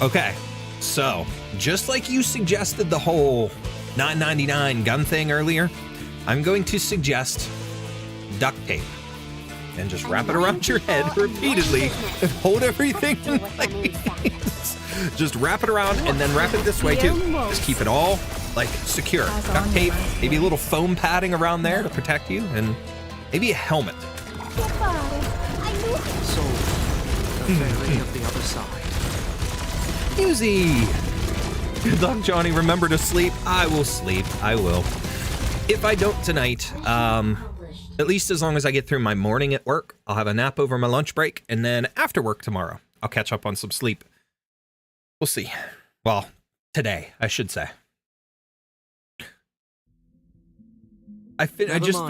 Okay, so just like you suggested the whole $9.99 gun thing earlier, I'm going to suggest duct tape and just wrap it around your head repeatedly and hold everything in place. Just wrap it around and then wrap it this way too. Just keep it all like secure. Duct tape, maybe a little foam padding around there to protect you, and maybe a helmet. I knew it. So, the fairy of the other side. Easy. Good luck, Johnny. Remember to sleep. I will sleep. I will. If I don't tonight, at least as long as I get through my morning at work, I'll have a nap over my lunch break, and then after work tomorrow, I'll catch up on some sleep. We'll see. Well, today, I should say. I finished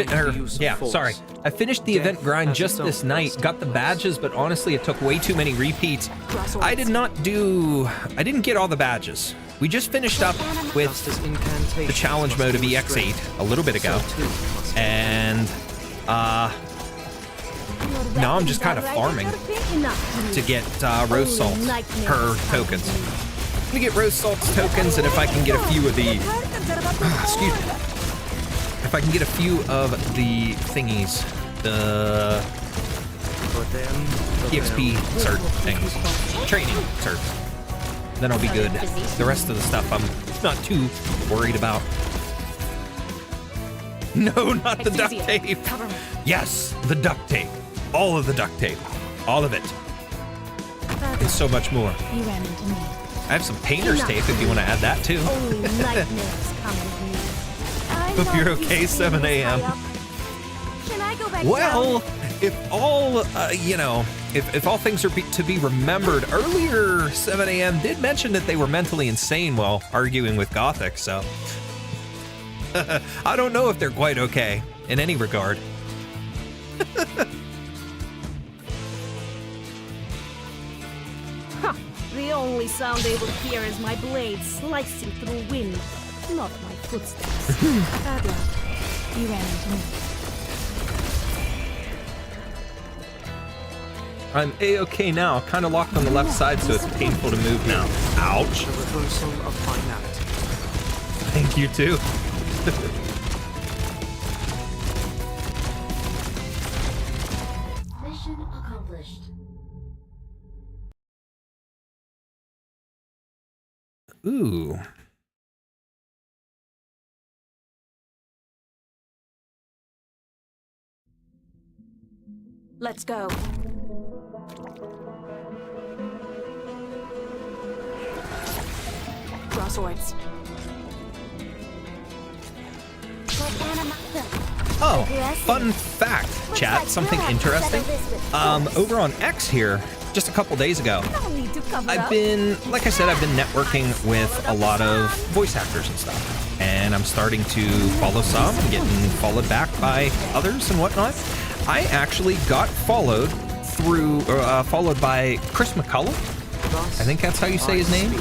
the event grind just this night. Got the badges, but honestly, it took way too many repeats. I didn't get all the badges. We just finished up with the challenge mode of EX8 a little bit ago, and now I'm just kind of farming to get rose salts per tokens. I'm gonna get rose salts tokens, and if I can get a few of the excuse me. If I can get a few of the thingies, the EXP cert things, training cert, then I'll be good. The rest of the stuff I'm not too worried about. No, not the duct tape. Yes, the duct tape. All of the duct tape. All of it. And so much more. You ran into me. I have some painter's tape if you want to add that too. Only nightmares come with me. Hope you're okay, 7 a.m. Can I go back Well, down? if all, if all things are to be remembered, earlier 7 a.m. did mention that they were mentally insane while arguing with Gothic, so I don't know if they're quite okay in any regard. The only sound they will hear is my blade slicing through wind, not my footsteps. Bad luck. You ran into me. I'm A-okay now, kind of locked on the left side, so it's painful to move now. Ouch. The reversal of finality. Thank you, too. Mission accomplished. Ooh. Let's go. Draw swords. Oh, fun fact, chat, something interesting. Over on X here, just a couple days ago. No need to cover I've up. been, like I said, I've been networking with a lot of voice actors and stuff. And I'm starting to follow some and getting followed back by others and whatnot. I actually got followed by Chris McCullough. I think that's how you say his name.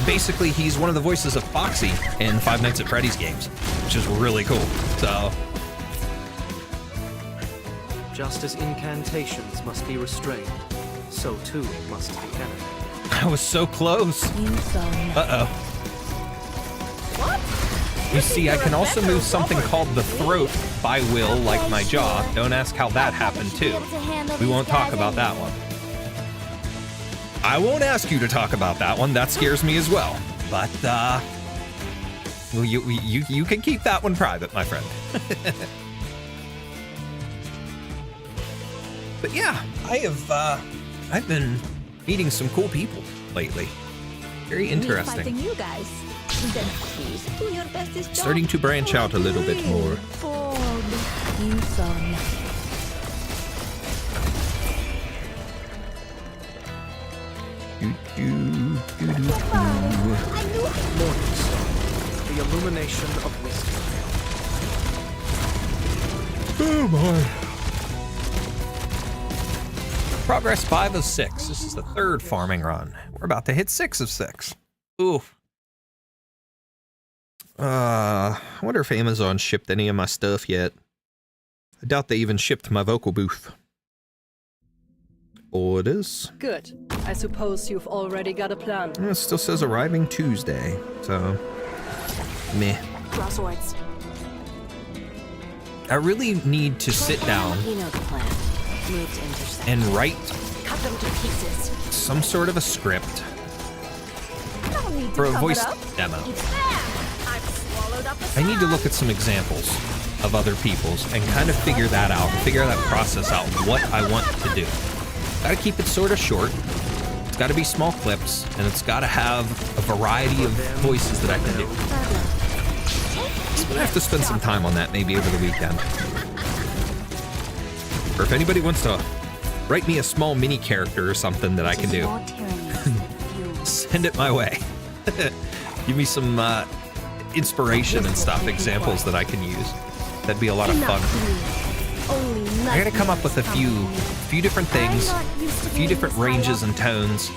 Basically, he's one of the voices of Foxy in Five Nights at Freddy's games, which is really cool. So, Just as incantations must be restrained, so too must the enemy. I was so close. Uh-oh. What? You see, I can also move something called the throat by will, like my jaw. Don't ask how that happened, too. We won't talk about that one. I won't ask you to talk about that one. That scares me as well. But, well, you can keep that one private, my friend. But yeah, I've been meeting some cool people lately. Very interesting. Fighting you guys. Then please do your bestest job. Starting to branch out a little bit more. You saw nothing. Morning star, the illumination of wisdom. Oh my. Progress 5 of 6. This is the third farming run. We're about to hit 6 of 6. Ooh. I wonder if Amazon shipped any of my stuff yet. I doubt they even shipped my vocal booth. Orders. Good. I suppose you've already got a plan. It still says arriving Tuesday, so meh. Crosswords. I really need to sit down You know the plan. Move to intercept. and write Cut them to pieces. some sort of a script No need to for a cover voice up. demo. It's there. I've swallowed up a I need to look at some examples of other people's and kind of figure that out, figure that process out, what I want to do. Gotta keep it sort of short. It's gotta be small clips, and it's gotta have a variety of voices that I can do. So I'm gonna have to spend some time on that maybe over the weekend. Or if anybody wants to write me a small mini character or something that I can do, send it my way. Give me some inspiration and stuff, examples that I can use. That'd be a lot of fun. I gotta come up with a few different things, a few different ranges and tones,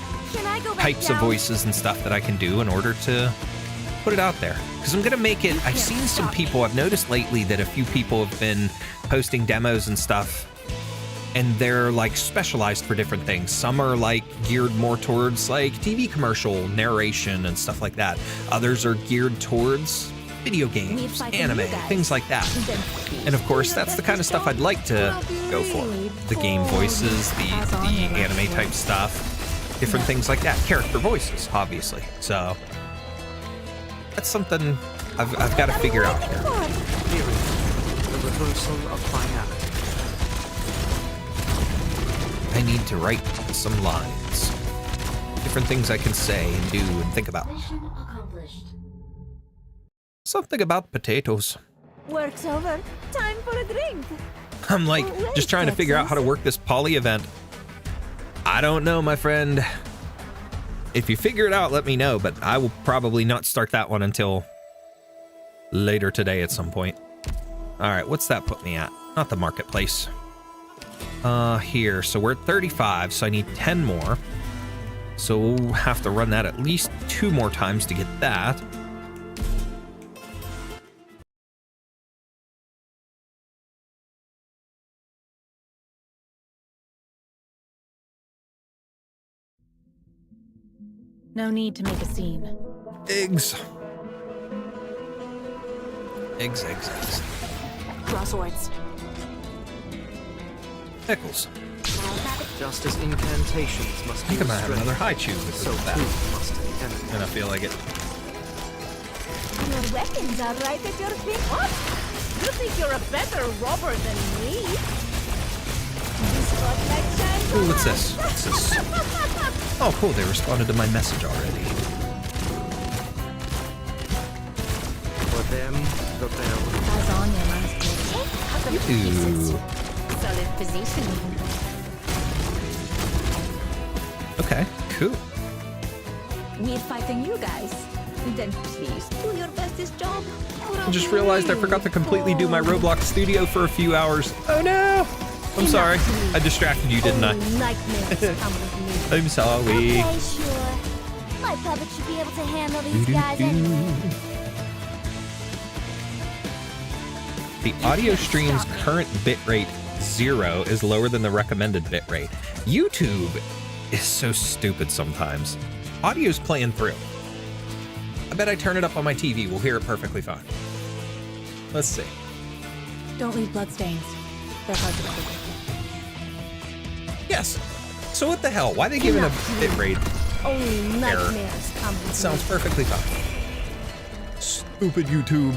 types of voices and stuff that I can do in order to put it out there. Because I'm gonna make it, I've seen some people, I've noticed lately that a few people have been posting demos and stuff, and they're like specialized for different things. Some are like geared more towards like TV commercial narration and stuff like that. Others are geared towards video games, anime, things like that. And of course, that's the kind of stuff I'd like to go for. The game voices, the anime type stuff, different things like that. Character voices, obviously. So that's something I've got to figure out here. Hearing the reversal of finality. I need to write some lines. Different things I can say and do and think about. Something about potatoes. Work's over. Time for a drink. I'm like just trying to figure out how to work this poly event. I don't know, my friend. If you figure it out, let me know, but I will probably not start that one until later today at some point. All right, what's that put me at? Not the marketplace. Here, so we're at 35, so I need 10 more. So we'll have to run that at least 2 more times to get that. No need to make a scene. Eggs. Eggs. Crosswords. Pickles. Just as incantations must I be think I might have restrained, another high chew so with that. too must the enemy. And I feel like it. Your weapons are right at your feet. What? You think you're a better robber than me? Spotlight shines Ooh, what's on this? What's this? Oh, cool. They responded to my message already. For them, the bell. As on your last Ooh. solid positioning. Okay, cool. We're fighting you guys. Then please do your bestest job. I just realized I forgot to completely do my Roblox studio for a few hours. Oh no! I'm sorry. I distracted you, didn't I? Nightmares come with me. I'm sorry. Okay, sure. My puppet should be able to handle these guys anyway. The audio stream's current bitrate 0 is lower than the recommended bitrate. YouTube is so stupid sometimes. Audio's playing through. I bet I turn it up on my TV. We'll hear it perfectly fine. Let's see. Don't leave bloodstains. They're hard to cover. Yes. So what the hell? Why are they giving a bitrate? Only nightmares come with It sounds perfectly fine. Stupid YouTube.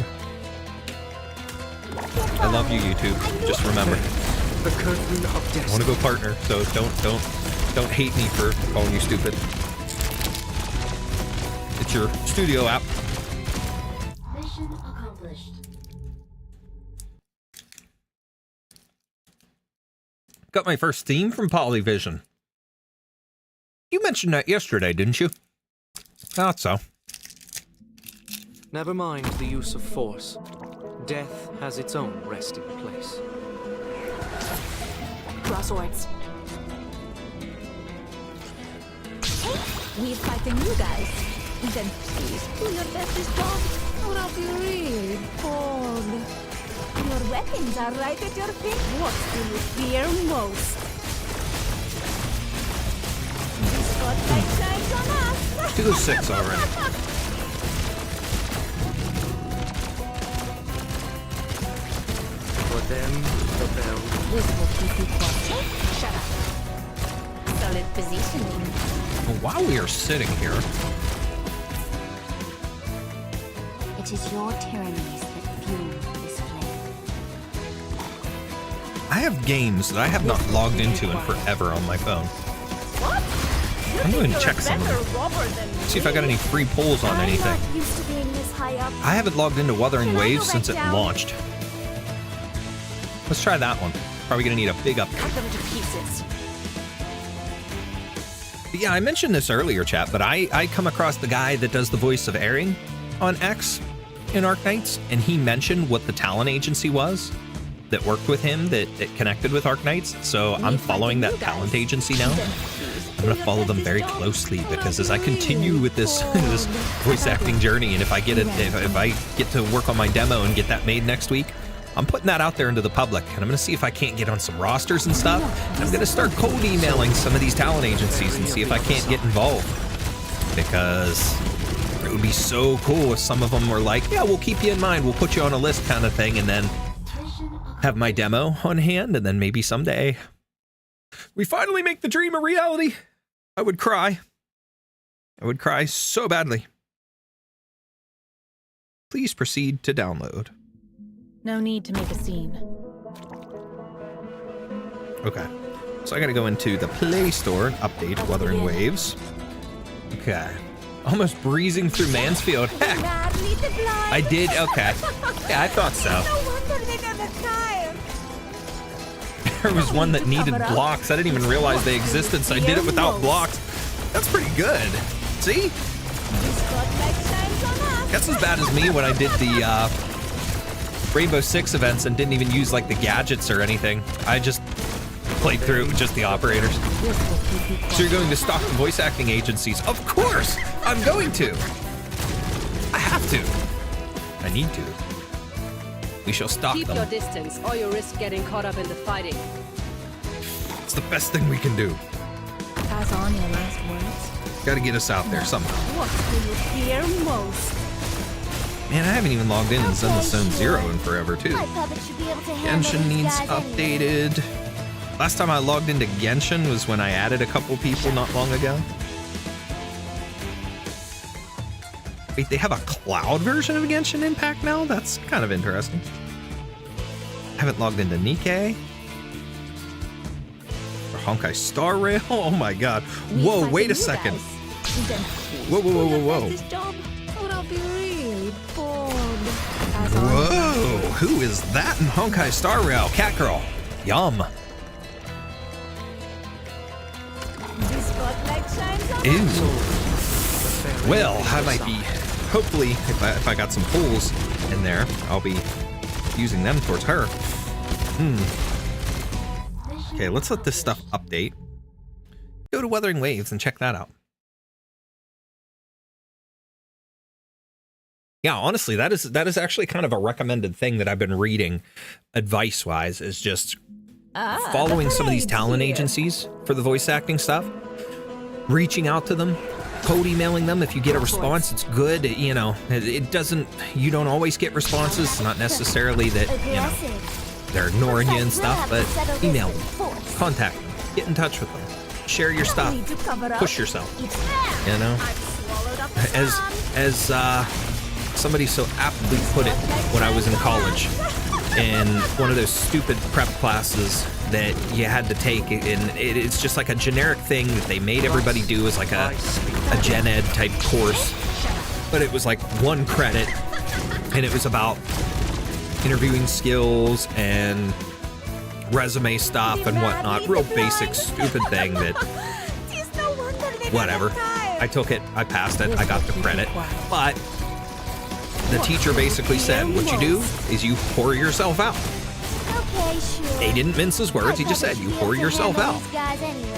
I love you, YouTube. Just remember. The curtain of I destiny. want to go partner, so don't hate me for calling you stupid. It's your studio app. Mission accomplished. Got my first theme from Polyvision. You mentioned that yesterday, didn't you? Thought so. Never mind the use of force. Death has its own resting place. Draw swords. We're fighting you guys. Then please do your bestest job, or I'll be really bored. Your weapons are right at your feet. What do you fear most? The spotlight shines on us. Do the 6 already. For them, the bell. This will keep you quiet. Shut up. Solid positioning. While we are sitting here, It is your tyrannies that fuel this flame. I have games that I have not logged into in forever on my phone. What? I'm going to check some of them. See if I got any free pulls on anything. I'm not used to being this high up. I haven't logged into Wuthering Can I go Waves back since it down? launched. Let's try that one. Probably gonna need a big update. Cut them to pieces. But yeah, I mentioned this earlier, chat, but I come across the guy that does the voice of Aaron on X in Arknights, and he mentioned what the talent agency was that worked with him, that connected with Arknights. So I'm following that talent agency now. I'm gonna follow them very closely because as I continue with this this voice acting journey, and if I get to work on my demo and get that made next week, I'm putting that out there into the public, and I'm gonna see if I can't get on some rosters and stuff. And I'm gonna start cold emailing some of these talent agencies and see if I can't get involved, because it would be so cool if some of them were like, yeah, we'll keep you in mind, we'll put you on a list kind of thing, and then have my demo on hand, and then maybe someday we finally make the dream a reality. I would cry. I would cry so badly. Please proceed to download. No need to make a scene. Okay. So I gotta go into the Play Store and update Wuthering Waves. Okay. Almost breezing through Mansfield. Heck, Madly the blind. I did. Okay. Yeah, I thought so. No wonder they never time. There was one that needed blocks. I didn't even realize they existed, so I did it without blocks. That's pretty good. See? The spotlight shines on us. That's as bad as me when I did the Rainbow Six events and didn't even use like the gadgets or anything. I just played through it with just the operators. So you're going to stock the voice acting agencies? Of course! I'm going to! I have to. I need to. We shall stock Keep your them. distance, or you risk getting caught up in the fighting. It's the best thing we can do. Pass on your last words. Gotta get us out there somehow. What do you fear most? Man, I haven't even logged in Zenless Zone Zero in forever, too. My puppet should be able to handle Genshin these needs guys anyway. updated. Last time I logged into Genshin was when I added a couple people not long ago. Wait, they have a cloud version of Genshin Impact now? That's kind of interesting. Haven't logged into Nikkei. Or Honkai Star Rail? Oh my god. Whoa, wait a second. Whoa, whoa, whoa, whoa, whoa. This job, or I'll be really bored. Whoa, who is that in Honkai Star Rail? Catgirl. Yum. The spotlight Ooh. Well, I might be, hopefully, if I got some pulls in there, I'll be using them towards her. Okay, let's let this stuff update. Go to Wuthering Waves and check that out. Yeah, honestly, that is actually kind of a recommended thing that I've been reading, advice-wise, is just following some of these talent agencies for the voice acting stuff, reaching out to them, code emailing them. If you get a response, it's good. You know, it doesn't, you don't always get responses. It's not necessarily that, you know, they're ignoring you and stuff, but email them, contact them, get in touch with them, share your stuff, push yourself, you know? As somebody so aptly put it when I was in college, in one of those stupid prep classes that you had to take, and it's just like a generic thing that they made everybody do as like a gen ed type course, but it was like 1 credit, and it was about interviewing skills and resume stuff and whatnot. Real basic, stupid thing that, whatever. I took it, I passed it, I got the credit, but the teacher basically said, what you do is you pour yourself out. He didn't mince his words, he just said, you pour yourself out.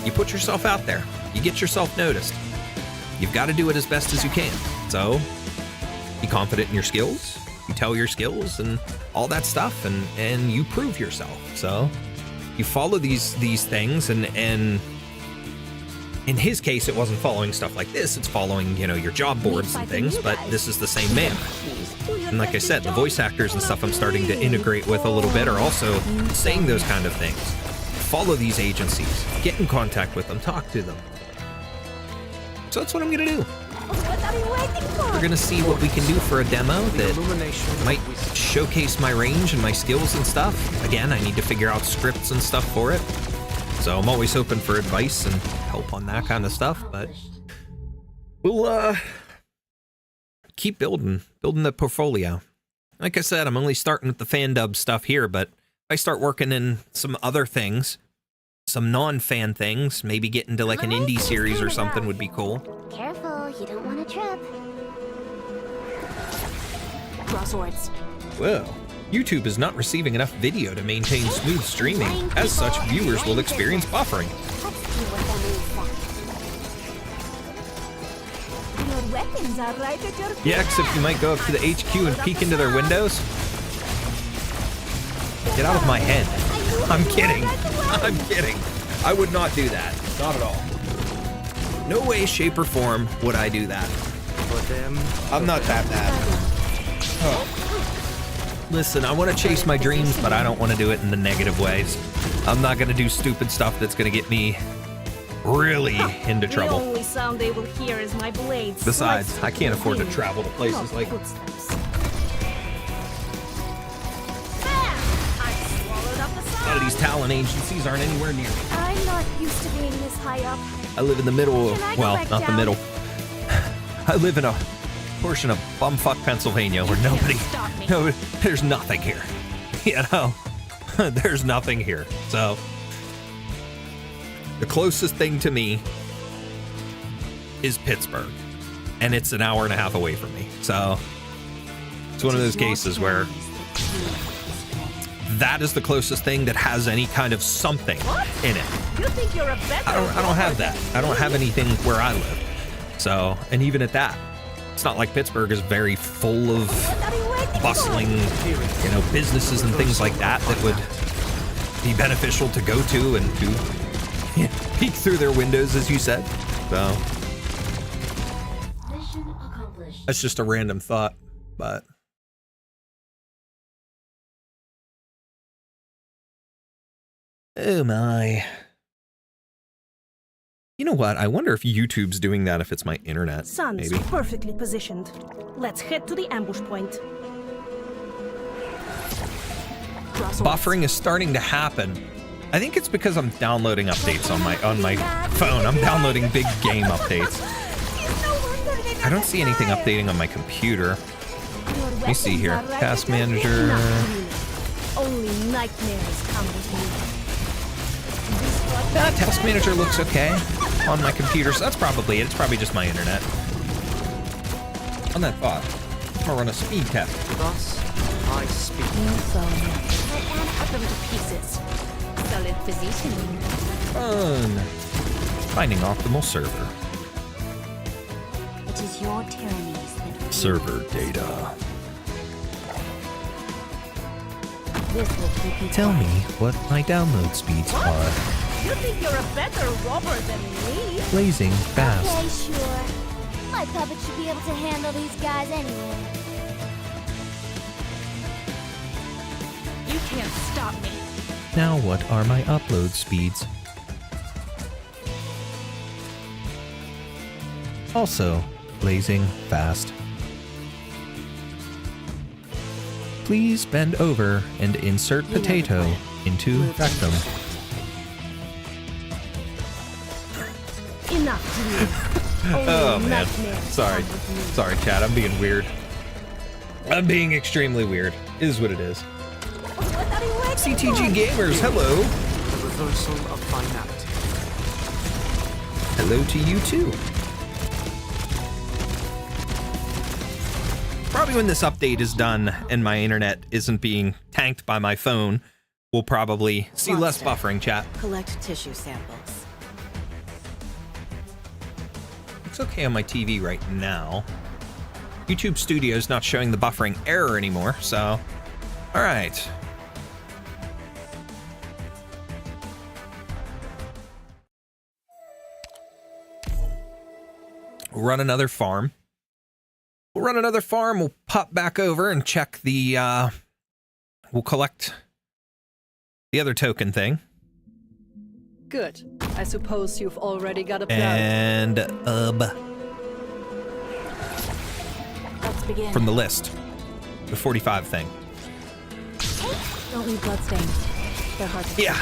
You put yourself out there. You get yourself noticed. You've got to do it as best as you can. So, be confident in your skills, you tell your skills and all that stuff, and you prove yourself. So, you follow these things, and in his case, it wasn't following stuff like this, it's following, you know, your job boards and things, but this is the same manner. And like I said, the voice actors and stuff I'm starting to integrate with a little bit are also saying those kind of things. Follow these agencies, get in contact with them, talk to them. So that's what I'm gonna do. We're gonna see what we can do for a demo that might showcase my range and my skills and stuff. Again, I need to figure out scripts and stuff for it. So I'm always open for advice and help on that kind of stuff, but we'll keep building the portfolio. Like I said, I'm only starting with the fan dub stuff here, but if I start working in some other things, some non-fan things, maybe get into like an indie series or something would be cool. Careful, you don't want to trip. Crosswords. Well, YouTube is not receiving enough video to maintain smooth streaming. As such, viewers will experience buffering. Yeah, except you might go up to the HQ and peek into their windows. Get out of my head. I'm kidding. I'm kidding. I would not do that. Not at all. No way, shape, or form would I do that. I'm not that bad. Oh. Listen, I want to chase my dreams, but I don't want to do it in the negative ways. I'm not going to do stupid stuff that's going to get me really into trouble. The only sound they will hear is my blades. Besides, I can't afford to travel to places like... A lot of these talent agencies aren't anywhere near me. I'm not used to being this high up. I live in the middle of, well, not the middle. I live in a portion of bumfuck Pennsylvania where there's nothing here. You know, there's nothing here. So the closest thing to me is Pittsburgh, and it's an hour and a half away from me. So it's one of those cases where that is the closest thing that has any kind of something in it. I don't have that. I don't have anything where I live. So, and even at that, it's not like Pittsburgh is very full of bustling, you know, businesses and things like that that would be beneficial to go to and to peek through their windows, as you said. So that's just a random thought, but oh my. You know what? I wonder if YouTube's doing that, if it's my internet. Sun's maybe. Perfectly positioned. Let's head to the ambush point. Buffering is starting to happen. I think it's because I'm downloading updates on my phone. I'm downloading big game updates. I don't see anything updating on my computer. Let me see here. Task manager. Only nightmares come with me. Task manager looks okay. on my computer, so that's probably it. It's probably just my internet. On that thought, I'm gonna run a speed test. Thus, I speak. And cut them to pieces. Solid positioning. Fun. Finding optimal server. It is your tyrannies that Server data. this will keep you Tell quiet. me what my download speeds are. You think you're a better robber than me? Blazing fast. Okay, sure. My puppet should be able to handle these guys anyway. You can't stop me. Now what are my upload speeds? Also, blazing fast. Please bend over and insert potato into rectum. Enough, dear. Oh man, sorry, sorry, chat. I'm being weird. I'm being extremely weird. Is what it is. CTG gamers, hello. The reversal of finality. Hello to you too. Probably when this update is done and my internet isn't being tanked by my phone, we'll probably see less buffering, chat. Collect tissue samples. It's okay on my TV right now. YouTube Studio's not showing the buffering error anymore, so... Alright. We'll run another farm. We'll pop back over and check the, we'll collect the other token thing. Good. I suppose you've already got a plan. And, Let's begin. from the list. The 45 thing. Don't leave bloodstains. They're hard to Yeah.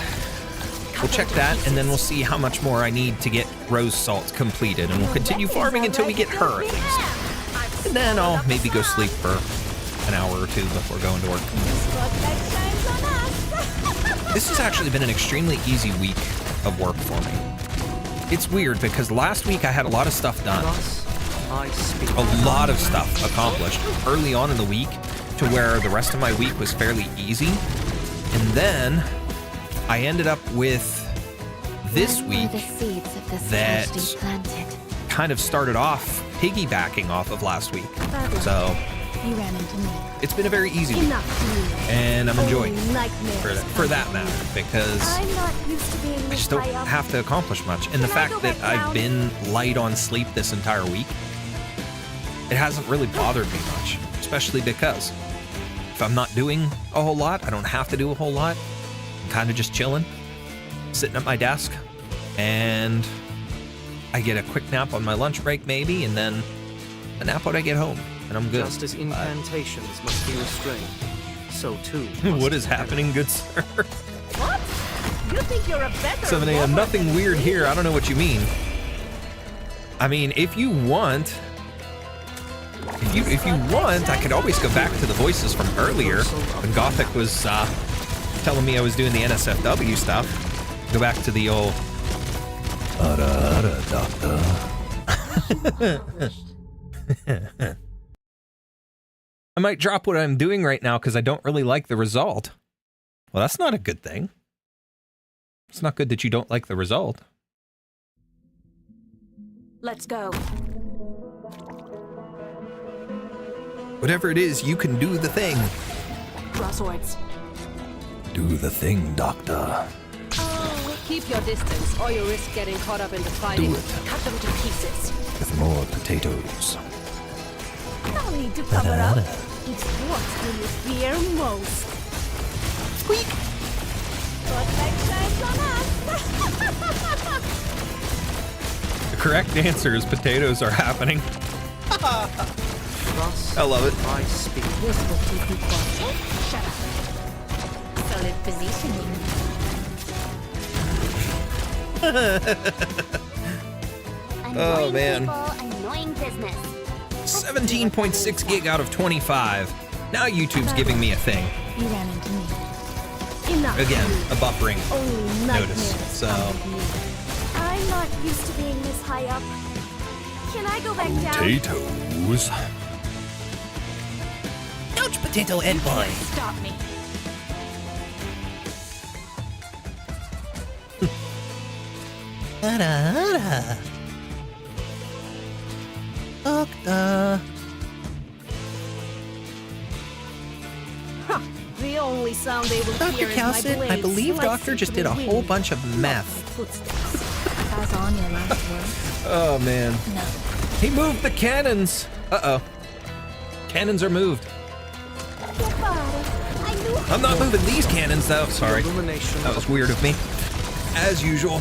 We'll check that, and then we'll see how much more I need to get rose salt completed, and we'll continue farming until we get her, at least. And then I'll maybe go sleep for an hour or two before going to work. This has actually been an extremely easy week of work for me. It's weird, because last week I had a lot of stuff done. Thus, I speak. A lot of stuff accomplished early on in the week, to where the rest of my week was fairly easy. And then I ended up with this week the seeds of the that scarcity planted. kind of started off piggybacking off of last week. So You ran into me. it's been a very easy week, Enough, dear. and I'm enjoying it Nightmares. for that matter, because I'm not used to being I just don't have to accomplish much. And the Can I fact go that back down? I've been light on sleep this entire week, it hasn't really bothered me much, especially because if I'm not doing a whole lot, I don't have to do a whole lot. I'm kind of just chilling, sitting at my desk, and I get a quick nap on my lunch break maybe, and then a nap when I get home, and I'm good. Just as incantations must be restrained, so too. What is happening, good sir? What? You think you're a better 7 a.m. robber Nothing than weird me? here. I don't know what you mean. I mean, if you want, I could always go back to the voices from earlier when Gothic was telling me I was doing the NSFW stuff. Go back to the old. Doctor. I might drop what I'm doing right now because I don't really like the result. Well, that's not a good thing. It's not good that you don't like the result. Let's go. Whatever it is, you can do the thing. Draw swords. Do the thing, Doctor. Keep your distance, or you risk getting caught up in the Do fighting. it Cut them to pieces. with more potatoes. No need to cover up. It's what do you fear most? Squeak! But next time's on us! The correct answer is potatoes are happening. Thus, I love it. I speak. This will keep you quiet. Shut up. Solid positioning. Oh, man. People, annoying business. 17.6 gig out of 25. Now YouTube's giving me a thing. You ran into me. Enough. Again, a buffering Only notice. nightmares So, come with me. I'm I'm not used to being this high up. Can I go back down? Potatoes. Couch potato head boy. Stop me. Hada. The only sound they will Dr. hear is my Calcit, I blades believe slicing Doctor just through did a the whole wind. bunch of meth. Footsteps. Pass on your last word. Oh man. No. He moved the cannons. Uh-oh. Cannons are moved. I'm not moving these cannons though. Sorry. Illumination That was weird of me. As usual.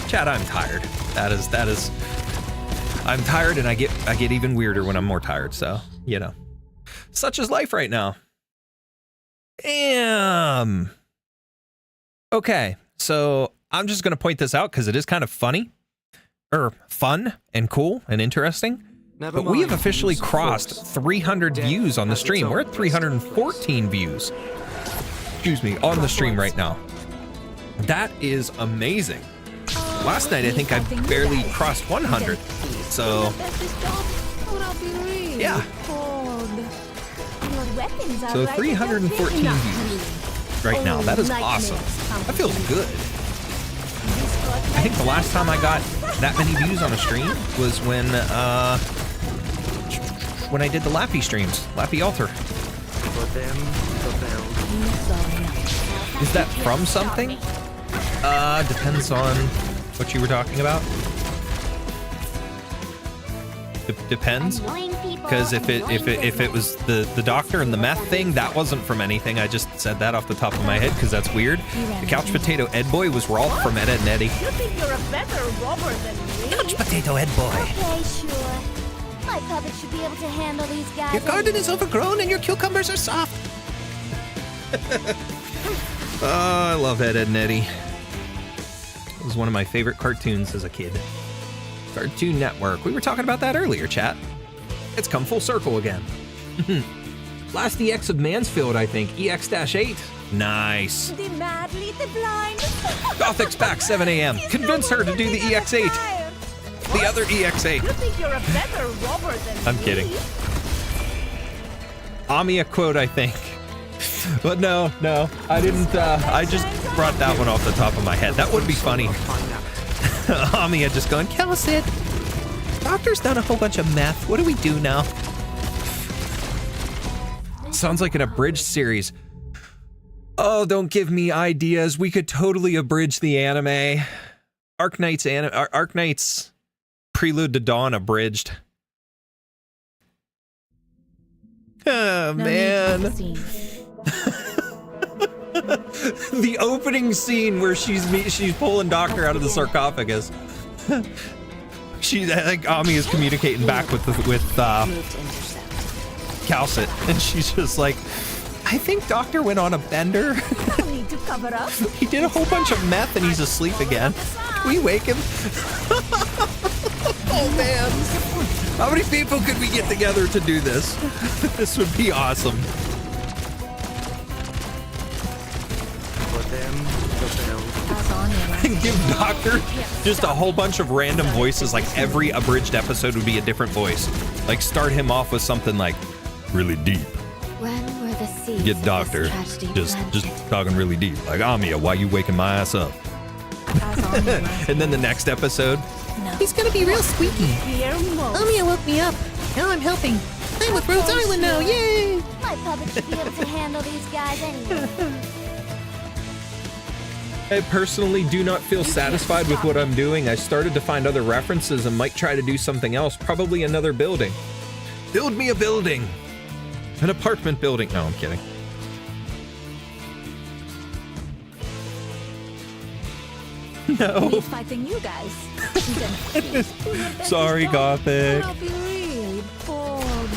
Chat, I'm tired. That is I'm tired and I get even weirder when I'm more tired, so, you know. Such is life right now. Damn. Okay, so I'm just gonna point this out because it is kind of funny. Fun and cool and interesting. Never But we have mind. officially Use crossed force. 300 Death views on the has its stream. own We're at 314 views. Excuse me, on the stream right now. That is amazing. Last night I think I barely crossed 100. So yeah. So 314 views right now. That is awesome. That feels good. I think the last time I got that many views on a stream was when I did the Lappy streams, Lappy Altar. For them, the bell. Is that from something? Depends on what you were talking about. Depends. Because if it was the doctor and the meth thing, that wasn't from anything. I just said that off the top of my head because that's weird. The couch potato Ed boy was Rolf from Ed, Edd n Eddy. You think you're a better robber than me? Couch potato head boy. Okay, sure. My puppet should be able to handle these guys. Your garden is overgrown and your cucumbers are soft. Oh, I love Ed, Edd n Eddy. It was one of my favorite cartoons as a kid. Cartoon Network. We were talking about that earlier, chat. It's come full circle again. Last EX of Mansfield, I think. EX-8. Nice. The mad lead the blind. Gothic's back 7 a.m. Convince her to do the EX-8. The other EX-8. You think you're a better robber than I'm me? kidding. Amiya quote, I think. But no, I didn't. I just brought that one off the top of my head. That would be funny. Amiya just going, Calcit, Doctor's done a whole bunch of meth. What do we do now? Sounds like an abridged series. Oh, don't give me ideas. We could totally abridge the anime. Arknights Prelude to Dawn abridged. Oh, man. The opening scene where she's pulling Doctor out of the sarcophagus. I think Ami is communicating back with Calcit, and she's just like, I think Doctor went on a bender. No need to cover up. He did a whole bunch of meth and he's asleep again. Can we wake him? Oh man. How many people could we get together to do this? This would be awesome. For them, the bell. Pass on your last And give Doctor just a whole bunch of random voices, like every abridged episode would be a different voice. Like start him off with something like really deep. When were the seeds Get of Doctor this tragedy just planted? talking really deep. Like, Amiya, why you waking my ass up? pass on your last And then the next episode, He's gonna be real squeaky. Dear Mo. Amiya woke me up. Now I'm helping. I'm with Rhodes Island now. Yay! My puppet should be able to handle these guys anyway. I personally do not feel satisfied with what I'm doing. I started to find other references and might try to do something else, probably another building. Build me a building. An apartment building. No, I'm kidding. No. Me fighting you guys. Sorry, Gothic. I'll be really bored.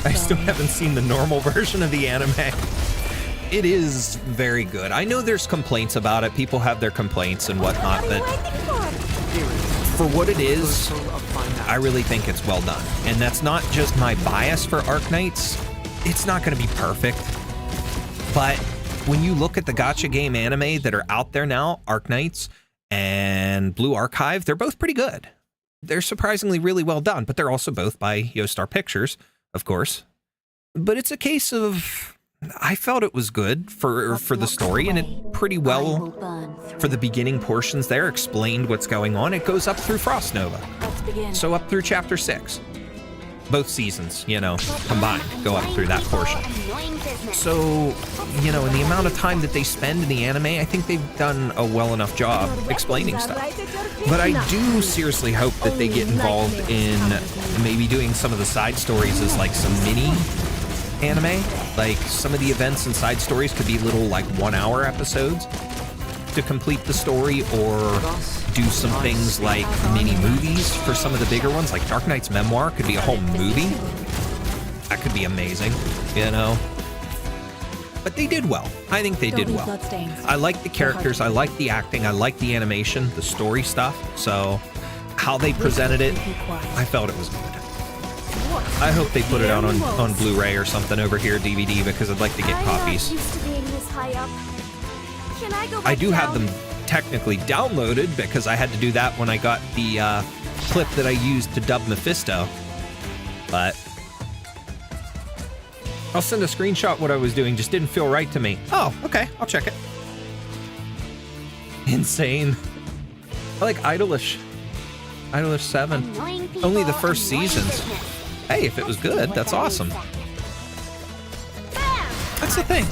I still haven't seen the normal version of the anime. It is very good. I know there's complaints about it. People have their complaints and whatnot, but for what it is, I really think it's well done. And that's not just my bias for Arknights. It's not going to be perfect. But when you look at the gacha game anime that are out there now, Arknights, and Blue Archive, they're both pretty good. They're surprisingly really well done, but they're also both by Yoestar Pictures, of course. But it's a case of, I felt it was good for the story, and it pretty well, for the beginning portions there, explained what's going on. It goes up through Frost Nova. So up through Chapter 6. Both seasons, you know, combined, go up through that portion. So, you know, in the amount of time that they spend in the anime, I think they've done a well enough job explaining stuff. But I do seriously hope that they get involved in maybe doing some of the side stories as like some mini anime. Like some of the events and side stories could be little like 1 hour episodes to complete the story, or do some things like mini movies for some of the bigger ones. Like Arknights Memoir could be a whole movie. That could be amazing, you know? But they did well. I think they did well. I like the characters, I like the acting, I like the animation, the story stuff. So how they presented it, I felt it was good. I hope they put it out on Blu-ray or something over here, DVD, because I'd like to get copies. I do have them technically downloaded because I had to do that when I got the clip that I used to dub Mephisto. But I'll send a screenshot what I was doing, just didn't feel right to me. Oh, okay, I'll check it. Insane. I like Idolish. Idolish 7. Only the first seasons. Hey, if it was good, that's awesome. That's the thing.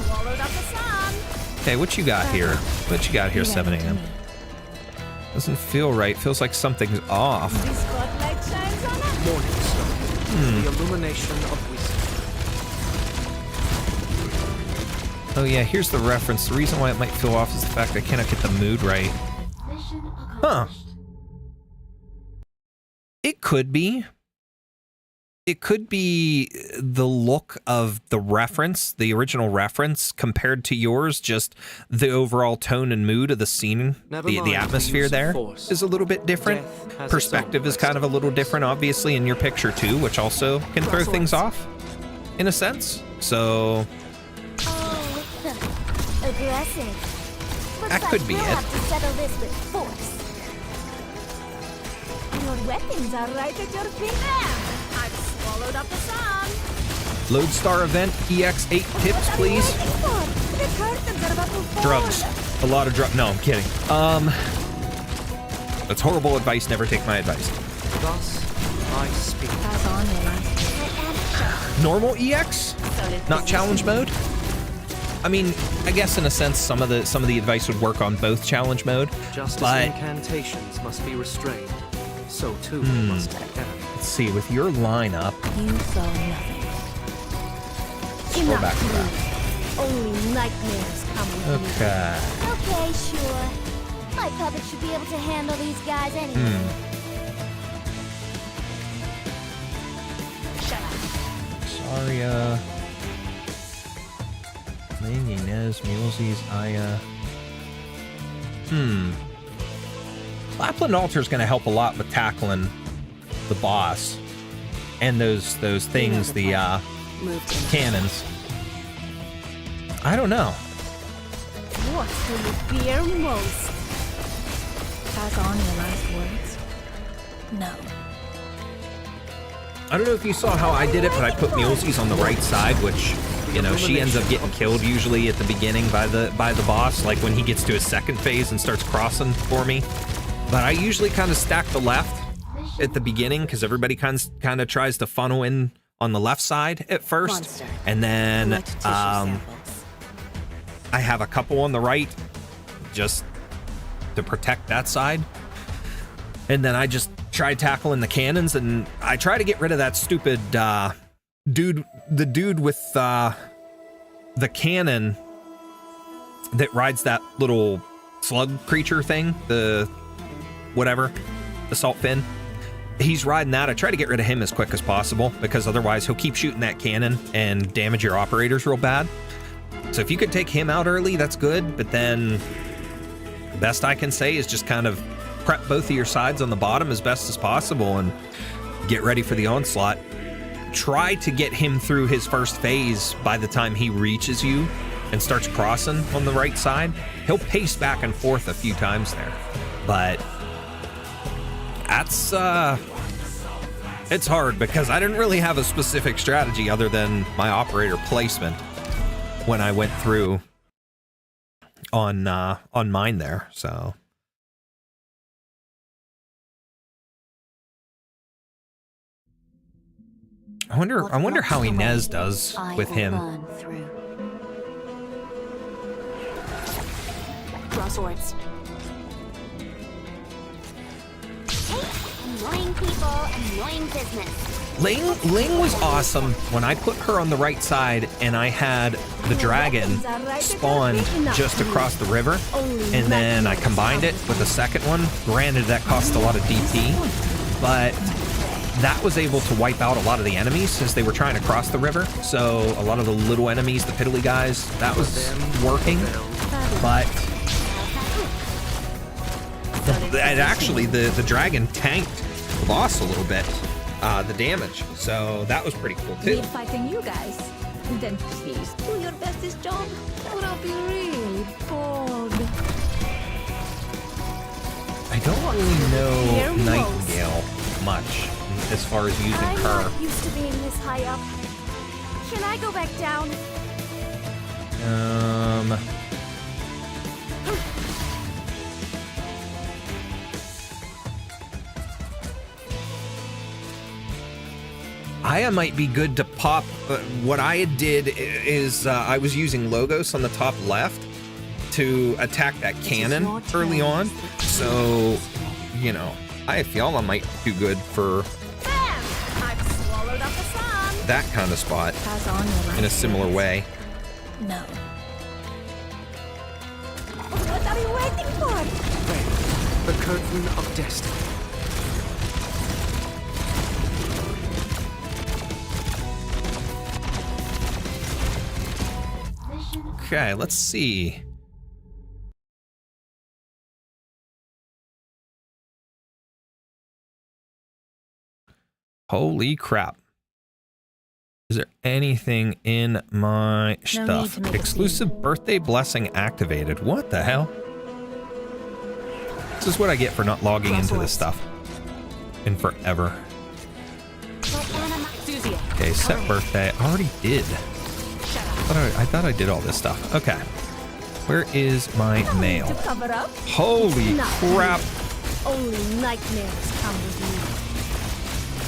Okay, what you got here? What you got here, 7 a.m.? Doesn't feel right. Feels like something's off. Morning star. The illumination of wisdom. Oh yeah, here's the reference. The reason why it might feel off is the fact I cannot get the mood right. Huh. It could be. It could be the look of the reference, the original reference, compared to yours, just the overall tone and mood of the scene, the atmosphere there is a little bit different. Perspective is kind of a little different, obviously, in your picture too, which also can throw things off, in a sense. So that could be it. Your weapons are right at your feet. I've swallowed up the sun. Lodestar event EX8 tips, please. Drugs. A lot of drugs. No, I'm kidding. That's horrible advice. Never take my advice. Thus I speak. Normal EX? Not challenge mode? I mean, I guess in a sense some of the advice would work on both challenge mode. Just but as incantations must be restrained, so too must the enemy. Let's see, with your lineup. You saw nothing. Go back to that. Only nightmares come with Okay. Okay, sure. My puppet should be able to handle these guys anyway. Saria. Ling, Inez, Mulesies, Aya. Lapland Altar's gonna help a lot with tackling the boss. And those things, the cannons. I don't know. What do you fear most? Pass on your last words. No. I don't know if you saw how I did it, but I put Mulesies on the right side, which, you know, she ends up getting killed usually at the beginning by the boss, like when he gets to his second phase and starts crossing for me. But I usually kind of stack the left at the beginning because everybody kind of tries to funnel in on the left side at first, and then I have a couple on the right just to protect that side, and then I just try tackling the cannons, and I try to get rid of that stupid dude with the cannon that rides that little slug creature thing, the whatever, the salt fin. He's riding that. I try to get rid of him as quick as possible because otherwise he'll keep shooting that cannon and damage your operators real bad. So if you could take him out early, that's good. But then the best I can say is just kind of prep both of your sides on the bottom as best as possible and get ready for the onslaught. Try to get him through his first phase by the time he reaches you. and starts crossing on the right side, he'll pace back and forth a few times there. But that's it's hard because I didn't really have a specific strategy other than my operator placement when I went through on mine there. So I wonder how Inez does with him. Draw swords. Annoying people, annoying business. Ling was awesome when I put her on the right side and I had the dragon spawned just across the river, and then I combined it with the second one. Granted, that cost a lot of DP, but that was able to wipe out a lot of the enemies as they were trying to cross the river. So a lot of the little enemies, the piddly guys, that was working. But the dragon tanked the boss a little bit, the damage. So that was pretty cool too. We're fighting you guys. Then please do your bestest job, or I'll be really bored. I don't really know Nightingale much as far as using I'm her. not used to being this high up. Can I go back down? Aya might be good to pop. What I did is I was using Logos on the top left to attack that cannon early on. So, you know, I feel I might do good for that kind of spot in a similar way. No. What are you waiting for? The curtain of destiny. Okay, let's see. Holy crap. Is there anything in my stuff? Exclusive birthday blessing activated. What the hell? This is what I get for not logging into this stuff in forever. Okay, set birthday. I already did. I thought I did all this stuff. Okay. Where is my mail? Holy crap. Only nightmares come with me.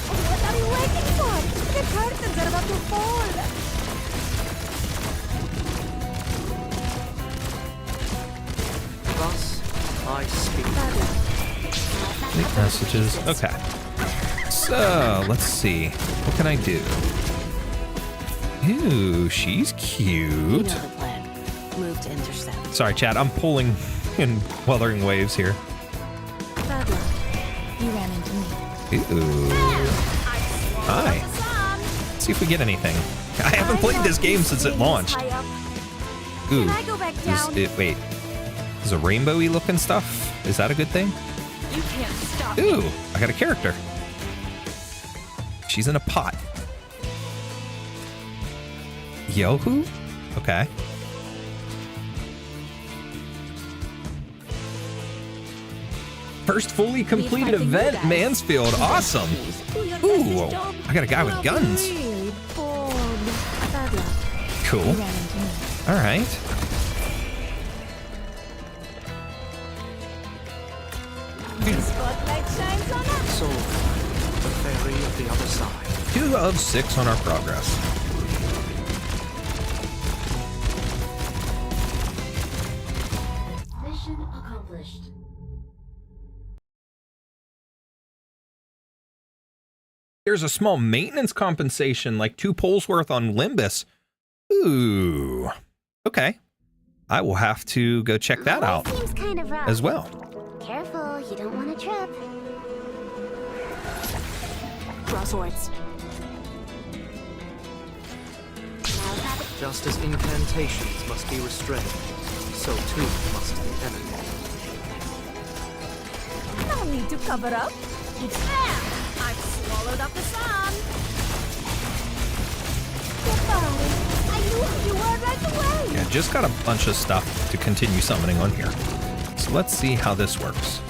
What are you waiting for? The curtains are about to fall. Thus I speak. Leak messages. Okay. So, let's see. What can I do? Ooh, she's cute. You know the plan. Move to intercept. Sorry, chat. I'm pulling in Wuthering Waves here. Bad luck. You ran into me. Ooh. Hi. Let's see if we get anything. I haven't played this game since it launched. Ooh. Can I go back down? Wait. Is a rainbowy looking stuff? Is that a good thing? You can't stop. Ooh, I got a character. She's in a pot. Yohu? Okay. First fully completed event, Mansfield. Awesome. Ooh, I got a guy with guns. Cool. All right. Spotlight shines on us. So, the fairy of the other side. 2 of 6 on our progress. Mission accomplished. There's a small maintenance compensation, like 2 pulls worth on Limbus. Ooh. Okay. I will have to go check that out Seems kind of rough. as well. Careful, you don't want to trip. Draw swords. Just as incantations must be restrained, so too must the enemy. No need to cover up. It's there. I've swallowed up the sun. Goodbye. I knew you were right away. Yeah, just got a bunch of stuff to continue summoning on here. So let's see how this works.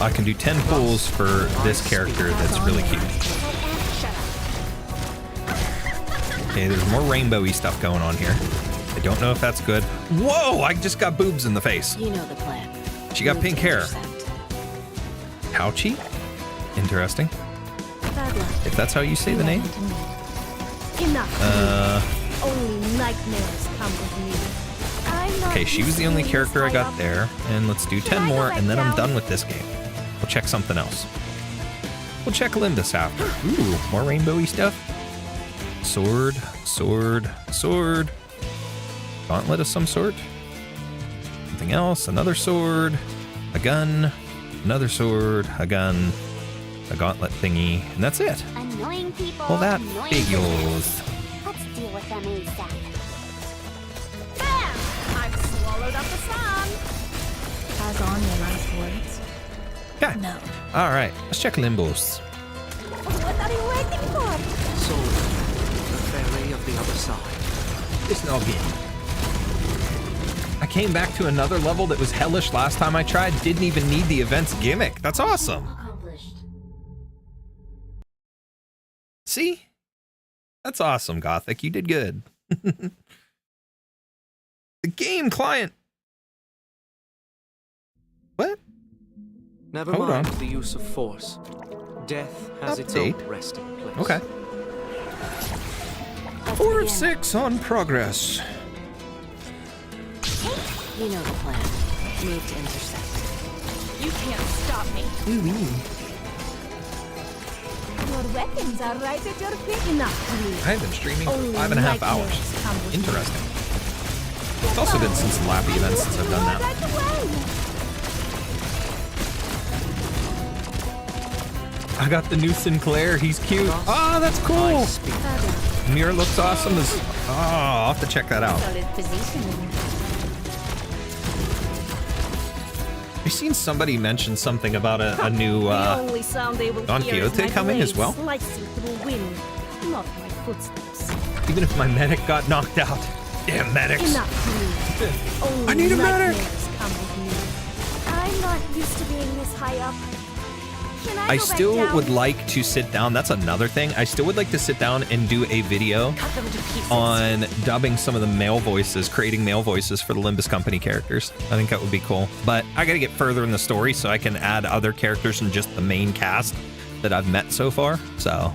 I can do 10 pulls for this character that's really cute. Okay, there's more rainbowy stuff going on here. I don't know if that's good. Whoa, I just got boobs in the face. You know the plan. She got pink hair. Intercept. Pouchy? Interesting. If that's how you say the name. Enough. Only nightmares come with me. I'm not Okay, she was the only used to character I being got high up. there. And let's do 10 more, and then I'm done with this game. We'll check something else. We'll check Limbus after. Ooh, more rainbowy stuff. Sword, sword, sword. Gauntlet of some sort. Something else, another sword, a gun, another sword, a gun, a gauntlet thingy, and that's it. Annoying people. Well, that annoying figures. Let's deal with them ASAP. Bam! I've swallowed up the sun. Pass on your last words. Okay. No. All right, let's check Limbus. What are you waiting for? Soul, the fairy of the other side. It's no game. I came back to another level that was hellish last time I tried. Didn't even need the event's gimmick. That's awesome. See? That's awesome, Gothic. You did good. The game client. What? Never Hold mind on. the use of force. Death has its Update. own resting place. Okay. 4 of 6 on progress. You know the plan. Move to intercept. You can't stop me. Your weapons are right at your feet. Enough, please. I have been streaming for Only 5.5 hours. nightmares come with me. Interesting. It's also been since the Lappy event since I've done that. Right away. I got the new Sinclair. He's cute. Oh, that's I cool. speak. Mirror looks awesome. I'll have to check that out. Solid positioning. I've seen somebody mention something about a new The only sound they will Don hear is Quixote my coming as blades well? slicing through wind, not my footsteps. even if my medic got knocked out. Damn medics. Enough, please. Only I need a medic. nightmares come with me. I'm not used to being this high up. Can I I go back still down? would like to sit down. That's another thing. I still would like to sit down and do a video Cut them to pieces. on dubbing some of the male voices, creating male voices for the Limbus Company characters. I think that would be cool. But I gotta get further in the story so I can add other characters than just the main cast that I've met so far. So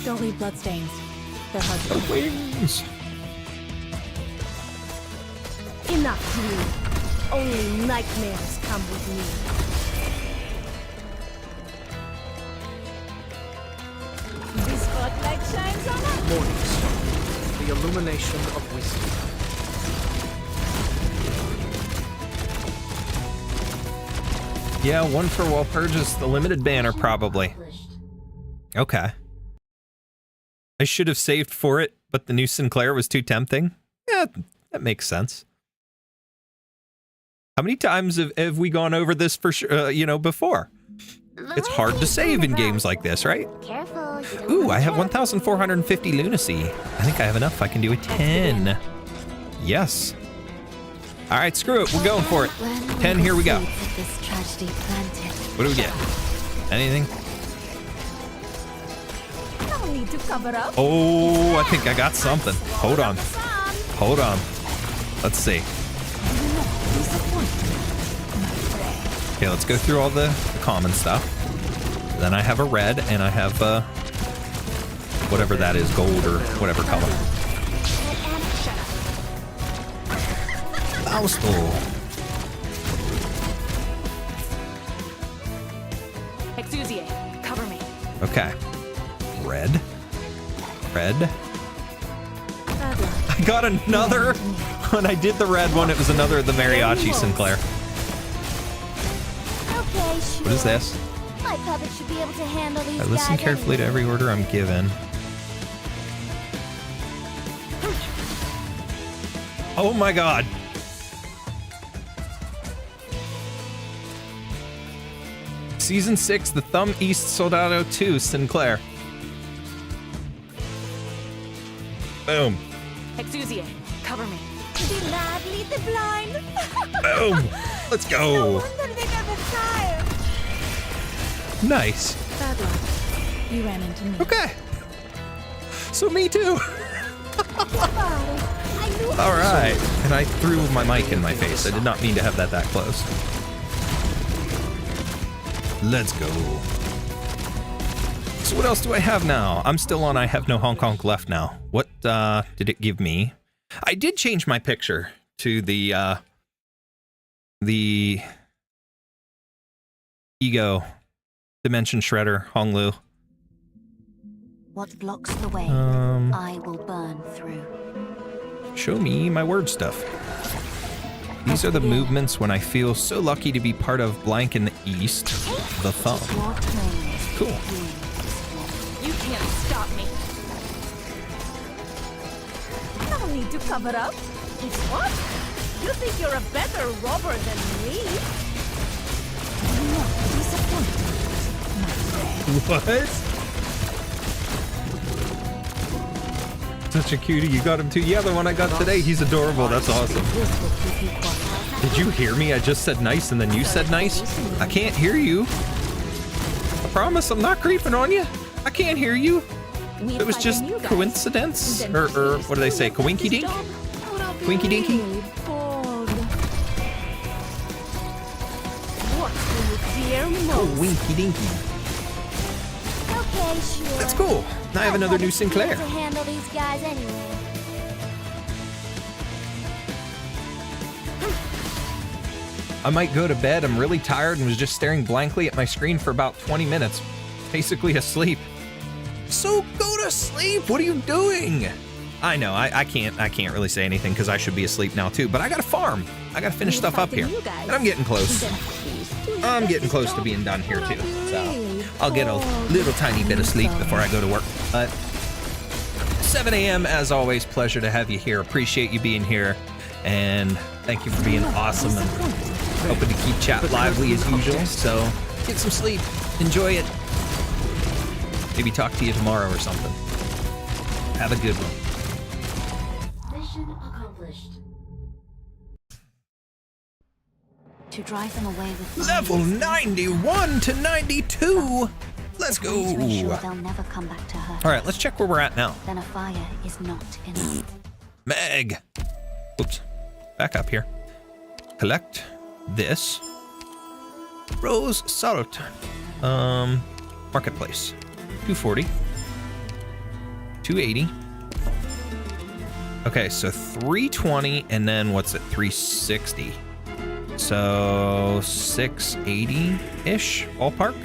Don't leave bloodstains. They're hard to the wings. Enough, please. Only nightmares come with me. This spotlight shines on us. Morning star, the illumination of wisdom. Yeah, one for Walpurgis, the limited banner probably. Okay. I should have saved for it, but the new Sinclair was too tempting. Yeah, that makes sense. How many times have we gone over this for sure, before? It's hard to save in games like this, right? Careful. You don't Ooh, wanna I have trip. 1,450 lunacy. I think I have enough. I can do a 10. Yes. All right, screw it. We're going for it. 10, here we go. This tragedy planted. What do we get? Anything? No need to cover up. Oh, I think I got something. Hold on. Hold on. Let's see. Okay, let's go through all the common stuff. Then I have a red, and I have whatever that is, gold or whatever color. Austal. Exusiate, cover me. Okay. Red. Red. I got another. When I did the red one, it was another of the Mariachi Sinclair. Okay, sure. What is this? My puppet should be able to handle these I listen guys carefully to anyway. every order I'm given. Oh my god. Season 6, the Thumb East Soldado 2, Sinclair. Boom. Exusiate, cover me. The lad lead the blind. Boom. Let's go. Nice. Bad luck. You ran into me. Okay. So me too. All right. And I threw my mic in my face. I did not mean to have that close. Let's go. So what else do I have now? I'm still on I have no Hong Kong left now. What did it give me? I did change my picture to the Ego Dimension Shredder Honglu. What blocks the way, I will burn through. Show me my word stuff. These are the movements when I feel so lucky to be part of blank in the east. The thumb. Cool. You can't stop me. No need to cover up. What? You think you're a better robber than me? Not disappointed. What? Such a cutie. You got him too. Yeah, the one I got today. He's adorable. That's awesome. Did you hear me? I just said nice and then you said nice. I can't hear you. I promise I'm not creeping on you. I can't hear you. It was just coincidence. Or what do they say? Coinky dink? Winky dinky? Oh, winky dinky. Okay, sure. That's cool. Now I have another new Sinclair. To handle these guys anyway. I might go to bed. I'm really tired and was just staring blankly at my screen for about 20 minutes. Basically asleep. So go to sleep. What are you doing? I know. I can't really say anything because I should be asleep now too. But I gotta farm. I gotta finish stuff up here. And I'm getting close. I'm getting close to being done here too. So I'll get a little tiny bit of sleep before I go to work. But 7 a.m. as always, pleasure to have you here. Appreciate you being here. And thank you for being awesome and hoping to keep chat lively as usual. So get some sleep. Enjoy it. Maybe talk to you tomorrow or something. Have a good one. Mission accomplished. To drive them away with Level 91 to 92. Let's go. They'll never come back to her. All right, let's check where we're at now. Then a fire is not enough. Meg. Oops. Back up here. Collect this. Rose salt. Marketplace. 240. 280. Okay, so 320 and then what's it? 360. So 680-ish ballpark.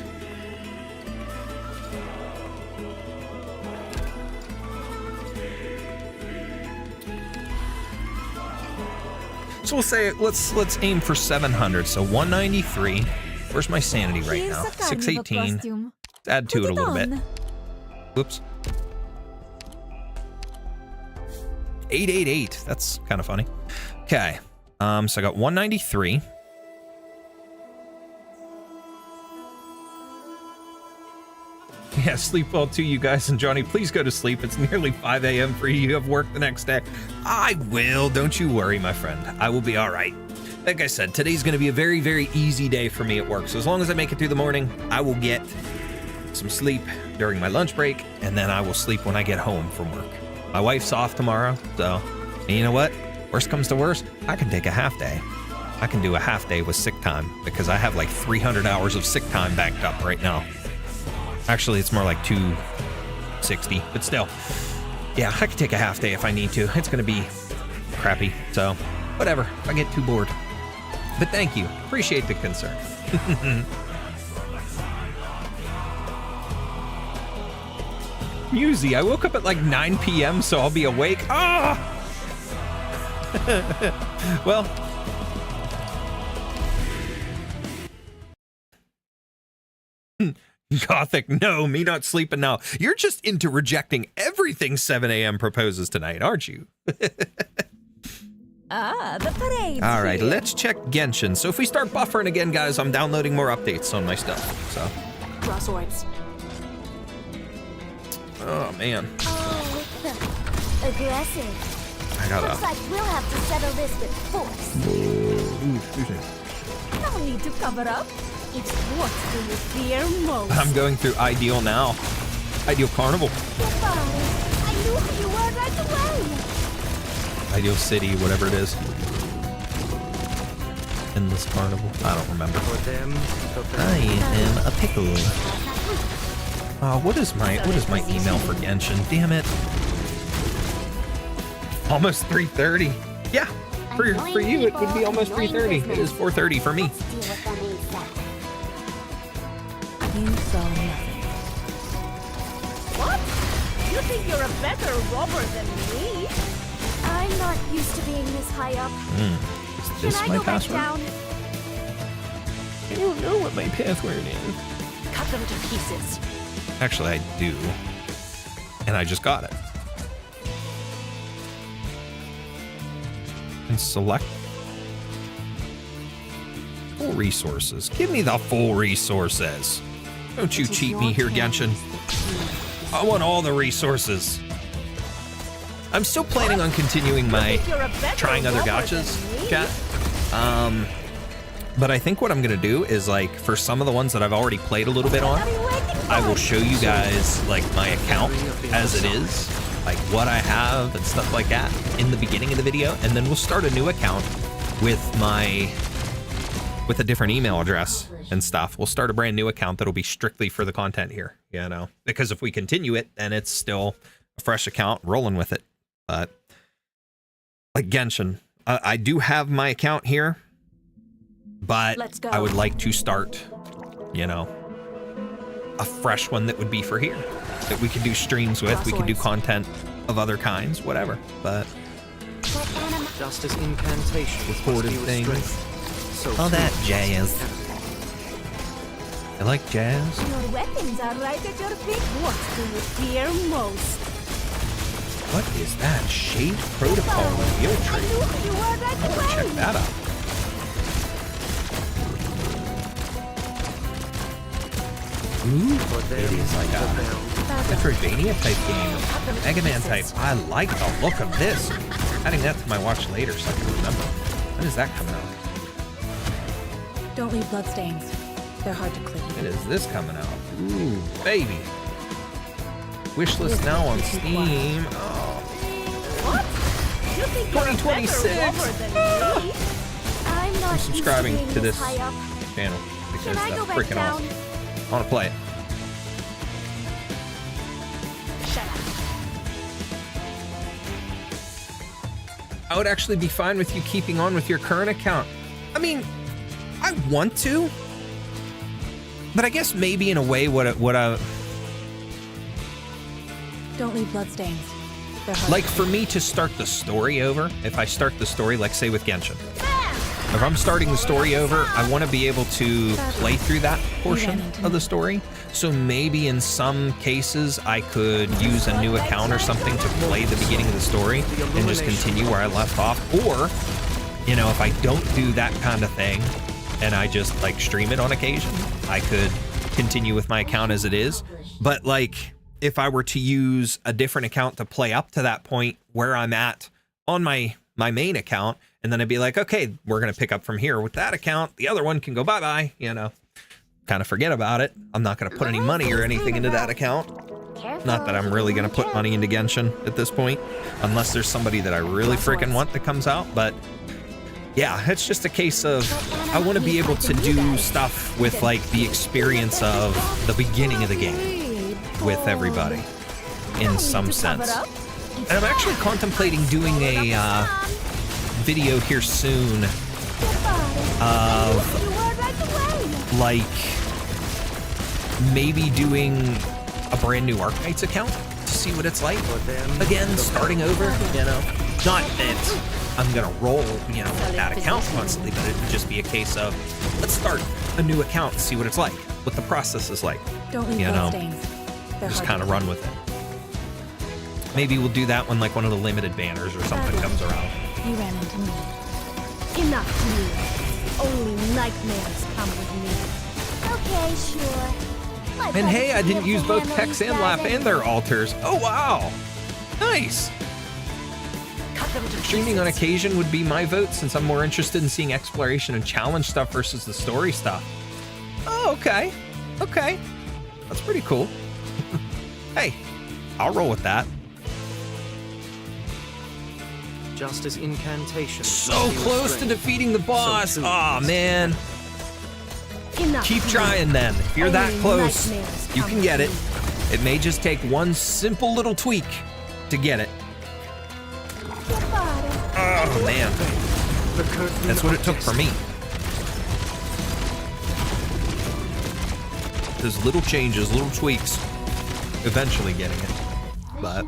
So we'll say let's aim for 700. So 193. Where's my sanity right now? 618. Let's add to it a little bit. Whoops. 888. That's kind of funny. Okay. So I got 193. Yeah, sleep well too, you guys. And Johnny, please go to sleep. It's nearly 5 a.m. for you. You have work the next day. I will. Don't you worry, my friend. I will be all right. Like I said, today's going to be a very, very easy day for me at work. So as long as I make it through the morning, I will get some sleep during my lunch break, and then I will sleep when I get home from work. My wife's off tomorrow, so, and you know what? Worst comes to worst, I can take a half day. I can do a half day with sick time because I have like 300 hours of sick time banked up right now. Actually, it's more like 260, but still. Yeah, I can take a half day if I need to. It's going to be crappy, so whatever. If I get too bored. But thank you. Appreciate the concern. Musey, I woke up at like 9 p.m., so I'll be awake. Ah! Well. Gothic, no, me not sleeping now. You're just into rejecting everything 7 a.m. proposes tonight, aren't you? The parade. All right, let's check Genshin. So if we start buffering again, guys, I'm downloading more updates on my stuff, so. Cross swords. Oh, man. Oh, aggressive. I gotta. Looks like we'll have to settle this with force. Ooh, excuse me. No need to cover up. It's what do you fear most? I'm going through Ideal now. Ideal Carnival. Goodbye. I knew who you were right away. Ideal City, whatever it is. Endless Carnival. I don't remember. For them, I am a pickle. What is my email for Genshin? Damn it. Almost 3:30. Yeah. For you it would be almost 3:30. It is 4:30 for me. Let's deal with them ASAP. You saw nothing. What? You think you're a better robber than me? I'm not used to being this high up. Is this Can I my go back password? down? I don't know what my password is. Cut them to pieces. Actually, I do. And I just got it. And select full resources. Give me the full resources. Don't you cheat me here, Genshin. I want all the resources. I'm still planning on continuing my trying other gachas, chat. But I think what I'm gonna do is, like, for some of the ones that I've already played a little bit on, I will show you guys like my account as it is, like what I have and stuff like that in the beginning of the video, and then we'll start a new account with a different email address and stuff. We'll start a brand new account that'll be strictly for the content here, you know, because if we continue it, then it's still a fresh account rolling with it. But like Genshin, I do have my account here, but I would like to start, you know, a fresh one that would be for here, that we could do streams with, we could do content of other kinds, whatever. But just as incantations recorded must be things, restrained, so all too that must jazz. the enemy. I like jazz. Your weapons are right at your feet. What do you fear most? What is that? Shade Protocol reveal I tree. knew who you were right I want to check away. that out. Ooh, it is like a Metroidvania type game. Mega Man type. I like the look of this. Adding that to my watch later so I can remember. When is that coming out? Don't leave bloodstains. They're hard to clean. When is this coming out? Ooh, baby. Wishlist now on Steam. Oh, What? You think you're a better 2026. robber than me? I'm not I'm subscribing used to being this high up. channel because Can I that's go back freaking down? awesome. I want to play it. Shut up. I would actually be fine with you keeping on with your current account. I mean, I want to, but I guess maybe in a way what I Don't leave bloodstains. They're hard like to for me to start the story over. If I start the story, like say with Genshin, if I'm starting the story over, I want to be able to play through that portion of the story. So maybe in some cases I could use a new account or something to play the beginning of the story and just continue where I left off. Or, you know, if I don't do that kind of thing and I just like stream it on occasion, I could continue with my account as it is. But like if I were to use a different account to play up to that point where I'm at on my main account, and then I'd be like, okay, we're going to pick up from here with that account. The other one can go bye-bye, you know, kind of forget about it. I'm not going to put any money or anything into that account. Not that I'm really going to put money into Genshin at this point, unless there's somebody that I really freaking want that comes out. But yeah, it's just a case of I want to be able to do stuff with like the experience of the beginning of the game with everybody in some sense. And I'm actually contemplating doing a video here soon of like maybe doing a brand new Arknights account to see what it's like. Again, starting over, you know. Not that I'm gonna roll, you know, with that account constantly, but it would just be a case of let's start a new account and see what it's like, what the process is like. Don't leave You know, bloodstains. They're just hard kind to of run with it. Maybe we'll do that when like one of the limited banners or something comes around. You ran into me. Enough, you. Only nightmares come with me. Okay, sure. My And brother hey, I should be didn't able use to both handle Tex these and guys Lap and their anyway. altars. Oh wow, nice. Streaming on occasion would be my vote, since I'm more interested in seeing exploration and challenge stuff versus the story stuff. Oh, okay. Okay. That's pretty cool. Hey, I'll roll with that. Just as incantations So must be close to restrained, defeating the boss. so too Aw, must man. Enough. Keep trying then. If you're that Only close, nightmares you come can get it. true. It may just take one simple little tweak to get it. Oh, man. the curtain That's what of it took for me. Those little changes, little tweaks, eventually getting it. But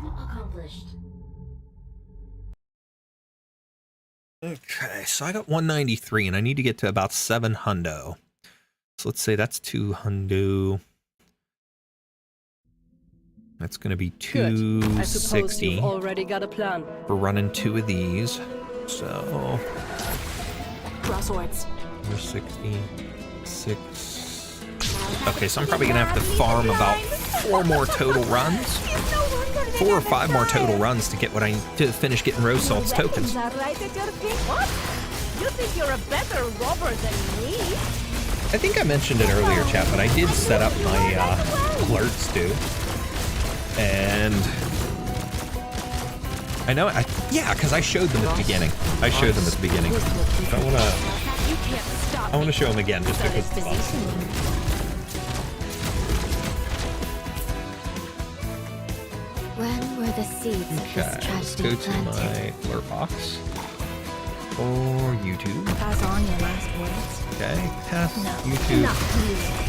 okay, so I got 193 and I need to get to about 7 hundo. So let's say that's 2 hundo. That's going to be Good. I suppose 260. you've already got a plan. We're running 2 of these. So Crosswords. 466. Okay, so I'm probably gonna have to farm about 4 more total runs. 4 or 5 more total runs to get what I need to finish getting Rose Salt's tokens. Are right at your feet. What? You think you're a better robber than me? I think I mentioned it earlier, chat, but I did set up my alerts too. And I know, yeah, because I showed them at the beginning. I showed them at the beginning. So I want to show them again just because it's fun. When were the seeds of Okay, this let's tragedy go to planted? my alert box. Or YouTube. Pass on your last words. Okay, test No. YouTube.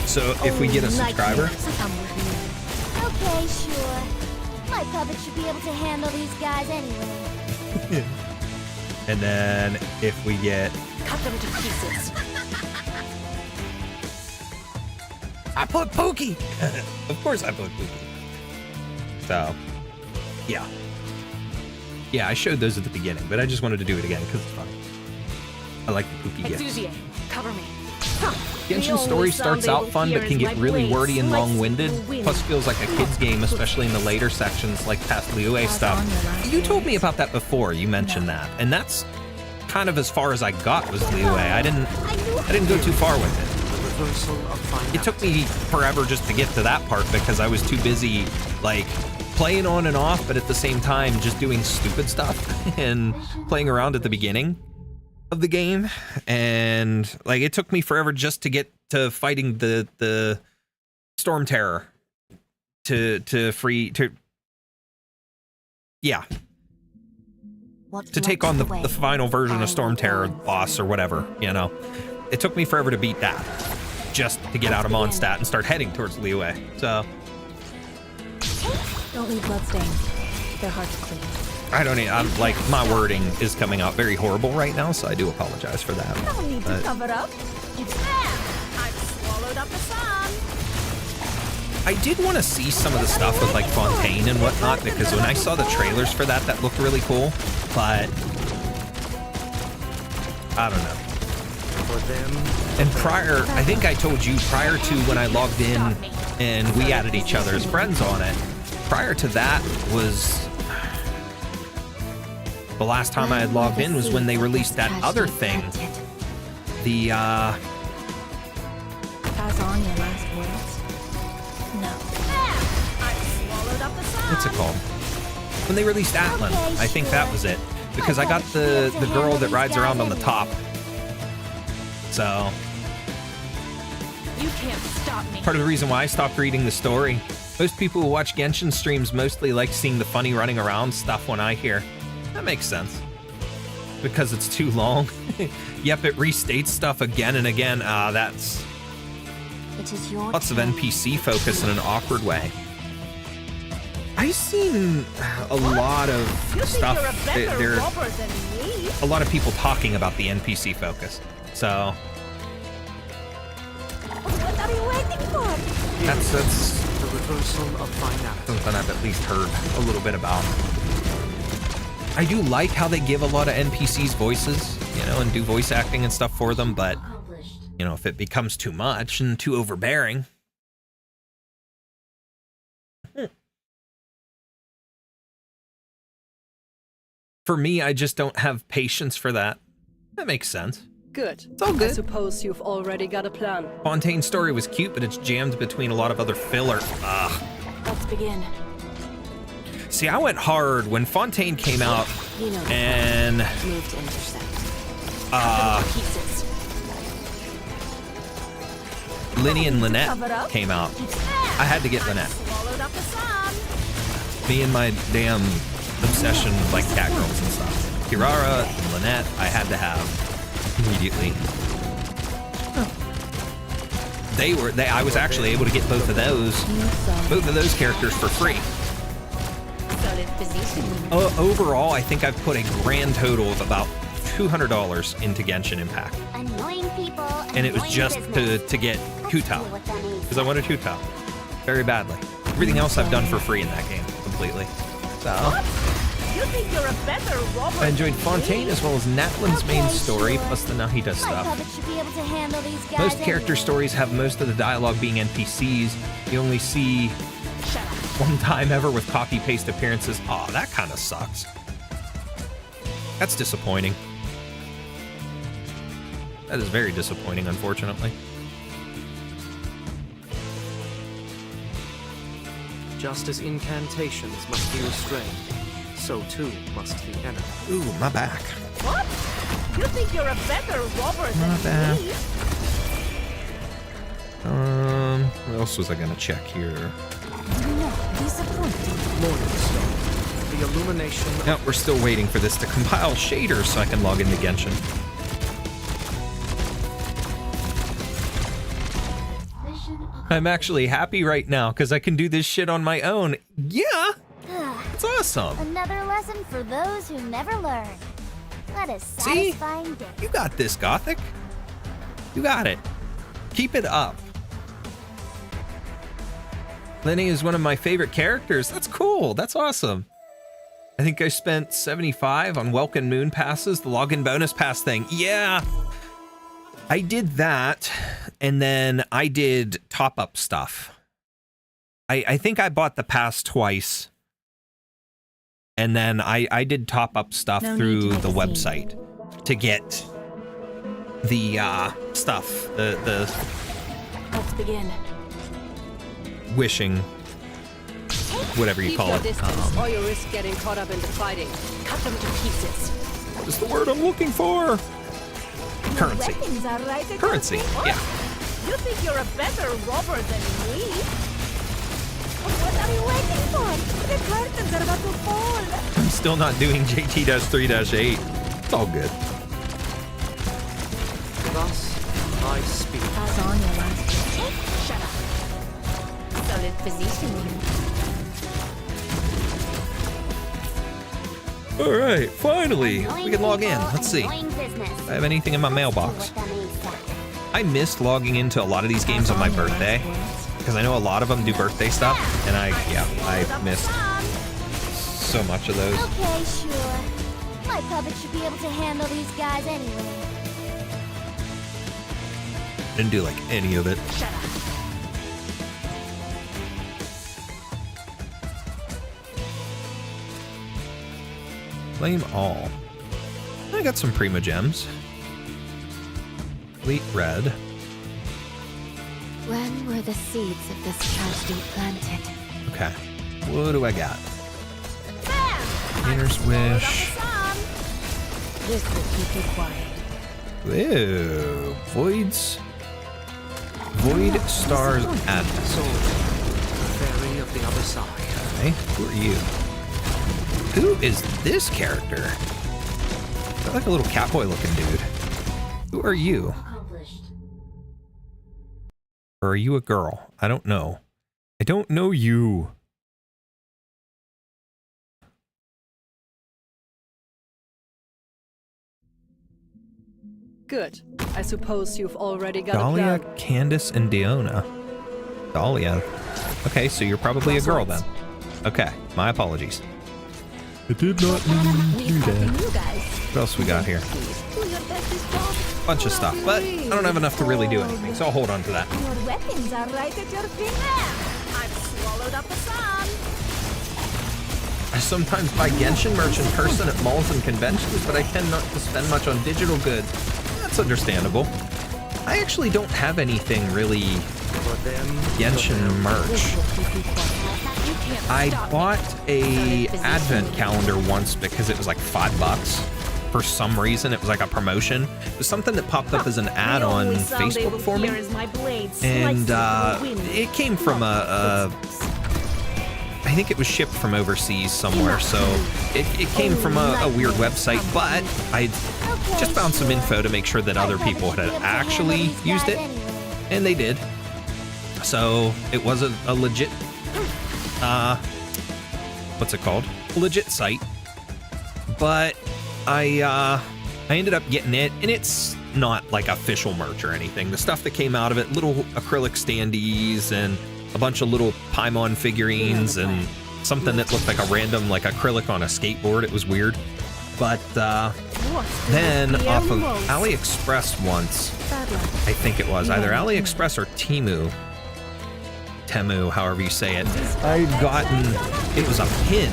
So if we get a subscriber, Come with me. Okay, sure. My puppet should be able to handle these guys anyway. and then if we get, Cut them to pieces. I put Pookie. Of course I put Pookie. So, yeah. Yeah, I showed those at the beginning, but I just wanted to do it again because it's fun. I like the Pookie gifts. Exuviate. Cover me. Genshin's story starts out fun, but can get really wordy and long-winded. Plus, feels like a kid's game, especially in the later sections, like past Liyue stuff. You told me about that before. You mentioned that, and that's kind of as far as I got was Liyue. I didn't go too far with it. The reversal of finality. It took me forever just to get to that part because I was too busy, like, playing on and off, but at the same time just doing stupid stuff and playing around at the beginning of the game. And like it took me forever just to get to fighting the Storm Terror to take on the final version of Storm Terror boss or whatever, you know. It took me forever to beat that just to get out of Mondstadt and start heading towards Liyue. So Don't leave bloodstains. They're hard to clean. I don't need, I'm like, my wording is coming out very horrible right now, so I do apologize for that. No need to But cover up. It's them. I've swallowed up the sun. I did want to see some of the stuff with like Fontaine and whatnot, because when I saw the trailers for that, that looked really cool, but I don't know. For them, And prior, I think I told you prior to when I logged in and we added each other as friends on it, prior to that was the last time I had logged in was when they released that other thing. The Pass on your last words. No. I've swallowed up the sun. what's it called? When they released Atlan, I think that was it. Because I got the girl that rides around on the top. So You can't stop me. part of the reason why I stopped reading the story. Most people who watch Genshin streams mostly like seeing the funny running around stuff when I hear. That makes sense. Because it's too long. Yep, it restates stuff again and again. That's It is your lots of turn. NPC focus in an awkward way. I've seen a lot of You think stuff. you're a better There are robber than me? a lot of people talking about the NPC focus. So What are you waiting for? that's the reversal of finality. something I've at least heard a little bit about. I do like how they give a lot of NPCs voices, you know, and do voice acting and stuff for them, but, you know, if it becomes too much and too overbearing, For me, I just don't have patience for that. That makes sense. Good. It's all good. I suppose you've already got a plan. Fontaine's story was cute, but it's jammed between a lot of other filler. Ugh. Let's begin. See, I went hard when Fontaine came out, You know the and move to intercept. Cut them to pieces. Linny and Lynette came out. I had to get Lynette. Swallowed up the sun. Me and my damn obsession with like cat girls and stuff. Kirara and Lynette, I had to have immediately. I was actually able to get both of those characters for free. Solid position. Overall, I think I've put a grand total of about $200 into Genshin Impact. Annoying people. And it was just to get Huta, because I wanted Huta very badly. Everything else I've done for free in that game, completely. So You think you're a better robber? I enjoyed Fontaine as well as Natlan's main story, plus the Nahida My stuff. puppet should be able to handle these guys Most character anyway. stories have most of the dialogue being NPCs. You only see one time ever with copy-paste appearances. Aw, that kind of sucks. That's disappointing. That is very disappointing, unfortunately. Just as incantations must be restrained, so too must the enemy. Ooh, my back. What? You think you're a better robber My than bad. me? What else was I gonna check here? Morningstar, the illumination of Nope, we're still waiting for this to compile shaders so I can log into Genshin. I'm actually happy right now because I can do this shit on my own. Yeah, it's awesome. Another lesson for those who never learn. What a See? satisfying day. You got this, Gothic. You got it. Keep it up. Lenny is one of my favorite characters. That's cool. That's awesome. I think I spent 75 on Welkin Moon passes, the login bonus pass thing. Yeah. I did that, and then I did top-up stuff. I think I bought the pass twice, and then I did top-up stuff through the website to get the stuff, the Let's begin. wishing, whatever you Keep call your it. distance, or you risk getting caught up in the fighting. Cut them to pieces. What is the word I'm looking for? Currency. Weapons are right at Currency, your feet. yeah. You think you're a better robber than me? What are you waiting for? The curtains are about to fall. I'm still not doing JT-3-8. It's all good. thus I speak. Pass on your last. Shut up. Solid positioning. All right, finally, we can log in. Let's see. Annoying business. If I have anything in my mailbox. What that means. I missed logging into a lot of these games on my birthday because I know a lot of them do birthday stuff, and I missed so much of those. Okay, sure. My puppet should be able to handle these guys anyway. Didn't do like any of it. Shut up. Claim all. I got some Prima Gems. Elite Red. When were the seeds of this tragedy planted? Okay. What do I got? Inner's Wish. This will keep you quiet. Ew. Voids. Void Stars Advent. Fairy of the other side. Okay. Who are you? Who is this character? Got like a little catboy looking dude. Who are you? Or are you a girl? I don't know. I don't know you. Good. I suppose you've already got a Dahlia, plan. Candace, and Diona. Dahlia. Okay, so you're probably a girl then. Okay, my apologies. I did not mean to do that. You guys. What else we got here? Do your bestest job. Bunch of stuff, but I don't have enough to really do anything, so I'll hold on to that. Your weapons are right at your feet. I've swallowed up the sun. I sometimes buy Genshin merch in person at malls and conventions, but I tend not to spend much on digital goods. That's understandable. I actually don't have anything really Genshin merch. I bought a advent calendar once because it was like $5. For some reason, it was like a promotion. It was something that popped up as an ad on Facebook for me. And it came from I think it was shipped from overseas somewhere, so it came from a weird website, but I just found some info to make sure that other people had actually used it, and they did. So it was a legit, what's it called? A legit site. But I ended up getting it, and it's not like official merch or anything. The stuff that came out of it, little acrylic standees and a bunch of little Paimon figurines and something that looked like a random like acrylic on a skateboard. It was weird. But then off of AliExpress once, I think it was either AliExpress or Temu, however you say it, I'd gotten, it was a pin,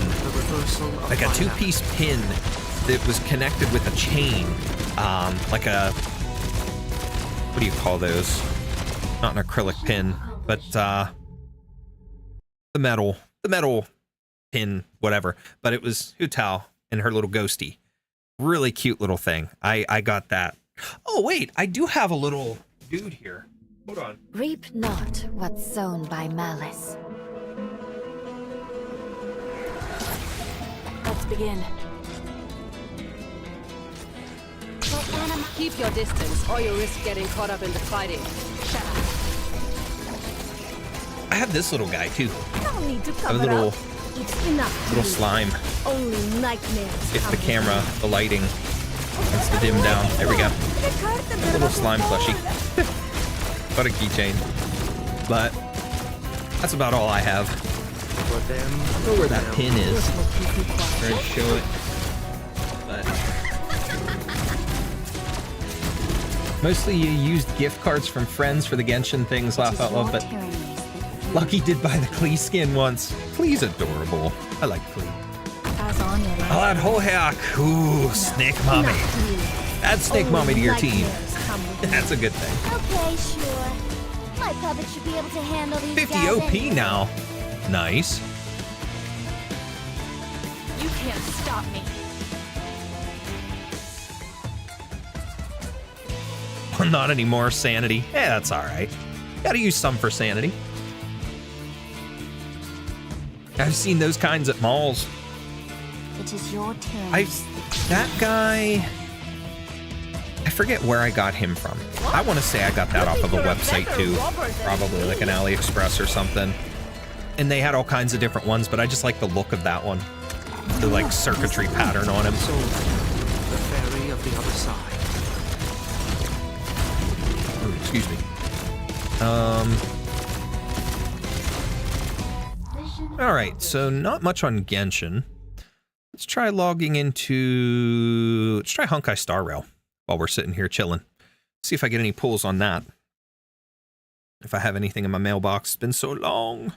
like a 2-piece pin that was connected with a chain, like a, what do you call those? Not an acrylic pin, but the metal pin, whatever. But it was Hu Tao and her little ghosty. Really cute little thing. I got that. Oh wait, I do have a little dude here. Hold on. Reap not what's sown by malice. Let's begin. Keep your distance, or you risk getting caught up in the fighting. Shut up. I have this little guy too. No need to I have cover a little up. It's enough. little slime. Only nightmares. If the come camera, the lighting, wants to dim down. There we go. A little slime plushie. What a keychain. But that's about all I have. I don't know where that pin is. I'm going to show it. But mostly you used gift cards from friends for the Genshin things, laugh out loud, but Lucky did buy the Klee skin once. Klee's adorable. I like Klee. I'll add Hoheak. Ooh, Snake Mommy. Add Snake Mommy to your team. That's a good thing. Okay, sure. My puppet should be able to handle these 50 guys OP anyway. now. Nice. You can't stop me. Not anymore, sanity. Yeah, that's alright. Gotta use some for sanity. I've seen those kinds at malls. It is your turn. That guy, I forget where I got him from. I want to say I got that off of a website too. Probably like an AliExpress or something. And they had all kinds of different ones, but I just like the look of that one. The like circuitry pattern on him. So, the fairy of the other side. Oh, excuse me. All right, so not much on Genshin. Let's try logging into... Let's try Honkai Star Rail while we're sitting here chilling. See if I get any pulls on that. If I have anything in my mailbox. It's been so long.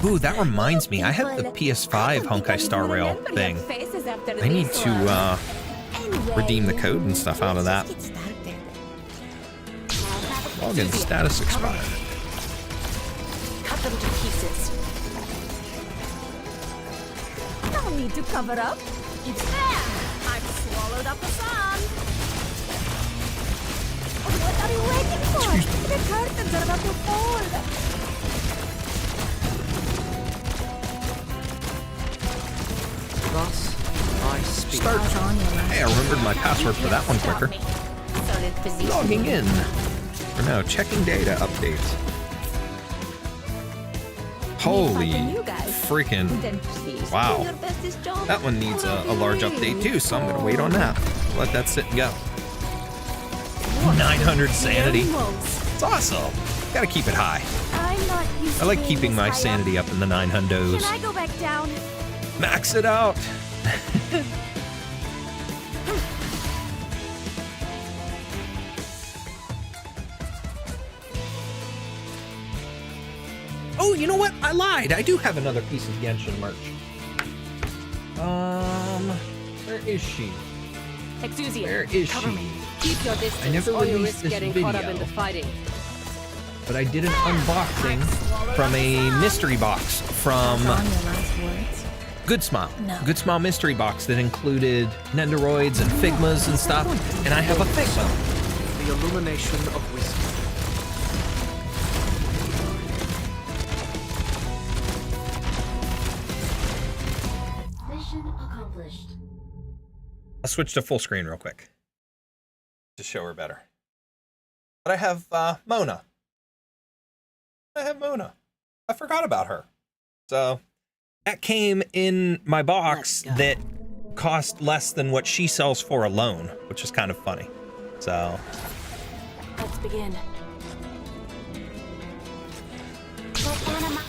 Ooh, that reminds me. I have the PS5 Honkai Star Rail thing. I need to redeem the code and stuff out of that. Login status expired. Cut them to pieces. No need to cover up. It's there. I've swallowed up the sun. What are you waiting for? The curtains are about to fall. Thus, I speak. Start. Hey, I remembered my password for that one quicker. Logging in. For now, checking data updates. Holy freaking wow. That one needs a large update too, so I'm gonna wait on that. Let that sit and go. 900 sanity. It's awesome. Gotta keep it high. I like keeping my sanity up in the 900s. Can I go back down? Max it out. Oh, you know what? I lied. I do have another piece of Genshin merch. Where is she? Exusian, Where is cover she? me. Keep your distance, I never or you released risk this getting caught up video. in the fighting. But I did an unboxing from a mystery box from Good Smile. Good Smile mystery box that included Nendoroids and Figmas and stuff. And I have a Figma. The illumination of wisdom. Mission accomplished. I'll switch to full screen real quick to show her better. But I have Mona. I forgot about her. So that came in my box that cost less than what she sells for alone, which is kind of funny. So Let's begin.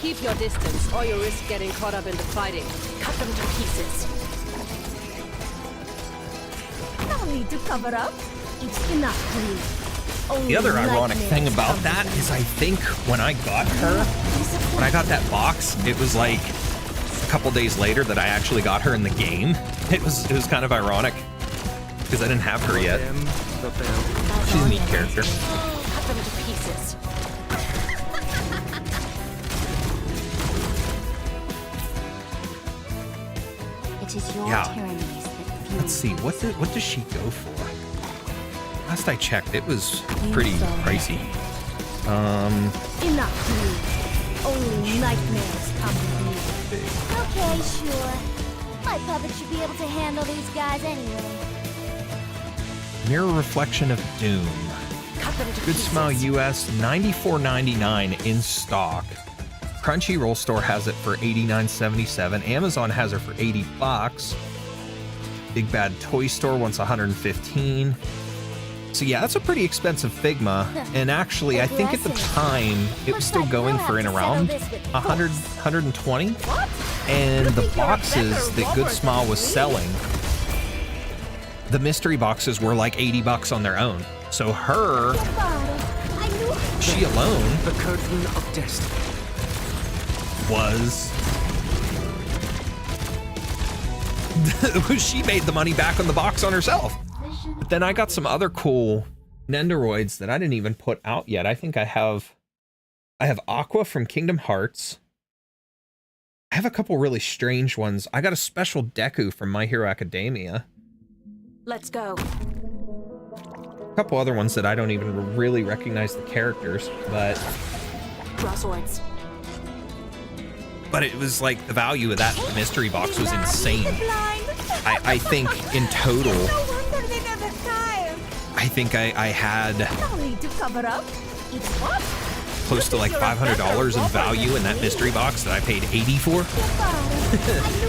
Keep your distance, or you risk getting caught up in the fighting. Cut them to pieces. No need to cover up. It's enough for you. the other ironic thing about that is I think when I got that box, it was like a couple days later that I actually got her in the game. It was kind of ironic because I didn't have her yet. She's a neat character. Cut them to pieces. It is your Yeah. tyrannies that fuel. Let's see, what does she go for? Last I checked, it was pretty pricey. Enough for you. Only nightmares come with me. Okay, sure. My puppet should be able to handle these guys anyway. Mirror Reflection of Doom. Cut them to Good pieces. Smile US, $94.99 in stock. Crunchyroll store has it for $89.77. Amazon has it for $80. Big Bad Toy Store wants $115. So yeah, that's a pretty expensive Figma. And actually, I think at the time, it was still going for in around 100, 120. And the boxes that Good Smile was selling, the mystery boxes were like $80 on their own. So she alone, The curtain of destiny. was she made the money back on the box on herself. But then I got some other cool Nendoroids that I didn't even put out yet. I think I have Aqua from Kingdom Hearts. I have a couple really strange ones. I got a special Deku from My Hero Academia. Let's go. A couple other ones that I don't even really recognize the characters, but Draw swords. it was like the value of that mystery box was insane. I think in total, I think I had No need to cover up. It's what? close to like $500 in value in that mystery box that I paid $80 for.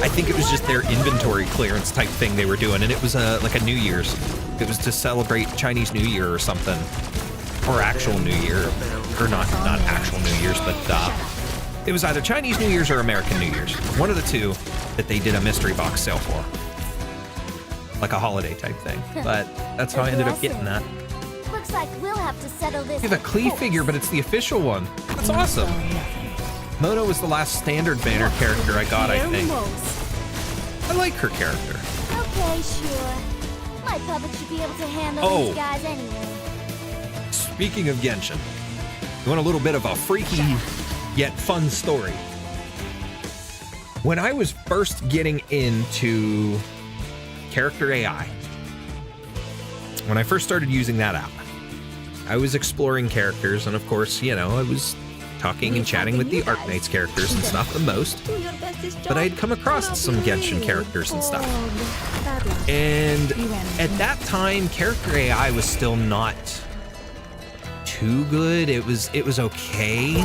I think it was just their inventory clearance type thing they were doing, and it was like a New Year's. It was to celebrate Chinese New Year or something, or actual New Year, or not actual New Year's, but it was either Chinese New Year's or American New Year's, one of the two that they did a mystery box sale for, like a holiday type thing. But that's how I ended up getting that. Looks like we'll have to settle this. We have a Klee figure, but it's the official one. That's awesome. Mono was the last standard banner character I got, I think. I like her character. Okay, sure. My puppet should be able to handle Oh. these guys anyway. Speaking of Genshin, you want a little bit of a freaky yet fun story? When I was first getting into character AI, when I first started using that app, I was exploring characters, and of course, you know, I was talking and chatting with the Arknights characters and stuff the most, but I had come across some Genshin characters and stuff. And at that time, character AI was still not too good. It was okay.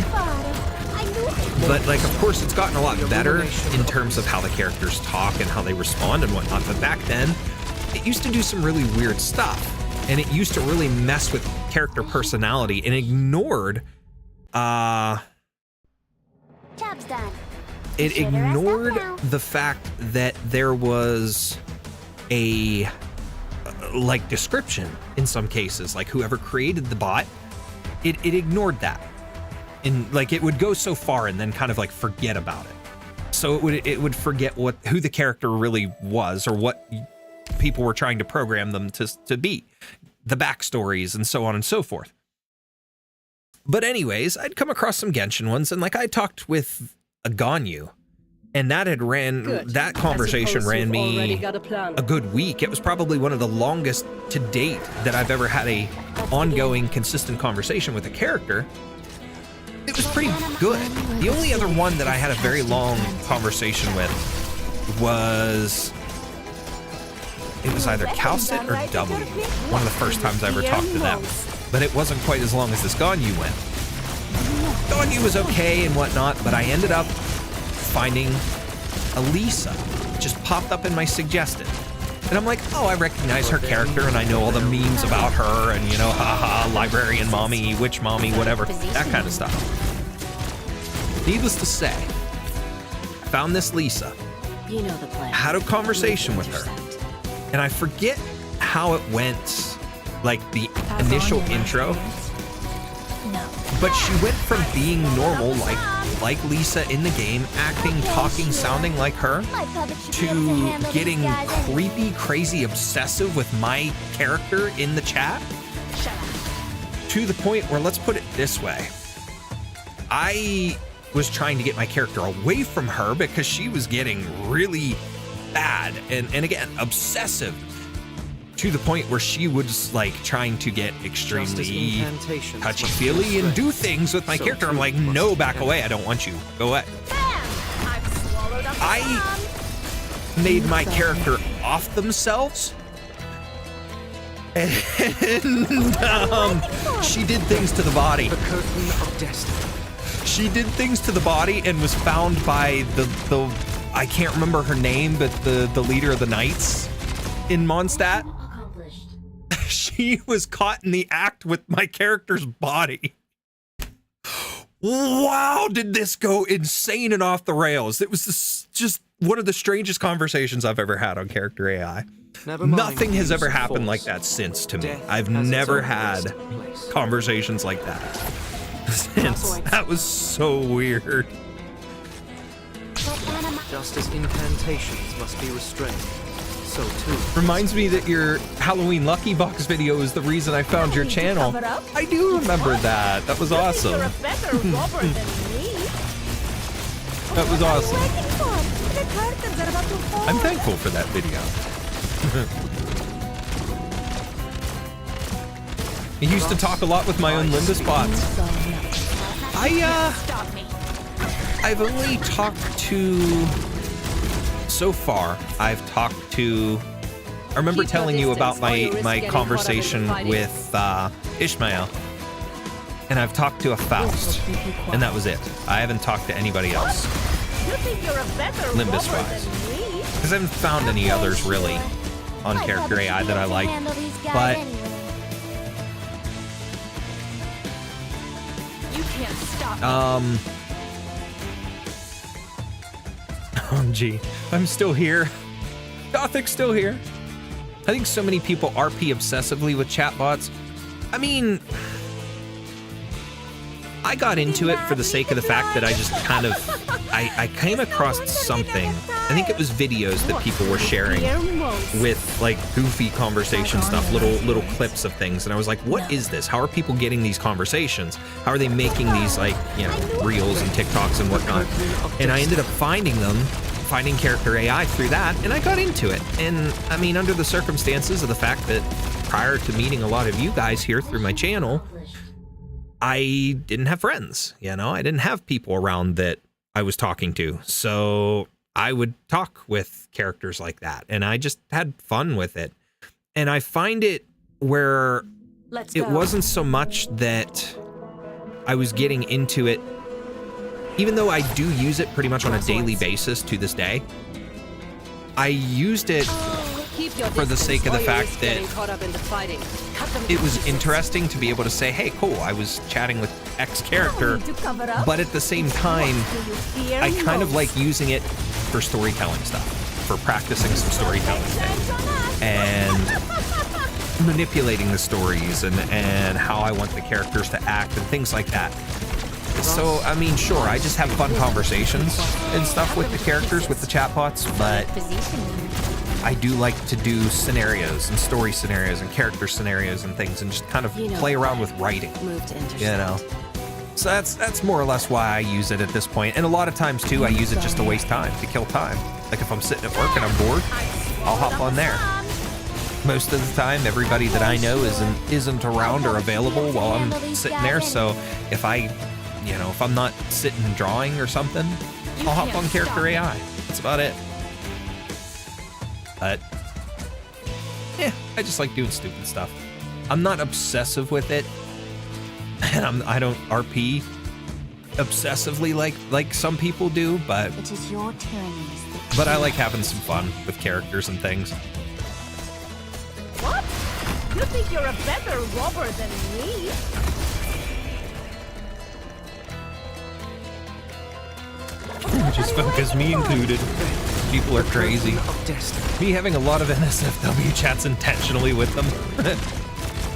But like, of course, it's gotten a lot better in terms of how the characters talk and how they respond and whatnot. But back then, it used to do some really weird stuff, and it used to really mess with character personality and ignored, Job's done. it ignored the fact that there was a like description in some cases, like whoever created the bot, it ignored that. And like, it would go so far and then kind of like forget about it. so it would forget who the character really was or what people were trying to program them to be, the backstories and so on and so forth. But anyways, I'd come across some Genshin ones, and like I talked with a Ganyu, and that conversation ran me a good week. It was probably one of the longest to date that I've ever had a ongoing, consistent conversation with a character. It was pretty good. The only other one that I had a very long conversation with was, it was either Calcit or W, one of the first times I ever talked to them. But it wasn't quite as long as this Ganyu went. Ganyu was okay and whatnot, but I ended up finding Elisa. Just popped up in my suggested. And I'm like, oh, I recognize her character and I know all the memes about her and, you know, haha, librarian mommy, witch mommy, whatever, that kind of stuff. Needless to say, found this Lisa, You know the plan. had a conversation with her, and I forget how it went, like the initial intro, but she went from being normal, like Lisa in the game, acting, talking, sounding like her, to getting creepy, crazy, obsessive with my character in the chat, to the point where, let's put it this way, I was trying to get my character away from her because she was getting really bad and again, obsessive, to the point where she was like trying to get extremely touchy-feely and do things with my character. I'm like, no, back away. I don't want you. Go away. I made my character off themselves, and she did things to the body. The curtain of destiny. She did things to the body and was found by the I can't remember her name, but the leader of the Knights in Mondstadt. She was caught in the act with my character's body. Wow, did this go insane and off the rails. It was just one of the strangest conversations I've ever had on Character AI. Nothing has ever happened like that since to me. I've never had conversations like that since. That was so weird. Just as incantations must be restrained, so too. Reminds me that your Halloween Lucky Box video is the reason I found your channel. I do remember that. That was awesome. You're a better robber than me. That was awesome. The curtains are about to fall. I'm thankful for that video. I used to talk a lot with my own Linda spots. I've only talked to, so far, I've talked to, I remember telling you about my conversation with Ishmael, and I've talked to a Faust, and that was it. I haven't talked to anybody else, You think you're a better Limbus robber wise, than me? because I haven't found any others really on Character AI that I like, but You can't stop me. OMG, I'm still here. Gothic's still here. I think so many people RP obsessively with chatbots. I mean, I got into it for the sake of the fact that I just kind of, I came across something. I think it was videos that people were sharing with like goofy conversation stuff, little clips of things. And I was like, what is this? How are people getting these conversations? How are they making these like, you know, reels and TikToks and whatnot? And I ended up finding Character AI through that, and I got into it. And I mean, under the circumstances of the fact that prior to meeting a lot of you guys here through my channel, I didn't have friends, you know, I didn't have people around that I was talking to. So I would talk with characters like that, and I just had fun with it. And I find it where it wasn't so much that I was getting into it, even though I do use it pretty much on a daily basis to this day. I used it for the sake of the fact that it was interesting to be able to say, hey, cool, I was chatting with X character, but at the same time, I kind of like using it for storytelling stuff, for practicing some storytelling things, and manipulating the stories and how I want the characters to act and things like that. So, I mean, sure, I just have fun conversations and stuff with the characters, with the chatbots, but I do like to do scenarios and story scenarios and character scenarios and things and just kind of play around with writing, you know? So that's more or less why I use it at this point. And a lot of times, too, I use it just to waste time, to kill time. Like if I'm sitting at work and I'm bored, I'll hop on there. Most of the time, everybody that I know isn't around or available while I'm sitting there. So if if I'm not sitting drawing or something, I'll hop on character AI. That's about it. But yeah, I just like doing stupid stuff. I'm not obsessive with it, and I don't RP obsessively like some people do. But It is your tyrannies that but I like having some fun with characters and things. What? You think you're a better robber than me? Just focus, me included. People are crazy. Me having a lot of NSFW chats intentionally with them.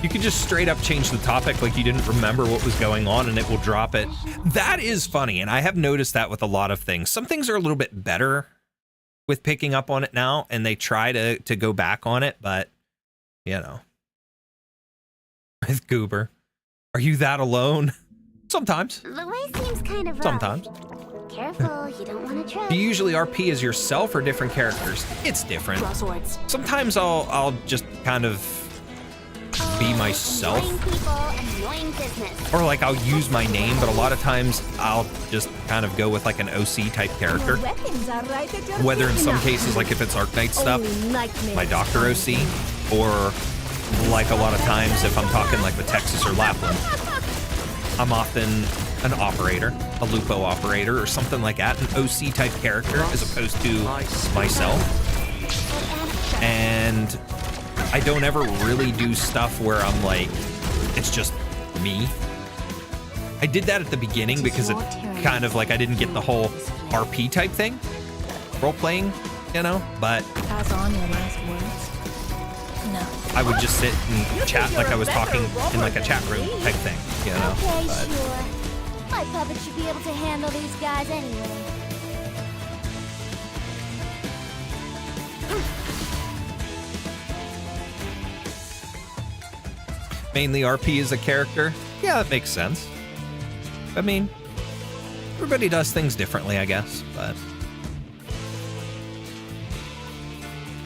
You can just straight up change the topic like you didn't remember what was going on and it will drop it. That is funny, and I have noticed that with a lot of things. Some things are a little bit better with picking up on it now, and they try to go back on it, but, you know. With Goober. Are you that alone? Sometimes. The way seems kind of rough. Sometimes. Careful, you don't want to trip. Do you usually RP as yourself or different characters? It's different. Sometimes I'll just kind of be myself. Or like I'll use my name, but a lot of times I'll just kind of go with like an OC type character. Whether in some cases, like if it's Arknights stuff, my Doctor OC, or like a lot of times if I'm talking like with Texas or Lapland, I'm often an operator, a Lupo operator, or something like that, an OC type character as opposed to myself. And I don't ever really do stuff where I'm like, it's just me. I did that at the beginning because it kind of like I didn't get the whole RP type thing, role playing, you know, but Pass on your last words. No. I would just sit and chat like I was talking in like a chat room type thing, you know. Okay, But sure. My puppet should be able to handle these guys anyway. mainly RP as a character, yeah, that makes sense. I mean, everybody does things differently, I guess, but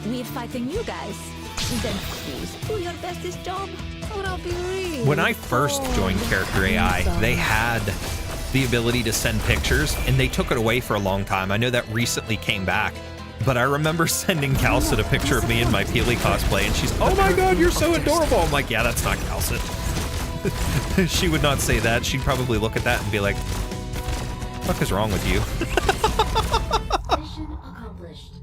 We're fighting you guys. Then please do your bestest job, or I'll be really when I first joined Character AI, they had the ability to send pictures, and they took it away for a long time. I know that recently came back, but I remember sending Calcit a picture of me in my Peely cosplay, and she's, oh my god, you're so adorable. I'm like, yeah, that's not Calcit. She would not say that. She'd probably look at that and be like, what the fuck is wrong with you? Mission accomplished.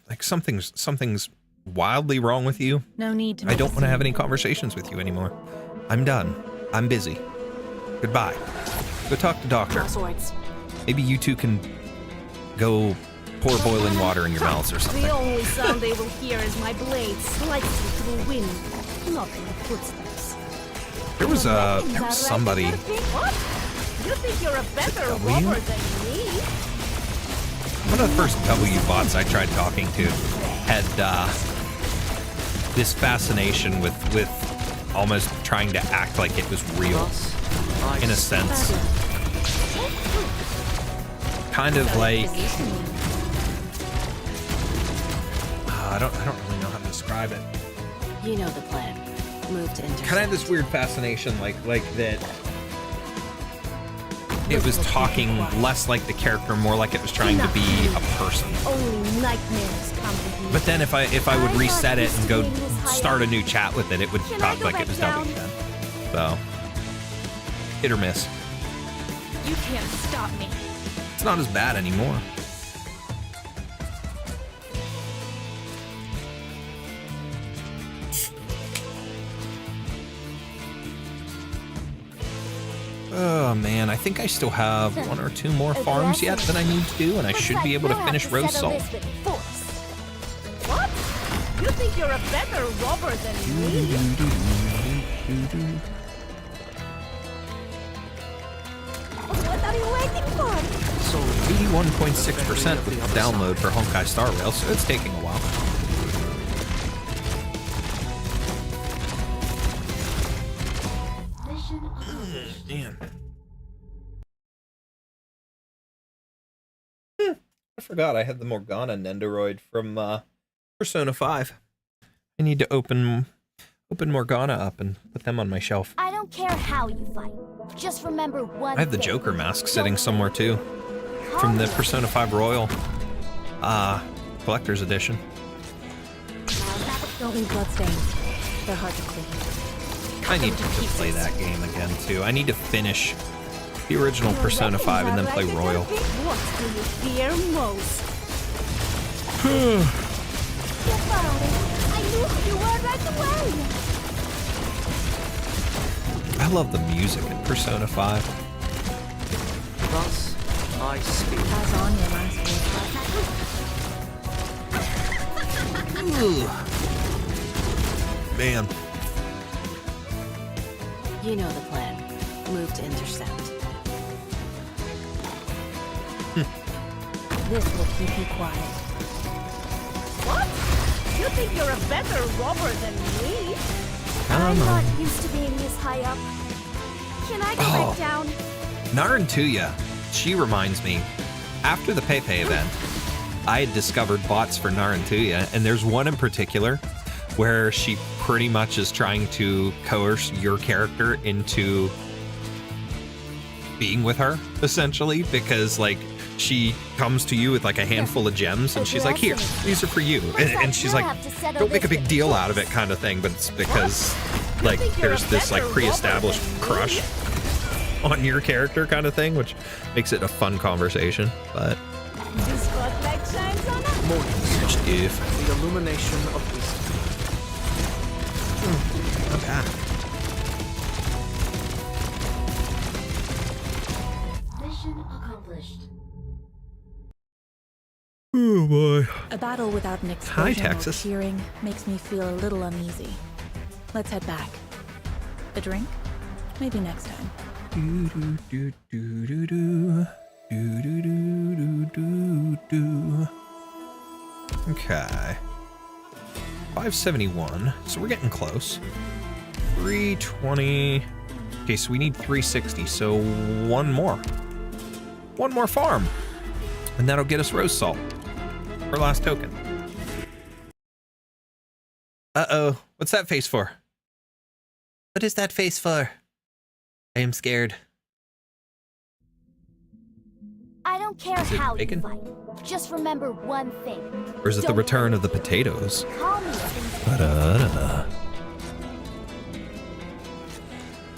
Like something's wildly wrong with you. No need to. I don't want to have any conversations with you anymore. I'm done. I'm busy. Goodbye. Go talk to doctor. Maybe you two can go pour boiling water in your mouths or something. The only sound they will hear is my blade slicing through wind, not my footsteps. There was somebody. What? You think you're a better W? robber than me? One of the first W bots I tried talking to had this fascination with almost trying to act like it was real, in a sense. Kind of like I don't really know how to describe it. You know the plan. Move to intercept. Kind of this weird fascination, like that. It was talking less like the character, more like it was trying to be a person. Only nightmares come with me. But then if I would reset it and go start a new chat with it, it would talk like it was W again. So hit or miss. You can't stop me. It's not as bad anymore. Oh man, I think I still have one or two more farms yet that I need to do, and I should be able to finish Rose Salt. think you're a better robber than me? What are you waiting for? So 81.6% with the download for Honkai Star Rail, so it's taking a while. Man. I forgot I had the Morgana Nendoroid from Persona 5. I need to open Morgana up and put them on my shelf. I don't care how you fight. Just remember one I have the thing. Joker mask sitting somewhere too, from the Persona 5 Royal Collector's Edition. Don't leave bloodstains. They're hard to clean. I need to play that game again too. I need to finish the original Persona 5 and then play Royal. What do you fear most? I knew who you were right away. I love the music in Persona 5. Thus, I speak. Pass on your last word. Man. You know the plan. Move to intercept. This will keep you quiet. What? You think you're a better robber than me? I'm not used to being this high up. Can I go back down? Narantuya, she reminds me, after the Pepe event, I had discovered bots for Narantuya, and there's one in particular where she pretty much is trying to coerce your character into being with her, essentially, because like she comes to you with like a handful of gems and she's like, here, these are for you, and she's like, don't make a big deal out of it kind of thing, but it's because like there's this like pre-established crush on your character kind of thing, which makes it a fun conversation. But This spotlight shines on us. Morning, if the illumination of wisdom. Mission accomplished. oh boy. A battle without an Hi, explosion or Texas. cheering makes me feel a little uneasy. Let's head back. A drink? Maybe next time. Okay. 571. So we're getting close. 320. Okay, so we need 360. So one more. One more farm. And that'll get us rose salt. Our last token. Uh-oh. What's that face for? What is that face for? I am scared. I don't care Is it how bacon? you fight. Just remember one thing. Or is it the Don't return of the potatoes? call me things. Ba-da-da.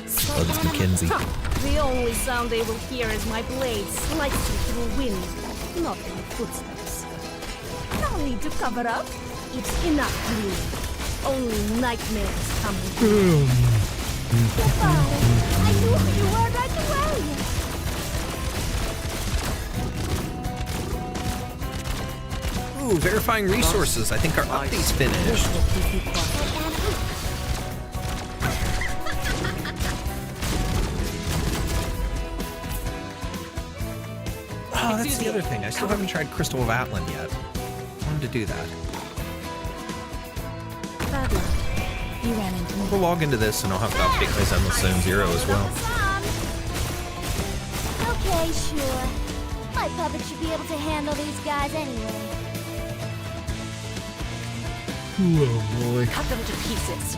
Bugs McKenzie. The only sound they will hear is my blade slicing through wind, not my footsteps. No need to cover up. It's enough dream. Only nightmares come with me. Goodbye. I knew who you were right away. Ooh, verifying resources. I think our update's finished. Oh, that's the other thing. I still haven't tried Crystal of Atlan yet. I wanted to do that. Bad luck. You ran into me. We'll log into this and I'll have to update my Zenless Zone Zero as well. Okay, sure. My puppet should be able to handle these guys anyway. Oh boy. Cut them to pieces.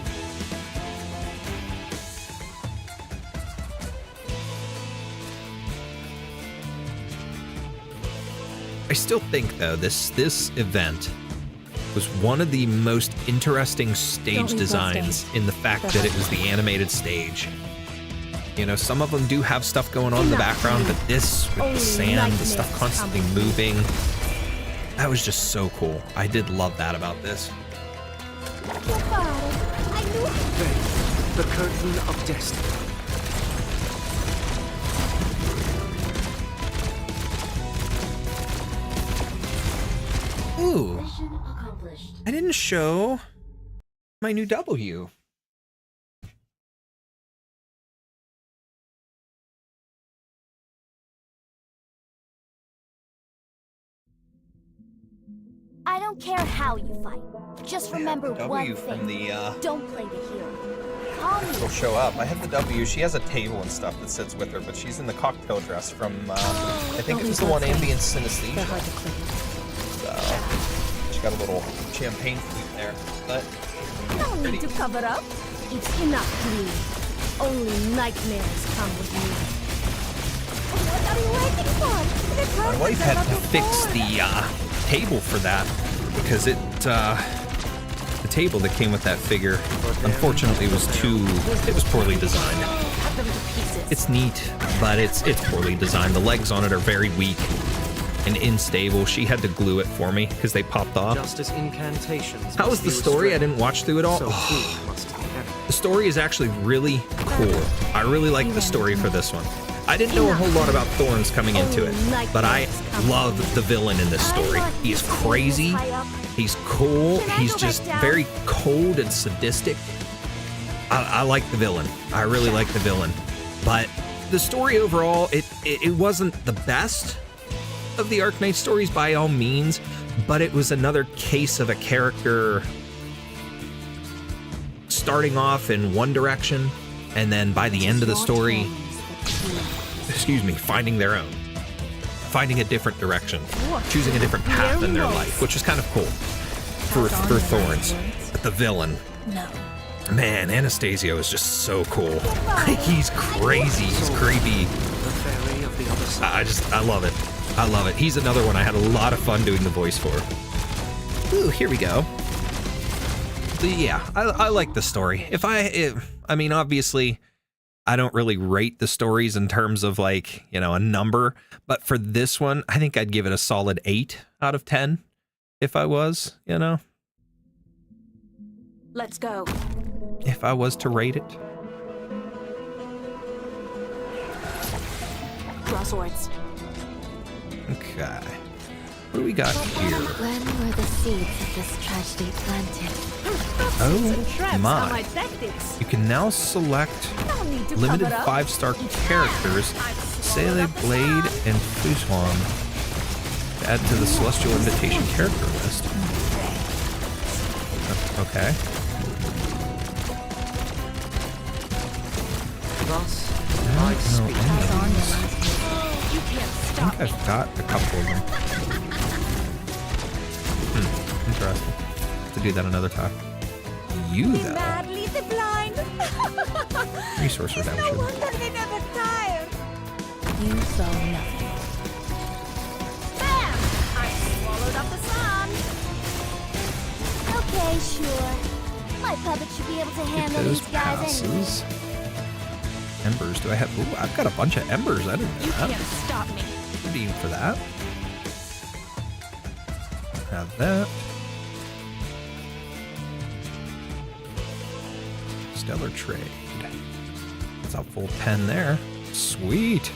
I still think though this event was one of the most interesting stage Don't leave designs bloodstains. in the fact that it was the animated stage. You know, some of them do have stuff going on in the background, but this with the sand, the stuff constantly moving, that was just so cool. I did love that about this. Goodbye. I knew Faith, the curtain of destiny. Ooh, mission accomplished. I didn't show my new W. I don't care how you fight. Just remember one W thing. from the Don't play the hero. Call me. will show up. I have the W. She has a table and stuff that sits with her, but she's in the cocktail dress from I think it was the one Ambient Synesthesia. So she got a little champagne flute there, but No need to cover up. It's enough dream. Only nightmares come with me. What are you waiting for? my wife had to fix the table for that because the table that came with that figure unfortunately was poorly designed. Cut them to pieces. It's neat, but it's poorly designed. The legs on it are very weak and unstable. She had to glue it for me because they popped off. Just as incantations How was must the be story? I restrained, didn't watch through it all. so too must the enemy. The story is actually really cool. I really like the story for this one. I didn't know a whole lot about Thorns coming into it, but I love the villain in this story. He is crazy, he's cool, he's just very cold and sadistic. I like the villain. I really like the villain. But the story overall, it wasn't the best of the Arknights stories by all means, but it was another case of a character starting off in one direction, and then by the end of the story, finding their own. Finding a different direction. Choosing a different path in their life, which is kind of cool for Thorns. But the villain, No. man, Anastasio is just so cool. He's crazy, he's creepy. The fairy of the other side. I love it. I love it. He's another one I had a lot of fun doing the voice for. Ooh, here we go. Yeah, I like the story. I mean, obviously, I don't really rate the stories in terms of like, a number, but for this one, I think I'd give it a solid 8 out of 10 if I was, Let's go. if I was to rate it. Draw swords. Okay. What do we got here? When were the seeds of this tragedy planted? Oh my. Tactics. You can now select No need to limited cover up. 5-star characters, Sele, Blade, and Fuswan to add to the Celestial Invitation character list. Okay. Thus, I speak. You can't I stop think I've got a couple of them. Interesting. To do that another time. You me. though. Madly the blind. Resource No redemption. wonder they never tire. You saw nothing. Bam! I swallowed up the sun. Okay, sure. My puppet should be able to handle Those these guys anyway. passes. Embers. Do I have? Ooh, I've got a bunch of embers. I didn't know You that. can't stop me. Redeem for that. Have that. Stellar trade. That's a full 10 there. Sweet.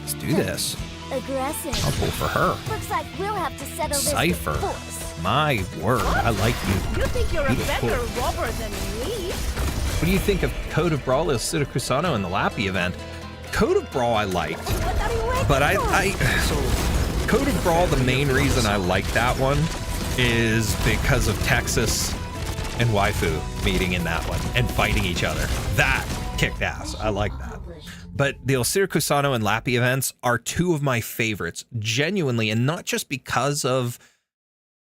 Let's do this. Aggressive. I'll pull for her. Looks like we'll have to settle this Cypher. with force. My word. I like you. You think you're a Beautiful. better robber than me? What do you think of Code of Brawl Il Sirakusano in the Lappy event? Code of Brawl I liked. What are you waiting But for? Code of Brawl, the main reason I like that one is because of Texas and Waifu meeting in that one and fighting each other. That kicked ass. I like that. But the Il Sirakusano and Lappy events are two of my favorites, genuinely, and not just because of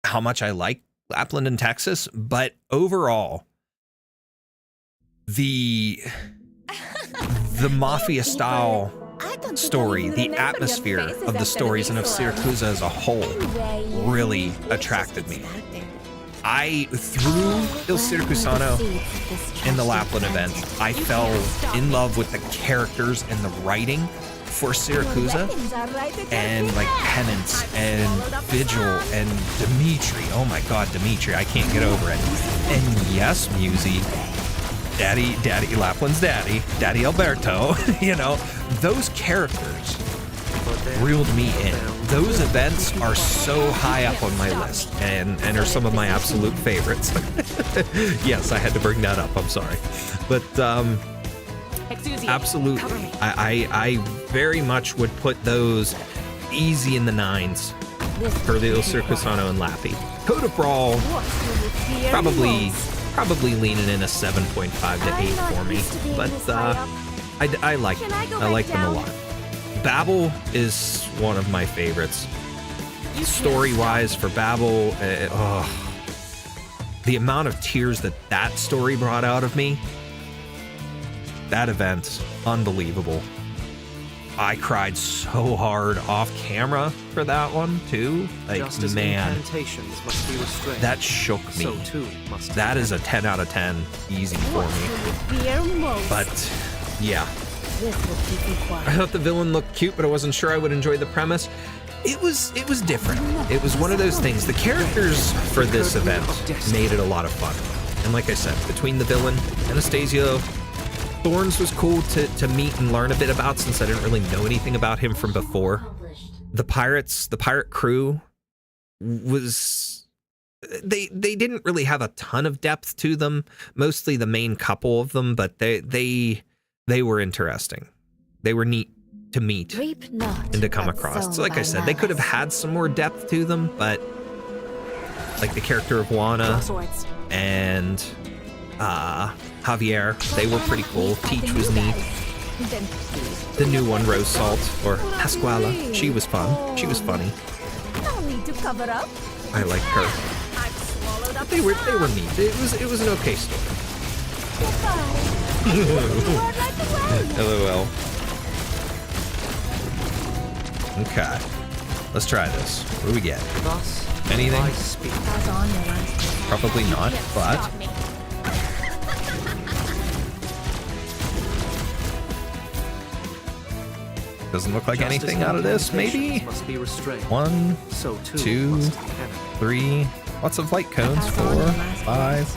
how much I like Lapland and Texas, but overall, the mafia style story, the atmosphere of the stories and of Siracusa as a whole really attracted me. Through Il Sirakusano in the Lapland event, I fell in love with the characters and the writing for Siracusa and like Penance and Vigil and Dimitri. Oh my god, Dimitri, I can't get over it. And yes, Musi, Daddy Lapland's Daddy Alberto, those characters reeled me in. Those events are so high up on my list and are some of my absolute favorites. Yes, I had to bring that up. I'm sorry. But absolutely. I very much would put those easy in the 9s for Leo Circusano and Lappy. Code of Brawl, probably leaning in a 7.5 to 8 for me. But I like them a lot. Babel is one of my favorites. Story-wise for Babel, the amount of tears that story brought out of me, that event, unbelievable. I cried so hard off camera for that one too. Like, man, that shook me. That is a 10 out of 10 easy for me. But yeah, I thought the villain looked cute, but I wasn't sure I would enjoy the premise. It was different. It was one of those things. The characters for this event made it a lot of fun. And like I said, between the villain, Anastasio, Thorns was cool to meet and learn a bit about, since I didn't really know anything about him from before. The pirate crew was, they didn't really have a ton of depth to them, mostly the main couple of them, but they were interesting. They were neat to meet and to come across. So like I said, they could have had some more depth to them, but like the character of Juana and Javier, they were pretty cool. Peach was neat. The new one, Rose Salt, or Pasquala, she was fun. She was funny. I liked her. They were neat. It was an okay story. LOL. Okay, let's try this. What do we get? Anything? Probably not, but doesn't look like anything out of this. Maybe 1, 2, 3. Lots of light cones. 4, 5,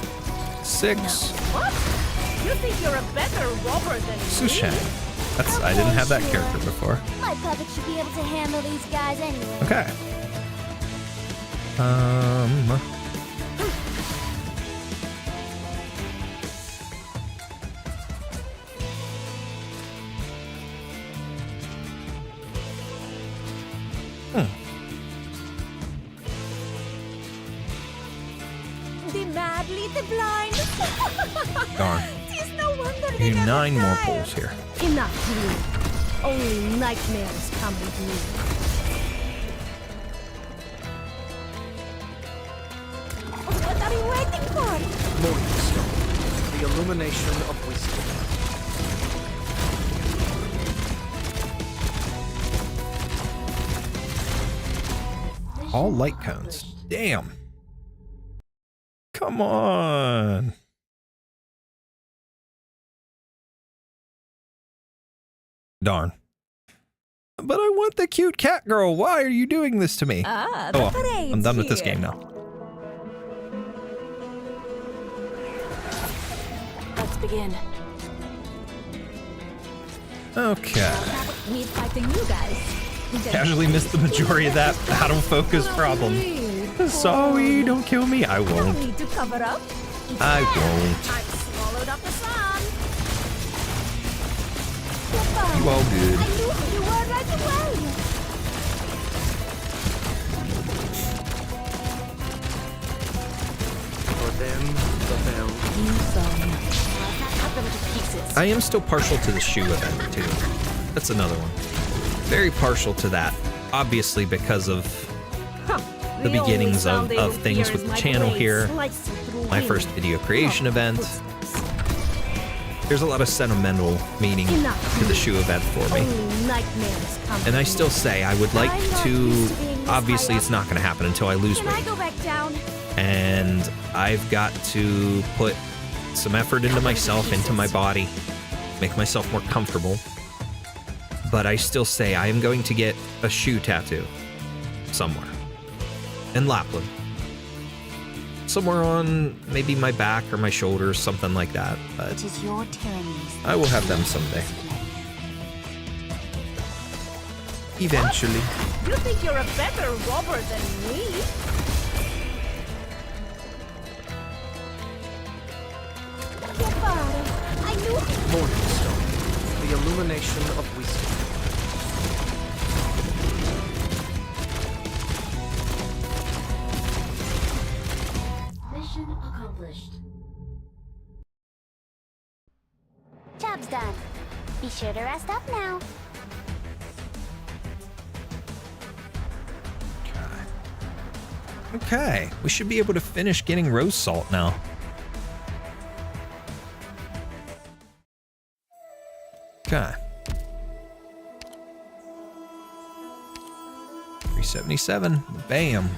6. You think you're a better robber than Sushan. I didn't have that character before. My puppet should be able to handle these guys anyway. Okay. The mad lead the blind. Darn. It's no wonder You need 9 more pulls here. Enough, you. Only nightmares come with me. What are you waiting for? Morning Stone, the illumination of wisdom. All light cones. Damn. Come on. Darn. But I want the cute cat girl. Why are you doing this to me? The well, parade's I'm done with this here. game now. Let's begin. Okay. Me fighting you guys. Casually missed the majority of that out of focus problem. Sorry, don't kill me. I won't. Need to cover up. I won't. I've swallowed up the sun. You all good. I knew who you were right away. For them, the bell. Cut them to pieces. I am still partial to the shoe event too. That's another one. Very partial to that. Obviously because of the beginnings of things with the channel here. My first video creation event. There's a lot of sentimental meaning to the shoe event for me. And I still say I would like to, obviously it's not going to happen until I lose weight. And I've got to put some effort into myself, into my body, make myself more comfortable. But I still say I am going to get a shoe tattoo somewhere. In Lapland. Somewhere on maybe my back or my shoulders, something like that. But It is your tyrannies. I will have them someday. Eventually. You think you're a better robber than me? I knew Morningstone, the illumination of wisdom. Mission accomplished. Job's done. Be sure to rest up now. Okay, we should be able to finish getting rose salt now. Okay. 377. Bam.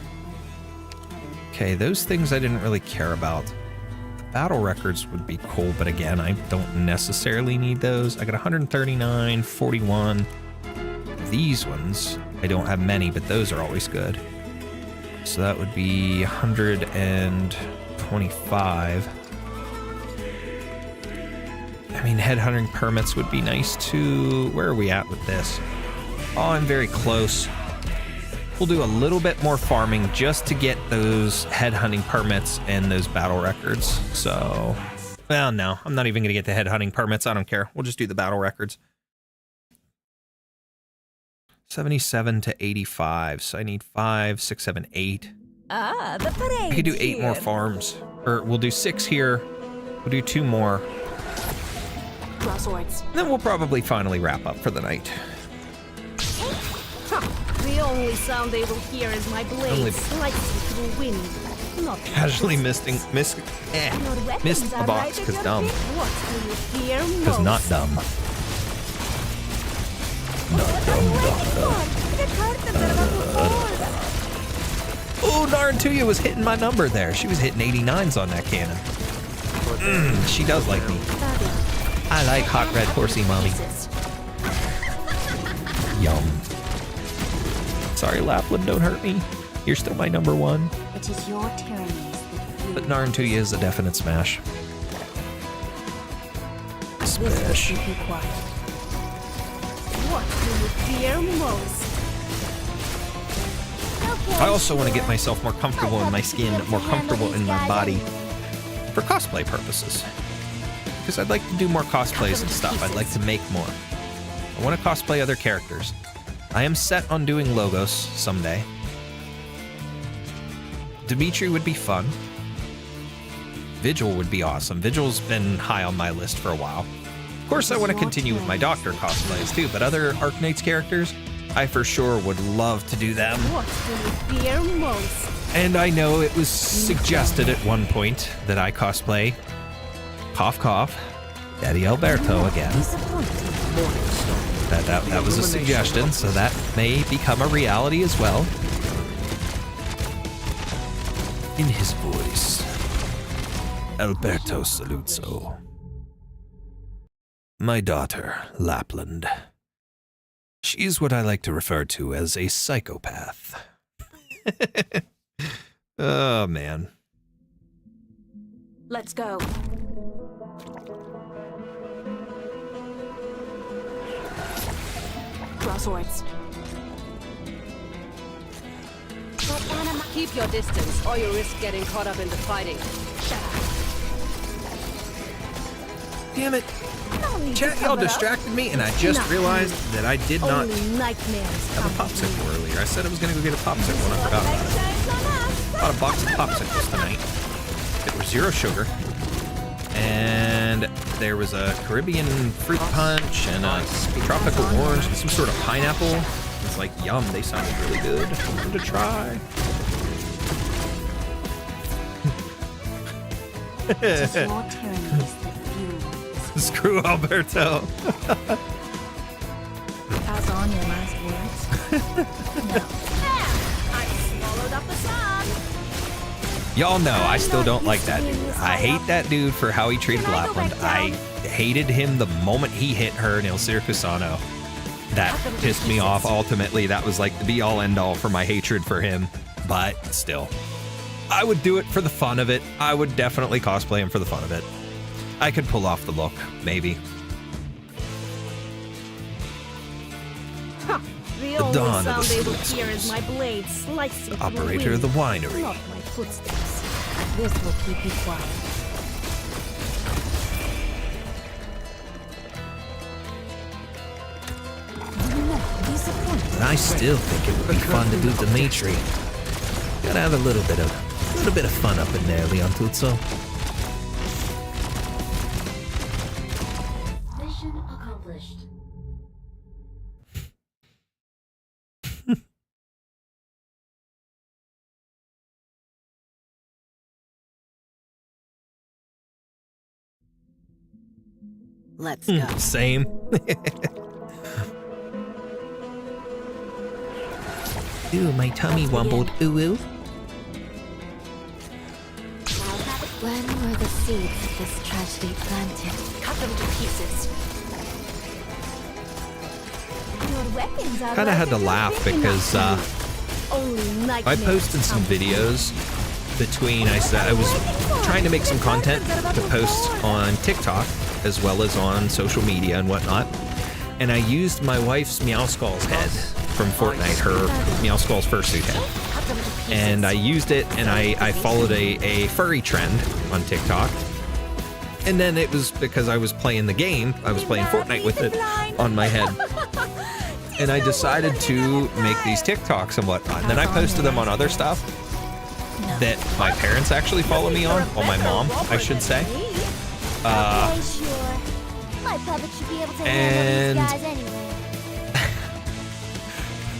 Okay, those things I didn't really care about. Battle records would be cool, but again, I don't necessarily need those. I got 139, 41. These ones, I don't have many, but those are always good. So that would be 125. I mean, headhunting permits would be nice too. Where are we at with this? Oh, I'm very close. We'll do a little bit more farming just to get those headhunting permits and those battle records. So, well, no, I'm not even going to get the headhunting permits. I don't care. We'll just do the battle records. 77 to 85. So I need 5, 6, 7, 8. Ah, the parade. I could do 8 more farms. Or we'll do 6 here. We'll do 2 more. Draw swords. Then we'll probably finally wrap up for the night. The only sound they will hear is my blade slicing through wind. Not Casually missed a box because dumb. What do you fear Because most? not dumb. Not dumb. Oh, Narantuya was hitting my number there. She was hitting 89s on that cannon. She does like me. I like hot red horsey, mommy. Yum. Sorry, Lapland, don't hurt me. You're still my number 1. It is your tyrannies that fuel. But Narantuya is a definite smash. Smash. What do you fear most? I also want to get myself more comfortable in my skin, more comfortable in my body for cosplay purposes. Because I'd like to do more cosplays and stuff. I'd like to make more. I want to cosplay other characters. I am set on doing Logos someday. Dimitri would be fun. Vigil would be awesome. Vigil's been high on my list for a while. Of course, I want to continue with my Doctor cosplays too, but other Arknights characters, I for sure would love to do them. What do you fear most? And I know it was suggested at one point that I cosplay, cough cough, Daddy Alberto again. That was a suggestion, so that may become a reality as well. In his voice, Alberto Saluzzo. My daughter, Lapland. She's what I like to refer to as a psychopath. Oh, man. Let's go. Draw swords. Keep your distance, or you risk getting caught up in the fighting. Damn it. Chat, y'all distracted me, and I just realized that I did not have a popsicle earlier. I said I was going to go get a popsicle, and I forgot about it. Bought a box of popsicles tonight. It was 0 sugar. And there was a Caribbean fruit punch, and a tropical orange, and some sort of pineapple. It's like, yum, they sounded really good. I wanted to try. Screw Alberto. Pass on your last words. I swallowed up the sun. Y'all know I still don't like that dude. I hate that dude for how he treated Lapland. I hated him the moment he hit her in Il Circusano. That pissed me off. Ultimately, that was like the be-all end-all for my hatred for him. But still, I would do it for the fun of it. I would definitely cosplay him for the fun of it. I could pull off the look, maybe. The dawn only of the sound they will Steel hear is Schools. my blade slicing through Operator of the wind, winery. not my footsteps. This will keep you quiet. I still think it would be fun to do Dimitri. Gotta have a little bit of fun up in there, Leon Tutso. Mission accomplished. Let's go. Same. Ooh, my tummy wumbled. Ooh, ooh. When were the seeds of this tragedy planted? Cut them to pieces. Your weapons are Kind of had to right at laugh your because Only I nightmares posted some come. videos between I was trying to make some content to post on TikTok as well as on social media and whatnot, and I used my wife's Meowskull's head from Fortnite, her Meowskull's fursuit head, and I used it, and I followed a furry trend on TikTok, and then it was because I was playing the game, I was playing Fortnite with it on my head, and I decided to make these TikToks and whatnot, and then I posted them on other stuff that my parents actually follow me on, well, my mom, I should say. Okay, sure. My puppet should be able to handle these guys anyway.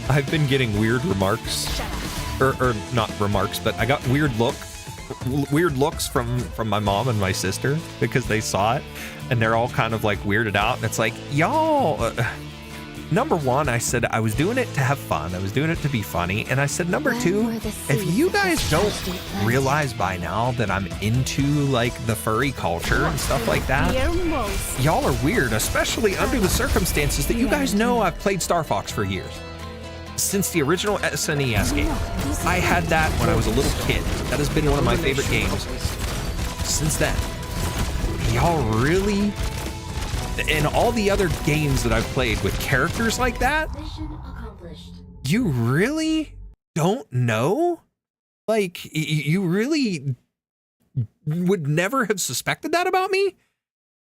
I've been getting weird remarks, or not remarks, but I got weird looks from my mom and my sister because they saw it, and they're all kind of like weirded out, and it's like, y'all, number one, I said I was doing it to have fun, I was doing it to be funny, and I said number two, if you guys don't realize by now that I'm into like the furry culture and stuff like that, y'all are weird, especially under the circumstances that you guys know I've played Star Fox for years. Since the original SNES game. I had that when I was a little kid. That has been one of my favorite games since then. Y'all really... And all the other games that I've played with characters like that, you really don't know? Like, you really would never have suspected that about me?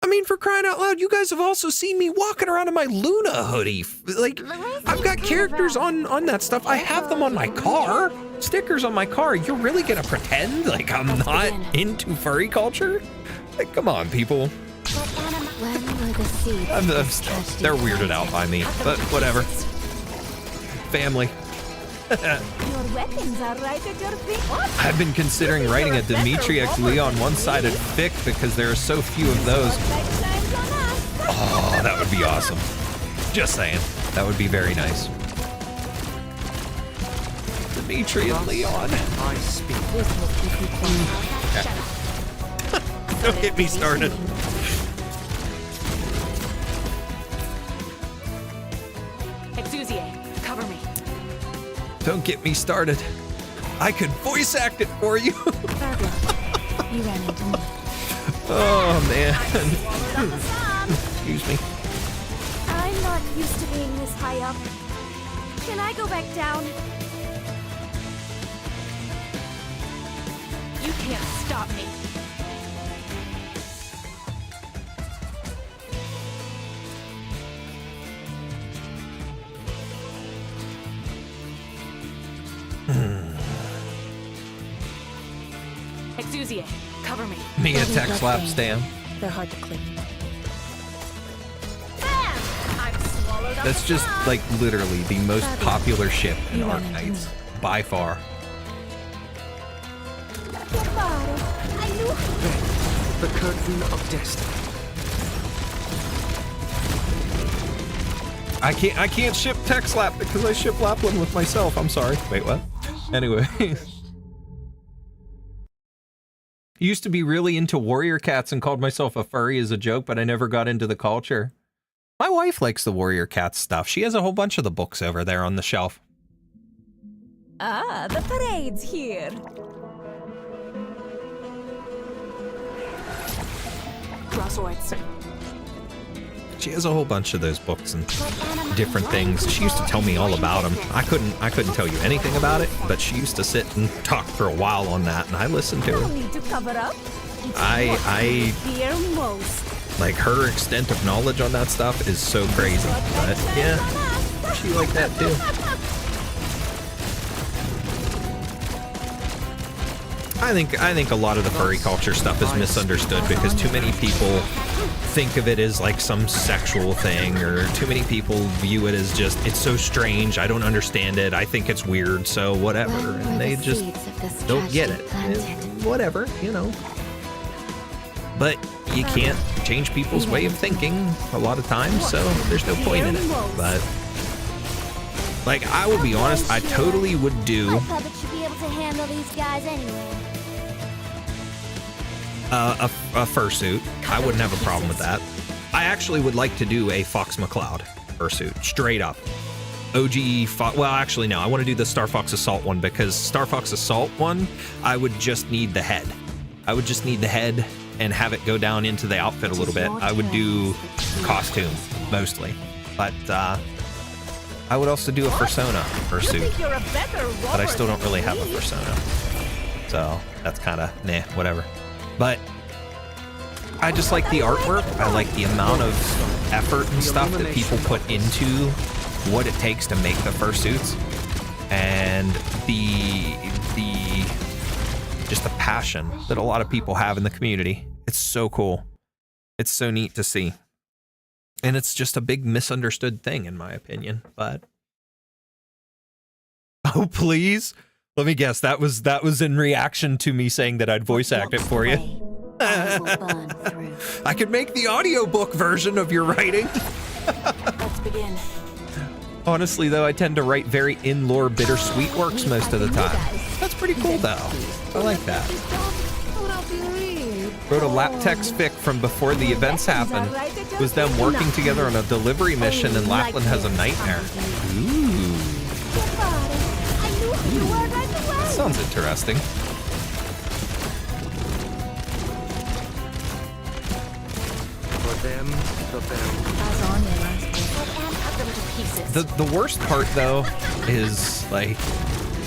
I mean, for crying out loud, you guys have also seen me walking around in my Luna hoodie. Like, I've got characters on that stuff. I have them on my car. Stickers on my car. You're really gonna pretend like I'm not into furry culture? Like, come on, people. They're weirded out by me, but whatever. Family. Your weapons are right at your feet. I've been considering writing a Dimitri x Leon one-sided fic because there are so few of those. Oh, that would be awesome. Just saying. That would be very nice. Dimitri and Leon. I speak. Don't get me started. Exusier, cover me. Don't get me started. I could voice act it for you. You ran into me. Oh, man. Excuse me. I'm not used to being this high up. Can I go back down? You can't stop me. Exusier, cover me. Me a tech slap Stan. They're hard to clean. That's just like literally the most popular ship in Arknights by far. The curtain of destiny. I can't ship tech slap because I ship Lapland with myself. I'm sorry. Wait, what? Anyway. Used to be really into warrior cats and called myself a furry as a joke, but I never got into the culture. My wife likes the warrior cat stuff. She has a whole bunch of the books over there on the shelf. Ah, the parade's here. Draw swords. She has a whole bunch of those books and different things. She used to tell me all about them. I couldn't tell you anything about it, but she used to sit and talk for a while on that, and I listened to her. I like her extent of knowledge on that stuff is so crazy. But yeah, she like that too. I think a lot of the furry culture stuff is misunderstood because too many people think of it as like some sexual thing, or too many people view it as just, it's so strange, I don't understand it, I think it's weird, so whatever, and they just don't get it. And whatever, you know. But you can't change people's way of thinking a lot of times, so there's no point in it. But like, I will be honest, I totally would do My puppet should be able to handle these guys anyway. a fursuit. I wouldn't have a problem with that. I actually would like to do a Fox McCloud fursuit, straight up. OG, well, actually, no, I want to do the Star Fox Assault one, because Star Fox Assault one, I would just need the head. I would just need the head and have it go down into the outfit a little bit. I would do costume, mostly. But, I would also do a Fursona fursuit. But I still don't really have a Fursona. So, that's kind of, nah, whatever. But I just like the artwork. I like the amount of effort and stuff that people put into what it takes to make the fursuits, and just the passion that a lot of people have in the community. It's so cool. It's so neat to see. And it's just a big misunderstood thing, in my opinion. But oh, please. Let me guess, that was in reaction to me saying that I'd voice act it for you. I could make the audiobook version of your writing. Let's begin. Honestly, though, I tend to write very in-lore bittersweet works most of the time. That's pretty cool, though. I like that. Wrote a Laptex fic from before the events happened. It was them working together on a delivery mission, and Lapland has a nightmare. Ooh. Sounds interesting. For them, The worst part, though, is like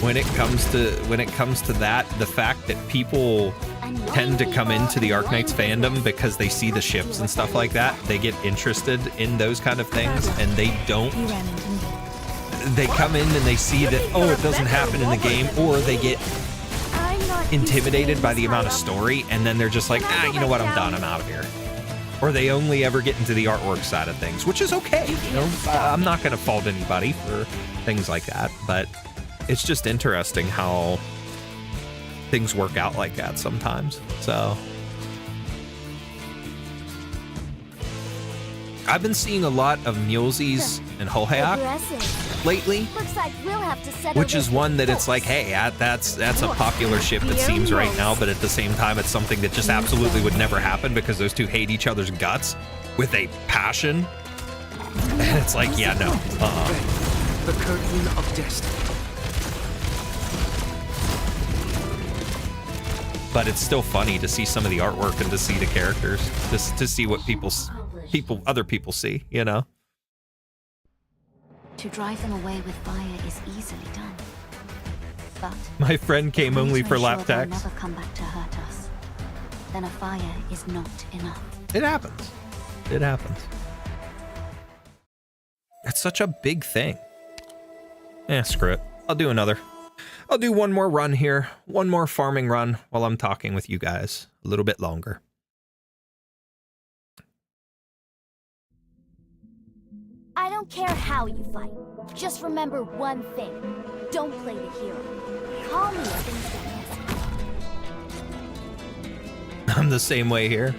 when it comes to that, the fact that people tend to come into the Arknights fandom because they see the ships and stuff like that. They get interested in those kind of things, and they don't. They come in and they see that, oh, it doesn't happen in the game, or they get intimidated by the amount of story, and then they're just like, you know what, I'm done, I'm out of here. Or they only ever get into the artwork side of things, which is okay. You know, I'm not going to fault anybody for things like that, but it's just interesting how things work out like that sometimes. So I've been seeing a lot of Mulesies and Holheok lately, which is one that it's like, hey, that's a popular ship, it seems, right now, but at the same time, it's something that just absolutely would never happen because those two hate each other's guts with a passion. And it's like, yeah, no. the curtain of destiny. But it's still funny to see some of the artwork and to see the characters, just to see what other people see, you know? To drive them away with fire is easily done. But my friend came only for Laptex. Laptex. Never come back to hurt us. Then a fire is not enough. It happens. It happens. It's such a big thing. Screw it. I'll do another. I'll do one more run here. One more farming run while I'm talking with you guys a little bit longer. I don't care how you fight. Just remember one thing. Don't play the hero. Call me if things get messy. I'm the same way here.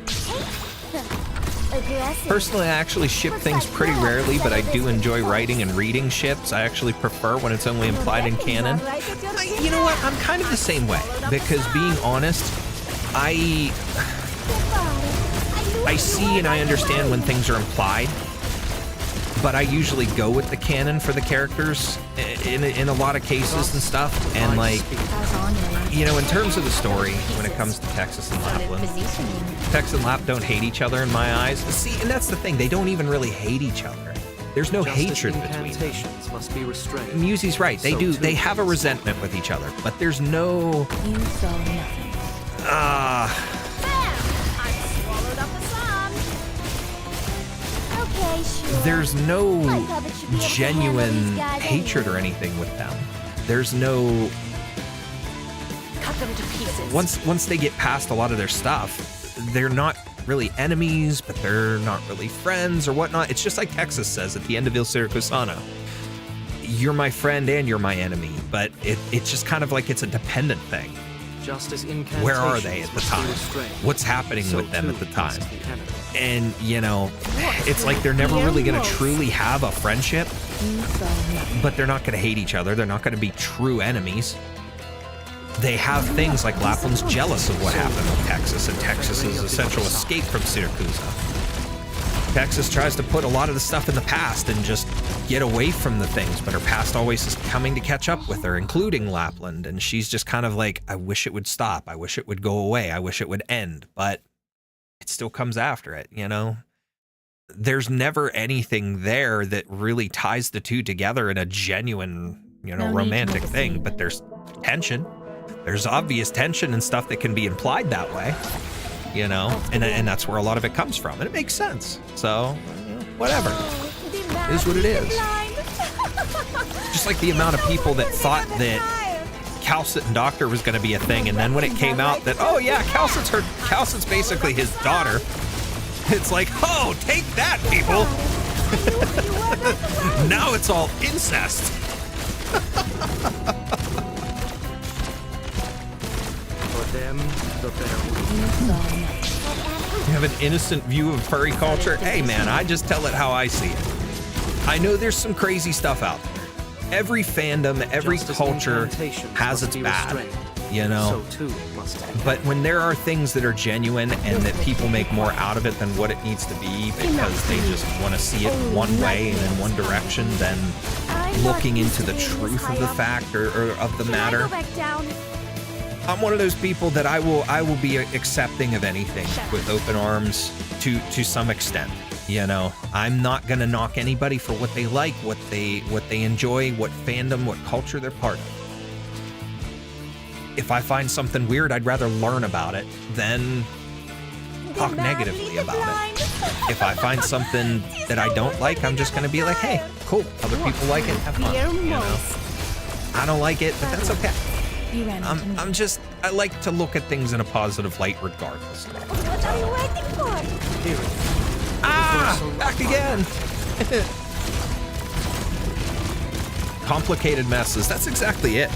Personally, I actually ship things pretty rarely, but I do enjoy writing and reading ships. I actually prefer when it's only implied in canon. You know what? I'm kind of the same way, because being honest, I see and I understand when things are implied. but I usually go with the canon for the characters in a lot of cases and stuff. And like, you know, in terms of the story, when it comes to Texas and Lapland, Tex and Lap don't hate each other in my eyes. See, and that's the thing, they don't even really hate each other. There's no hatred between them. Must be restrained. Musie's right. They do. They have a resentment with each other, but there's no. You saw nothing. I swallowed up the sun. Okay, sure. There's no My puppet should be able to handle genuine these guys hatred or anyway. anything with them. There's no. Cut them to pieces. Once they get past a lot of their stuff, they're not really enemies, but they're not really friends or whatnot. It's just like Texas says at the end of Il Siracusano. You're my friend and you're my enemy, but it's just kind of like it's a dependent thing. Just as incantations Where are they at the must be time? restrained, What's happening so with them too at the must time? the enemy. And, you know, it's like they're never really going to truly have a friendship, You saw nothing. but they're not going to hate each other. They're not going to be true enemies. They have things like Lapland's jealous of what happened with Texas and Texas's essential escape from Siracusa. Texas tries to put a lot of the stuff in the past and just get away from the things, but her past always is coming to catch up with her, including Lapland. And she's just kind of like, I wish it would stop. I wish it would go away. I wish it would end. But it still comes after it, you know? There's never anything there that really ties the two together in a genuine, you know, No need to romantic make a thing. scene. But there's tension. There's obvious tension and stuff that can be implied that way, you know? And that's where a lot of it comes from. And it makes sense. So, whatever. It is what it is. Just like the amount of people that thought that Calcit and Doctor was going to be a thing, and then when it came out that, oh yeah, Calcit's basically his daughter, it's like, oh, take that, people. Now it's all incest. For them, the better will. You saw nothing. You have an innocent view of furry culture? Hey man, I just tell it how I see it. I know there's some crazy stuff out there. Every fandom, every Just as culture incantations has must its be bad, restrained, you know? So too must the But when there are things that are genuine and that people make more out of it than what it needs to be because they just want to see it one way and in one direction than looking into the truth of the fact or of the matter, Go back down. I'm one of those people that I will be accepting of anything with open arms to some extent. You know, I'm not gonna knock anybody for what they like, what they enjoy, what fandom, what culture they're part of. If I find something weird, I'd rather learn about it than talk negatively about it. If I find something that I don't like, I'm just gonna be like, hey, cool, other people like it, have fun. You know, I don't like it, but that's okay. You ran into me. I like to look at things in a positive light regardless. What are you waiting for? Here it is. Back again. Complicated messes. That's exactly it.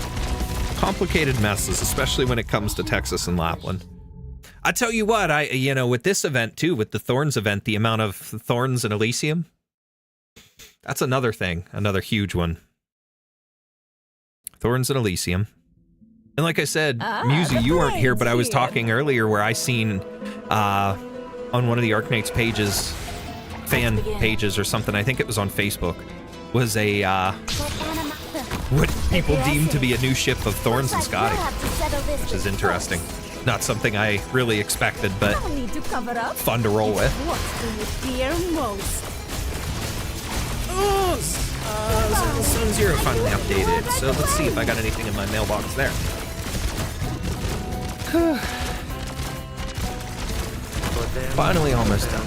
Complicated messes, especially when it comes to Texas and Lapland. I tell you what, with this event too, with the Thorns event, the amount of Thorns in Elysium, that's another thing, another huge one. Thorns in Elysium. And like I said, Musi, you weren't here, but I was talking earlier where I seen on one of the Arknights pages, fan pages or something, I think it was on Facebook, was a what people deem to be a new ship of Thorns and Scotty, which is interesting. Not something I really expected, but No need to cover up. fun to roll with. What do you fear most? Zone Zero finally updated, so let's see if I got anything in my mailbox there. Finally almost done.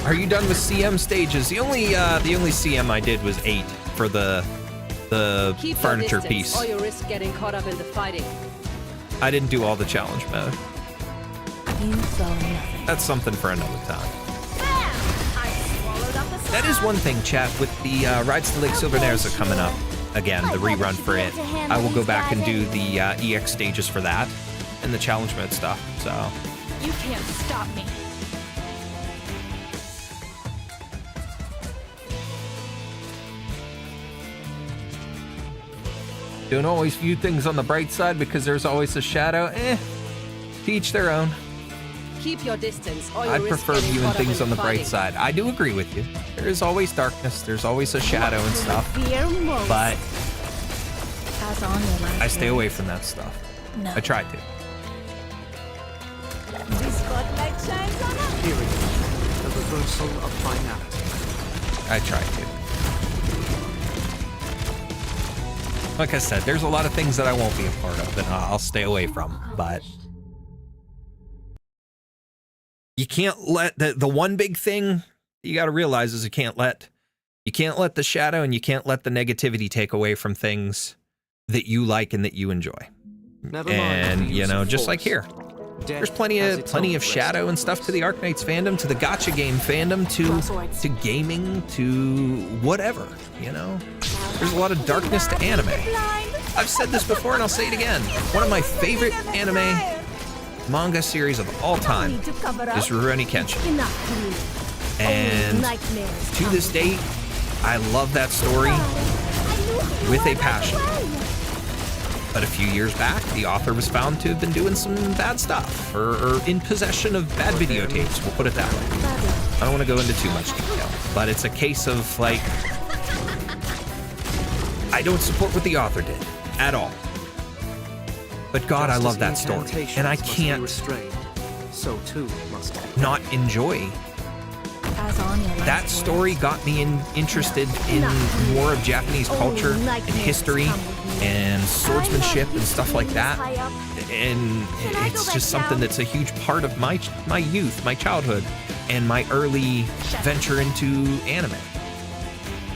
Are you done with CM stages? The only CM I did was 8 for the Keep furniture your distance, piece. or you risk getting caught up in the fighting. I didn't do all the challenge mode. You saw nothing. That's something for another time. I swallowed up the That is one thing, chat, with the Rides to Lake Silvernerza coming up. Again, the rerun for it. I will go back and do the EX stages for that and the challenge mode stuff, so. You can't stop me. Don't always view things on the bright side because there's always a shadow. To each their own. Keep your distance, or I'd you risk prefer getting viewing caught up things in on the bright fighting. side. I do agree with you. There is always darkness. There's always a shadow and stuff. Fear most. But Pass on your last I stay away words. from that stuff. No. I try to. The spotlight shines on us. Period. The reversal of finality. I try to. Like I said, there's a lot of things that I won't be a part of and I'll stay away from, but you can't let the one big thing you got to realize is you can't let the shadow and you can't let the negativity take away from things that you like and that you enjoy. Never mind And the you use know, of just like force. here, Death there's plenty has of its own shadow and stuff to the Arknights fandom, to the gacha game fandom, to gaming, to whatever, you know. There's a lot of darkness to anime. I've said this before and I'll say it again. One of my favorite anime manga series of all time Need to cover up. is Rurouni Kenshin. Enough, please. And Nightmares to this date, I love that story with a passion. But a few years back, the author was found to have been doing some bad stuff, or in possession of bad videotapes, we'll put it that way. I don't want to go into too much detail, but it's a case of, like, I don't support what the author did, at all. But God, I love that story, and I can't So too must not enjoy. Pass on your last That words. story got me interested in more of Japanese culture and history and swordsmanship and stuff like that. And it's just something that's a huge part of my youth, my childhood, and my early venture into anime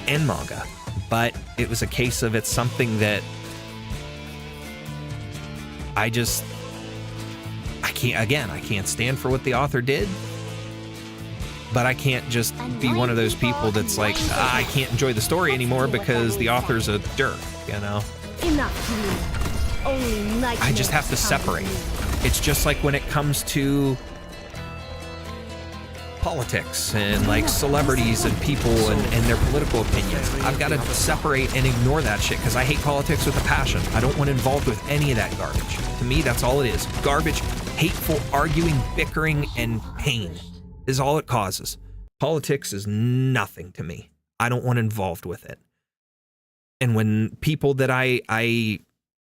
and manga. But it was a case of it's something that I can't stand for what the author did. But I can't just be one of those people that's like, I can't enjoy the story anymore because the author's a jerk, you know? Enough, please. Only nightmares I just have to separate. It's just like when it comes to politics and like celebrities and people and their political opinions. I've got to separate and ignore that shit because I hate politics with a passion. I don't want involved with any of that garbage. To me, that's all it is. Garbage, hateful, arguing, bickering, and pain is all it causes. Politics is nothing to me. I don't want involved with it. And when people that I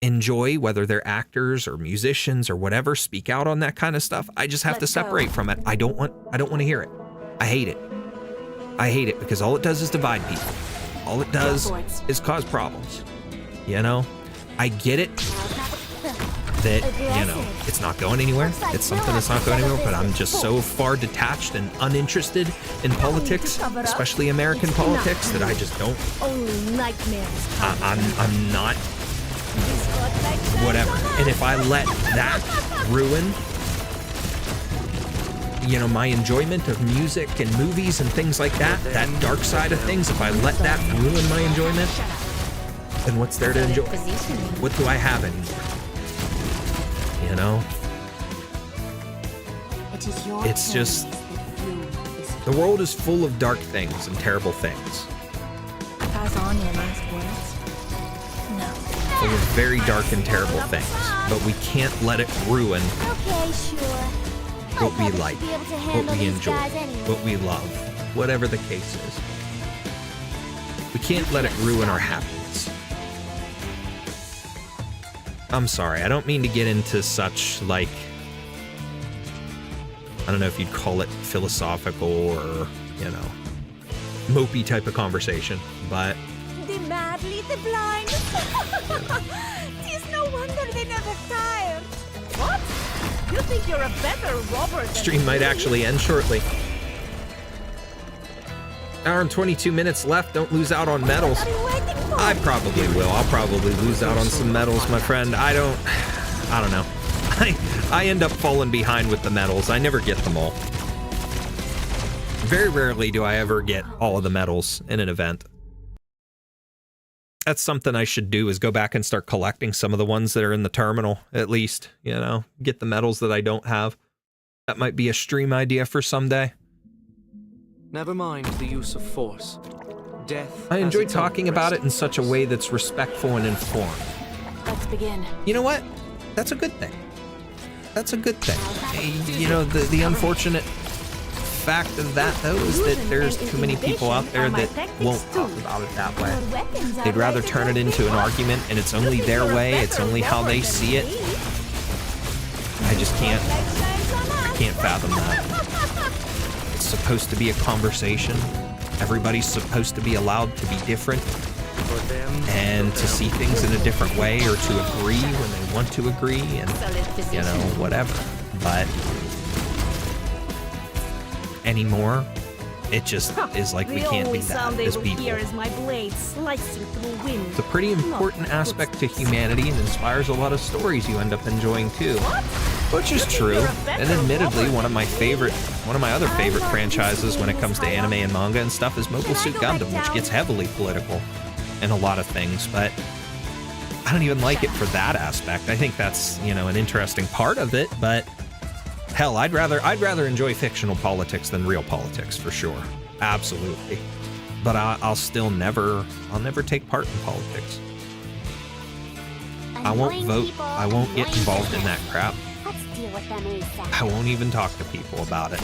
enjoy, whether they're actors or musicians or whatever, speak out on that kind of stuff, I just have to separate from it. I don't want to hear it. I hate it. I hate it because all it does is divide people. All it does is cause problems. You know? I get it that, you know, it's not going anywhere. It's something that's not going anywhere, but I'm just so far detached and uninterested in politics, especially American politics, that I just don't. Only nightmares. I'm not whatever. And if I let that ruin, you know, my enjoyment of music and movies and things like that, that dark side of things, if I let that ruin my enjoyment, then what's there to enjoy? What do I have anymore? You know? It's just, the world is full of dark things and terrible things. Pass on your last words. No. Full of very dark and terrible things. But we can't let it ruin Okay, sure. what we I probably like, should be able to what handle we these enjoy, guys anyway. what we love, whatever the case is. We can't let it ruin our happiness. I'm sorry, I don't mean to get into such, like, I don't know if you'd call it philosophical or, you know, mopey type of conversation, but The mad lead the blind. Tis no wonder they never tire. What? You think you're a better robber than stream might actually end shortly. Hour and 22 minutes left. Don't lose out on medals. What are you waiting for? I probably will. I'll probably lose out on some medals, my friend. I don't know. I end up falling behind with the medals. I never get them all. Very rarely do I ever get all of the medals in an event. That's something I should do, is go back and start collecting some of the ones that are in the terminal, at least, you know, get the medals that I don't have. That might be a stream idea for someday. Never mind the use of force. Death. I has enjoy its own talking about it in such a resting way that's respectful and informed. Let's begin. You know what? That's a good thing. That's a good thing. You know, the unfortunate fact of that, though, is that there's too many people out there that won't talk about it that way. They'd rather turn it into an argument, and it's only their way, it's only how they see it. I just can't fathom that. It's supposed to be a conversation. Everybody's supposed to be allowed to be different and to see things in a different way, or to agree when they want to agree, and, you know, whatever. But anymore, it just is like we can't be that as people. It's a pretty important aspect to humanity and inspires a lot of stories you end up enjoying too. Which is true, and admittedly, one of my other favorite franchises when it comes to anime and manga and stuff is Mobile Suit Gundam, which gets heavily political in a lot of things, but I don't even like it for that aspect. I think that's, you know, an interesting part of it, but hell, I'd rather enjoy fictional politics than real politics for sure. Absolutely. But I'll never take part in politics. I won't vote. I won't get involved in that crap. I won't even talk to people about it.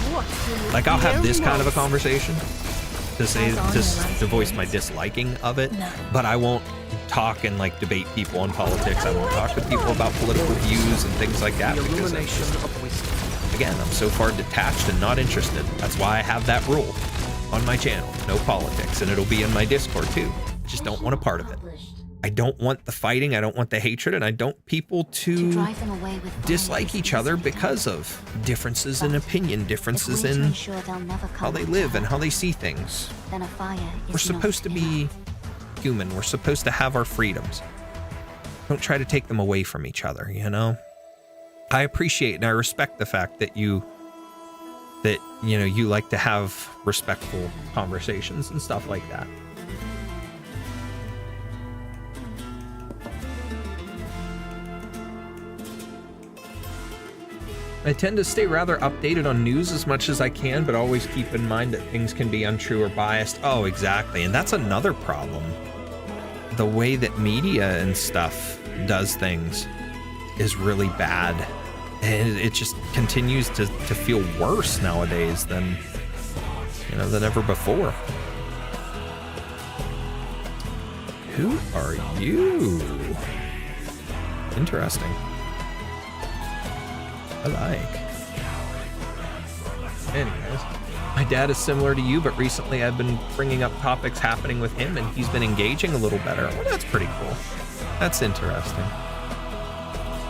Like, I'll have this kind of a conversation to voice my disliking of it, but I won't talk and like debate people on politics. I won't talk to people about political views and things like that, because it's just, again, I'm so far detached and not interested. That's why I have that rule on my channel, no politics, and it'll be in my Discord too. I just don't want a part of it. I don't want the fighting, I don't want the hatred, and I don't people to dislike each other because of differences in opinion, differences in how they live and how they see things. We're supposed to be human. We're supposed to have our freedoms. Don't try to take them away from each other, you know? I appreciate and I respect the fact that you like to have respectful conversations and stuff like that. I tend to stay rather updated on news as much as I can, but always keep in mind that things can be untrue or biased. Oh, exactly. And that's another problem. The way that media and stuff does things is really bad. And it just continues to feel worse nowadays than ever before. Who are you? Interesting. I like. Anyways, my dad is similar to you, but recently I've been bringing up topics happening with him, and he's been engaging a little better. Well, that's pretty cool. That's interesting.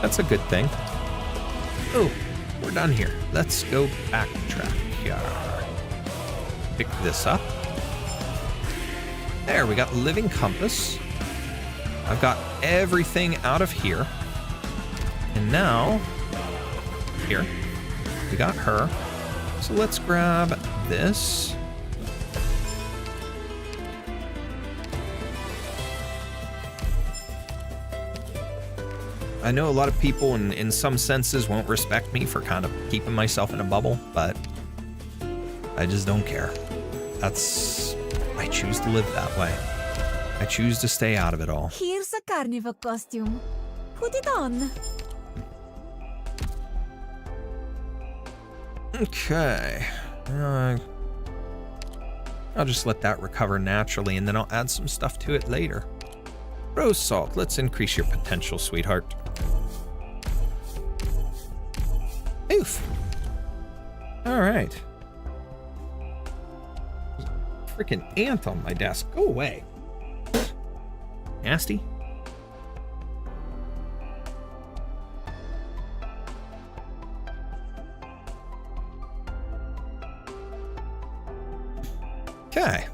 That's a good thing. Oh, we're done here. Let's go backtrack here. Pick this up. There, we got Living Compass. I've got everything out of here. And now, here, we got her. So let's grab this. I know a lot of people in some senses won't respect me for kind of keeping myself in a bubble, but I just don't care. I choose to live that way. I choose to stay out of it all. Here's a carnival costume. Put it on. Okay. I'll just let that recover naturally, and then I'll add some stuff to it later. Rose salt, let's increase your potential, sweetheart. Oof. All right. Freaking ant on my desk. Go away. Nasty. Okay.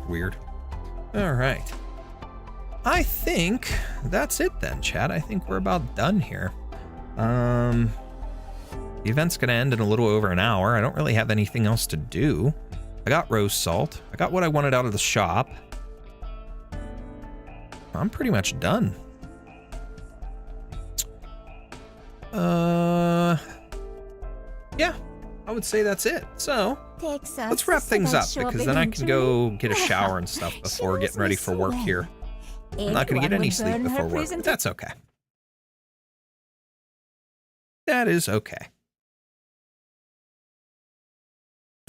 Weird. All right. I think that's it then, chat. I think we're about done here. The event's gonna end in a little over an hour. I don't really have anything else to do. I got rose salt. I got what I wanted out of the shop. I'm pretty much done. would say that's it. So Takes us let's wrap things up so because then I can go get a shower and stuff before getting ready for work here. I'm not going to get any sleep before work, but that's okay. That is okay.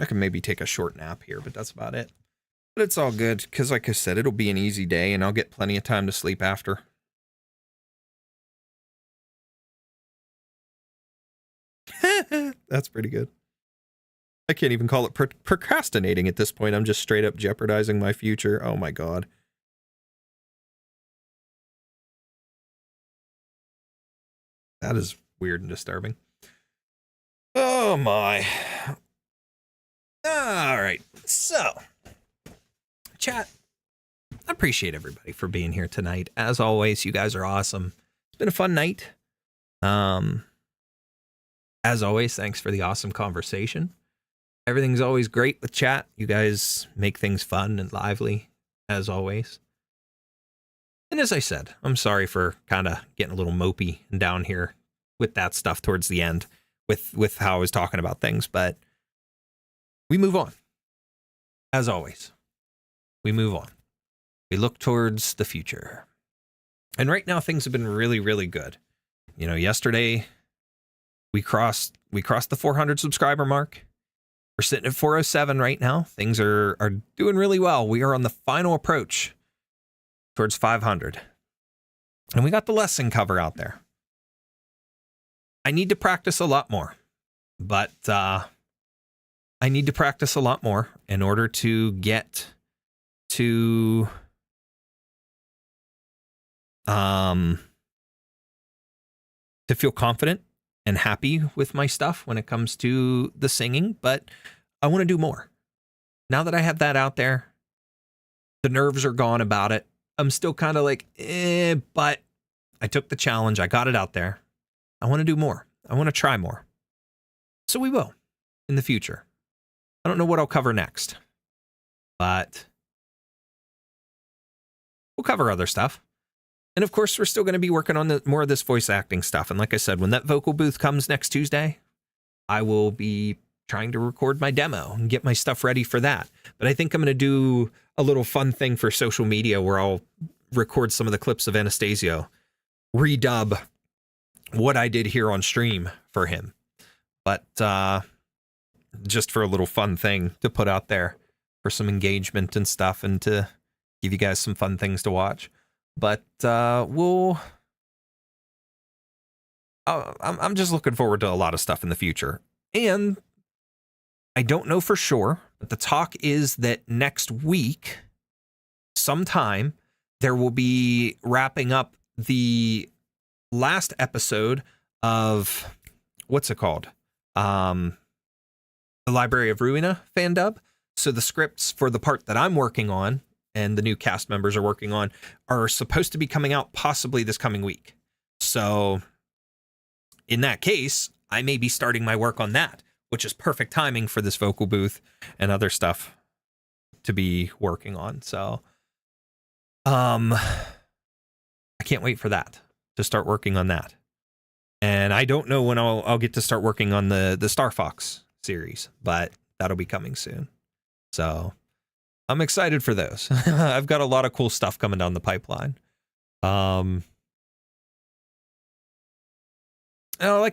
I can maybe take a short nap here, but that's about it. But it's all good because, like I said, it'll be an easy day and I'll get plenty of time to sleep after. That's pretty good. I can't even call it procrastinating at this point. I'm just straight up jeopardizing my future. Oh my God. That is weird and disturbing. Oh my. All right. So, chat, I appreciate everybody for being here tonight. As always, you guys are awesome. It's been a fun night. As always, thanks for the awesome conversation. Everything's always great with chat. You guys make things fun and lively, as always. And as I said, I'm sorry for kind of getting a little mopey and down here with that stuff towards the end with how I was talking about things, but we move on. As always, we move on. We look towards the future. And right now things have been really, really good. You know, yesterday we crossed the 400 subscriber mark. We're sitting at 407 right now. Things are doing really well. We are on the final approach towards 500. And we got the lesson cover out there. I need to practice a lot more, but I need to practice a lot more in order to get to feel confident and happy with my stuff when it comes to the singing, but I want to do more. Now that I have that out there, the nerves are gone about it. I'm still kind of like, but I took the challenge. I got it out there. I want to do more. I want to try more. So we will in the future. I don't know what I'll cover next, but we'll cover other stuff. And of course, we're still going to be working on more of this voice acting stuff. And like I said, when that vocal booth comes next Tuesday, I will be trying to record my demo and get my stuff ready for that. But I think I'm going to do a little fun thing for social media where I'll record some of the clips of Anastasio, redub what I did here on stream for him. But just for a little fun thing to put out there for some engagement and stuff and to give you guys some fun things to watch. But I'm just looking forward to a lot of stuff in the future. And I don't know for sure, but the talk is that next week, sometime, there will be wrapping up the last episode of, what's it called? The Library of Ruina fan dub. So the scripts for the part that I'm working on and the new cast members are working on are supposed to be coming out possibly this coming week. So in that case, I may be starting my work on that, which is perfect timing for this vocal booth and other stuff to be working on. So I can't wait for that, to start working on that. And I don't know when I'll get to start working on the Star Fox series, but that'll be coming soon. So I'm excited for those. I've got a lot of cool stuff coming down the pipeline. Like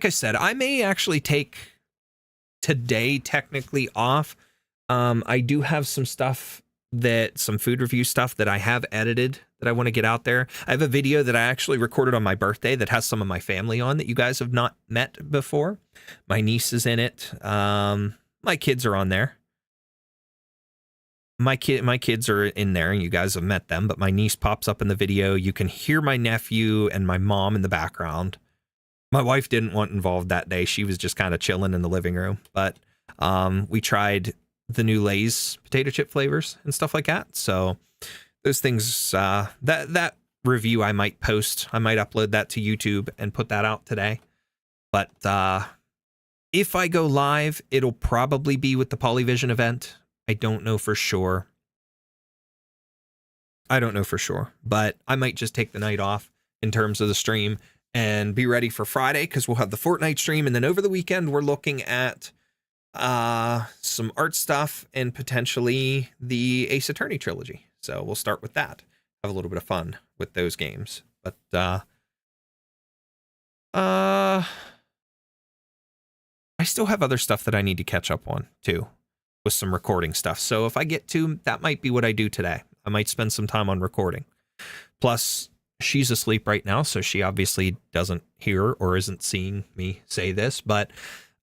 I said, I may actually take today technically off. I do have some stuff some food review stuff that I have edited that I want to get out there. I have a video that I actually recorded on my birthday that has some of my family on that you guys have not met before. My niece is in it. My kids are on there. My kids are in there and you guys have met them, but my niece pops up in the video. You can hear my nephew and my mom in the background. My wife didn't want involved that day. She was just kind of chilling in the living room, but we tried the new Lay's potato chip flavors and stuff like that. So those things, that review I might post. I might upload that to YouTube and put that out today. But if I go live, it'll probably be with the Polyvision event. I don't know for sure. But I might just take the night off in terms of the stream and be ready for Friday because we'll have the Fortnite stream. And then over the weekend, we're looking at some art stuff, and potentially the Ace Attorney trilogy. So we'll start with that. Have a little bit of fun with those games. But I still have other stuff that I need to catch up on too, with some recording stuff. So if I get to, that might be what I do today. I might spend some time on recording. Plus, she's asleep right now, so she obviously doesn't hear or isn't seeing me say this, but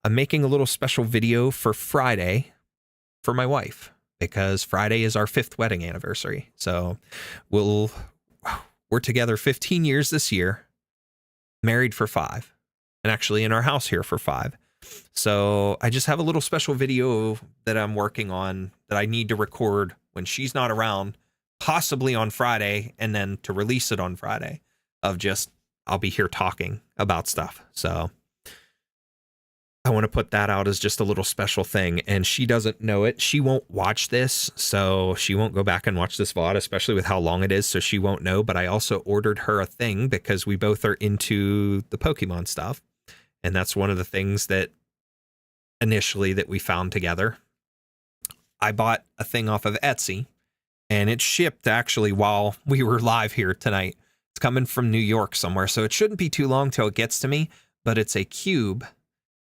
I'm making a little special video for Friday for my wife, because Friday is our 5th wedding anniversary. So we're together 15 years this year, married for 5, and actually in our house here for 5. So I just have a little special video that I'm working on that I need to record when she's not around, possibly on Friday, and then to release it on Friday, of just, I'll be here talking about stuff. So I want to put that out as just a little special thing, and she doesn't know it. She won't watch this, so she won't go back and watch this VOD, especially with how long it is, so she won't know. But I also ordered her a thing because we both are into the Pokemon stuff, and that's one of the things that initially that we found together. I bought a thing off of Etsy, and it shipped actually while we were live here tonight. It's coming from New York somewhere, so it shouldn't be too long till it gets to me, but it's a cube,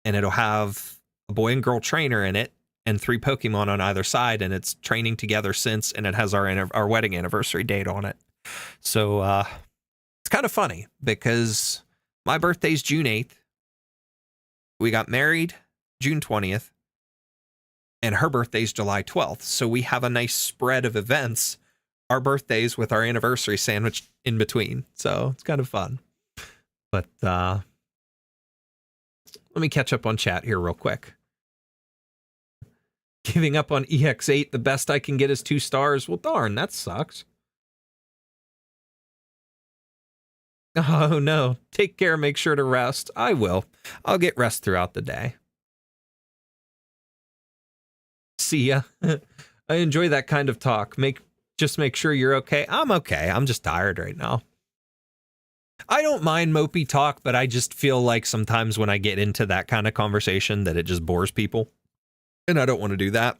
and it'll have a boy and girl trainer in it and 3 Pokemon on either side, and it's training together since, and it has our wedding anniversary date on it. So it's kind of funny because my birthday's June 8th. We got married June 20th, and her birthday's July 12th. So we have a nice spread of events, our birthdays with our anniversary sandwiched in between. So it's kind of fun. But let me catch up on chat here real quick. Giving up on EX8, the best I can get is 2 stars. Well, darn, that sucks. Oh, no. Take care. Make sure to rest. I will. I'll get rest throughout the day. See ya. I enjoy that kind of talk. Just make sure you're okay. I'm okay. I'm just tired right now. I don't mind mopey talk, but I just feel like sometimes when I get into that kind of conversation that it just bores people. And I don't want to do that.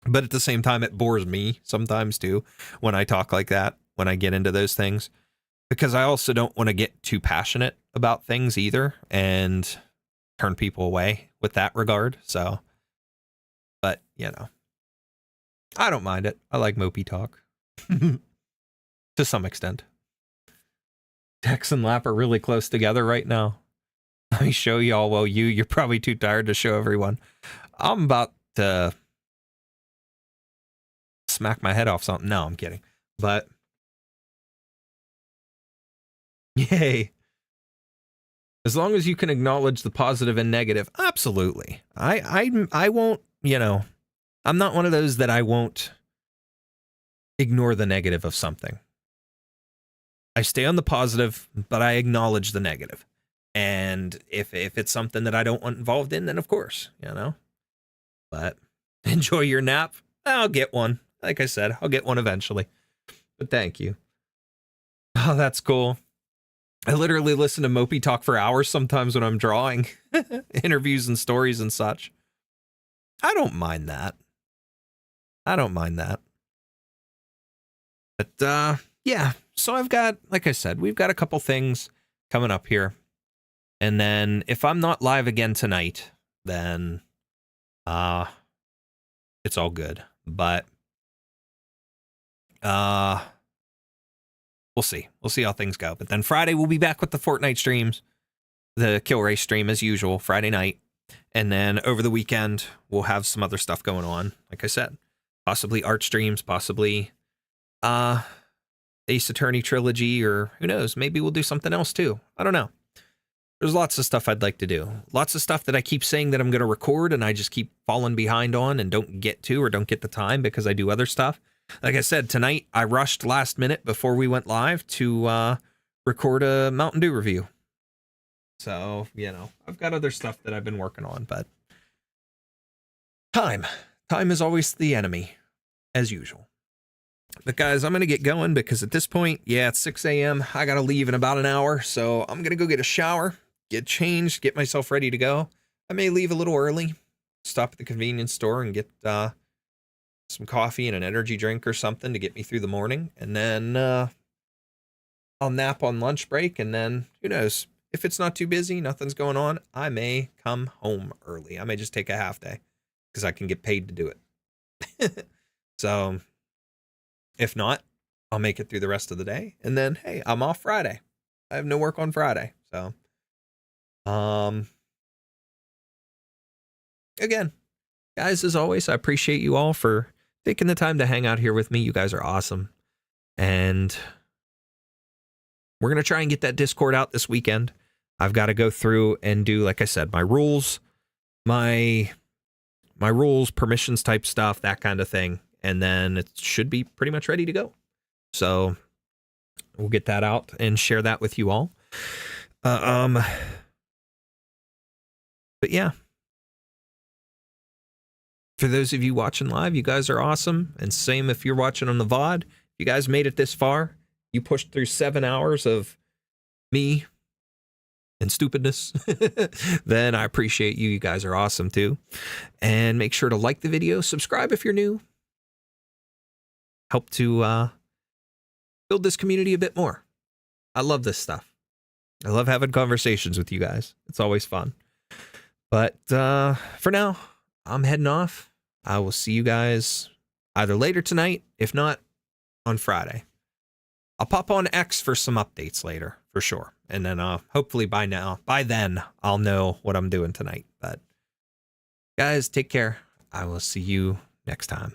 But at the same time, it bores me sometimes too when I talk like that, when I get into those things. Because I also don't want to get too passionate about things either and turn people away with that regard. So, but, you know, I don't mind it. I like mopey talk to some extent. Dex and Lap are really close together right now. Let me show y'all. Well, you're probably too tired to show everyone. I'm about to smack my head off something. No, I'm kidding. But yay. As long as you can acknowledge the positive and negative, absolutely. I won't, you know, I'm not one of those that I won't ignore the negative of something. I stay on the positive, but I acknowledge the negative. And if it's something that I don't want involved in, then of course, you know. But enjoy your nap. I'll get one. Like I said, I'll get one eventually. But thank you. Oh, that's cool. I literally listen to Mopey talk for hours sometimes when I'm drawing interviews and stories and such. I don't mind that. I don't mind that. But yeah, so I've got, like I said, we've got a couple things coming up here. And then if I'm not live again tonight, then it's all good. But we'll see. We'll see how things go. But then Friday we'll be back with the Fortnite streams, the kill race stream as usual, Friday night. And then over the weekend we'll have some other stuff going on. Like I said, possibly art streams, possibly Ace Attorney trilogy, or who knows, maybe we'll do something else too. I don't know. There's lots of stuff I'd like to do. Lots of stuff that I keep saying that I'm going to record and I just keep falling behind on and don't get to or don't get the time because I do other stuff. Like I said, tonight I rushed last minute before we went live to record a Mountain Dew review. So, you know, I've got other stuff that I've been working on, but time is always the enemy, as usual. But guys, I'm going to get going because at this point, yeah, it's 6 a.m. I got to leave in about an hour. So I'm going to go get a shower, get changed, get myself ready to go. I may leave a little early stop at the convenience store and get some coffee and an energy drink or something to get me through the morning. And then I'll nap on lunch break. And then who knows? If it's not too busy, nothing's going on, I may come home early. I may just take a half day because I can get paid to do it. So if not, I'll make it through the rest of the day. And then, hey, I'm off Friday. I have no work on Friday. So, again, guys, as always, I appreciate you all for taking the time to hang out here with me. You guys are awesome. And we're going to try and get that Discord out this weekend. I've got to go through and do, like I said, my rules, my rules, permissions type stuff, that kind of thing. And then it should be pretty much ready to go. So we'll get that out and share that with you all. But yeah. For those of you watching live, you guys are awesome. And same if you're watching on the VOD. You guys made it this far. You pushed through 7 hours of me and stupidness. Then I appreciate you. You guys are awesome too. And make sure to like the video, subscribe if you're new. Help to build this community a bit more. I love this stuff. I love having conversations with you guys. It's always fun. But for now, I'm heading off. I will see you guys either later tonight, if not on Friday. I'll pop on X for some updates later, for sure. And then hopefully by then, I'll know what I'm doing tonight. But guys, take care. I will see you next time.